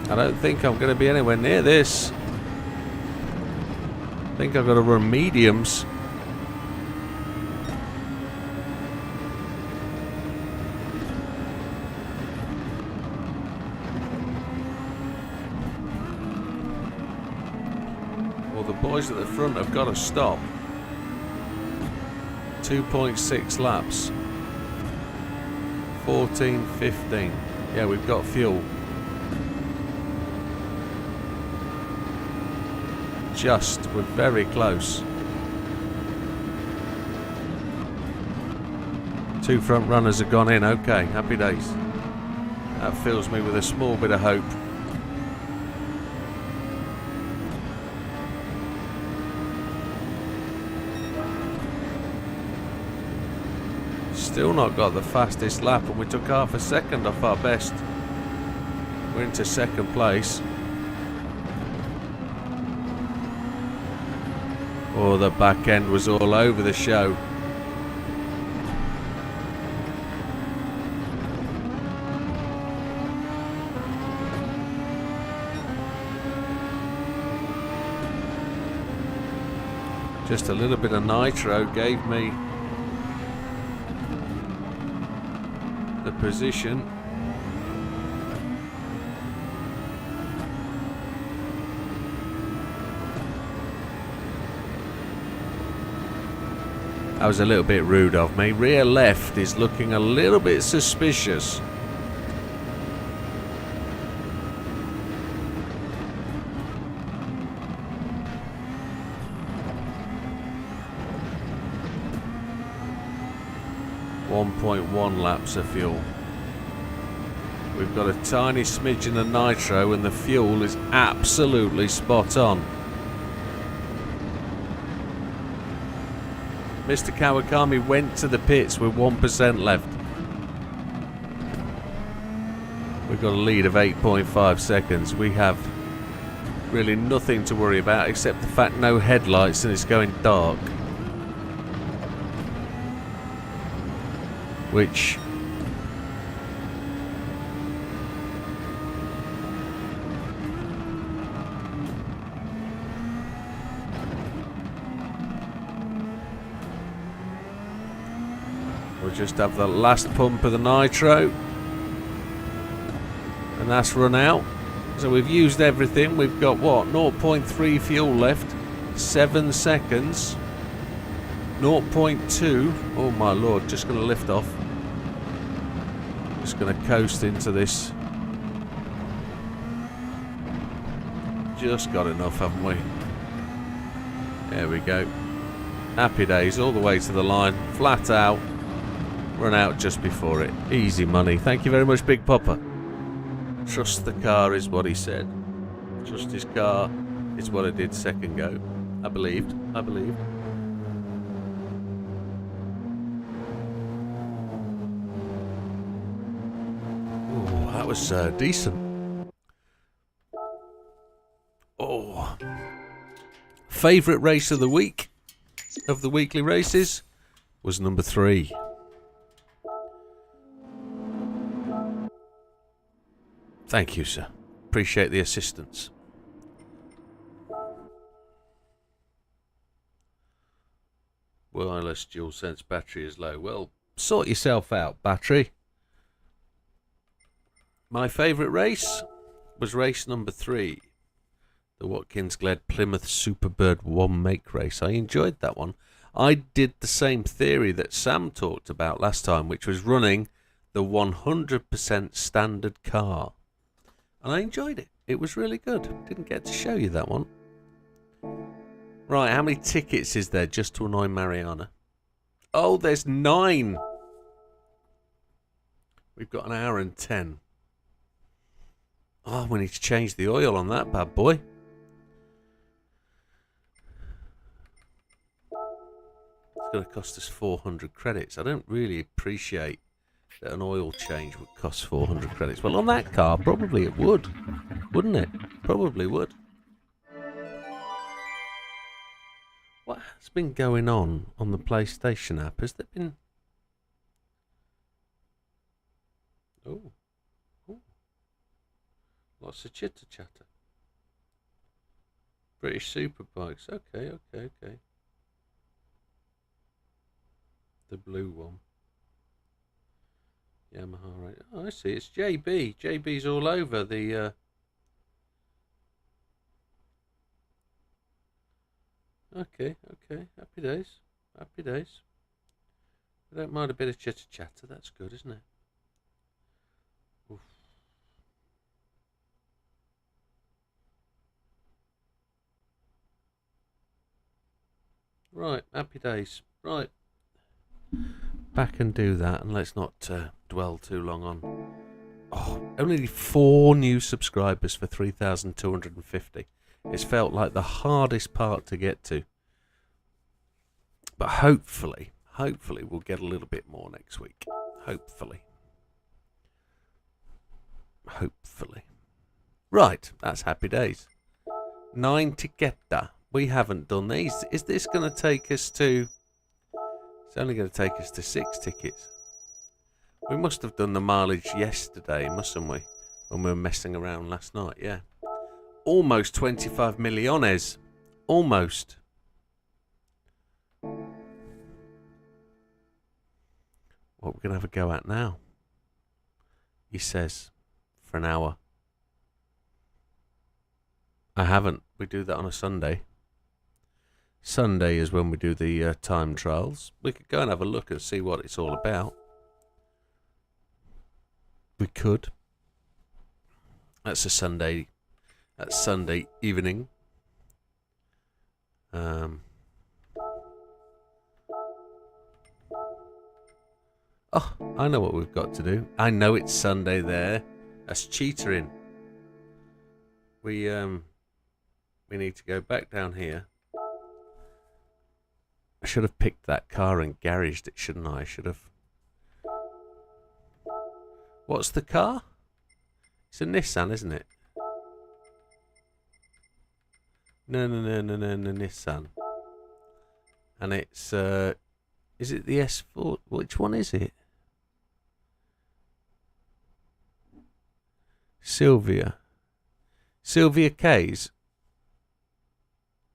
I don't think I'm going to be anywhere near this. I think I've got to run mediums. Well, the boys at the front have got to stop. 2.6 laps. 14:15. Yeah, we've got fuel. We're very close. 2 front runners have gone in. Okay, happy days. That fills me with a small bit of hope. Still not got the fastest lap, and we took half a second off our best. We're into 2nd place. Oh, the back end was all over the show. Just a little bit of nitro gave me the position. That was a little bit rude of me. Rear left is looking a little bit suspicious. 1.1 laps of fuel. We've got a tiny smidgen of nitro and the fuel is absolutely spot on. Mr. Kawakami went to the pits with 1% left. We've got a lead of 8.5 seconds. We have really nothing to worry about except the fact no headlights and it's going dark. Which we'll just have the last pump of the nitro and that's run out. So we've used everything. We've got what, 0.3 fuel left, 7 seconds, 0.2. Oh my lord, just going to lift off. Just going to coast into this. Just got enough, haven't we? There we go. Happy days all the way to the line, flat out. Run out just before it. Easy money. Thank you very much, Big Papa. Trust the car is what he said. Trust his car is what I did second go. I believed. I believed. Oh, that was decent. Oh. Favourite race of the week of the weekly races was number 3. Thank you, sir. Appreciate the assistance. Wireless dual sense battery is low. Well, sort yourself out, battery. My favourite race was race number 3. The Watkins Glen Plymouth Superbird 1 make race. I enjoyed that one. I did the same theory that Sam talked about last time, which was running the 100% standard car. And I enjoyed it. It was really good. Didn't get to show you that one. Right, how many tickets is there just to annoy Mariana? Oh, there's 9. We've got an hour and 10. Oh, we need to change the oil on that bad boy. It's going to cost us 400 credits. I don't really appreciate that an oil change would cost 400 credits. Well, on that car, probably it would. Wouldn't it? Probably would. What has been going on the PlayStation app? Has there been... Oh. Oh. Lots of chitter-chatter. British Superbikes. Okay, okay, okay. The blue one. Yamaha, right? Oh, I see. It's JB. JB's all over the. Okay, okay. Happy days. Happy days. I don't mind a bit of chitter chatter. That's good, isn't it? Oof. Right, happy days. Right. Back and do that, and let's not dwell too long on. Oh, only 4 new subscribers for 3,250. It's felt like the hardest part to get to. But hopefully we'll get a little bit more next week. Hopefully. Right, that's happy days. 9 together. We haven't done these. Is this going to take us to... It's only going to take us to 6 tickets. We must have done the mileage yesterday, mustn't we? When we were messing around last night, yeah. Almost 25 millones. Almost. What we're going to have a go at now? He says, for an hour. I haven't. We do that on a Sunday. Sunday is when we do the time trials. We could go and have a look and see what it's all about. We could. That's a Sunday. That's Sunday evening. Oh, I know what we've got to do. I know it's Sunday there. That's cheatering. We need to go back down here. I should have picked that car and garaged it, shouldn't I? I should have. What's the car? It's a Nissan, isn't it? No, Nissan. And it's, is it the S4? Which one is it? Sylvia K's.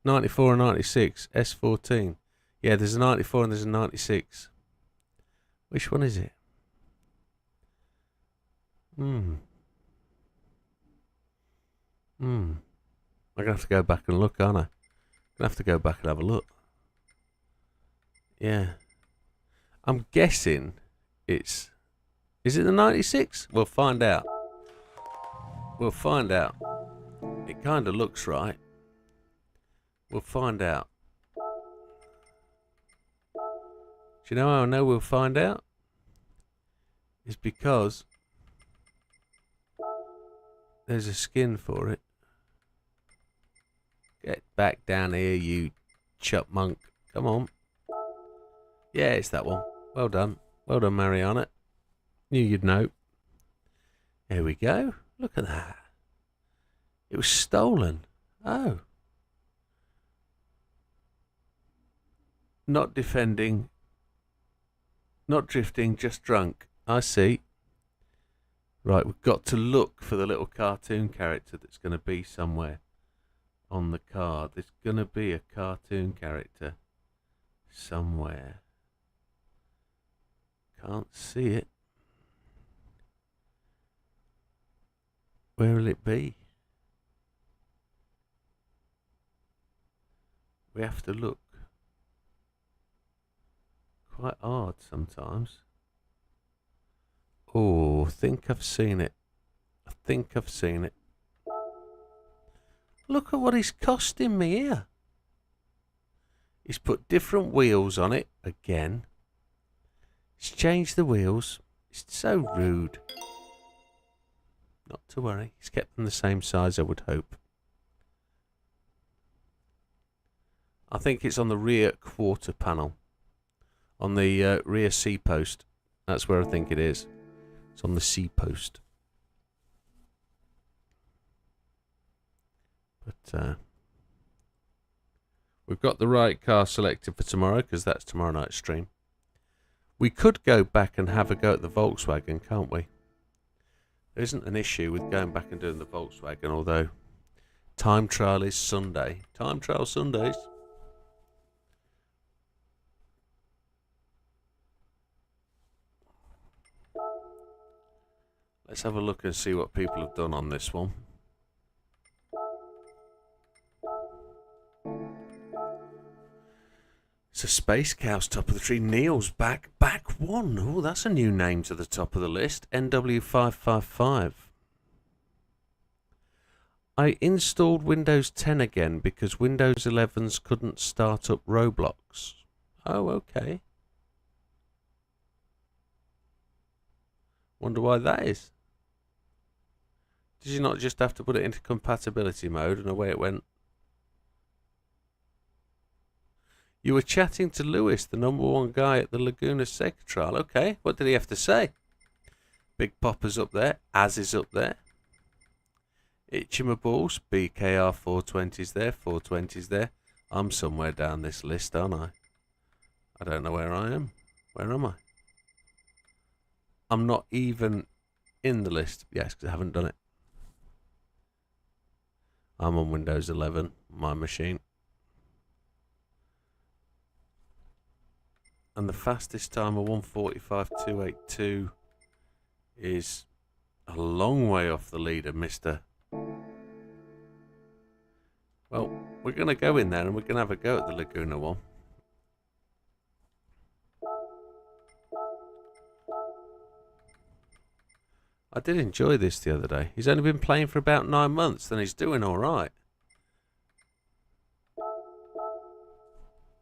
94 and 96. S14. Yeah, there's a 94 and there's a 96. Which one is it? I'm going to have to go back and look, aren't I? I'm going to have to go back and have a look. Yeah. I'm guessing it's... Is it the 96? We'll find out. We'll find out. It kind of looks right. We'll find out. Do you know how I know we'll find out? It's because there's a skin for it. Get back down here, you chipmunk. Come on. Yeah, it's that one. Well done. Well done, Mariana. Knew you'd know. There we go. Look at that. It was stolen. Oh. Not defending. Not drifting, just drunk. I see. Right, we've got to look for the little cartoon character that's going to be somewhere on the card. There's going to be a cartoon character somewhere. Can't see it. Where will it be? We have to look. Quite hard sometimes. Oh, I think I've seen it. I think I've seen it. Look at what he's costing me here. He's put different wheels on it again. He's changed the wheels. It's so rude. Not to worry. He's kept them the same size, I would hope. I think it's on the rear quarter panel. On the rear C-post. That's where I think it is. It's on the C-post. But we've got the right car selected for tomorrow, because that's tomorrow night's stream. We could go back and have a go at the Volkswagen, can't we? There isn't an issue with going back and doing the Volkswagen, although time trial is Sunday. Time trial Sundays. Let's have a look and see what people have done on this one. It's a Space Cow's top of the tree. Neil's back one. Oh, that's a new name to the top of the list. NW555. I installed Windows 10 again because Windows 11s couldn't start up Roblox. Oh, okay. Wonder why that is. Did you not just have to put it into compatibility mode and away it went? You were chatting to Lewis, the #1 guy at the Laguna Seca trial. Okay, what did he have to say? Big Popper's up there. Az is up there. Itchimaballs. BKR 420's there. 420's there. I'm somewhere down this list, aren't I? I don't know where I am. Where am I? I'm not even in the list. Yes, because I haven't done it. I'm on Windows 11, my machine. And the fastest time of 1:45.282 is a long way off the leader, mister. Well, we're going to go in there and we're going to have a go at the Laguna one. I did enjoy this the other day. He's only been playing for about 9 months and he's doing alright.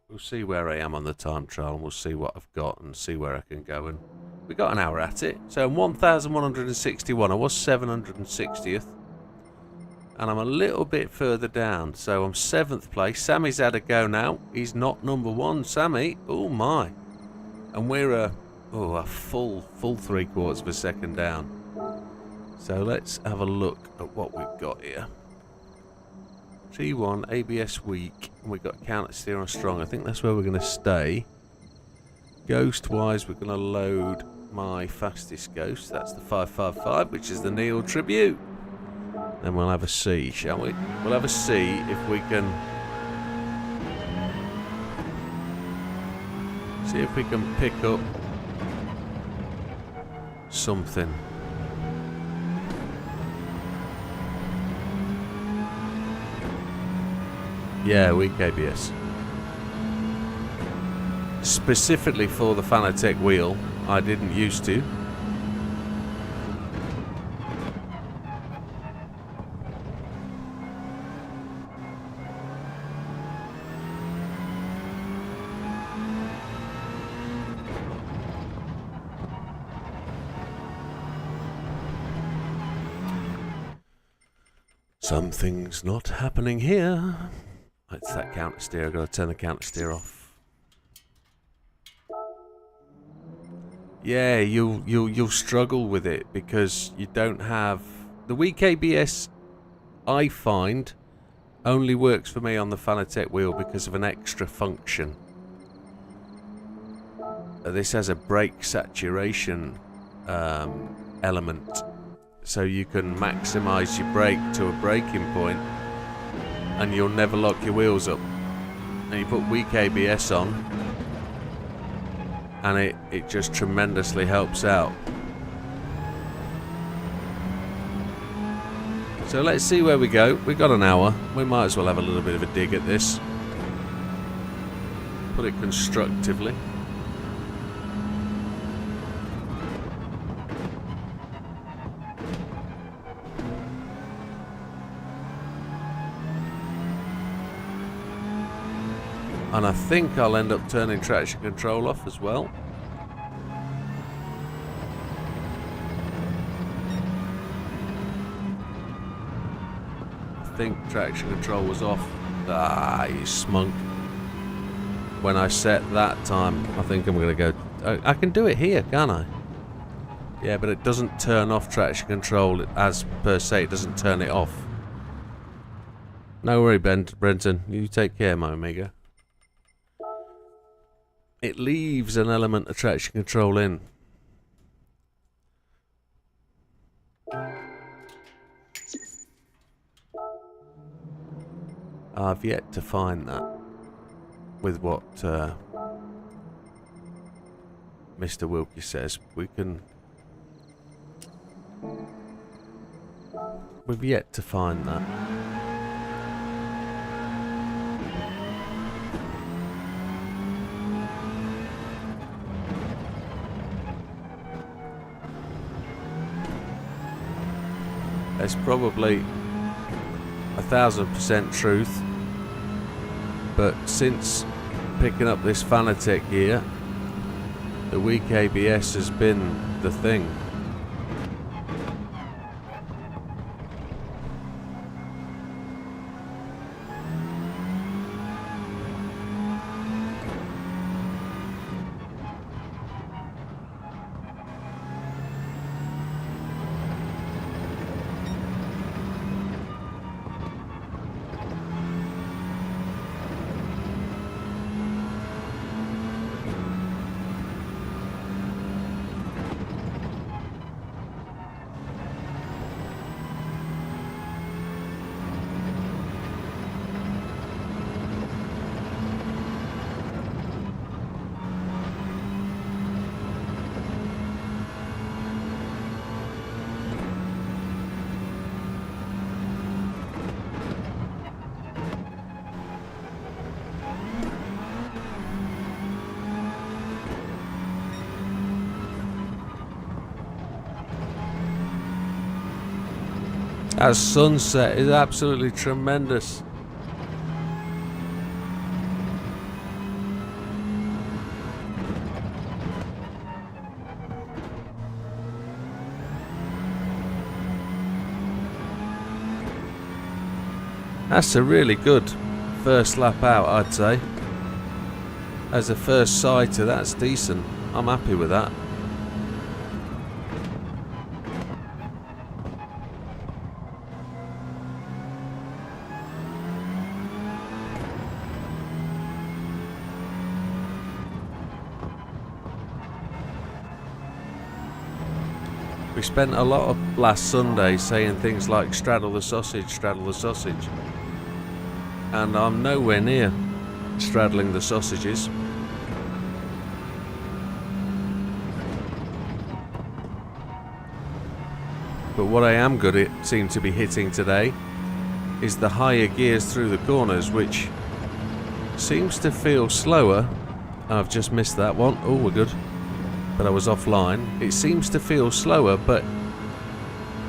We'll see where I am on the time trial and we'll see what I've got and see where I can go and We got an hour at it. So I'm 1,161. I was 760th. And I'm a little bit further down. So I'm 7th place. Sammy's had a go now. He's not number 1. Sammy. Oh my. And we're a full 3/4 of a second down. So let's have a look at what we've got here. T1, ABS weak. And we've got counter steer on strong. I think that's where we're going to stay. Ghost wise, we're going to load my fastest ghost. That's the 555, which is the Neil Tribute. Then we'll have a see, shall we? We'll have a see if we can pick up something. Yeah, weak ABS. Specifically for the Fanatec wheel, I didn't used to. Something's not happening here. It's that counter steer. I've got to turn the counter steer off. Yeah, you'll struggle with it because you don't have the weak ABS. I find only works for me on the Fanatec wheel because of an extra function. This has a brake saturation element, so you can maximize your brake to a braking point, and you'll never lock your wheels up. And you put weak ABS on, and it just tremendously helps out. So let's see where we go. We've got an hour. We might as well have a little bit of a dig at this. Put it constructively. And I think I'll end up turning traction control off as well. I think traction control was off. Ah, you smunk. When I set that time, I think I'm going to go... I can do it here, can't I? Yeah, but it doesn't turn off traction control as per se. It doesn't turn it off. No worry, Brenton. You take care, my amigo. It leaves an element of traction control in. I've yet to find that with what Mr. Wilkie says. We've yet to find that. It's probably 1,000% truth, but since picking up this Fanatec gear, the weak ABS has been the thing. That sunset is absolutely tremendous. That's a really good first lap out, I'd say. As a first sighter, that's decent. I'm happy with that. We spent a lot of last Sunday saying things like straddle the sausage, straddle the sausage. And I'm nowhere near straddling the sausages. But what I am good at seem to be hitting today is the higher gears through the corners, which seems to feel slower. I've just missed that one. Oh, we're good. But I was offline. It seems to feel slower, but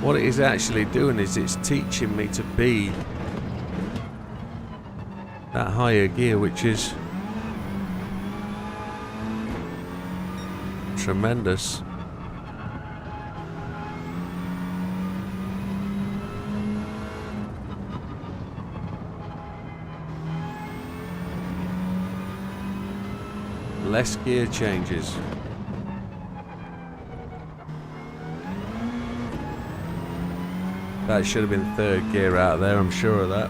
what it is actually doing is it's teaching me to be that higher gear, which is tremendous. Less gear changes. That should have been third gear out there, I'm sure of that.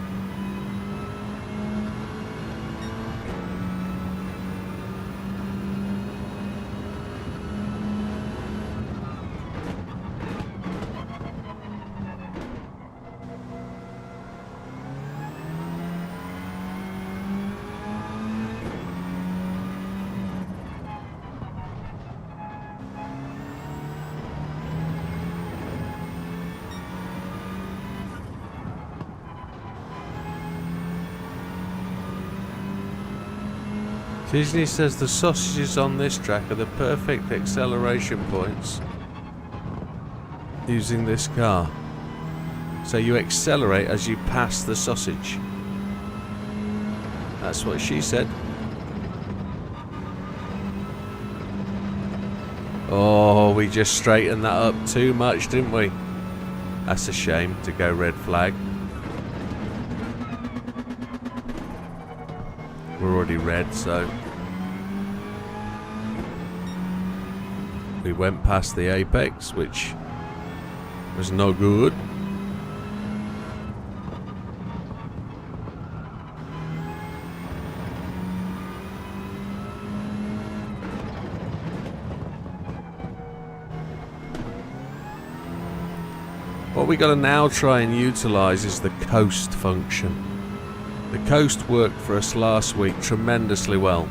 Disney says the sausages on this track are the perfect acceleration points using this car. So you accelerate as you pass the sausage. That's what she said. Oh, we just straightened that up too much, didn't we? That's a shame to go red flag. We're already red, so we went past the apex, which was no good. What we got to now try and utilize is the coast function. The coast worked for us last week tremendously well.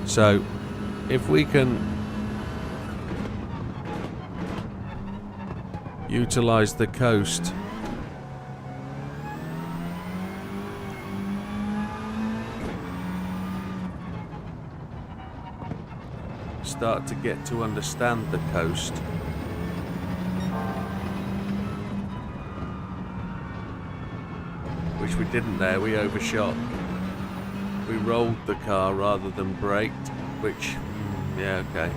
So, if we can utilize the coast start to get to understand the coast, which we didn't there, we overshot. We rolled the car rather than braked, which, yeah, okay.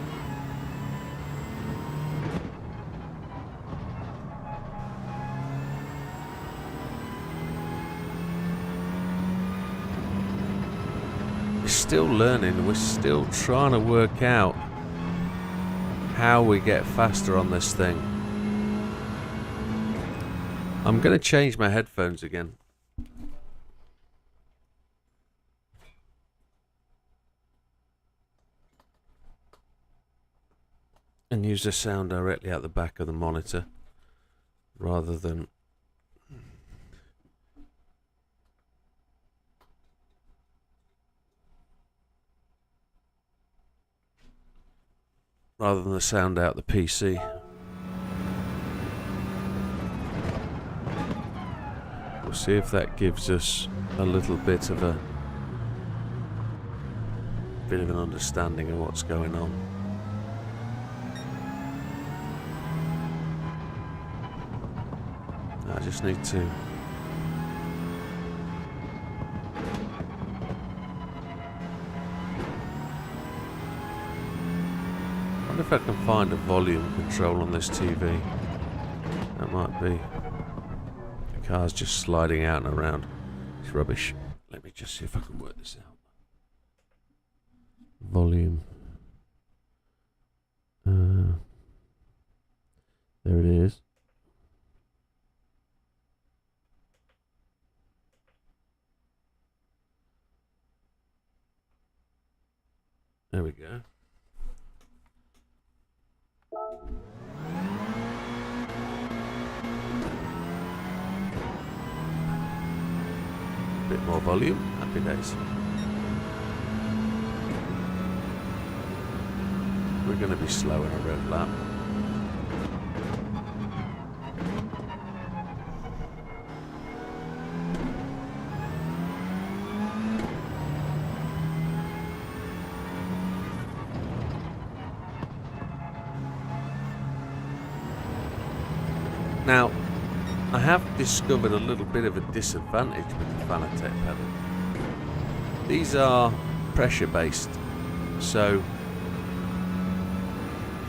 We're still learning, we're still trying to work out how we get faster on this thing. I'm going to change my headphones again. And use the sound directly out the back of the monitor rather than the sound out the PC. We'll see if that gives us a little bit of an understanding of what's going on. I just need to wonder if I can find a volume control on this TV. That might be a car's just sliding out and around. It's rubbish. Let me just see if I can work this out. Volume. There it is. There we go. Bit more volume. Happy days. We're going to be slow in a road lap. Now, I have discovered a little bit of a disadvantage with the Fanatec pedal. These are pressure based, so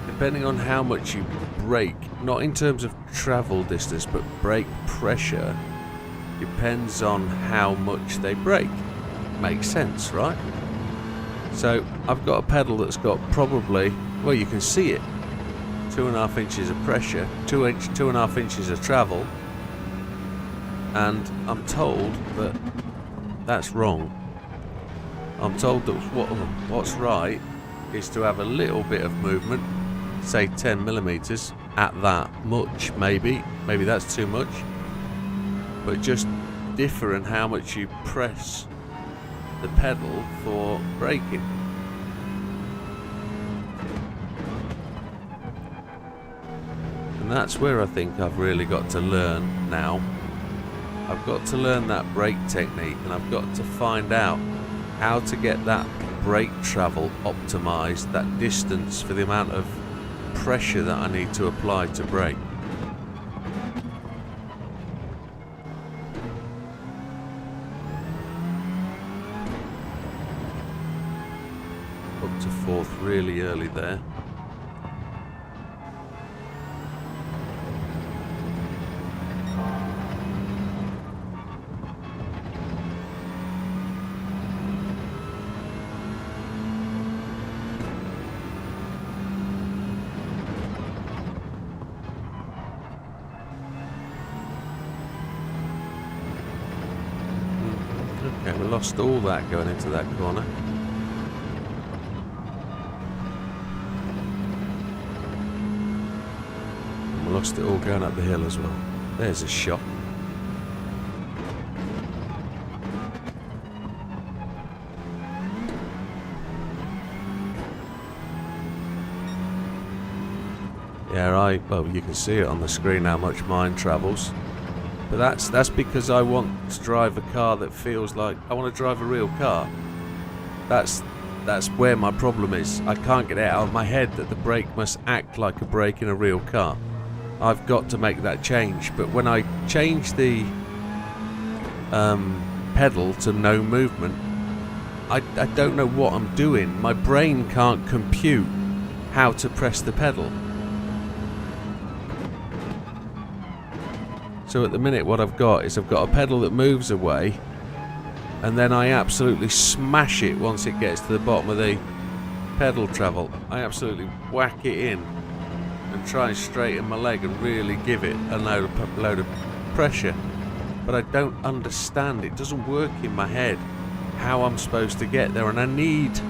depending on how much you brake, not in terms of travel distance, but brake pressure, depends on how much they brake. Makes sense, right? So I've got a pedal that's got probably, well, you can see it, 2.5 inches of pressure, 2.5 inches of travel, and I'm told that that's wrong. I'm told that what's right is to have a little bit of movement, say 10 millimeters, at that much, maybe that's too much, but just differ in how much you press the pedal for braking. And that's where I think I've really got to learn now. I've got to learn that brake technique, and I've got to find out how to get that brake travel optimized, that distance for the amount of pressure that I need to apply to brake. Up to fourth really early there. Okay, we lost all that going into that corner. And we lost it all going up the hill as well. There's a shot. Yeah, well, you can see it on the screen how much mine travels. But that's because I want to drive a car that feels like I want to drive a real car. That's where my problem is. I can't get it out of my head that the brake must act like a brake in a real car. I've got to make that change. But when I change the pedal to no movement, I don't know what I'm doing. My brain can't compute how to press the pedal. So at the minute what I've got is I've got a pedal that moves away, and then I absolutely smash it once it gets to the bottom of the pedal travel. I absolutely whack it in and try and straighten my leg and really give it a load of pressure. But I don't understand, it doesn't work in my head how I'm supposed to get there, and I need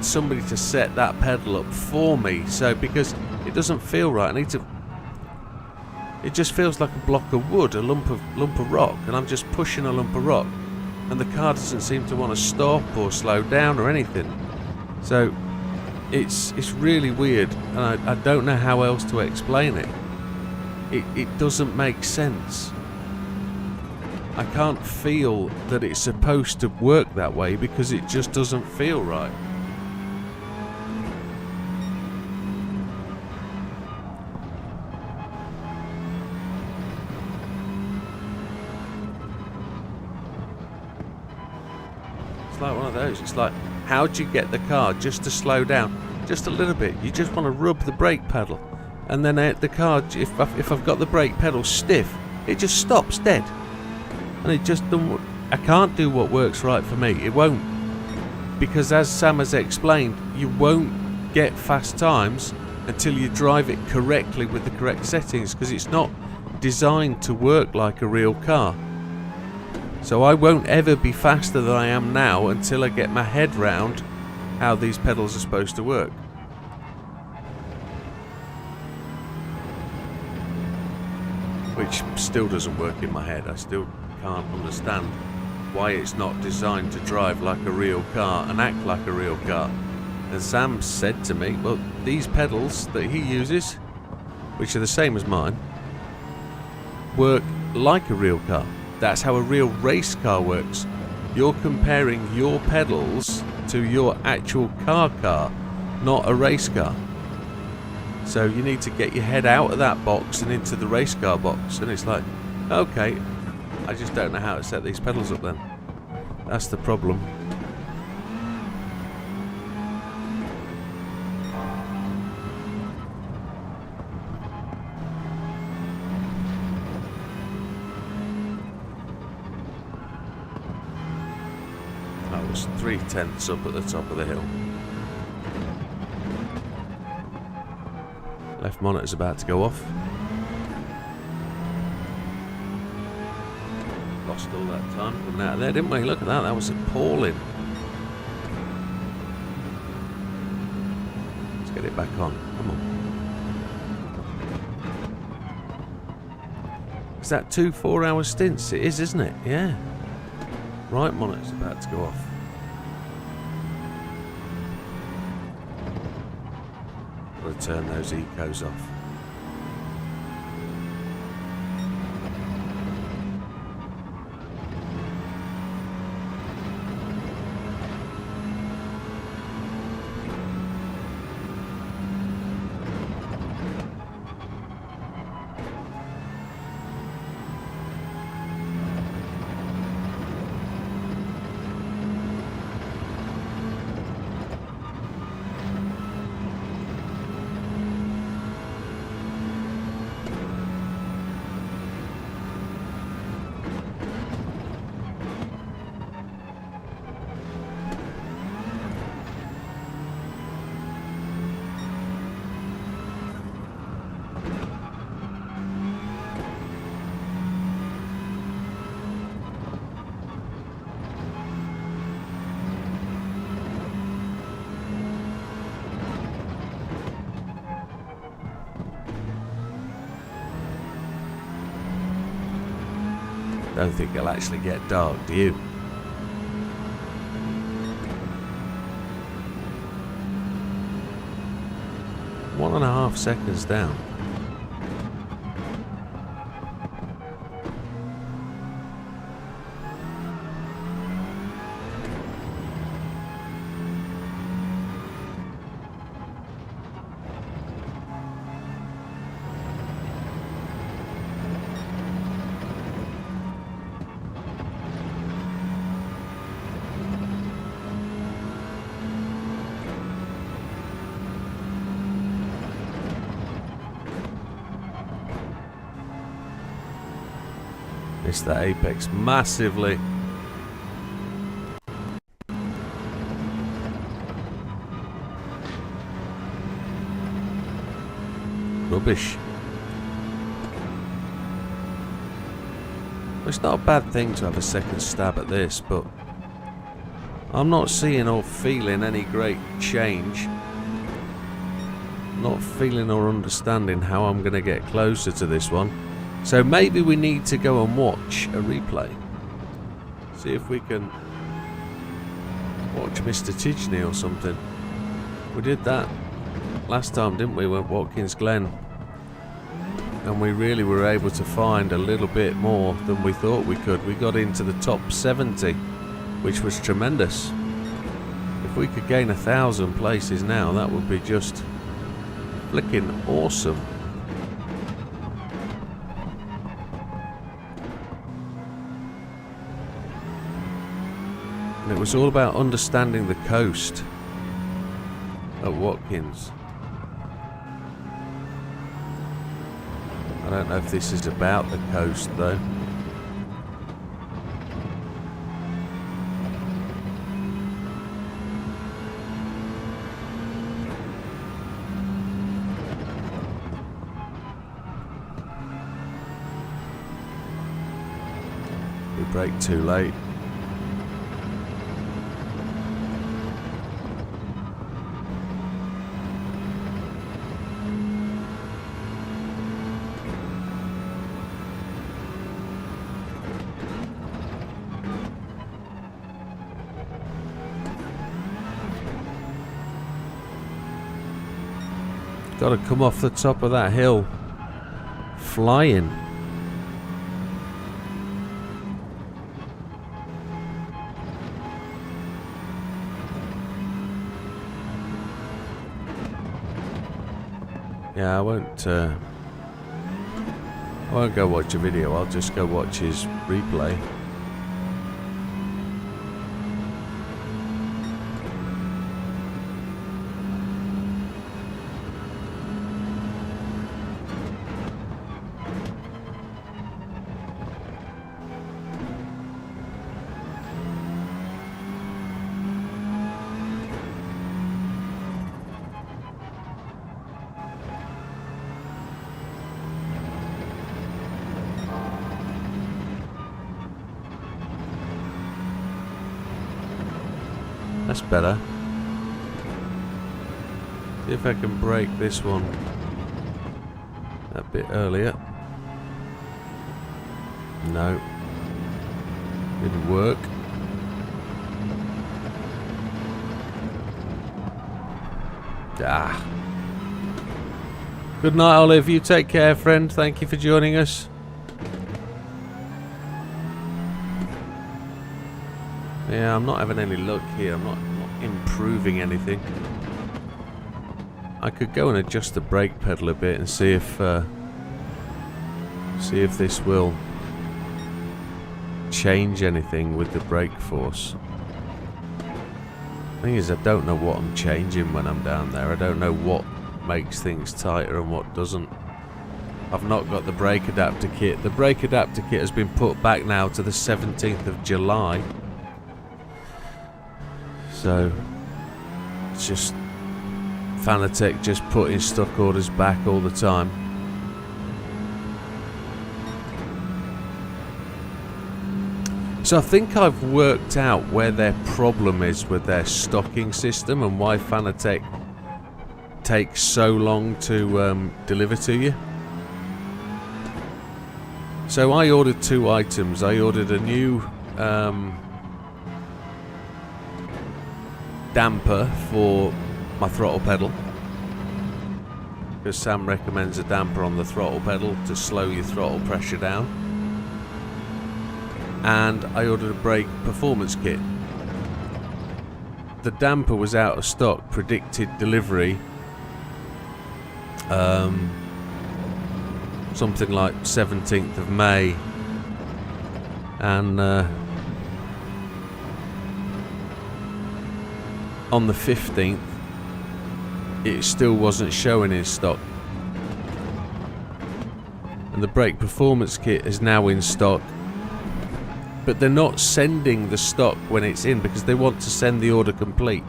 somebody to set that pedal up for me, so because it doesn't feel right. It just feels like a block of wood, a lump of rock, and I'm just pushing a lump of rock, and the car doesn't seem to want to stop or slow down or anything. So it's really weird, and I don't know how else to explain it. It doesn't make sense. I can't feel that it's supposed to work that way because it just doesn't feel right. It's like one of those. It's like, how do you get the car just to slow down just a little bit? You just want to rub the brake pedal, and then the car, if I've got the brake pedal stiff, it just stops dead. And it just don't... I can't do what works right for me. It won't. Because as Sam has explained, you won't get fast times until you drive it correctly with the correct settings, because it's not designed to work like a real car. So I won't ever be faster than I am now until I get my head round how these pedals are supposed to work. Which still doesn't work in my head. I still can't understand why it's not designed to drive like a real car and act like a real car. And Sam said to me, well, these pedals that he uses, which are the same as mine, work like a real car. That's how a real race car works. You're comparing your pedals to your actual car, not a race car. So you need to get your head out of that box and into the race car box. And it's like, okay, I just don't know how to set these pedals up then. That's the problem. I was 3/10 up at the top of the hill. Left monitor's about to go off. Lost all that time coming out of there, didn't we? Look at that, that was appalling. Let's get it back on. Come on. Is that 2 4-hour stints? It is, isn't it? Yeah. Right monitor's about to go off. Got to turn those ecos off. Don't think it'll actually get dark, do you? One and a half seconds down. Missed that apex massively. Rubbish. Well, it's not a bad thing to have a second stab at this, but I'm not seeing or feeling any great change. Not feeling or understanding how I'm going to get closer to this one. So maybe we need to go and watch a replay. See if we can watch Mr. Tidgney or something. We did that last time, didn't we? We went Watkins Glen. And we really were able to find a little bit more than we thought we could. We got into the top 70, which was tremendous. If we could gain 1,000 places now, that would be just flicking awesome. And it was all about understanding the coast at Watkins. I don't know if this is about the coast though. We brake too late. Got to come off the top of that hill. Flying. Yeah, I won't go watch a video. I'll just go watch his replay. That's better. See if I can break this one a bit earlier. No. Didn't work. Ah. Good night, Olive. You take care, friend. Thank you for joining us. Yeah, I'm not having any luck here. I'm not improving anything. I could go and adjust the brake pedal a bit and see if this will change anything with the brake force. Thing is, I don't know what I'm changing when I'm down there. I don't know what makes things tighter and what doesn't. I've not got the brake adapter kit. The brake adapter kit has been put back now to the 17th of July. So, it's just Fanatec just putting stock orders back all the time. So I think I've worked out where their problem is with their stocking system and why Fanatec takes so long to deliver to you. So I ordered 2 items. I ordered a new damper for my throttle pedal, because Sam recommends a damper on the throttle pedal to slow your throttle pressure down. And I ordered a brake performance kit. The damper was out of stock, predicted delivery something like 17th of May, and on the 15th it still wasn't showing in stock, and the brake performance kit is now in stock, but they're not sending the stock when it's in because they want to send the order complete.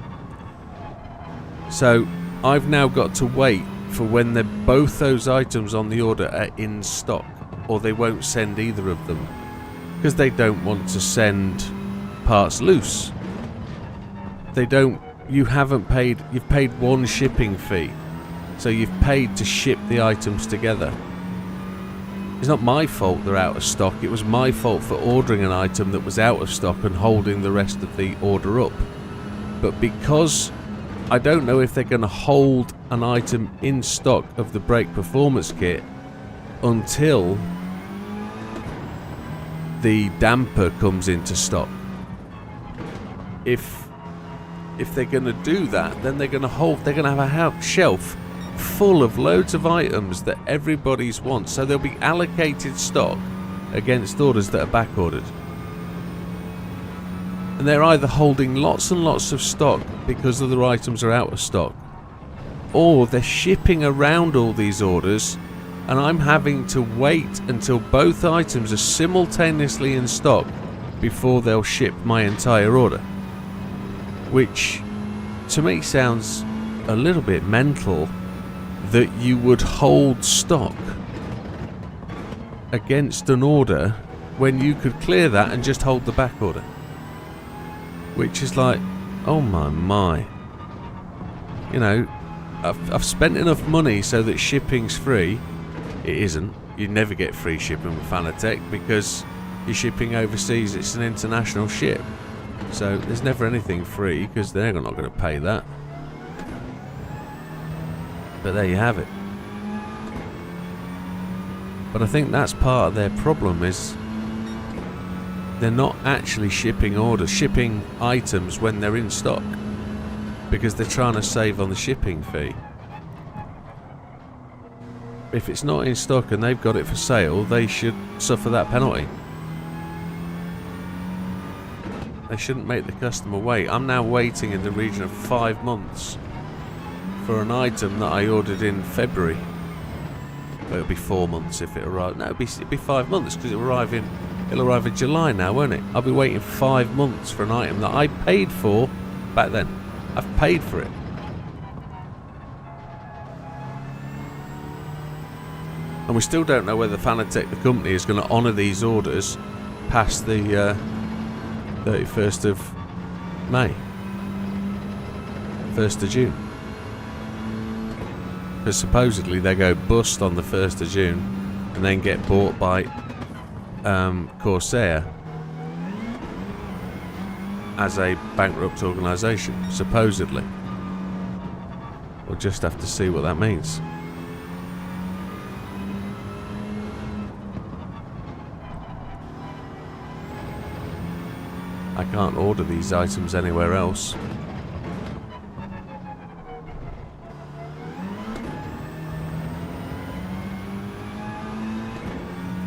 So I've now got to wait for when both those items on the order are in stock, or they won't send either of them because they don't want to send parts loose. They don't. You've paid one shipping fee, so you've paid to ship the items together. It's not my fault they're out of stock. It was my fault for ordering an item that was out of stock and holding the rest of the order up. But because I don't know if they're going to hold an item in stock of the brake performance kit until the damper comes into stock. If they're going to do that, then they're going to have a shelf full of loads of items that everybody's wants. So there'll be allocated stock against orders that are back ordered. And they're either holding lots and lots of stock because other items are out of stock, or they're shipping around all these orders and I'm having to wait until both items are simultaneously in stock before they'll ship my entire order, which to me sounds a little bit mental, that you would hold stock against an order when you could clear that and just hold the back order, which is like, oh my, you know, I've spent enough money so that shipping's free. It isn't. You never get free shipping with Fanatec because you're shipping overseas. It's an international ship, so there's never anything free because they're not going to pay that. But there you have it. But I think that's part of their problem, is they're not actually shipping items when they're in stock, because they're trying to save on the shipping fee. If it's not in stock and they've got it for sale, they should suffer that penalty. They shouldn't make the customer wait. I'm now waiting in the region of 5 months for an item that I ordered in February. Well, it'll be 4 months if it arrives. No, it'll be 5 months because it'll arrive in July now, won't it? I'll be waiting 5 months for an item that I paid for back then. I've paid for it. And we still don't know whether Fanatec, the company, is going to honour these orders past the 31st of May. 1st of June. Because supposedly they go bust on the 1st of June and then get bought by Corsair as a bankrupt organisation, supposedly. We'll just have to see what that means. I can't order these items anywhere else.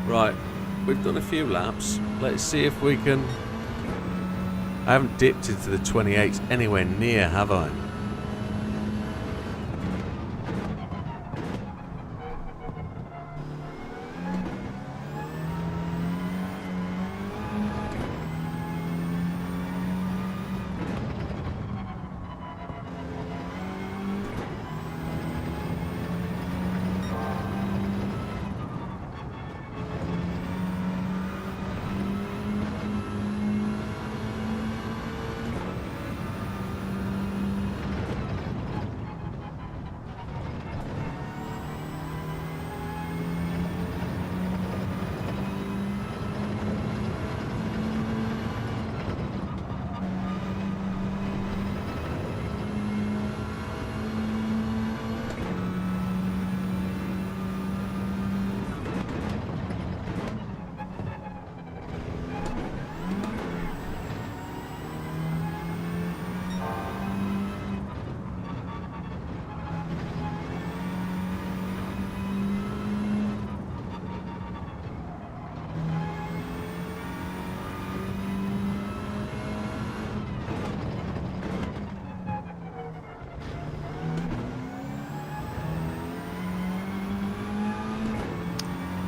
Right, we've done a few laps. Let's see if we can... I haven't dipped into the 28s anywhere near, have I?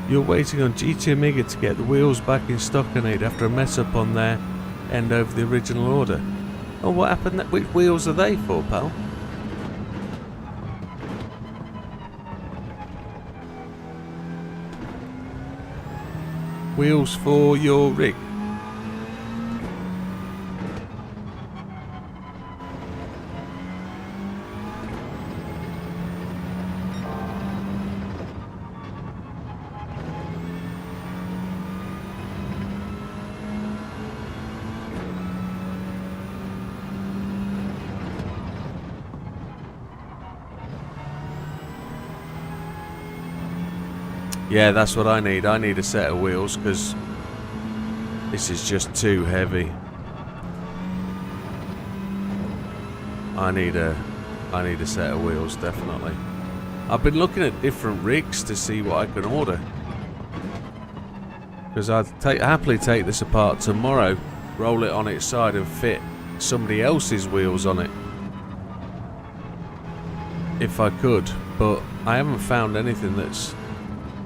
You're waiting on GT Amiga to get the wheels back in stock, I need, after a mess up on their end over the original order. Oh, what happened? Which wheels are they for, pal? Wheels for your rig. Yeah, that's what I need. I need a set of wheels because this is just too heavy. I need a set of wheels, definitely. I've been looking at different rigs to see what I can order, because I'd happily take this apart tomorrow, roll it on its side and fit somebody else's wheels on it if I could, but I haven't found anything that's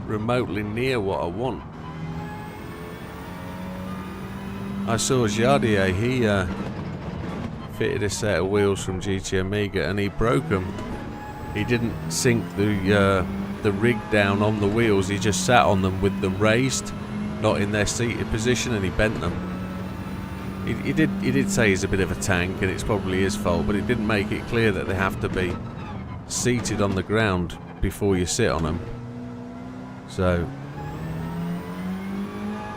remotely near what I want. I saw Jardier, he fitted a set of wheels from GT Amiga and he broke them. He didn't sink the rig down on the wheels, he just sat on them with them raised, not in their seated position, and he bent them. He did say he's a bit of a tank and it's probably his fault, but it didn't make it clear that they have to be seated on the ground before you sit on them. So,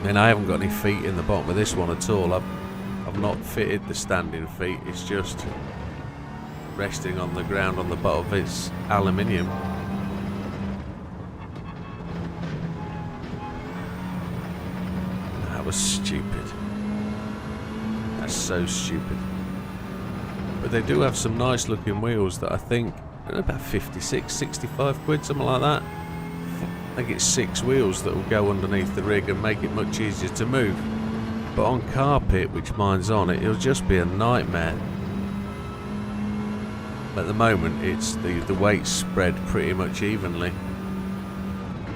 I mean, I haven't got any feet in the bottom of this one at all. I've not fitted the standing feet, it's just resting on the ground on the bottom of its aluminium. That was stupid. That's so stupid. But they do have some nice looking wheels that I think are about 56, 65 quid, something like that. I think it's 6 wheels that will go underneath the rig and make it much easier to move. But on carpet, which mine's on, it'll just be a nightmare. At the moment, it's the weight's spread pretty much evenly,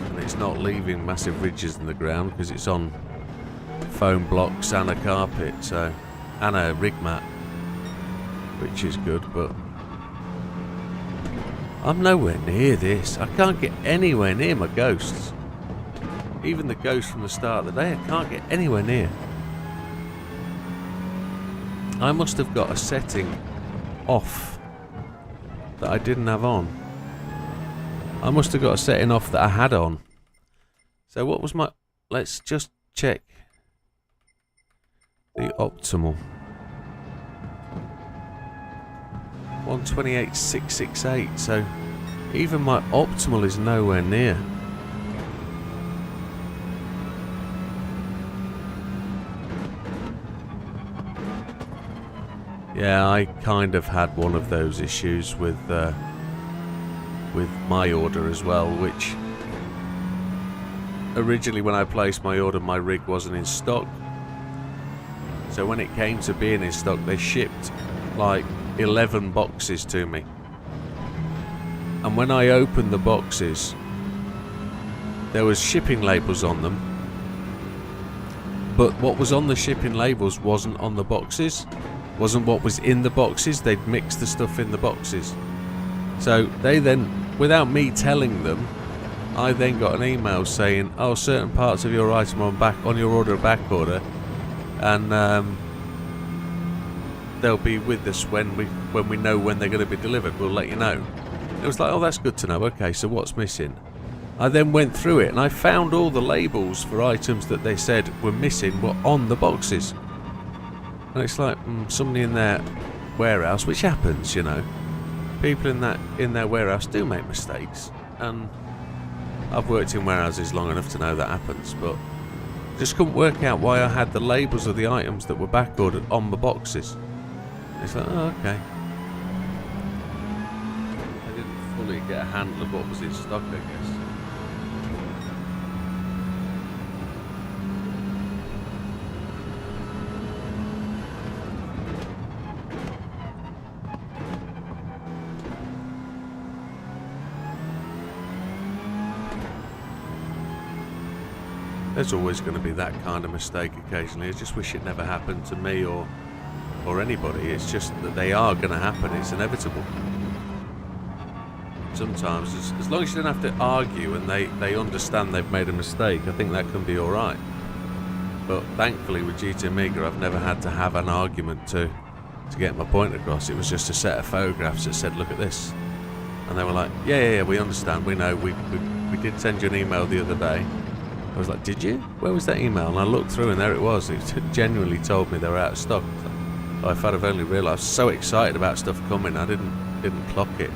and it's not leaving massive ridges in the ground because it's on foam blocks and a carpet, so, and a rig mat, which is good. But I'm nowhere near this. I can't get anywhere near my ghosts. Even the ghost from the start of the day, I can't get anywhere near. I must have got a setting off that I didn't have on. I must have got a setting off that I had on. So what was my... Let's just check the optimal. 128,668. So even my optimal is nowhere near. Yeah, I kind of had one of those issues with my order as well, which originally when I placed my order, my rig wasn't in stock. So when it came to being in stock, they shipped like 11 boxes to me. And when I opened the boxes, there was shipping labels on them. But what was on the shipping labels wasn't on the boxes. Wasn't what was in the boxes. They'd mixed the stuff in the boxes. So they then, without me telling them, I then got an email saying, oh, certain parts of your item are on your order, back order, and they'll be with us when we know when they're going to be delivered. We'll let you know. It was like, oh, that's good to know. Okay, so what's missing? I then went through it and I found all the labels for items that they said were missing were on the boxes. And it's like somebody in their warehouse, which happens, you know. People in their warehouse do make mistakes, and I've worked in warehouses long enough to know that happens. But just couldn't work out why I had the labels of the items that were back ordered on the boxes. It's like, oh, okay. I didn't fully get a handle of what was in stock, I guess. There's always going to be that kind of mistake occasionally. I just wish it never happened to me or anybody. It's just that they are going to happen. It's inevitable. Sometimes, as long as you don't have to argue and they understand they've made a mistake, I think that can be alright. But thankfully with GT Amiga, I've never had to have an argument to get my point across. It was just a set of photographs that said, look at this. And they were like, yeah, we understand, we know, we did send you an email the other day. I was like, did you? Where was that email? And I looked through and there it was. It genuinely told me they were out of stock. Oh, if I'd have only realised, I was so excited about stuff coming, I didn't clock it.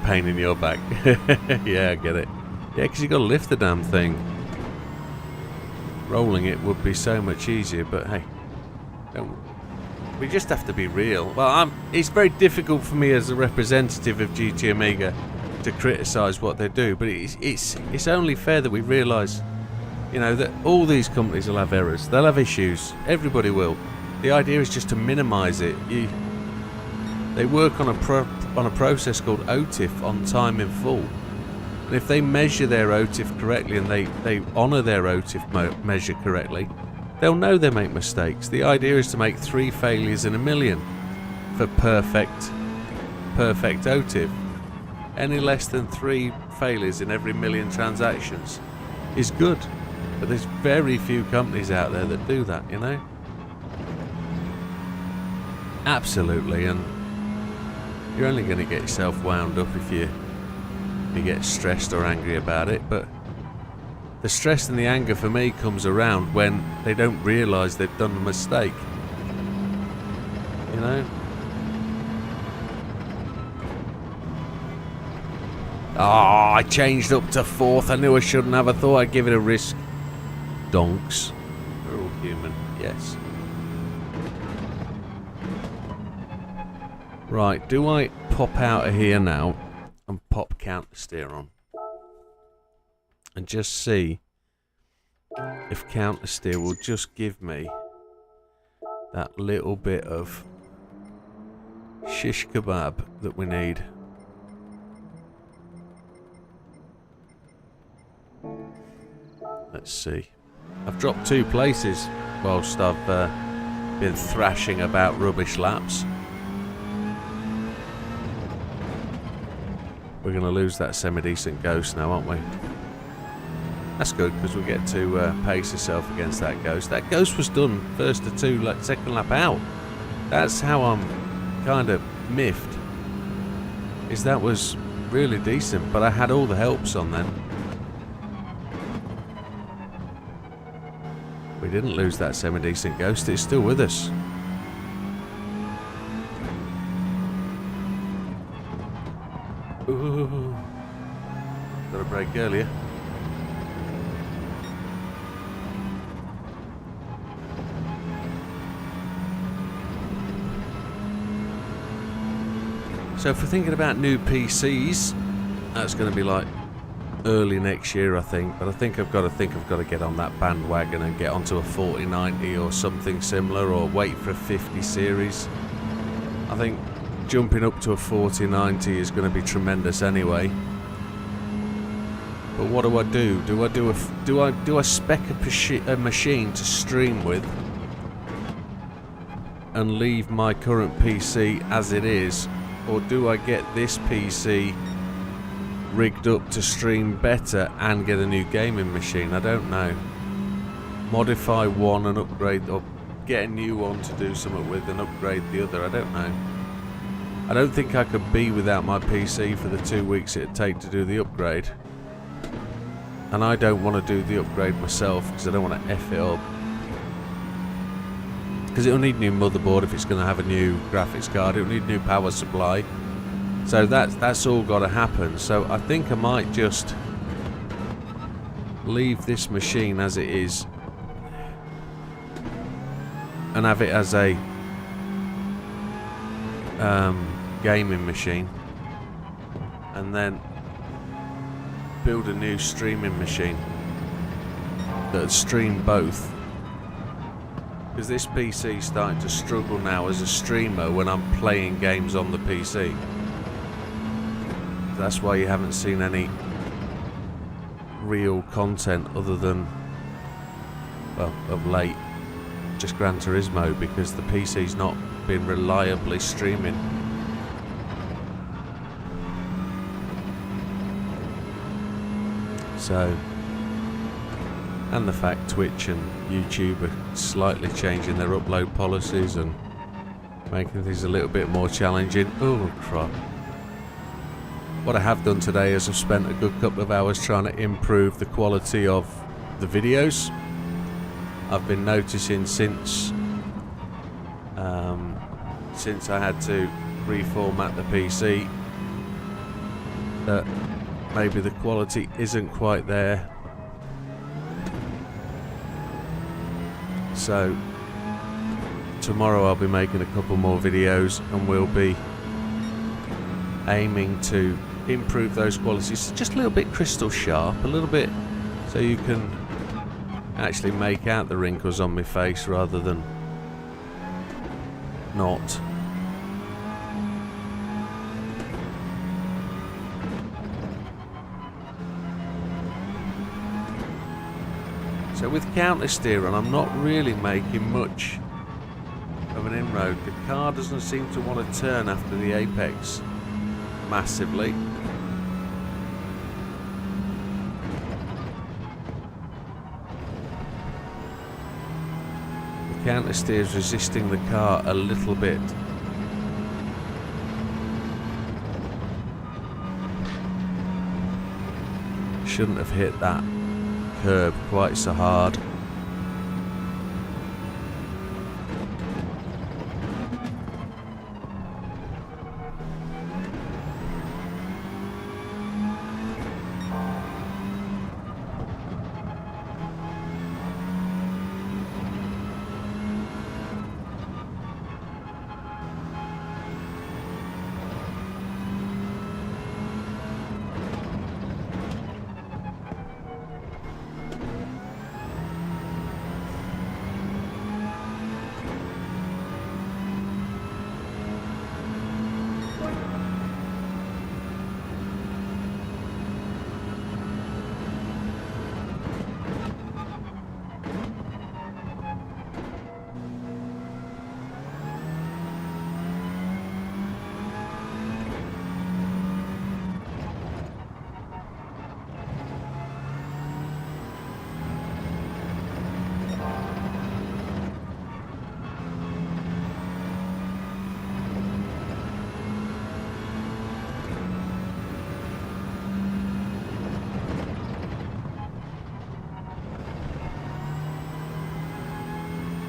Pain in your back. Yeah, I get it. Yeah, because you've got to lift the damn thing. Rolling it would be so much easier, but hey, we just have to be real. Well, it's very difficult for me as a representative of GT Amiga to criticise what they do, but it's only fair that we realise, you know, that all these companies will have errors. They'll have issues. Everybody will. The idea is just to minimise it. They work on a process called OTIF, on time in full. And if they measure their OTIF correctly and they honour their OTIF measure correctly, they'll know they make mistakes. The idea is to make 3 failures in a million for perfect OTIF. Any less than 3 failures in every million transactions is good. But there's very few companies out there that do that, you know? Absolutely, and you're only going to get yourself wound up if you get stressed or angry about it. But the stress and the anger for me comes around when they don't realise they've done a mistake. You know? Oh, I changed up to 4th. I knew I shouldn't have. I thought I'd give it a risk. Donks. We're all human, yes. Right, do I pop out of here now and pop counter steer on? And just see if counter steer will just give me that little bit of shish kebab that we need. Let's see. I've dropped 2 places whilst I've been thrashing about rubbish laps. We're going to lose that semi-decent ghost now, aren't we? That's good, because we get to pace yourself against that ghost. That ghost was done first to 2, like, second lap out. That's how I'm kind of miffed. Is that was really decent, but I had all the helps on then. We didn't lose that semi-decent ghost, it's still with us. Ooh. Got a break earlier. So if we're thinking about new PCs, that's going to be like early next year, I think. But I think I've got to get on that bandwagon and get onto a 4090 or something similar, or wait for a 50 series. I think jumping up to a 4090 is going to be tremendous anyway. But what do I do? Do I spec a machine to stream with and leave my current PC as it is, or do I get this PC rigged up to stream better and get a new gaming machine? I don't know. Modify one and upgrade, or get a new one to do something with and upgrade the other. I don't know. I don't think I could be without my PC for the 2 weeks it'd take to do the upgrade. And I don't want to do the upgrade myself because I don't want to F it up. Because it'll need new motherboard if it's going to have a new graphics card. It'll need new power supply. So that's all got to happen. So I think I might just leave this machine as it is and have it as a gaming machine, and then build a new streaming machine that stream both, because this PC is starting to struggle now as a streamer when I'm playing games on the PC. That's why you haven't seen any real content other than, well, of late, just Gran Turismo, because the PC's not been reliably streaming. So, and the fact Twitch and YouTube are slightly changing their upload policies and making things a little bit more challenging. Oh crap. What I have done today is I've spent a good couple of hours trying to improve the quality of the videos. I've been noticing since I had to reformat the PC that maybe the quality isn't quite there. So tomorrow I'll be making a couple more videos and we'll be aiming to improve those qualities just a little bit crystal sharp, a little bit, so you can actually make out the wrinkles on my face rather than not. So with counter steer on, I'm not really making much of an inroad. The car doesn't seem to want to turn after the apex massively. The counter steer is resisting the car a little bit. Shouldn't have hit that curb quite so hard.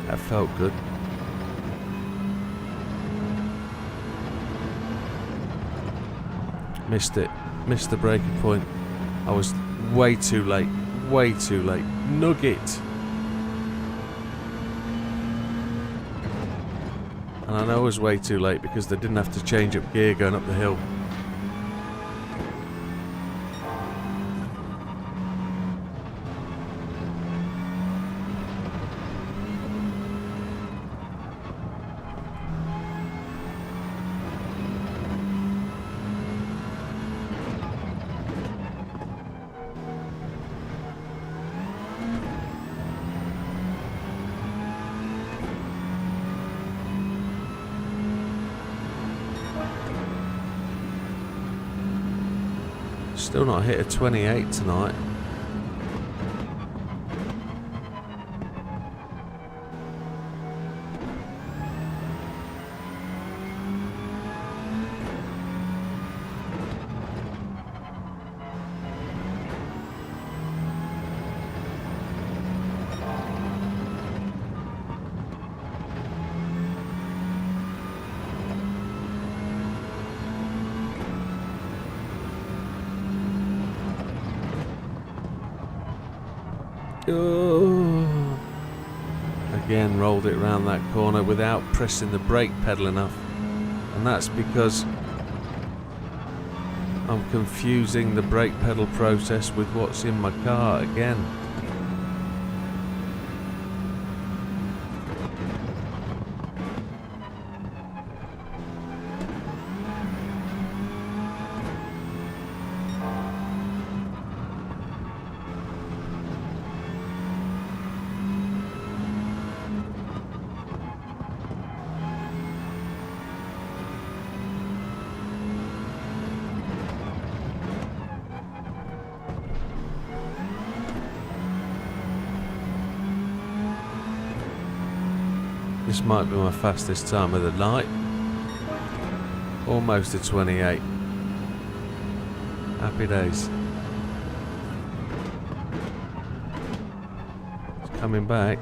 That felt good. Missed it. Missed the braking point. I was way too late. Way too late. Nugget. And I know I was way too late because they didn't have to change up gear going up the hill. Still not hit a 28 tonight. Oh. Again, rolled it around that corner without pressing the brake pedal enough, and that's because I'm confusing the brake pedal process with what's in my car again. This might be my fastest time of the night. Almost a 28. Happy days. It's coming back.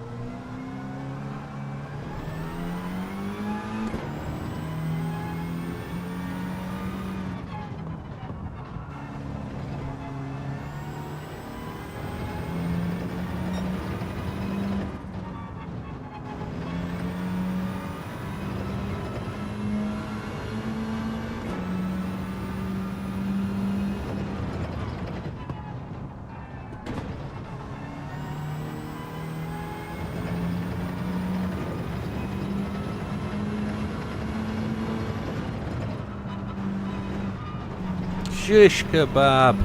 Shish kebab.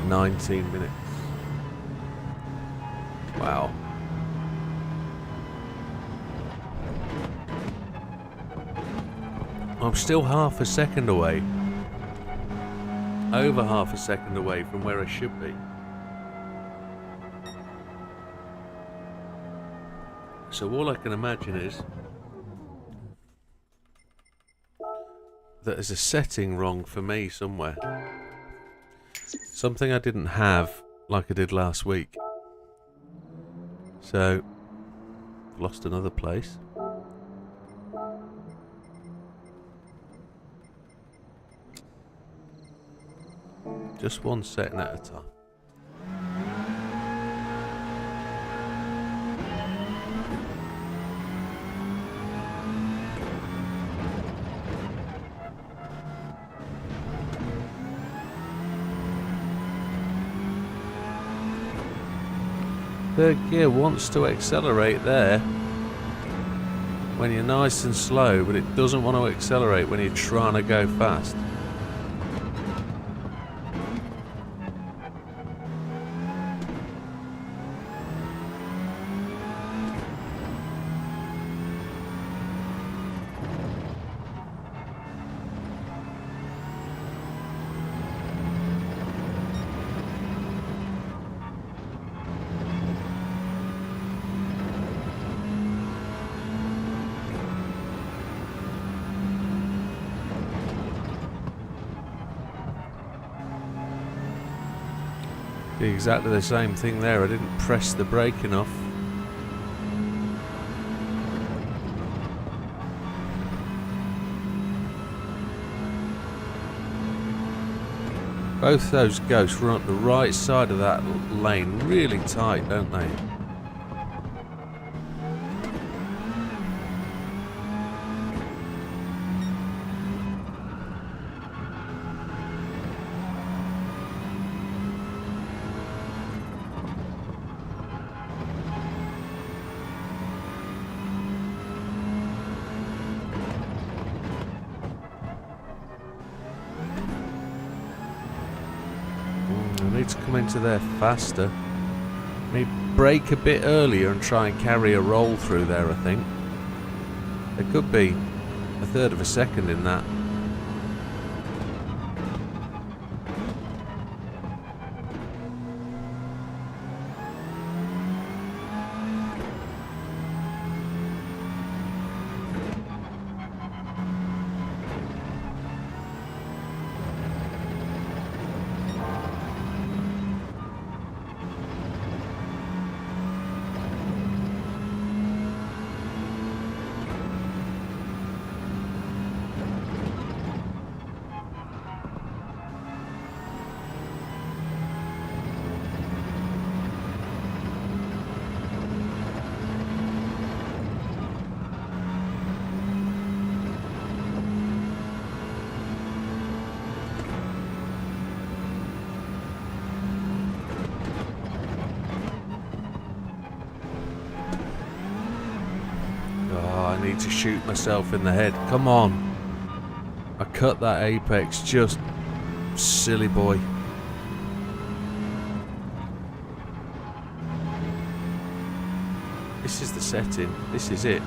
19 minutes. Wow. I'm still half a second away. Over half a second away from where I should be. So all I can imagine is that there's a setting wrong for me somewhere. Something I didn't have like I did last week. So, I've lost another place. Just one setting at a time. Third gear wants to accelerate there when you're nice and slow, but it doesn't want to accelerate when you're trying to go fast. Did exactly the same thing there. I didn't press the brake enough. Both those ghosts run up the right side of that lane really tight, don't they? I need to come into there faster. Maybe brake a bit earlier and try and carry a roll through there, I think. There could be a third of a second in that. I need to shoot myself in the head. Come on. I cut that apex, just silly boy. This is the setting. This is it.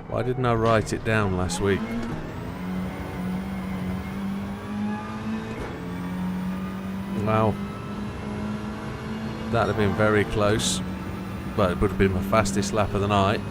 Why didn't I write it down last week? Wow. That'd have been very close. But it would have been my fastest lap of the night.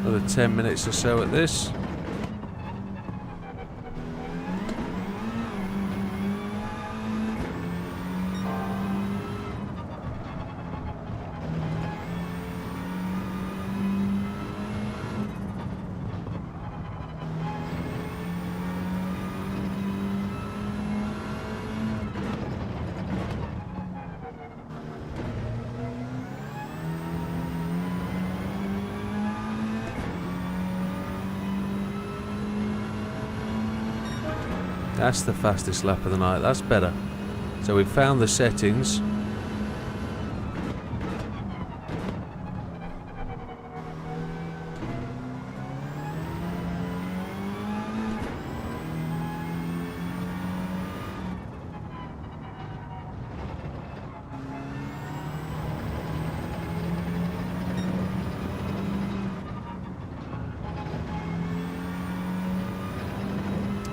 Another 10 minutes or so at this. That's the fastest lap of the night. That's better. So we've found the settings.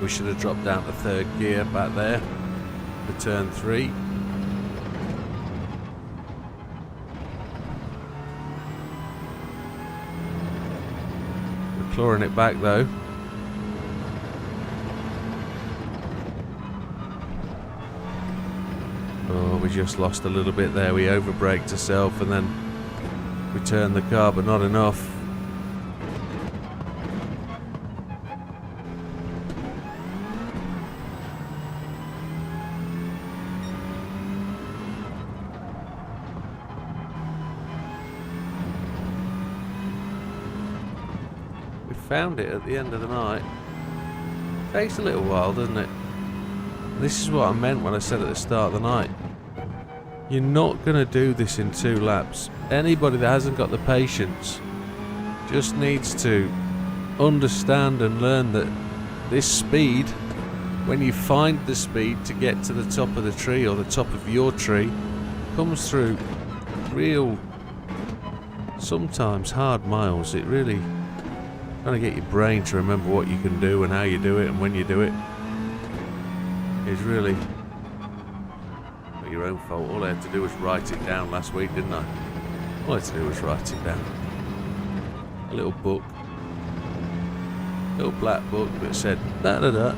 We should have dropped down to third gear back there for turn 3. We're clawing it back though. Oh, we just lost a little bit there. We overbraked ourselves and then we turned the car, but not enough. Found it at the end of the night. Takes a little while, doesn't it? This is what I meant when I said at the start of the night. You're not going to do this in 2 laps. Anybody that hasn't got the patience just needs to understand and learn that this speed, when you find the speed to get to the top of the tree or the top of your tree, comes through real, sometimes hard miles. It really... trying to get your brain to remember what you can do and how you do it and when you do it is really not your own fault. All I had to do was write it down last week, didn't I? All I had to do was write it down. A little book, little black book that said da da da,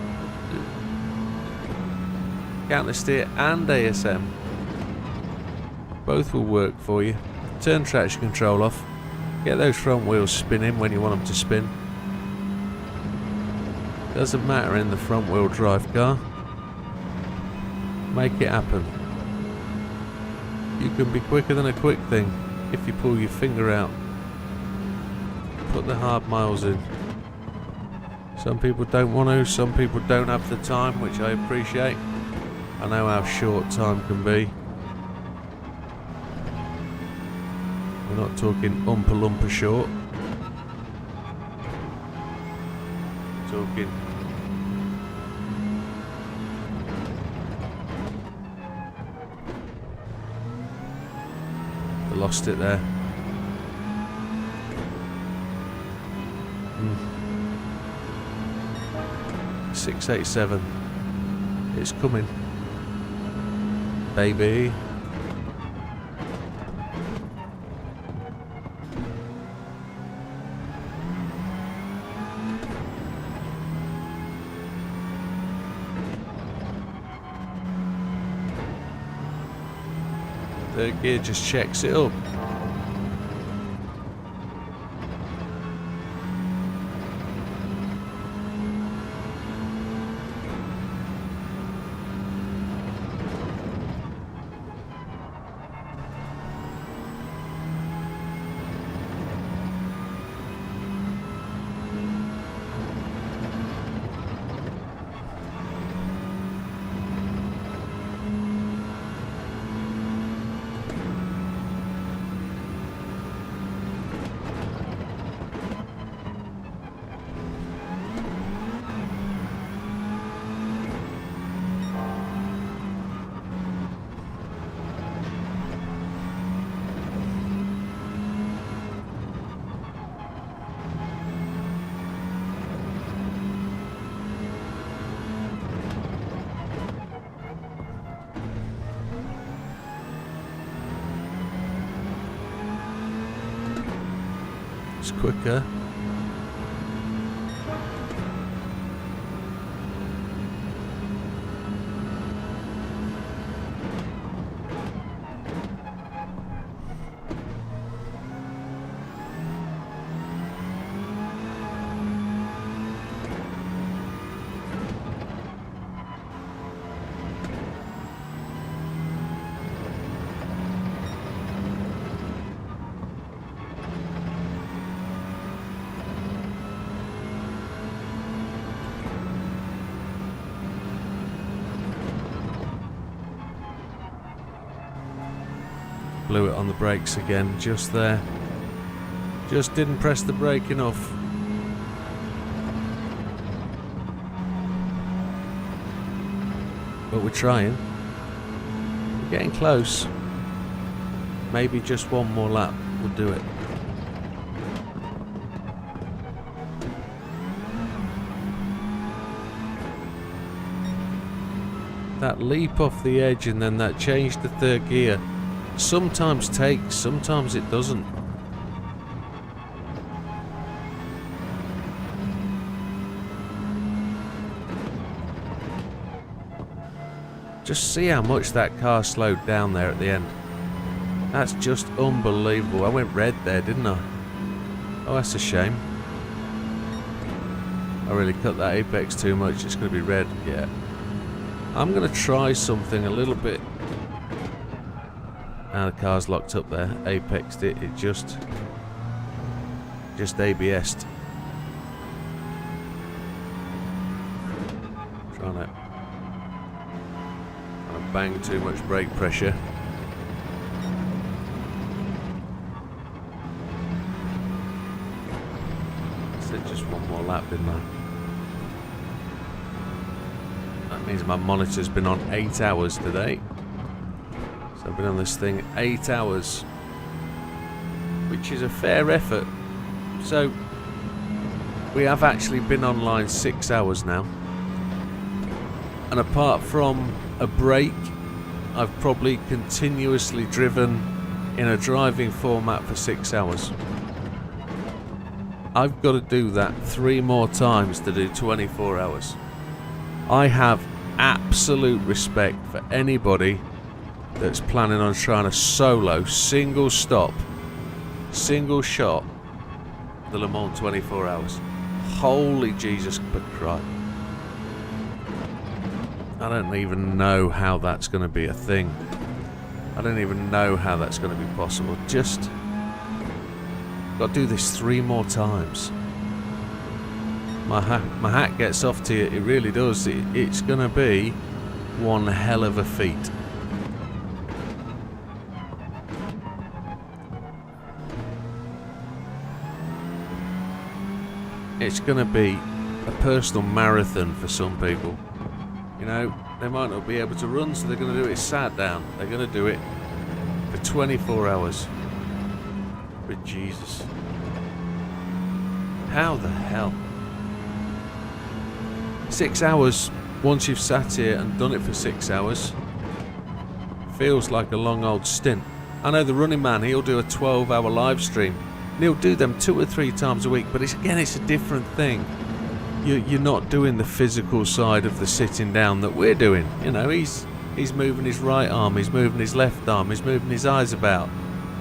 counter steer and ASM. Both will work for you. Turn traction control off. Get those front wheels spinning when you want them to spin. Doesn't matter in the front wheel drive car. Make it happen. You can be quicker than a quick thing if you pull your finger out. Put the hard miles in. Some people don't want to, some people don't have the time, which I appreciate. I know how short time can be. We're not talking Oompa Loompa short. We're talking I lost it there. 687. It's coming, baby. Third gear just checks it up. It's quicker. blew it on the brakes again, just there. Just didn't press the brake enough. But we're trying. We're getting close. Maybe just one more lap will do it. That leap off the edge and then that change to third gear sometimes takes, sometimes it doesn't. Just see how much that car slowed down there at the end. That's just unbelievable. I went red there, didn't I? Oh, that's a shame. I really cut that apex too much. It's going to be red. Yeah. I'm going to try something a little bit. Now the car's locked up there. Apexed it. It just ABS'd. Trying to bang too much brake pressure. I said just one more lap, didn't I? That means my monitor's been on 8 hours today. So I've been on this thing 8 hours, which is a fair effort. So we have actually been online 6 hours now. And apart from a break, I've probably continuously driven in a driving format for 6 hours. I've got to do that 3 more times to do 24 hours. I have absolute respect for anybody that's planning on trying to solo, single stop, single shot the Le Mans 24 hours. Holy Jesus Christ. I don't even know how that's going to be a thing. I don't even know how that's going to be possible. Just got to do this 3 more times. My hat gets off to you. It really does. It's going to be one hell of a feat. It's going to be a personal marathon for some people. You know, they might not be able to run, so they're going to do it sat down. They're going to do it for 24 hours. But Jesus. How the hell? 6 hours, once you've sat here and done it for 6 hours, feels like a long old stint. I know the Running Man, he'll do a 12-hour live stream. And he'll do them 2 or 3 times a week, but it's a different thing. You're not doing the physical side of the sitting down that we're doing. You know, he's moving his right arm, he's moving his left arm, he's moving his eyes about.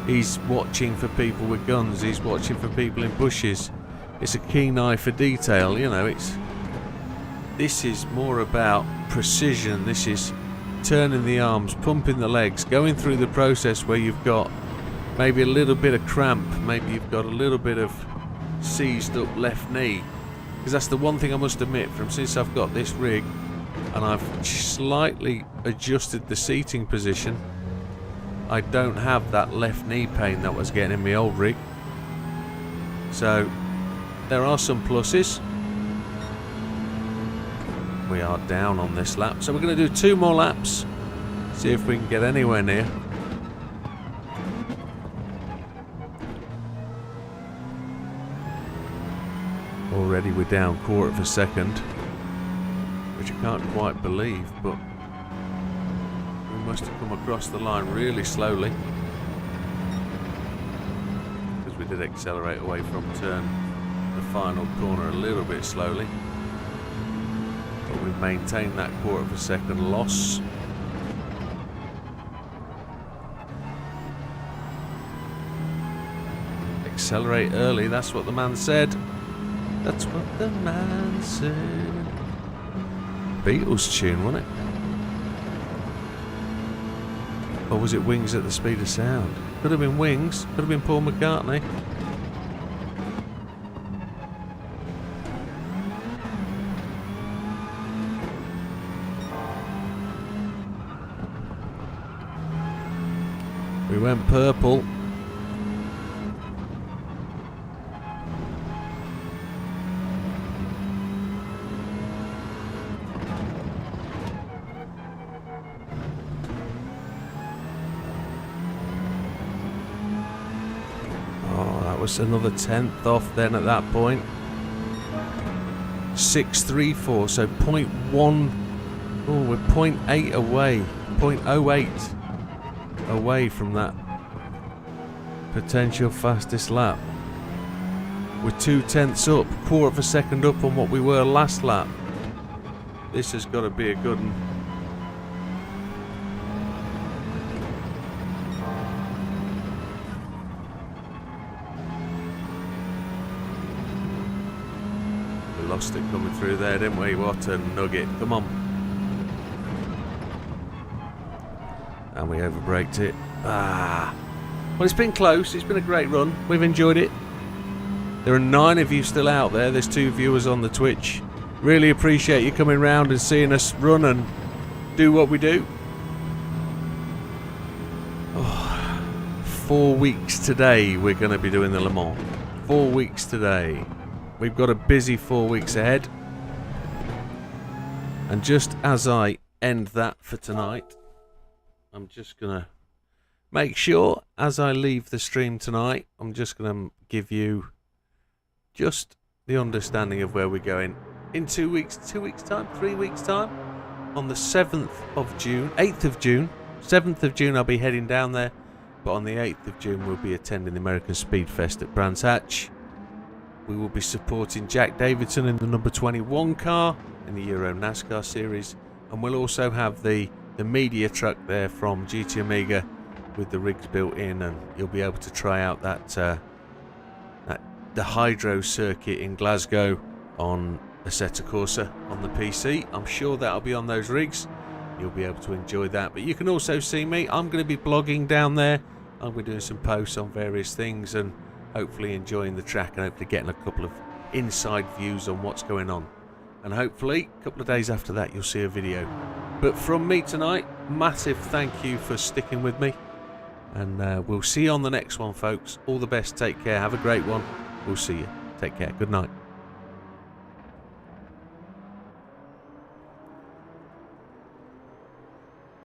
He's watching for people with guns, he's watching for people in bushes. It's a keen eye for detail, you know, this is more about precision. This is turning the arms, pumping the legs, going through the process where you've got maybe a little bit of cramp, maybe you've got a little bit of seized up left knee. Because that's the one thing I must admit, from since I've got this rig and I've slightly adjusted the seating position, I don't have that left knee pain that was getting in my old rig. So there are some pluses. We are down on this lap, so we're going to do 2 more laps, see if we can get anywhere near. Already we're down 1/4 of a second, which I can't quite believe, but we must have come across the line really slowly, because we did accelerate away from the final corner a little bit slowly, but we've maintained that 1/4 of a second loss. Accelerate early, that's what the man said. That's what the man said. Beatles tune, wasn't it? Or was it Wings at the Speed of Sound? Could have been Wings, could have been Paul McCartney. We We went purple. Oh, that was another 10th off then at that point. 634, so 0.1. Oh, we're 0.8 away. 0.08 away from that potential fastest lap. We're 0.2 up, quarter of a second up on what we were last lap. This has got to be a good one. We lost it coming through there, didn't we? What a nugget. Come on. And we overbraked it. Well, it's been close. It's been a great run. We've enjoyed it. There are 9 of you still out there. There's 2 viewers on the Twitch. Really appreciate you coming round and seeing us run and do what we do. 4 weeks today we're going to be doing the Le Mans. 4 weeks today. We've got a busy 4 weeks ahead. And just as I end that for tonight, I'm just going to make sure, as I leave the stream tonight, I'm just going to give you just the understanding of where we're going in 2 weeks, 3 weeks time, on the 7th of June, 8th of June, 7th of June I'll be heading down there, but on the 8th of June we'll be attending the American Speed Fest at Brands Hatch. We will be supporting Jack Davidson in the number 21 car in the Euro NASCAR series, and we'll also have the media truck there from GT Omega with the rigs built in, and you'll be able to try out the hydro circuit in Glasgow on Assetto Corsa on the PC. I'm sure that'll be on those rigs. You'll be able to enjoy that, but you can also see me. I'm going to be blogging down there. I'm going to be doing some posts on various things and hopefully enjoying the track and hopefully getting a couple of inside views on what's going on. And hopefully a couple of days after that you'll see a video. But from me tonight, massive thank you for sticking with me, and we'll see you on the next one, folks. All the best, take care, have a great one. We'll see you. Take care, good night.